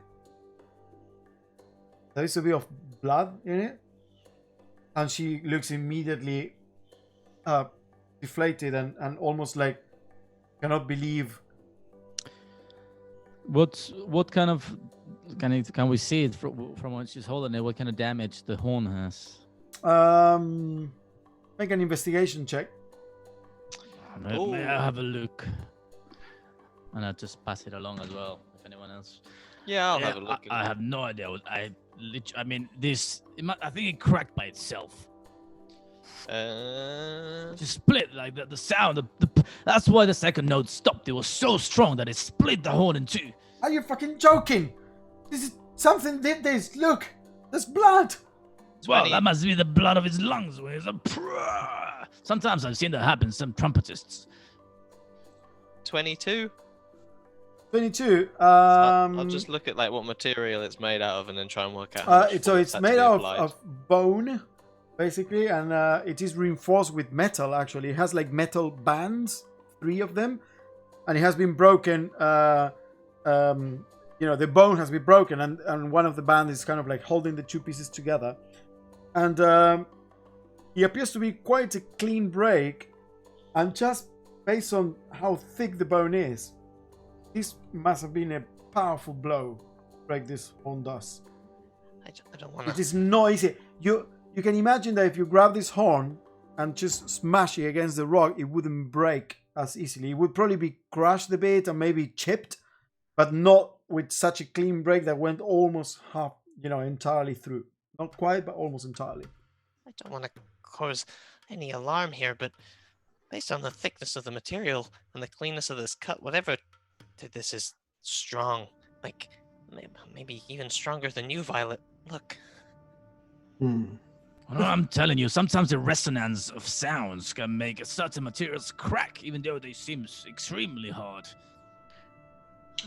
There is a bit of blood in it. And she looks immediately deflated and almost like cannot believe What kind of can we see it from when she's holding it? What kind of damage the horn has? Make an investigation check. May I have a look? And I'll just pass it along as well. If anyone else. Yeah, I'll have a look. I have no idea. I mean, I think it cracked by itself. Just split like the sound. That's why the second note stopped. It was so strong that it split the horn in two. Are you fucking joking? This is something did this. Look, there's blood. Well, that must be the blood of his lungs. Where it's sometimes I've seen that happen to some trumpetists. 22. 22. I'll just look at like what material it's made out of, and then try and work out. So it's made out of bone, basically, and it is reinforced with metal. Actually, it has like metal bands, 3 of them, and it has been broken. The bone has been broken, and one of the bands is kind of like holding the 2 pieces together, and it appears to be quite a clean break, and just based on how thick the bone is, this must have been a powerful blow to break this horn does. I don't want to. It is noisy. You can imagine that if you grab this horn and just smash it against the rock, it wouldn't break as easily. It would probably be crushed a bit and maybe chipped, but not with such a clean break that went almost half, entirely through. Not quite, but almost entirely. I don't want to cause any alarm here, but based on the thickness of the material and the cleanness of this cut, whatever did this is strong. Like, maybe even stronger than you, Violet. Look. Well, I'm telling you, sometimes the resonance of sounds can make certain materials crack, even though they seem extremely hard.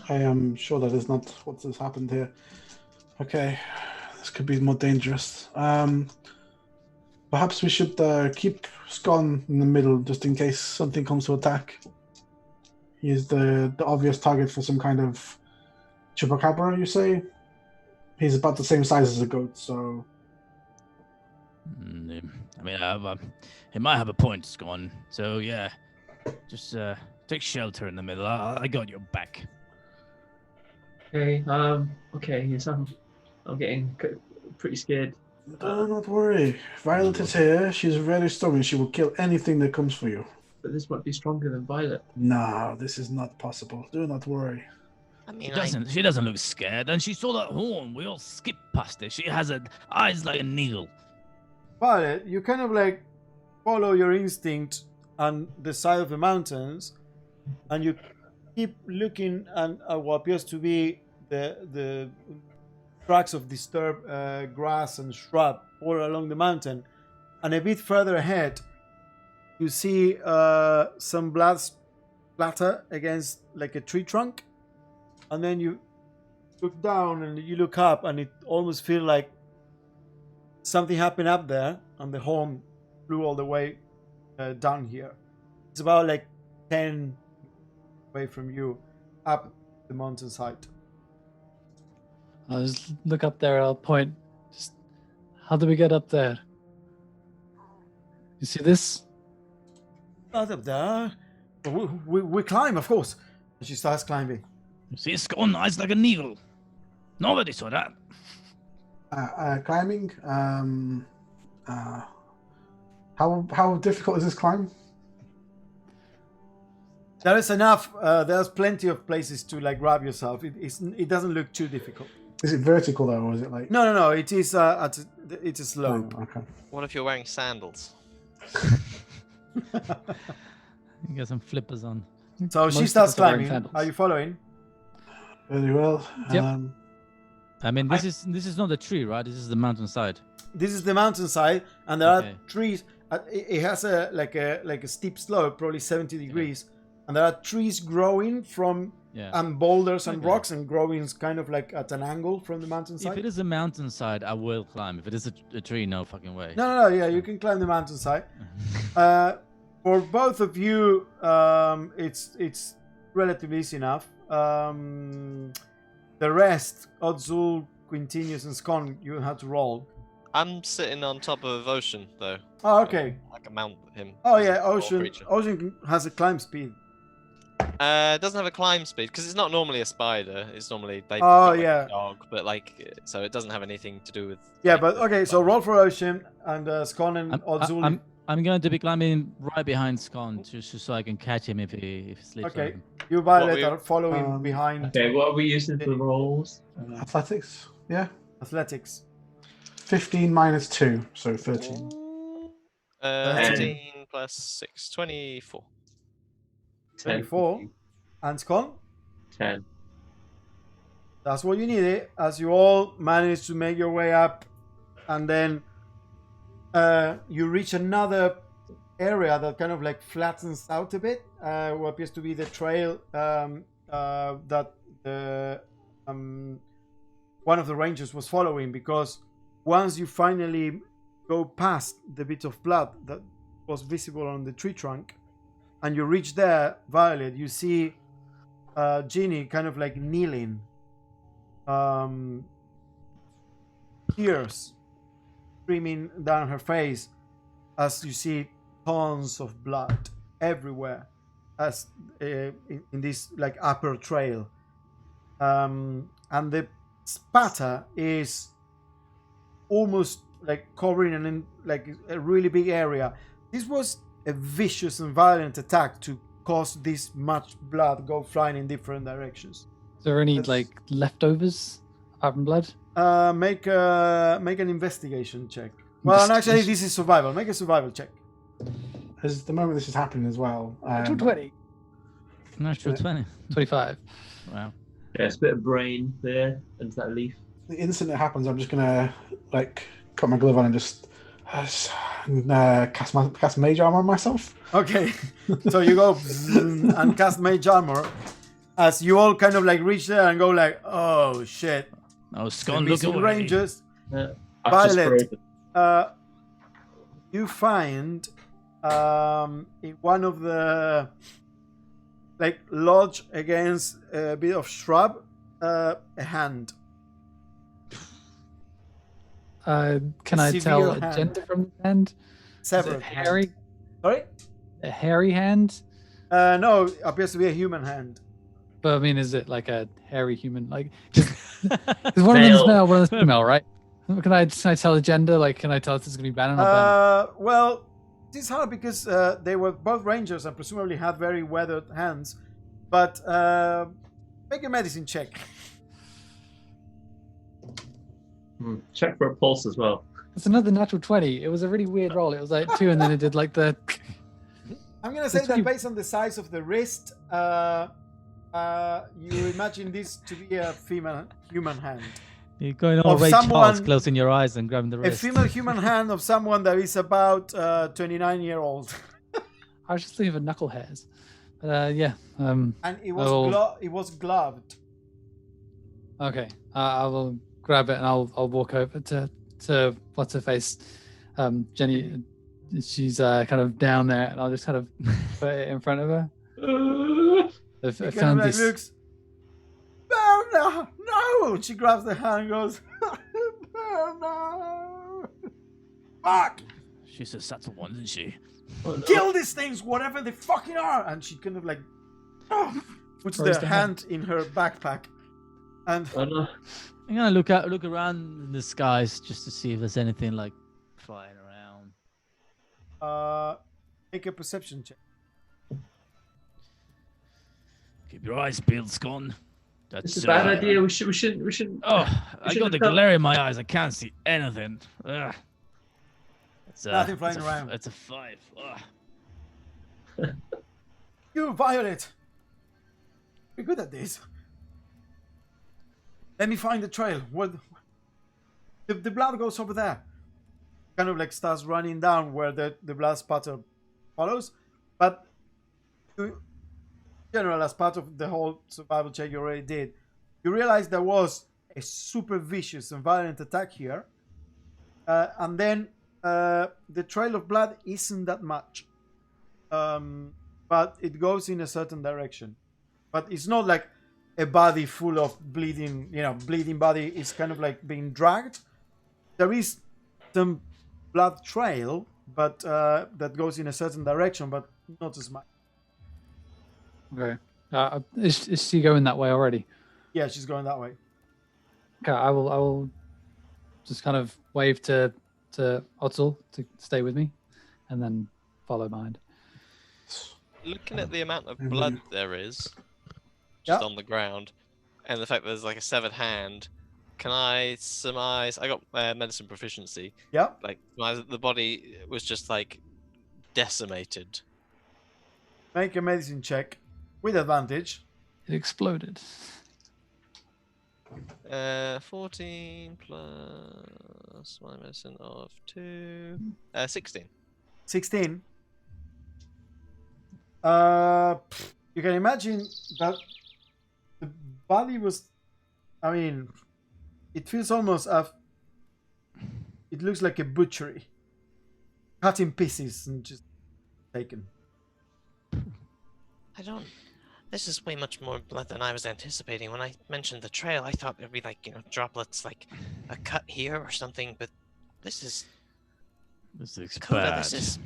I am sure that is not what has happened here. Okay, this could be more dangerous. Perhaps we should keep Scon in the middle, just in case something comes to attack. He is the obvious target for some kind of chupacabra, you say? He's about the same size as a goat, so... I mean, he might have a point, Scon. So, yeah, just take shelter in the middle. I got your back. Okay, yes, I'm getting pretty scared. Do not worry. Violet is here. She's very strong and she will kill anything that comes for you. But this might be stronger than Violet. No, this is not possible. Do not worry. I mean, She doesn't look scared, and she saw that horn. We all skipped past it. She has eyes like a needle. Violet, you kind of like follow your instinct on the side of the mountains, and you keep looking at what appears to be the tracks of disturbed grass and shrub all along the mountain, and a bit further ahead you see some blood splatter against like a tree trunk, and then you look down and you look up, and it almost feels like something happened up there, and the horn flew all the way down here. It's about like 10 away from you, up the mountainside. I'll just look up there. I'll point. Just how do we get up there? You see this? Not up there. We climb, of course. And she starts climbing. You see, Scon, eyes like a needle. Nobody saw that. Climbing. How difficult is this climb? There is enough. There's plenty of places to like grab yourself. It doesn't look too difficult. Is it vertical though, or is it like? No. It is it is slow. Oh, okay. What if you're wearing sandals? You got some flippers on. So she Most starts of us are wearing climbing. sandals. Are you following? Very well. Yep. I mean, this is not a tree, right? This is the mountainside. This is the mountainside, and there Okay. are trees. It has a steep slope, probably 70 degrees, and there are trees growing from and boulders and Okay. rocks, and growing kind of like at an angle from the If mountainside. it is a mountainside, I will climb. If it is a tree, no fucking way. No. Yeah, you can climb the mountainside. For both of you, it's relatively easy enough. The rest, Odzul, Quintinius, and Scon, you have to roll. I'm sitting on top of Ocean, though. Oh, okay. I can mount him. Oh as a yeah, tall Ocean. creature. Ocean has a climb speed. It doesn't have a climb speed because it's not normally a spider. It's normally they Oh, got, like, yeah. a dog, but like so it doesn't have anything to do with. Yeah, like, but the okay. So spider. roll for Ocean and Scon and Odzuli. I'm going to be climbing right behind Scon just so I can catch him if he slips. Okay, on. you Violet we- are following behind. Okay, what are we using for rolls? Athletics. Yeah. Athletics. 15 minus 2, so 13. 13 plus 6, 24. 24. And Scon. 10. That's what you needed. As you all manage to make your way up, and then you reach another area that kind of like flattens out a bit. What appears to be the trail that the one of the rangers was following, because once you finally go past the bit of blood that was visible on the tree trunk and you reach there, Violet, you see Ginny kind of like kneeling, tears streaming down her face as you see tons of blood everywhere as in this like upper trail, and the spatter is almost like covering like a really big area. This was a vicious and violent attack to cause this much blood go flying in different directions. Is there any like leftovers apart from blood? Make an investigation check. Well, actually, this is survival. Make a survival check. As the moment this is happening as well. Natural 20. Natural 20. 25. Wow. Yeah, it's a bit of brain there into that leaf. The instant it happens, I'm just gonna like cut my glove on and just cast mage armor on myself. Okay, so you go and cast mage armor as you all kind of like reach there and go like, oh shit. Oh, Scon, look away. Rangers. Violet. You find in one of the like lodge against a bit of shrub, a hand. Can I tell a gender from the hand? Severed. Hairy? Sorry? A hairy hand? No, it appears to be a human hand. But I mean, is it like a hairy human? Like, is one of them's male, one of them's female, right? Can I tell a gender? Like, can I tell if this is going to be Bannon or Bannon? Well, it's hard because they were both rangers and presumably had very weathered hands. But make a medicine check. Check for a pulse as well. It's another natural 20. It was a really weird roll. It was like 2 and then it did like the... I'm going to say that based on the size of the wrist, you imagine this to be a female human hand. You're going all Ray Charles, closing your eyes and grabbing the wrist. A female human hand of someone that is about 29-year-old. I was just thinking of knuckle hairs. Yeah. And it was gloved. Okay. I will grab it and I'll walk over to what's her face, Jenny. She's kind of down there, and I'll just kind of put it in front of her. I found this. Looks, Berna, no! She grabs the hand and goes, Berna! Fuck! She's a subtle one, isn't she? Kill these things, whatever they fucking are! And she kind of like puts the hand in her backpack. And I'm gonna look around in the skies just to see if there's anything like flying around. Make a perception check. Keep your eyes peeled, Scon. It's a bad idea. We shouldn't. Oh, I got the glare in my eyes. I can't see anything. Ugh. Nothing flying around. It's a 5. You, Violet. You're good at this. Let me find the trail. Where the blood goes over there. Kind of like starts running down where the blood spatter follows. But in general, as part of the whole survival check you already did, you realize there was a super vicious and violent attack here. And then the trail of blood isn't that much. But it goes in a certain direction. But it's not like a body full of bleeding, bleeding body is kind of like being dragged. There is some blood trail, but that goes in a certain direction, but not as much. Okay. Is she going that way already? Yeah, she's going that way. Okay, I will just kind of wave to Otzel to stay with me, and then follow behind. Looking at the amount of blood there is Yeah. just on the ground, and the fact that there's like a severed hand, can I surmise? I got medicine proficiency. Yeah. Like the body was just like decimated. Make a medicine check with advantage. It exploded. 14 plus my medicine of 2. 16. 16. You can imagine that the body was. I mean, it feels almost it looks like a butchery, cut in pieces and just taken. I don't. This is way much more blood than I was anticipating. When I mentioned the trail, I thought there'd be like, droplets, like a cut here or something, but this is. This looks Coda, bad. this is.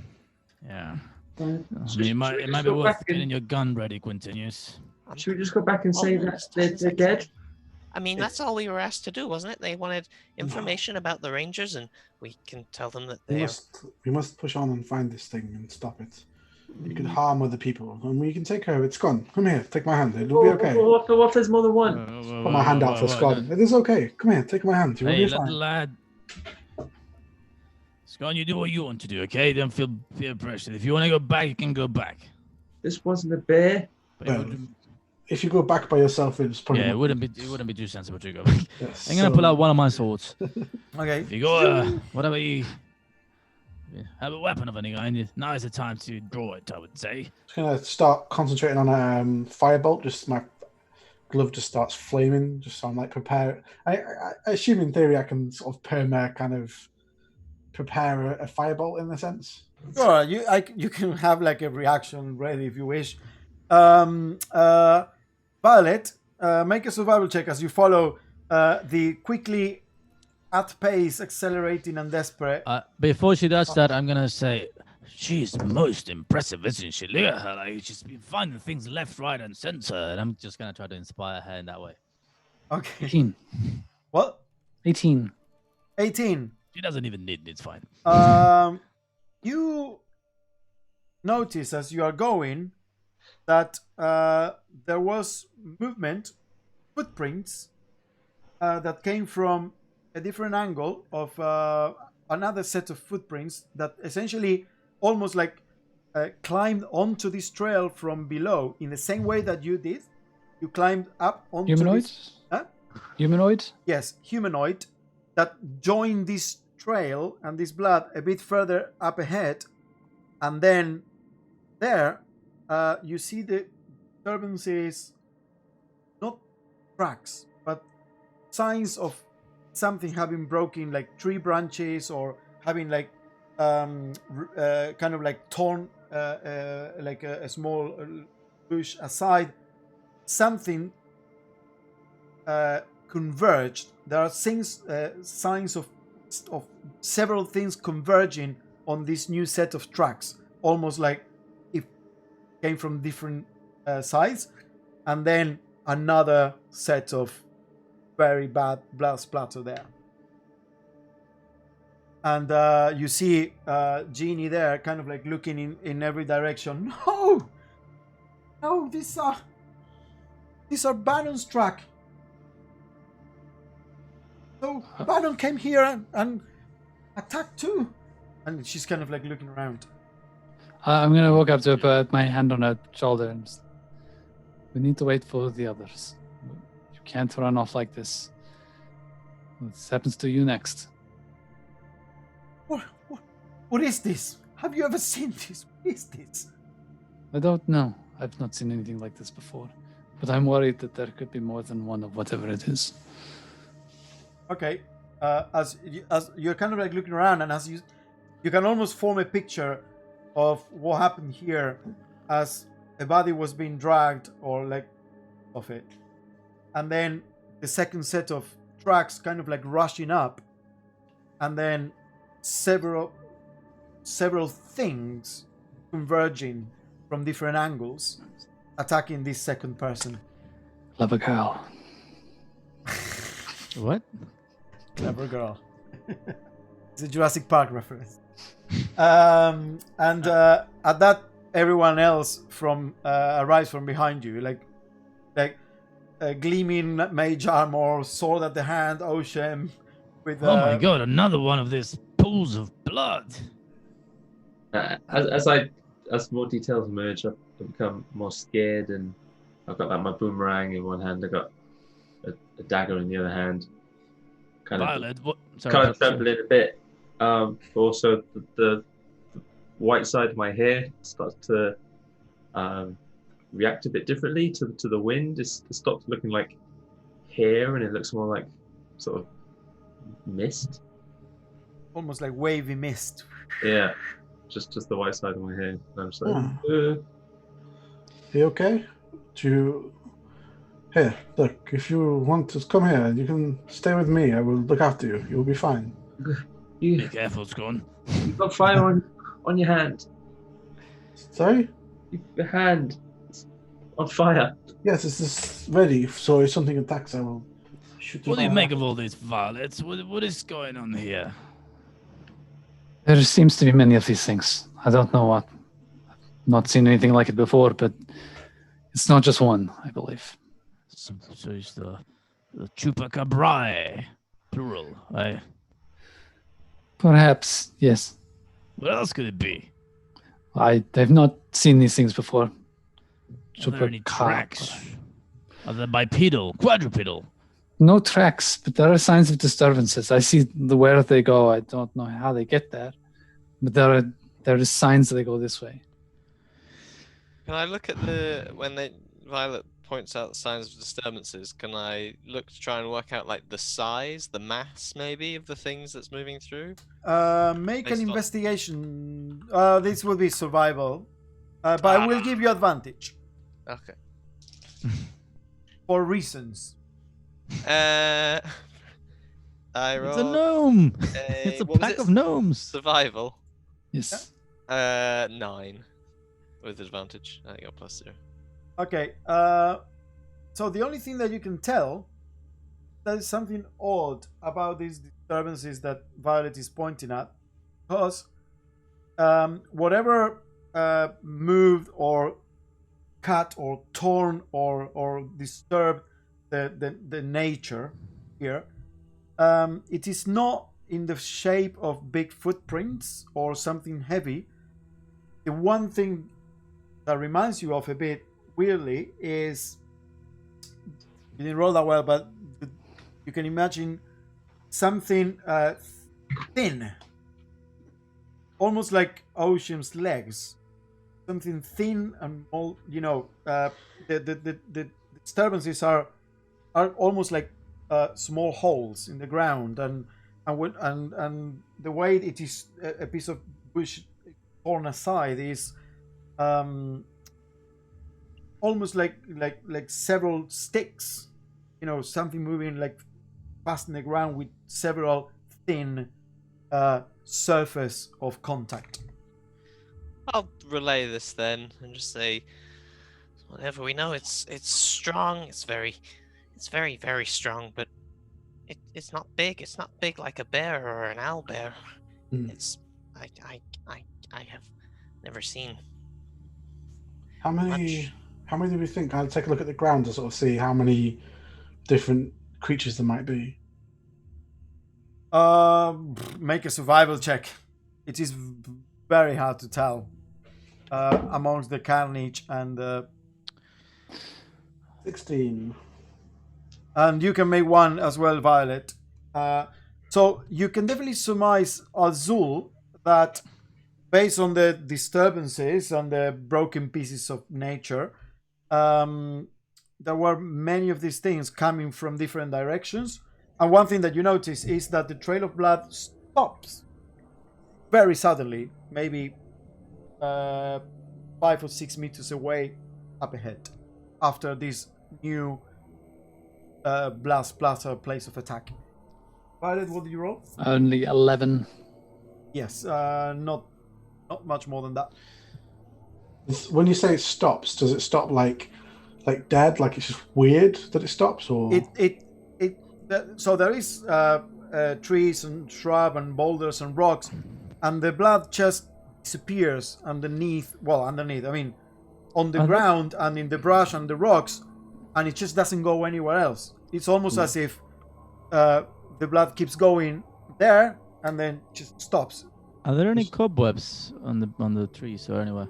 Yeah. I mean, it might be worth getting your gun ready, Quintinius. Should we just go back and say that they're dead? I mean, that's all we were asked to do, wasn't it? They wanted information about the Rangers, and we can tell them that we must push on and find this thing and stop it. It could harm other people, and we can take care of it. Scon, come here, take my hand. It'll be okay. What if there's more than one? Put my hand out for Scon. It is okay. Come here, take my hand. You will Hey, be fine. lad. Scon, you do what you want to do, okay? Don't feel peer pressure. If you want to go back, you can go back. This wasn't a bear. Well, if you go back by yourself, it's probably it wouldn't be too sensible to go back. Yes, I'm gonna pull out one of my swords. Okay. If you go, whatever you have a weapon of any kind, now is the time to draw it. I would say. Just gonna start concentrating on a firebolt. Just my glove just starts flaming. Just so I'm like prepare. I assume in theory I can sort of kind of prepare a firebolt in a sense. Sure, you can have like a reaction ready if you wish. Violet, make a survival check as you follow the quickly at pace, accelerating and desperate. Before she does that, I'm gonna say she's most impressive, isn't she? Look at her, like she's been finding things left, right, and center, and I'm just gonna try to inspire her in that way. Okay. 18. What? 18. 18. She doesn't even need it. It's fine. You notice as you are going that there was movement, footprints that came from a different angle of another set of footprints that essentially almost like climbed onto this trail from below in the same way that you did. You climbed up onto Humanoids? Huh? Humanoid? Yes, humanoid that joined this trail and this blood a bit further up ahead, and then there you see the disturbances, not tracks, but signs of something having broken, like tree branches or having like kind of like torn like a small bush aside. Something converged. There are things, signs of several things converging on this new set of tracks, almost like it came from different sides, and then another set of very bad blood splatter there. And you see Jeannie there, kind of like looking in every direction. No, these are Bannon's track. So Bannon came here and attacked too. And she's kind of like looking around. I'm going to walk up to her, put my hand on her shoulder, and just, we need to wait for the others. You can't run off like this. What happens to you next? What is this? Have you ever seen this? What is this? I don't know. I've not seen anything like this before. But I'm worried that there could be more than one of whatever it is. Okay. As you're kind of like looking around, and as you can almost form a picture of what happened here as a body was being dragged or like of it. And then the second set of tracks kind of like rushing up, and then several things converging from different angles, attacking this second person. Clever girl. What? Clever girl. It's a Jurassic Park reference. And at that, everyone else arrives from behind you, like gleaming mage armor, sword at the hand, Ocean. With Oh my god, another one of these pools of blood. As more details emerge, I've become more scared, and I've got like my boomerang in one hand. I got a dagger in the other hand. Violet, what? Sorry, Kind of trembling a bit. Also, the white side of my hair starts to react a bit differently to the wind. It stops looking like hair, and it looks more like sort of mist. Almost like wavy mist. Yeah, just the white side of my hair. And I'm just like, You okay? Here, look, if you want to come here, you can stay with me. I will look after you. You'll be fine. Be careful, Scone. You've got fire on your hand. Sorry? Your hand is on fire. Yes, it's just ready, so if something attacks, I will shoot it. What do you make of all these violets? What is going on here? There seems to be many of these things. I don't know what. I've not seen anything like it before, but it's not just one, I believe. So it's the chupacabrae, plural, right? Perhaps, yes. What else could it be? I've not seen these things before. Are there any tracks? Are they bipedal, quadrupedal? No tracks, but there are signs of disturbances. I see where they go. I don't know how they get there, but there are signs that they go this way. Can I look at when Violet points out the signs of disturbances? Can I look to try and work out like the size, the mass, maybe, of the things that's moving through? Make an investigation. This will be survival, but I will give you advantage. Okay. For reasons. I rolled. It's a gnome. It's a pack of gnomes. Survival. Yes. 9 with advantage. I got +0. Okay. So the only thing that you can tell, there's something odd about these disturbances that Violet is pointing at, because whatever moved or cut or torn or disturbed the nature here, it is not in the shape of big footprints or something heavy. The one thing that reminds you of a bit weirdly is, you didn't roll that well, but you can imagine something thin, almost like Ocean's legs, something thin and all. The disturbances are almost like small holes in the ground, and the way it is a piece of bush torn aside is almost like several sticks, something moving like fast in the ground with several thin surface of contact. I'll relay this then and just say, whatever we know, it's strong. It's very, very strong, but it's not big. It's not big like a bear or an owlbear. It's I have never seen. How many do we think? I'll take a look at the ground to sort of see how many different creatures there might be. Make a survival check. It is very hard to tell amongst the carnage and 16. And you can make one as well, Violet. So you can definitely surmise, Azul, that based on the disturbances and the broken pieces of nature, there were many of these things coming from different directions. And one thing that you notice is that the trail of blood stops very suddenly, maybe 5 or 6 meters away up ahead, after this new blast splatter place of attack. Violet, what did you roll? Only 11. Yes, not much more than that. When you say it stops, does it stop like dead? Like it's just weird that it stops, or So there is trees and shrub and boulders and rocks, and the blood just disappears underneath. Well, underneath. I mean, on the ground and in the brush and the rocks, and it just doesn't go anywhere else. It's almost as if the blood keeps going there and then just stops. Are there any cobwebs on the trees or anywhere?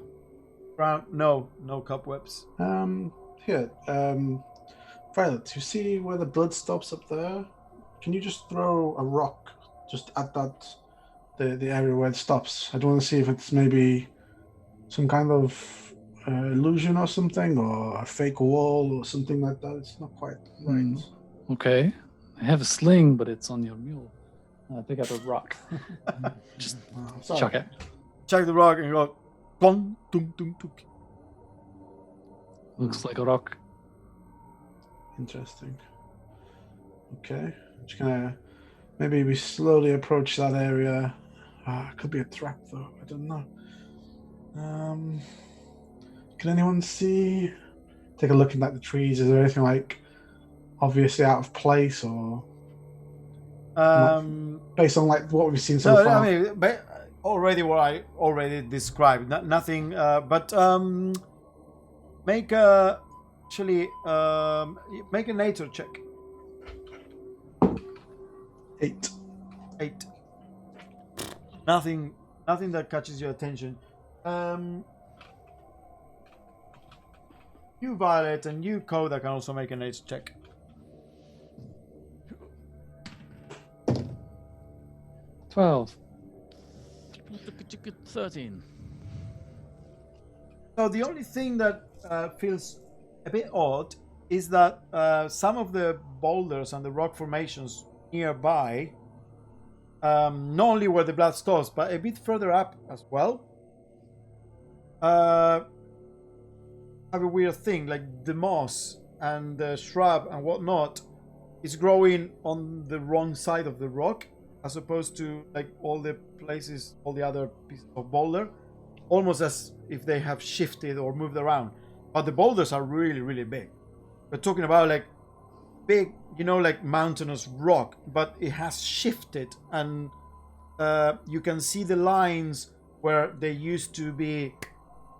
No cobwebs. Here, Violet, you see where the blood stops up there? Can you just throw a rock just at the area where it stops? I don't want to see if it's maybe some kind of illusion or something, or a fake wall or something like that. It's not quite right. Okay. I have a sling, but it's on your mule. I pick up a rock. Just chuck it. Chuck the rock and you go, dong, dong, dong, dong. Looks like a rock. Interesting. Okay. Just gonna maybe we slowly approach that area. Could be a trap though. I don't know. Can anyone see? Take a look at the trees. Is there anything like obviously out of place or? Based on like what we've seen so far. I mean, already what I already described. Nothing. But make a make a nature check. 8. Nothing that catches your attention. You, Violet, and you, Coda, can also make a nature check. 12. 13. So the only thing that feels a bit odd is that some of the boulders and the rock formations nearby, not only where the blood stops, but a bit further up as well, have a weird thing, like the moss and the shrub and whatnot is growing on the wrong side of the rock, as opposed to like all the other pieces of boulder, almost as if they have shifted or moved around. But the boulders are really, really big. We're talking about like big, like mountainous rock, but it has shifted, and you can see the lines where they used to be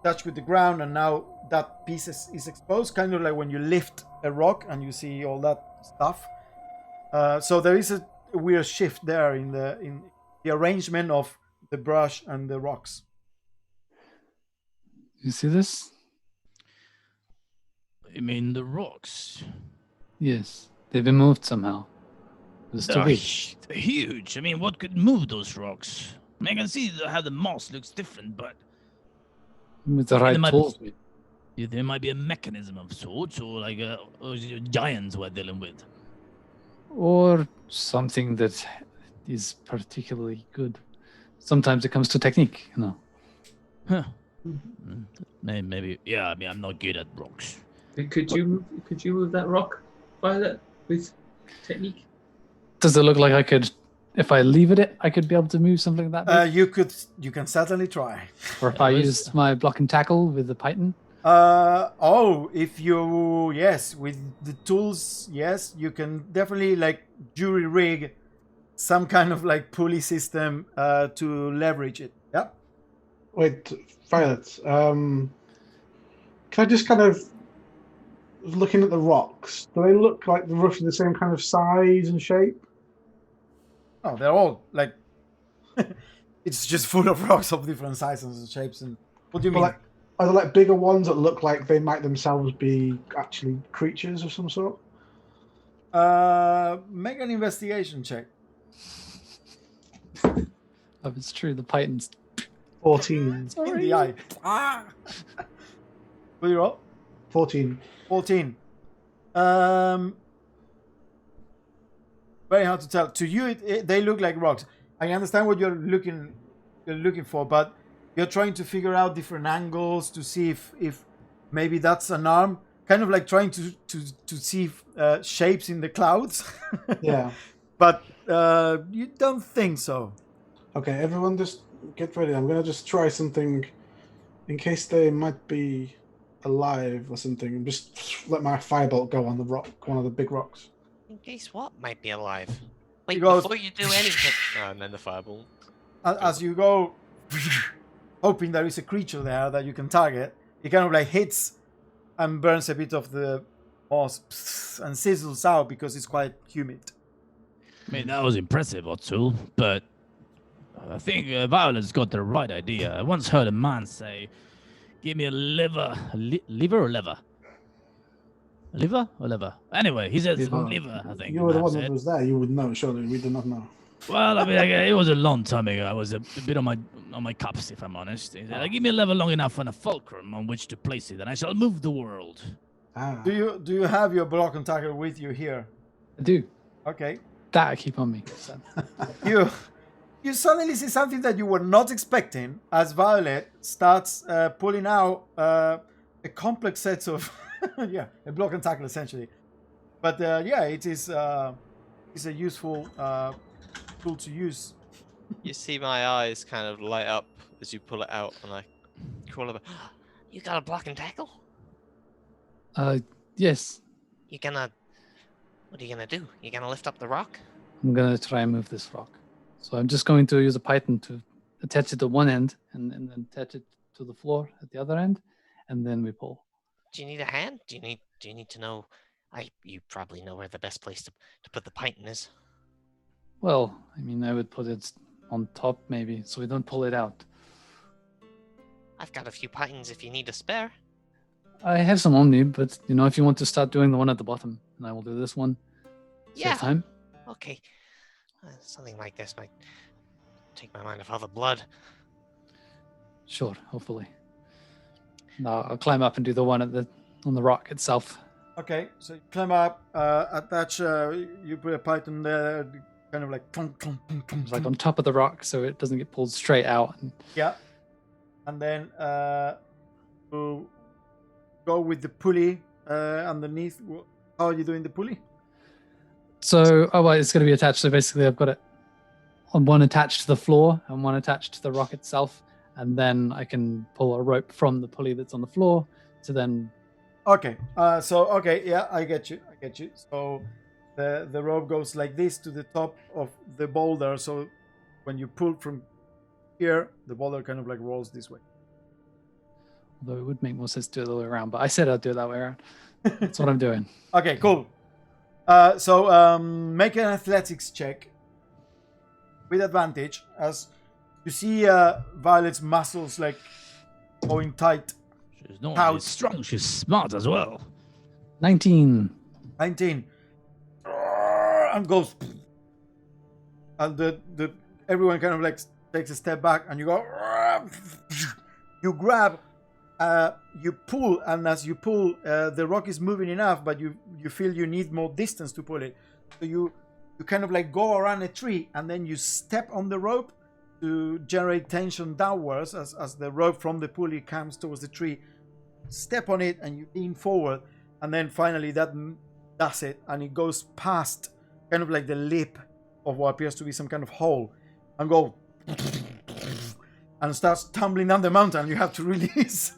touched with the ground, and now that piece is exposed, kind of like when you lift a rock and you see all that stuff. So there is a weird shift there in the arrangement of the brush and the rocks. You see this? You mean the rocks? Yes. They've been moved somehow. It's too big. They're huge. I mean, what could move those rocks? I mean, I can see how the moss looks different, but With the right tools. there might be a mechanism of sorts, or like giants we're dealing with. Or something that is particularly good. Sometimes it comes to technique, Huh. Maybe. Yeah, I mean, I'm not good at rocks. Could you move that rock, Violet, with technique? Does it look like I could, if I leave it, I could be able to move something like that? You can certainly try. Or if I used my block and tackle with the python? Yes, with the tools, yes, you can definitely like jury rig some kind of like pulley system to leverage it. Yeah. Wait, Violet. Can I just kind of looking at the rocks? Do they look like they're roughly the same kind of size and shape? Oh, they're all like it's just full of rocks of different sizes and shapes. And what do you mean? Like, are there like bigger ones that look like they might themselves be actually creatures of some sort? Make an investigation check. Oh, it's true. The python's 14. In the eye. Will you roll? 14. 14. Very hard to tell. To you, they look like rocks. I understand what you're looking for, but you're trying to figure out different angles to see if maybe that's an arm. Kind of like trying to see shapes in the clouds. Yeah. But you don't think so. Okay, everyone just get ready. I'm going to just try something in case they might be alive or something, and just let my firebolt go on the rock, one of the big rocks. In case what might be alive? Wait, He goes- before you do anything. And then the fireball. As you go, hoping there is a creature there that you can target, it kind of like hits and burns a bit of the moss and sizzles out because it's quite humid. I mean, that was impressive, Otsul, but I think Violet's got the right idea. I once heard a man say, "Give me a liver." Liver or lever? Liver or lever? Anyway, he said liver, I think. You were the man one said. that was there. You would know, surely. We do not know. Well, I mean, it was a long time ago. I was a bit on my cups, if I'm honest. He said, "Give me a lever long enough and a fulcrum on which to place it, and I shall move the world." Ah. Do you have your block and tackle with you here? I do. Okay. That I keep on me. So. You suddenly see something that you were not expecting as Violet starts pulling out a complex set of a block and tackle essentially. But it is it's a useful tool to use. You see my eyes kind of light up as you pull it out, and I crawl over. You got a block and tackle? Yes. What are you gonna do? You gonna lift up the rock? I'm gonna try and move this rock. So I'm just going to use a python to attach it to one end and then attach it to the floor at the other end, and then we pull. Do you need a hand? Do you need to know? You probably know where the best place to put the python is. Well, I mean, I would put it on top maybe, so we don't pull it out. I've got a few pythons if you need a spare. I have some on me, but if you want to start doing the one at the bottom, and I will do this one. Yeah. Save time. Okay. Something like this might take my mind off all the blood. Sure, hopefully. No, I'll climb up and do the one on the rock itself. Okay, so you climb up, attach, you put a python there, kind of like clunk, clunk, clunk, clunk, It's like on top of the rock, so it doesn't get pulled straight out. Yeah, and then we'll go with the pulley underneath. How are you doing the pulley? So, it's going to be attached. So basically, I've got it on one attached to the floor and one attached to the rock itself, and then I can pull a rope from the pulley that's on the floor to then. Okay. I get you. So the rope goes like this to the top of the boulder. So when you pull from here, the boulder kind of like rolls this way. Although it would make more sense to do it the other way around, but I said I'd do it that way around. That's what I'm doing. Okay, cool. So make an athletics check with advantage as you see Violet's muscles like going tight. She's not only strong, she's smart as well. 19. 19. And goes. And the everyone kind of like takes a step back and you go. You grab. You pull, and as you pull, the rock is moving enough, but you feel you need more distance to pull it. So you kind of like go around a tree, and then you step on the rope to generate tension downwards as the rope from the pulley comes towards the tree. Step on it, and you lean forward, and then finally that does it, and it goes past kind of like the lip of what appears to be some kind of hole, and go. And starts tumbling down the mountain. You have to release.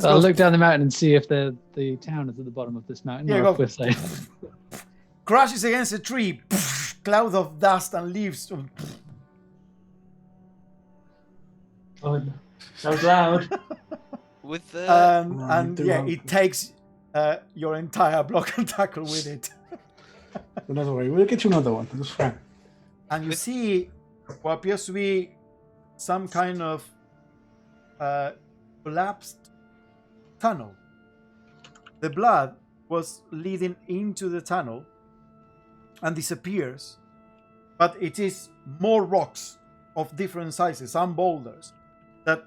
So I'll look down the mountain and see if the town is at the bottom of this mountain. Yeah, or if we're safe. Crashes against a tree. Cloud of dust and leaves. Oh, no. That was loud. With the It takes your entire block and tackle with it. Another way. We'll get you another one. That's fine. And you see what appears to be some kind of collapsed tunnel. The blood was leading into the tunnel and disappears, but it is more rocks of different sizes, some boulders that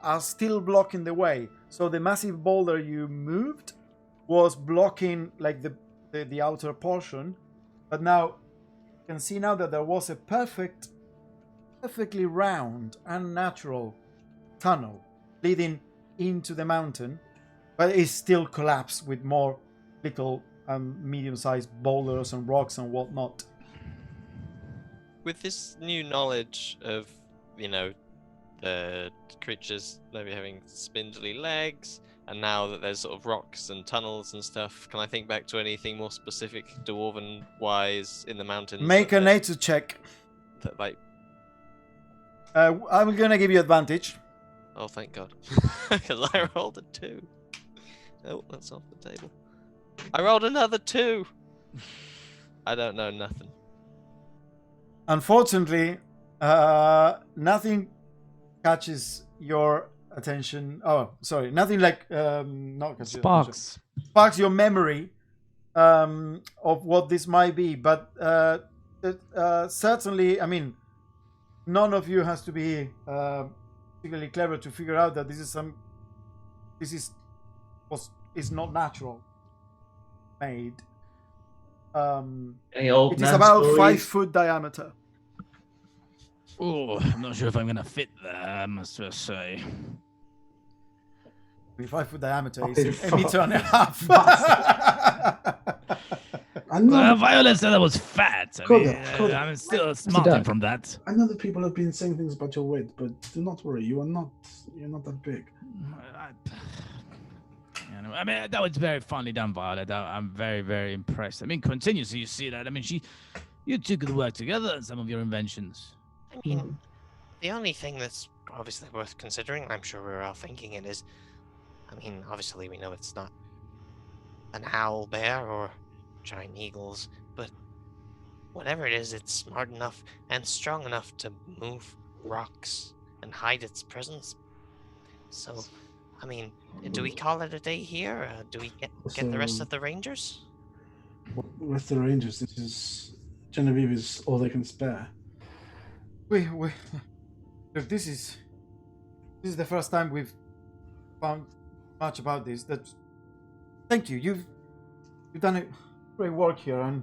are still blocking the way. So the massive boulder you moved was blocking like the outer portion, but now you can see now that there was a perfectly round and natural tunnel leading into the mountain, but it's still collapsed with more little medium-sized boulders and rocks and whatnot. With this new knowledge of, the creatures maybe having spindly legs, and now that there's sort of rocks and tunnels and stuff, can I think back to anything more specific dwarven-wise in the mountains? Make a nature check. That, like, I'm gonna give you advantage. oh, thank God, because I rolled a 2. Oh, that's off the table. I rolled another 2. I don't know nothing. Unfortunately, nothing catches your attention. Oh, sorry, nothing like not catches your attention. Sparks your memory of what this might be. But certainly, I mean, none of you has to be particularly clever to figure out that this is not natural made. Any old It is man about stories? 5 foot diameter. Oh, I'm not sure if I'm gonna fit there, I must just say. 5 foot diameter Okay, is a meter and a half. I know, Violet said I was fat. Coda. I'm still smarting from that. I know that people have been saying things about your weight, but do not worry. You're not that big. I mean, that was very finely done, Violet. I'm very, very impressed. I mean, continuously you see that. I mean, you two could work together on some of your inventions. I mean, the only thing that's obviously worth considering, I'm sure we're all thinking it is, I mean, obviously we know it's not an owl bear or giant eagles, but whatever it is, it's smart enough and strong enough to move rocks and hide its presence. So, I mean, do we call it a day here? Do we get the rest of the rangers? With the Rangers, this is Genevieve is all they can spare. Look, this is the first time we've found much about this. Thank you. You've done a great work here, and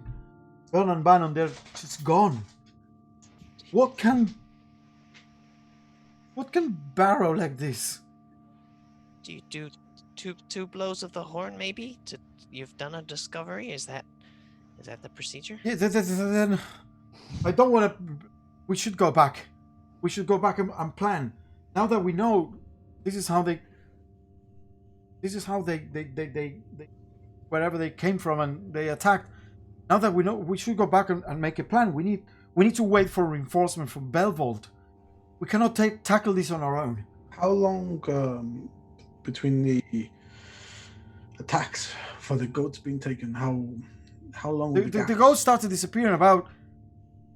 Bern and Bannon, they're just gone. What can barrow like this? Do you do two blows of the horn, maybe? You've done a discovery? Is that the procedure? Yeah, then I don't want to. We should go back. We should go back and plan. Now that we know, this is how they wherever they came from and they attacked. Now that we know, we should go back and make a plan. We need to wait for reinforcement from Belvold. We cannot tackle this on our own. How long between the attacks for the goats being taken? How long? The goats started disappearing about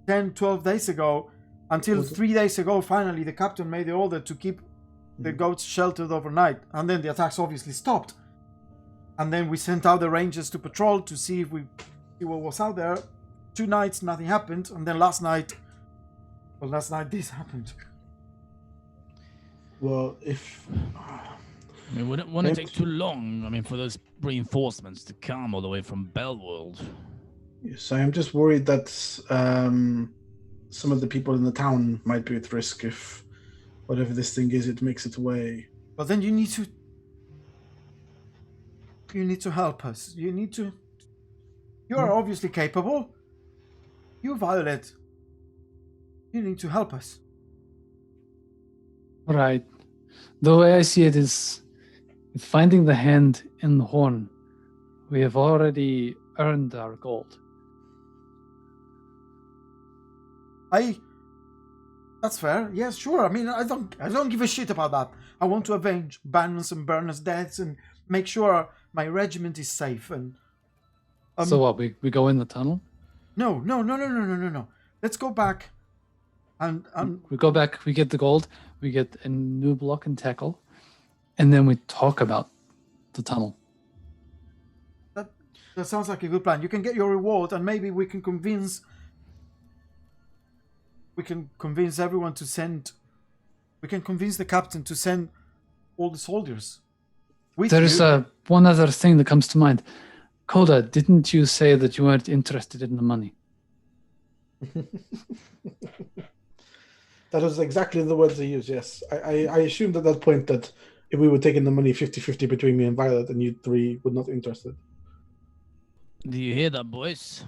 10, 12 days ago, until 3 days ago, finally, the captain made the order to keep the goats sheltered overnight. And then the attacks obviously stopped. And then we sent out the rangers to patrol to see what was out there. 2 nights, nothing happened. And then last night this happened. Well, if... I mean, wouldn't want to take too long, I mean, for those reinforcements to come all the way from Belworld. Yes, I am just worried that some of the people in the town might be at risk if whatever this thing is, it makes its way. But then you need to help us. You are obviously capable. You, Violet, you need to help us. Right. The way I see it is, finding the hand in the horn, we have already earned our gold. That's fair. Yes, sure. I mean, I don't give a shit about that. I want to avenge Bannon's and Berners' deaths and make sure my regiment is safe. And so what? We go in the tunnel? No. Let's go back. And we go back. We get the gold. We get a new block and tackle, and then we talk about the tunnel. That sounds like a good plan. You can get your reward, and maybe we can convince everyone to send. We can convince the captain to send all the soldiers. There's one other thing that comes to mind. Coda, didn't you say that you weren't interested in the money? That was exactly the words they used, yes. I assumed at that point that if we were taking the money 50-50 between me and Violet, and you three were not interested. Do you hear that, boys?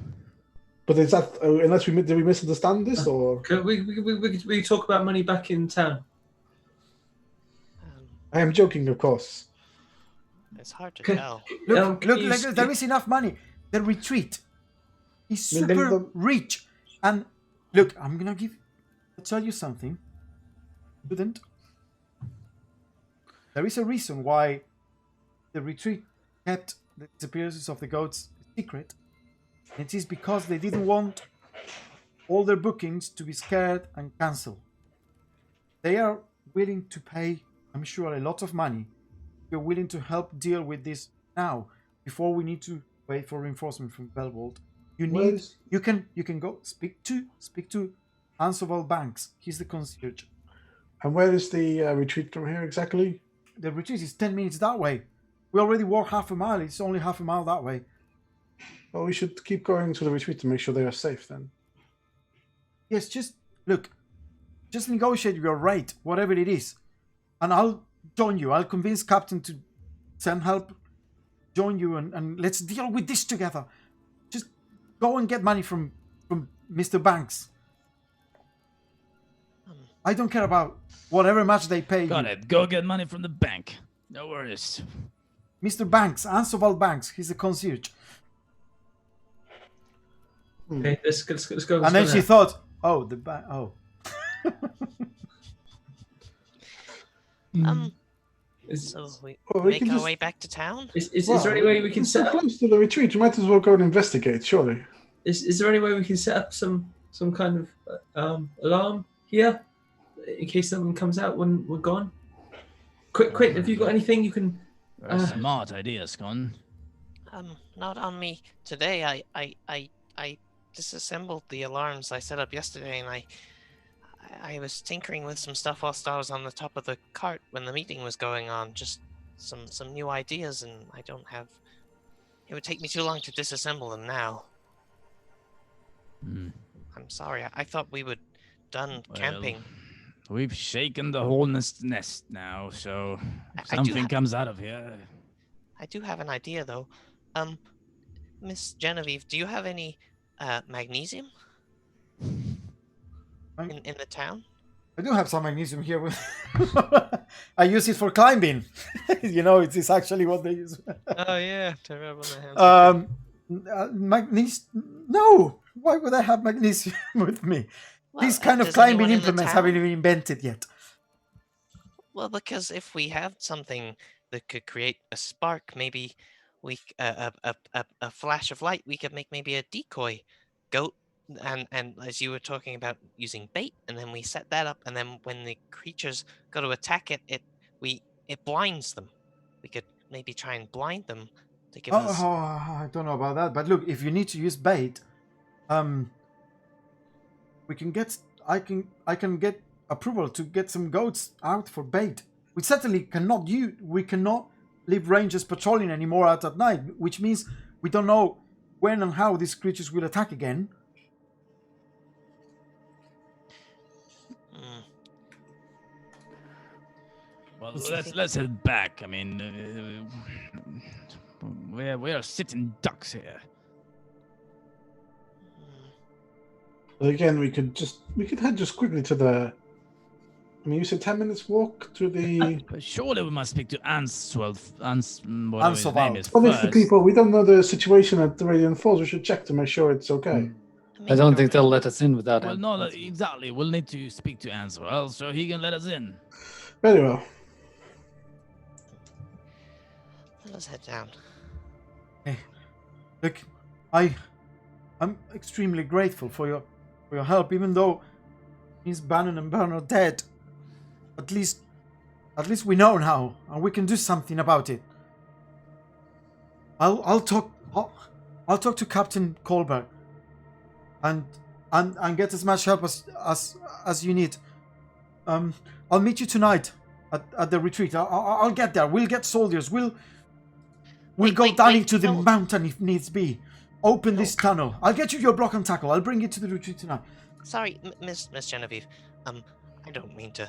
But is that, unless did we misunderstand this, or? We talk about money back in town. I am joking, of course. It's hard to Okay. tell. Look, Can you there is enough money. The retreat is Well, then super the- rich. And look, I'll tell you something. Student, there is a reason why the retreat kept the disappearances of the goats a secret. It is because they didn't want all their bookings to be scared and cancelled. They are willing to pay, I'm sure, a lot of money. You're willing to help deal with this now, before we need to wait for reinforcement from Belvold. You can go speak to Ansoval Banks. He's the concierge. And where is the retreat from here exactly? The retreat is 10 minutes that way. We already walked half a mile. It's only half a mile that way. Well, we should keep going to the retreat to make sure they are safe then. Yes, just negotiate your rate, whatever it is, and I'll join you. I'll convince Captain to send help, join you, and let's deal with this together. Just go and get money from Mr. Banks. I don't care about whatever much they pay Got you. it. Go get money from the bank. No worries. Mr. Banks, Ansoval Banks, he's a concierge. Okay, let's go. And then she thought, oh, the bank, oh. So we Well, we make can our just- way back to town? Is there any way we can It's so set up? close to the retreat. We might as well go and investigate, surely. Is there any way we can set up some kind of alarm here in case someone comes out when we're gone? Quick! Have you got anything you can? Very smart idea, Scon. Not on me today. I disassembled the alarms I set up yesterday, and I was tinkering with some stuff whilst I was on the top of the cart when the meeting was going on. Just some new ideas, and I don't have. It would take me too long to disassemble them now. I'm sorry. I thought we were done camping. We've shaken the whole nest now, so if I do something ha- comes out of here. I do have an idea, though. Miss Genevieve, do you have any magnesium in the town? I do have some magnesium here. I use it for climbing. It's actually what they use. Oh yeah, to rub on the hands. Magnesium? No. Why would I have magnesium with me? Well, These kind of does climbing anyone in the implements town- haven't even invented yet. Well, because if we have something that could create a spark, maybe a flash of light, we could make maybe a decoy goat, and as you were talking about using bait, and then we set that up, and then when the creatures go to attack it, it blinds them. We could maybe try and blind them to give us. I don't know about that, but look, if you need to use bait, we can get. I can get approval to get some goats out for bait. We certainly cannot leave rangers patrolling anymore out at night, which means we don't know when and how these creatures will attack again. Well, let's head back. I mean, we are sitting ducks here. But again, we could head just quickly to the. I mean, you said 10 minutes walk to the. But surely we must speak to whatever his name is Well, if the first. people, we don't know the situation at the Radiant Falls. We should check to make sure it's okay. I don't think they'll let us in without Well, him. no, exactly. We'll need to speak to Answell so he can let us in. Very well. Let's head down. Hey, look, I'm extremely grateful for your help, even though Miss Bannon and Bern are dead. At least we know now, and we can do something about it. I'll talk to Captain Colbert, and get as much help as you need. I'll meet you tonight at the retreat. I'll get there. We'll get soldiers. We'll go down into the mountain if needs be. Open this tunnel. I'll get you your block and tackle. I'll bring it to the retreat tonight. Sorry, Miss Genevieve. I don't mean to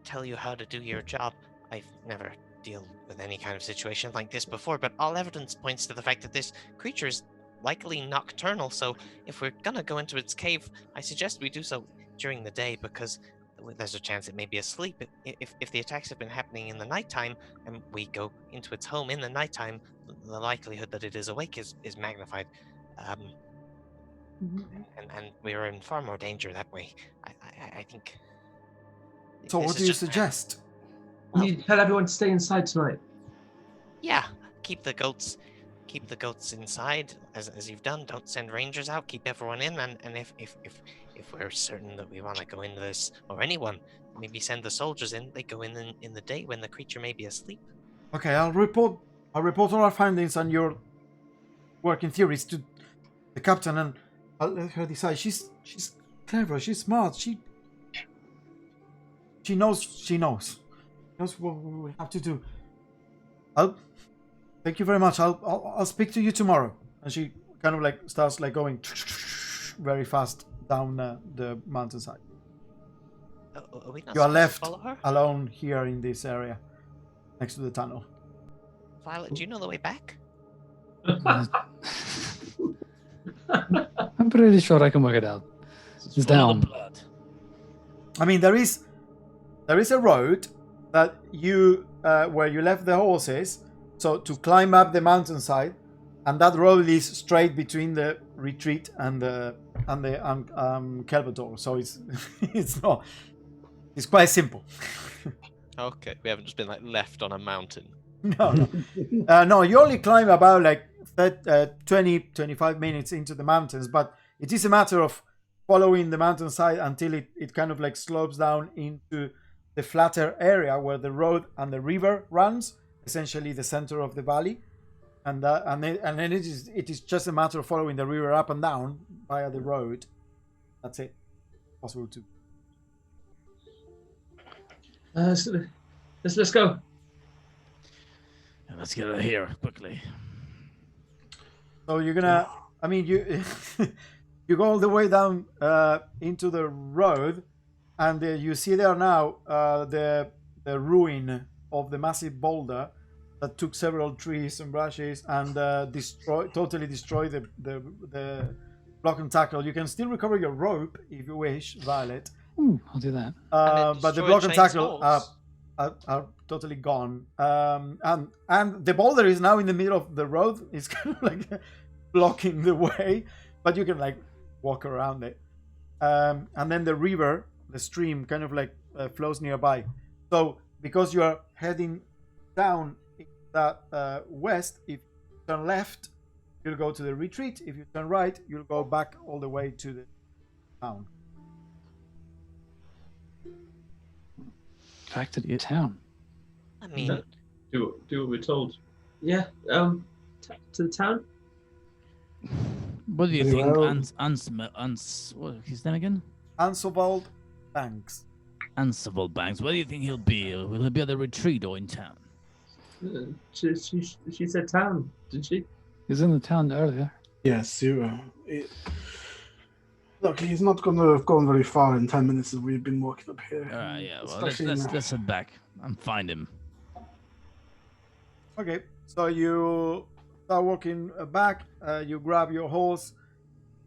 tell you how to do your job. I've never dealt with any kind of situation like this before, but all evidence points to the fact that this creature is likely nocturnal. So if we're gonna go into its cave, I suggest we do so during the day, because there's a chance it may be asleep. If the attacks have been happening in the nighttime and we go into its home in the nighttime, the likelihood that it is awake is magnified. And we're in far more danger that way. I think. So this what is do you just bad. suggest? Will you tell everyone to stay inside tonight? Yeah, keep the goats inside as you've done. Don't send rangers out. Keep everyone in, and if we're certain that we want to go into this, or anyone, maybe send the soldiers in. They go in the day when the creature may be asleep. Okay, I'll report all our findings and your working theories to the captain, and I'll let her decide. She's clever. She's smart. She knows. She knows what we have to do. Thank you very much. I'll speak to you tomorrow. And she kind of like starts like going very fast down the mountainside. Are we not You are supposed left to follow her? alone here in this area, next to the tunnel. Violet, do you know the way back? I'm pretty sure I can work it out. It's Follow the down. blood. I mean, there is a road that you where you left the horses. So to climb up the mountainside, and that road is straight between the retreat and the Kelvador. So it's quite simple. Okay, we haven't just been like left on a mountain. No. No, you only climb about like 20-25 minutes into the mountains, but it is a matter of following the mountainside until it kind of like slopes down into the flatter area where the road and the river runs, essentially the center of the valley, and then it is just a matter of following the river up and down via the road. That's it. Possible to. Let's go. Let's get out of here quickly. So you're gonna. I mean, you you go all the way down into the road, and you see there now the ruin of the massive boulder that took several trees and branches and totally destroy the block and tackle. You can still recover your rope if you wish, Violet. Ooh, I'll do that. But the block and tackle are totally gone. And the boulder is now in the middle of the road. It's kind of like blocking the way, but you can like walk around it. And then the river, the stream, kind of like flows nearby. So because you are heading down in that west, if you turn left, you'll go to the retreat. If you turn right, you'll go back all the way to the town. Back to the town. I mean, Do what we're told. Yeah. To the town. What do you Very think? well. What his name again? Ansevald Banks. Ansible Banks. Where do you think he'll be? Will he be at the retreat or in town? She said town, did she? He was in the town earlier. Yes, you. Look, he's not going to have gone very far in 10 minutes that we've been walking up here. Yeah. Well, Especially let's head back and find him. Okay, so you start walking back. You grab your horse,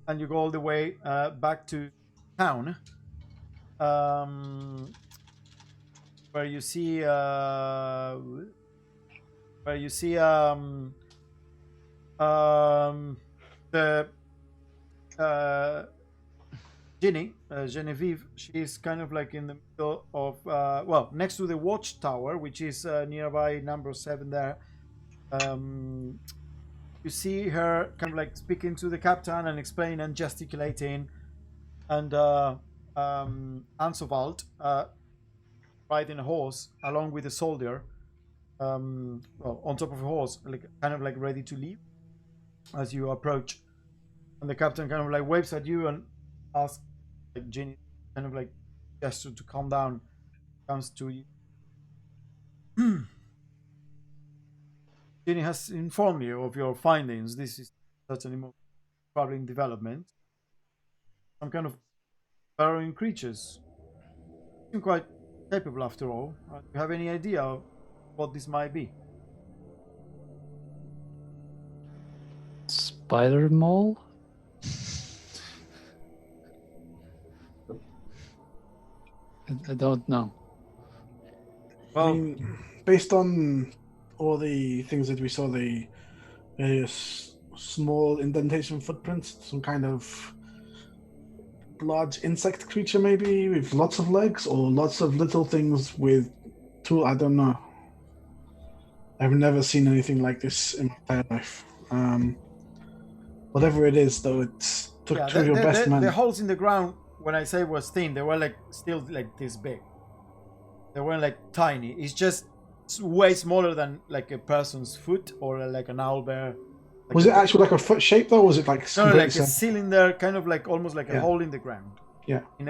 and you go all the way back to town, where you see the Ginny, Genevieve. She's kind of like in the middle of next to the watchtower, which is nearby number 7 there. You see her kind of like speaking to the captain and explaining and gesticulating, and Ansevald riding a horse along with a soldier, on top of a horse, like kind of like ready to leave as you approach. And the captain kind of like waves at you and asks, like, Ginny, kind of like gesture to calm down, comes to you. Ginny has informed you of your findings. This is certainly more troubling development. Some kind of burrowing creatures. Seem quite capable after all. Do you have any idea of what this might be? Spider mole? I don't know. Well, I mean, based on all the things that we saw, the various small indentation footprints, some kind of large insect creature maybe with lots of legs, or lots of little things with two, I don't know. I've never seen anything like this in my entire life. Whatever it is, though, it took yeah, two of your best men. the holes in the ground, when I say was thin, they were like still like this big. They weren't like tiny. It's just way smaller than like a person's foot or like an owlbear. Like Was it actually like a foot shape though? Or was it like no, completely like a circular? cylinder, kind of like almost like a Yeah. hole in the ground. Yeah. In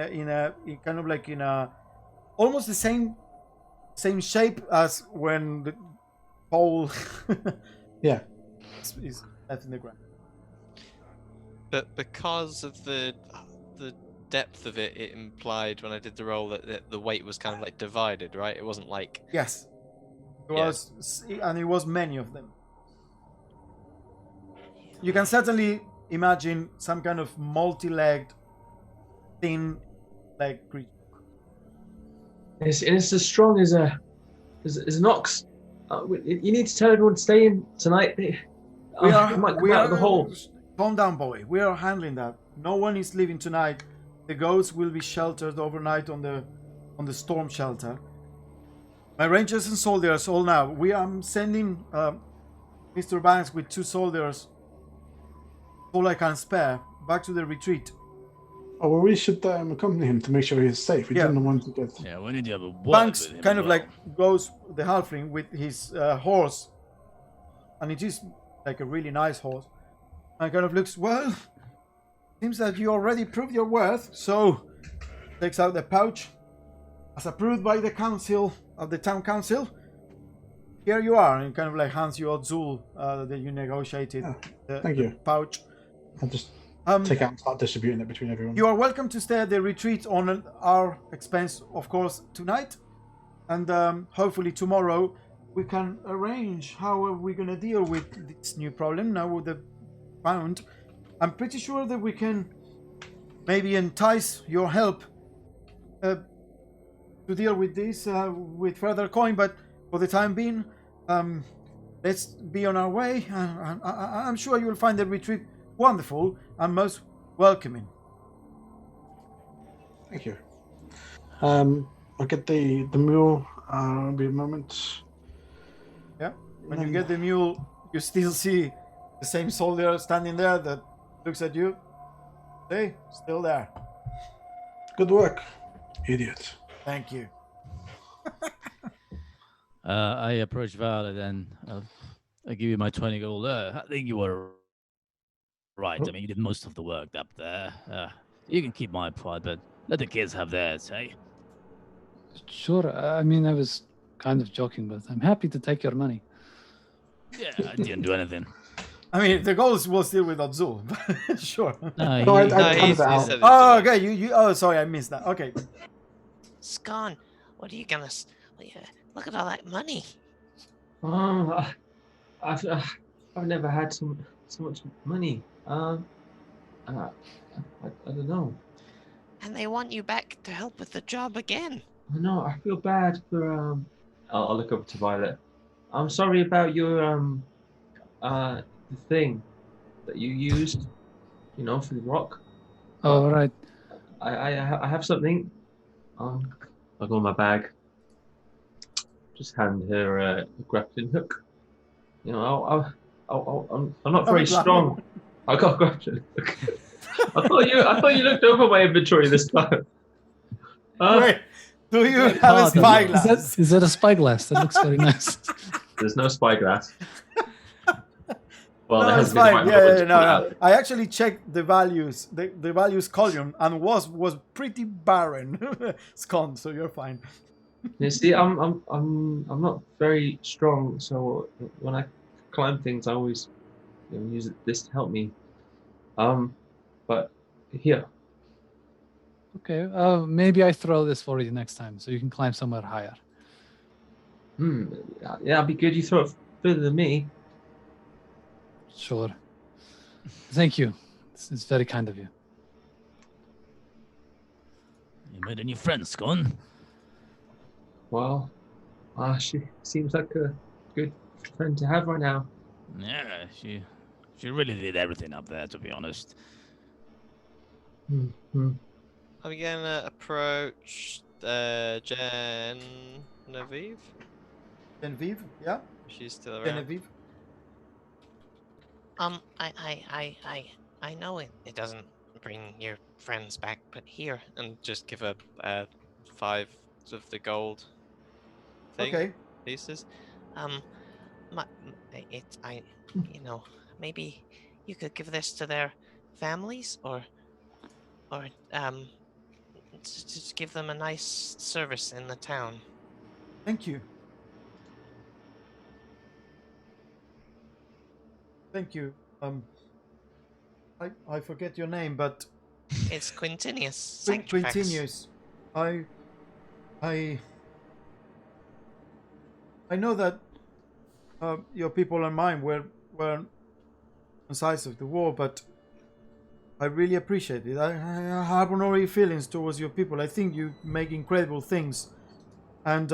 kind of like in a almost the same shape as when the pole Yeah. is left in the ground. But because of the depth of it, it implied when I did the roll that the weight was kind of like divided, right? It wasn't like Yes, it Yeah. was, and it was many of them. You can certainly imagine some kind of multi-legged, thin leg creature. It's as strong as an ox. You need to tell everyone to stay in tonight. It might come out of the hole. Calm down, boy. We are handling that. No one is leaving tonight. The ghosts will be sheltered overnight on the storm shelter. My rangers and soldiers all now. We are sending Mr. Banks with 2 soldiers, all I can spare, back to the retreat. Oh, well, we should accompany him to make sure he's safe. We Yeah. didn't want to get. Yeah, we need to have a word Banks with him kind as of well. like goes the halfling with his horse, and it is like a really nice horse. And kind of looks, well, seems that you already proved your worth. So takes out the pouch, as approved by the council of the town council. Here you are, and kind of like hands you Odzul that you negotiated. Yeah, thank you. Pouch. I'll just take out and start distributing it between everyone. You are welcome to stay at the retreat on our expense, of course, tonight. And hopefully tomorrow we can arrange how are we going to deal with this new problem now with the pound. I'm pretty sure that we can maybe entice your help to deal with this with further coin. But for the time being, let's be on our way. I'm sure you'll find the retreat wonderful and most welcoming. Thank you. I'll get the mule. Be a moment. Yeah. When you get the mule, you still see the same soldier standing there that looks at you. Hey, still there. Good work, idiot. Thank you. I approach Violet and I give you my 20 gold. I think you were right. I mean, you did most of the work up there. You can keep my part, but let the kids have theirs, hey? Sure. I mean, I was kind of joking, but I'm happy to take your money. Yeah, I didn't do anything. I mean, the goals was still with Odzul. Sure. No, No, I No, counted he it out. said it Oh, tonight. okay. You. Oh, sorry, I missed that. Okay. Scon, what are you gonna? Look at all that money. Oh, I've never had so much money. I don't know. And they want you back to help with the job again. I know. I feel bad for I'll look over to Violet. I'm sorry about your the thing that you used. You know, for the rock. Oh, right. I have something. I'll go in my bag. Just hand her a grappling hook. You know, I'm not very strong. I got a grappling hook. I thought you looked over my inventory this time. Wait, do you have a spyglass? Is that a spyglass? That looks very nice. There's no spyglass. Well, No, there it's hasn't been fine. quite Yeah, much no, to pull no. out. I actually checked the values, the values column, and was pretty barren. Scon, so you're fine. You see, I'm not very strong, so when I climb things, I always use this to help me. But here. Okay. Maybe I throw this for you next time, so you can climb somewhere higher. Yeah, it'd be good. You throw it further than me. Sure. Thank you. It's very kind of you. You made any friends, Scone? Well, she seems like a good friend to have right now. Yeah, she really did everything up there, to be honest. Mm-hmm. I'm gonna approach Genevieve. Genevieve, yeah? She's still around. Genevieve. I know it doesn't bring your friends back, but here, And just give her 5 of the gold thing Okay. pieces. um, you know, maybe you could give this to their families, or just give them a nice service in the town. Thank you. Thank you. I forget your name, but It's Quintinius Sanctifax. Quintinius. I know that your people and mine were on sides of the war, but I really appreciate it. I harbor no ill feelings towards your people. I think you make incredible things, and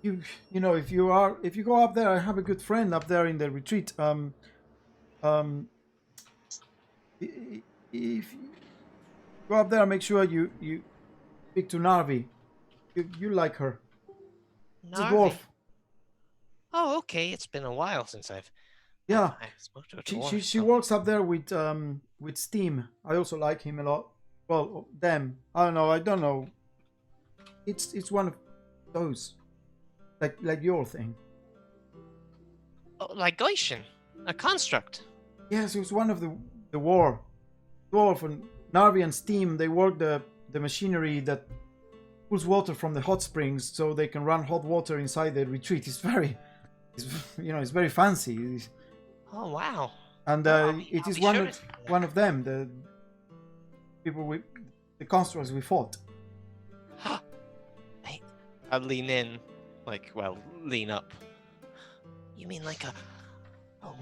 you know, if you go up there, I have a good friend up there in the retreat. If you go up there, make sure you speak to Narvi. You like her. It's a Narvi? dwarf. Oh, okay. It's been a while since I've spoke to a dwarf. She works up there with Steam. I also like him a lot. Well, them. I don't know. It's one of those, like your thing. Oh, like Goitian, a construct. Yes, it was one of the war. Dwarf and Narvi and Steam. They work the machinery that pulls water from the hot springs, so they can run hot water inside the retreat. It's very fancy. Oh wow! And it is one of them, the people with the constructs we fought. I lean in, lean up. You mean like a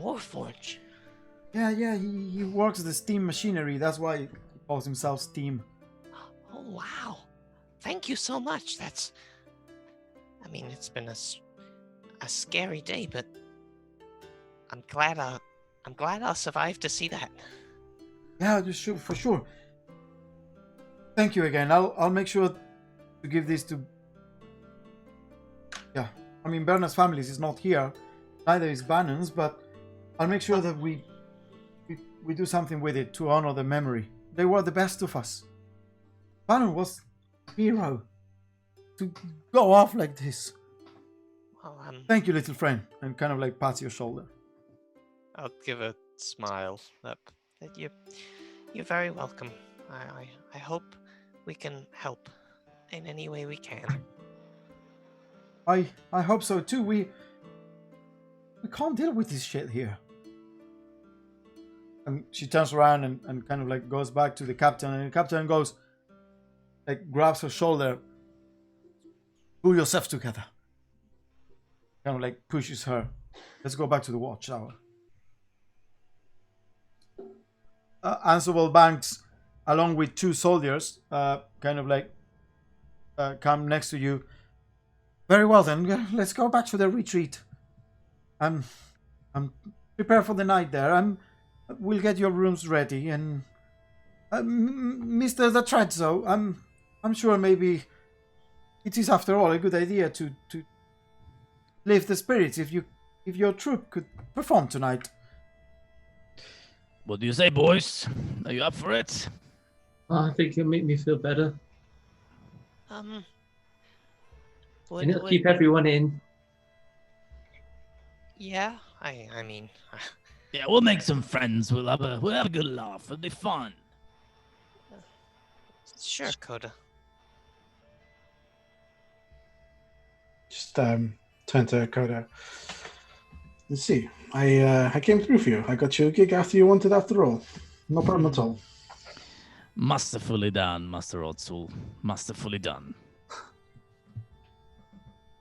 warforge? Yeah, he works the steam machinery. That's why he calls himself Steam. Oh wow! Thank you so much. It's been a scary day, but I'm glad I'll survive to see that. Yeah, for sure. Thank you again. I'll make sure to give this to. Yeah, Bernard's family is not here. Neither is Bannon's, but I'll make sure that we do something with it to honor the memory. They were the best of us. Bannon was a hero. To go off like this. Well, Thank you, little friend, and kind of pats your shoulder. I'll give a smile up. You're very welcome. I hope we can help in any way we can. I hope so too. We can't deal with this shit here. And she turns around and kind of goes back to the captain, and the captain goes, grabs her shoulder. Pull yourself together. Kind of pushes her. Let's go back to the watchtower. Answerable Banks, along with 2 soldiers, come next to you. Very well then, let's go back to the retreat. I'm prepared for the night there. We'll get your rooms ready, and Mr. D'Atrezzo, I'm sure maybe it is after all a good idea to lift the spirits if your troop could perform tonight. What do you say, boys? Are you up for it? I think it'll make me feel better. Keep everyone in. Yeah, I mean. Yeah, we'll make some friends. We'll have a good laugh. It'll be fun. Sure, Coda. Just turn to Coda. Let's see. I came through for you. I got you a gig after you wanted, after all. No problem at all. Masterfully done, Master Otsul. Masterfully done.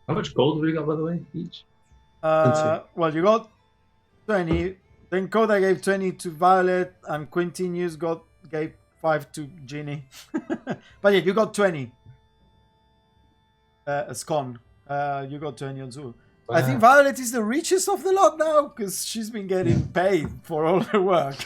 How much gold have we got, by the way, each? Well, you got 20. Then Coda gave 20 to Violet, and Quintinius gave 5 to Ginny. But yeah, you got 20. Scone. You got 20 on Zul. I think Violet is the richest of the lot now because she's been getting paid for all her work.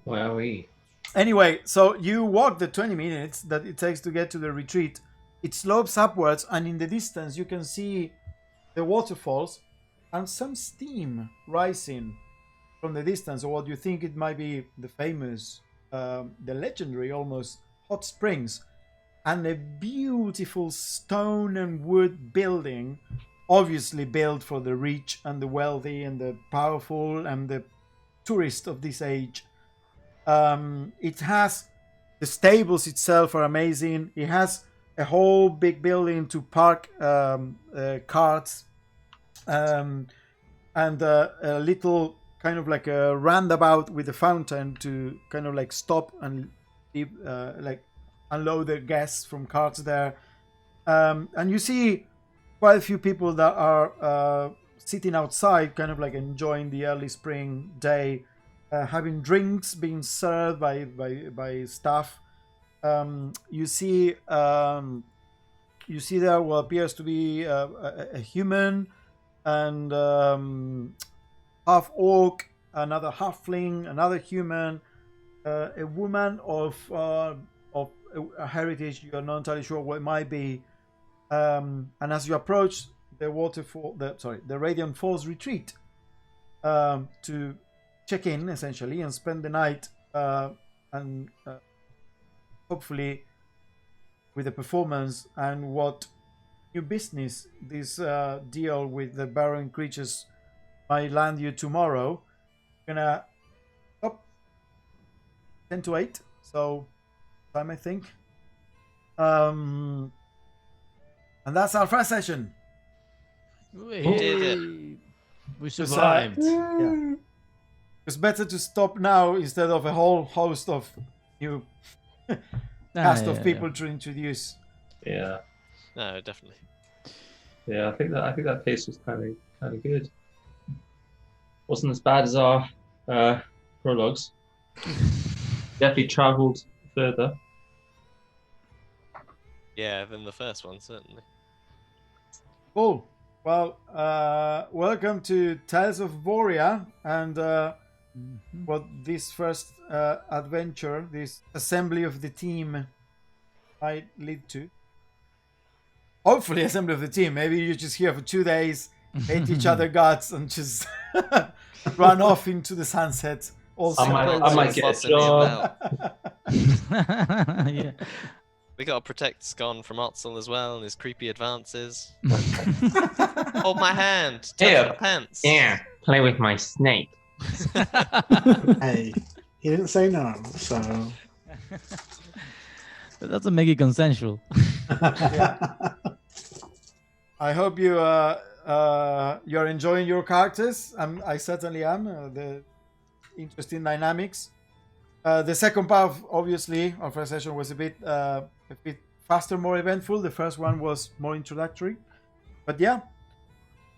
Wowee. Anyway, so you walk the 20 minutes that it takes to get to the retreat. It slopes upwards, and in the distance you can see the waterfalls and some steam rising from the distance, or what you think it might be the famous, the legendary almost hot springs, and a beautiful stone and wood building, obviously built for the rich and the wealthy and the powerful and the tourist of this age. It has the stables itself are amazing. It has a whole big building to park carts, and a little kind of like a roundabout with a fountain to kind of like stop and leave, like unload the guests from carts there. And you see quite a few people that are sitting outside, kind of like enjoying the early spring day, having drinks being served by staff. You see there what appears to be a human and half orc, another halfling, another human, a woman of a heritage you are not entirely sure what it might be. And as you approach the the Radiant Falls retreat, to check in essentially and spend the night, and hopefully with the performance and what new business this deal with the Baron creatures might land you tomorrow. Gonna stop 10 to 8, so time I think. And that's our first session. We did it. We survived. Yeah. It's better to stop now instead of a whole host of new cast of people to introduce. Yeah. No, definitely. Yeah, I think that pace was kind of good. Wasn't as bad as our prologues. Definitely travelled further. Yeah, than the first one, certainly. Cool. Well, welcome to Tales of Voria, and what this first adventure, this assembly of the team might lead to. Hopefully, assembly of the team. Maybe you're just here for 2 days, hate each other guts, and just run off into the sunset. I might get a job. Yeah. We gotta protect Scon from Otzel as well and his creepy advances. Hold my hand. Touch my pants. Yeah, play with my snake. Hey, he didn't say no, so That doesn't make it consensual. I hope you you're enjoying your characters. I certainly am. The interesting dynamics. The second part, obviously, our first session was a bit faster, more eventful. The first one was more introductory. But yeah,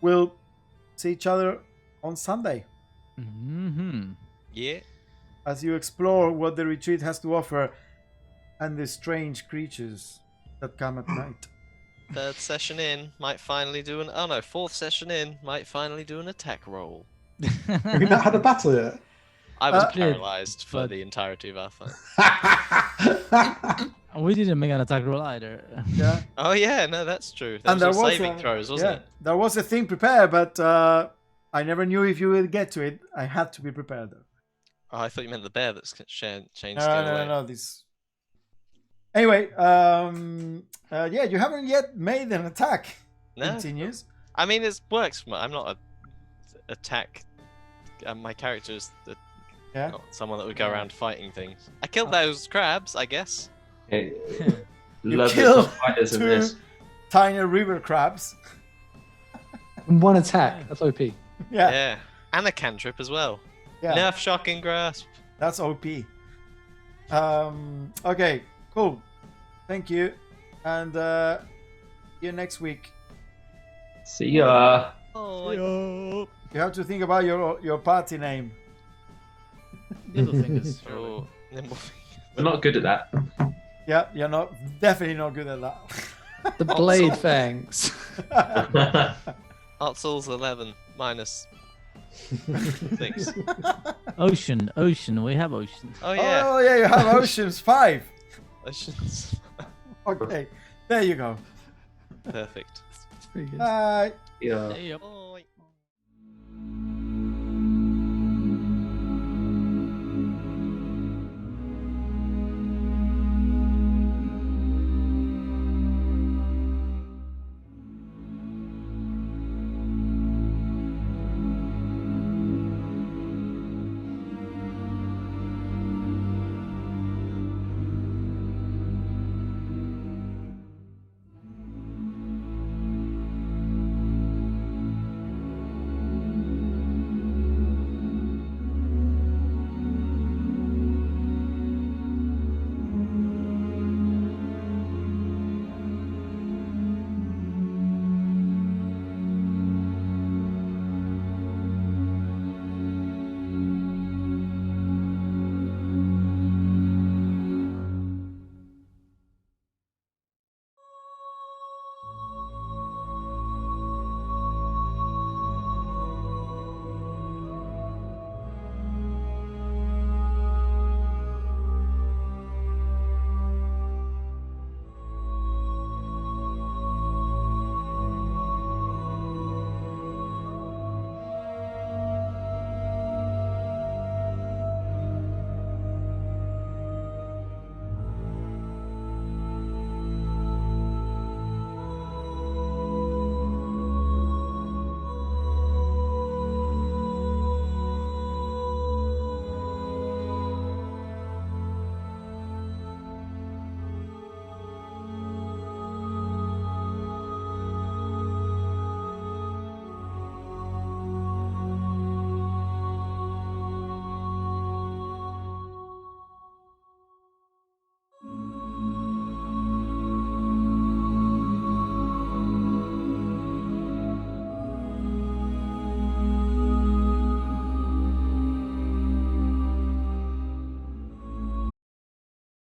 we'll see each other on Sunday. Mm-hmm. Yeah. As you explore what the retreat has to offer and the strange creatures that come at night. Third session in, might finally do an... Oh no, fourth session in, might finally do an attack roll. have you not had a battle yet? I was Yeah, paralyzed for but- the entirety of our fight. We didn't make an attack roll either. Yeah. Oh yeah, no, that's true. That And was there all was saving throws, wasn't it? There was a thing prepared, but I never knew if you would get to it. I had to be prepared though. Oh, I thought you meant the bear that's changed skin away. No. This. Anyway, yeah, you haven't yet made an attack. No. Continues. I mean, it works for me. I'm not a attack. My character is not someone that would go around fighting things. I killed those crabs, I guess. Hey, You love killed the fighters in 2 this. tiny river crabs. One attack. That's OP. Yeah. And a cantrip as well. Yeah. Nerf shocking grasp. That's OP. Okay, cool. Thank you. And see you next week. See ya. Oh, You have to think about your party name. Nimble fingers. Oh, nimble. We're not good at that. Yeah, you're not definitely not good at that. The blade fangs. Art Souls 11 minus 6. Ocean. We have ocean. Oh yeah. Oh yeah, you have Oceans 5. Oceans. Okay, there you go. Perfect. It's pretty good. Bye. Yeah. Hey, up. Oh.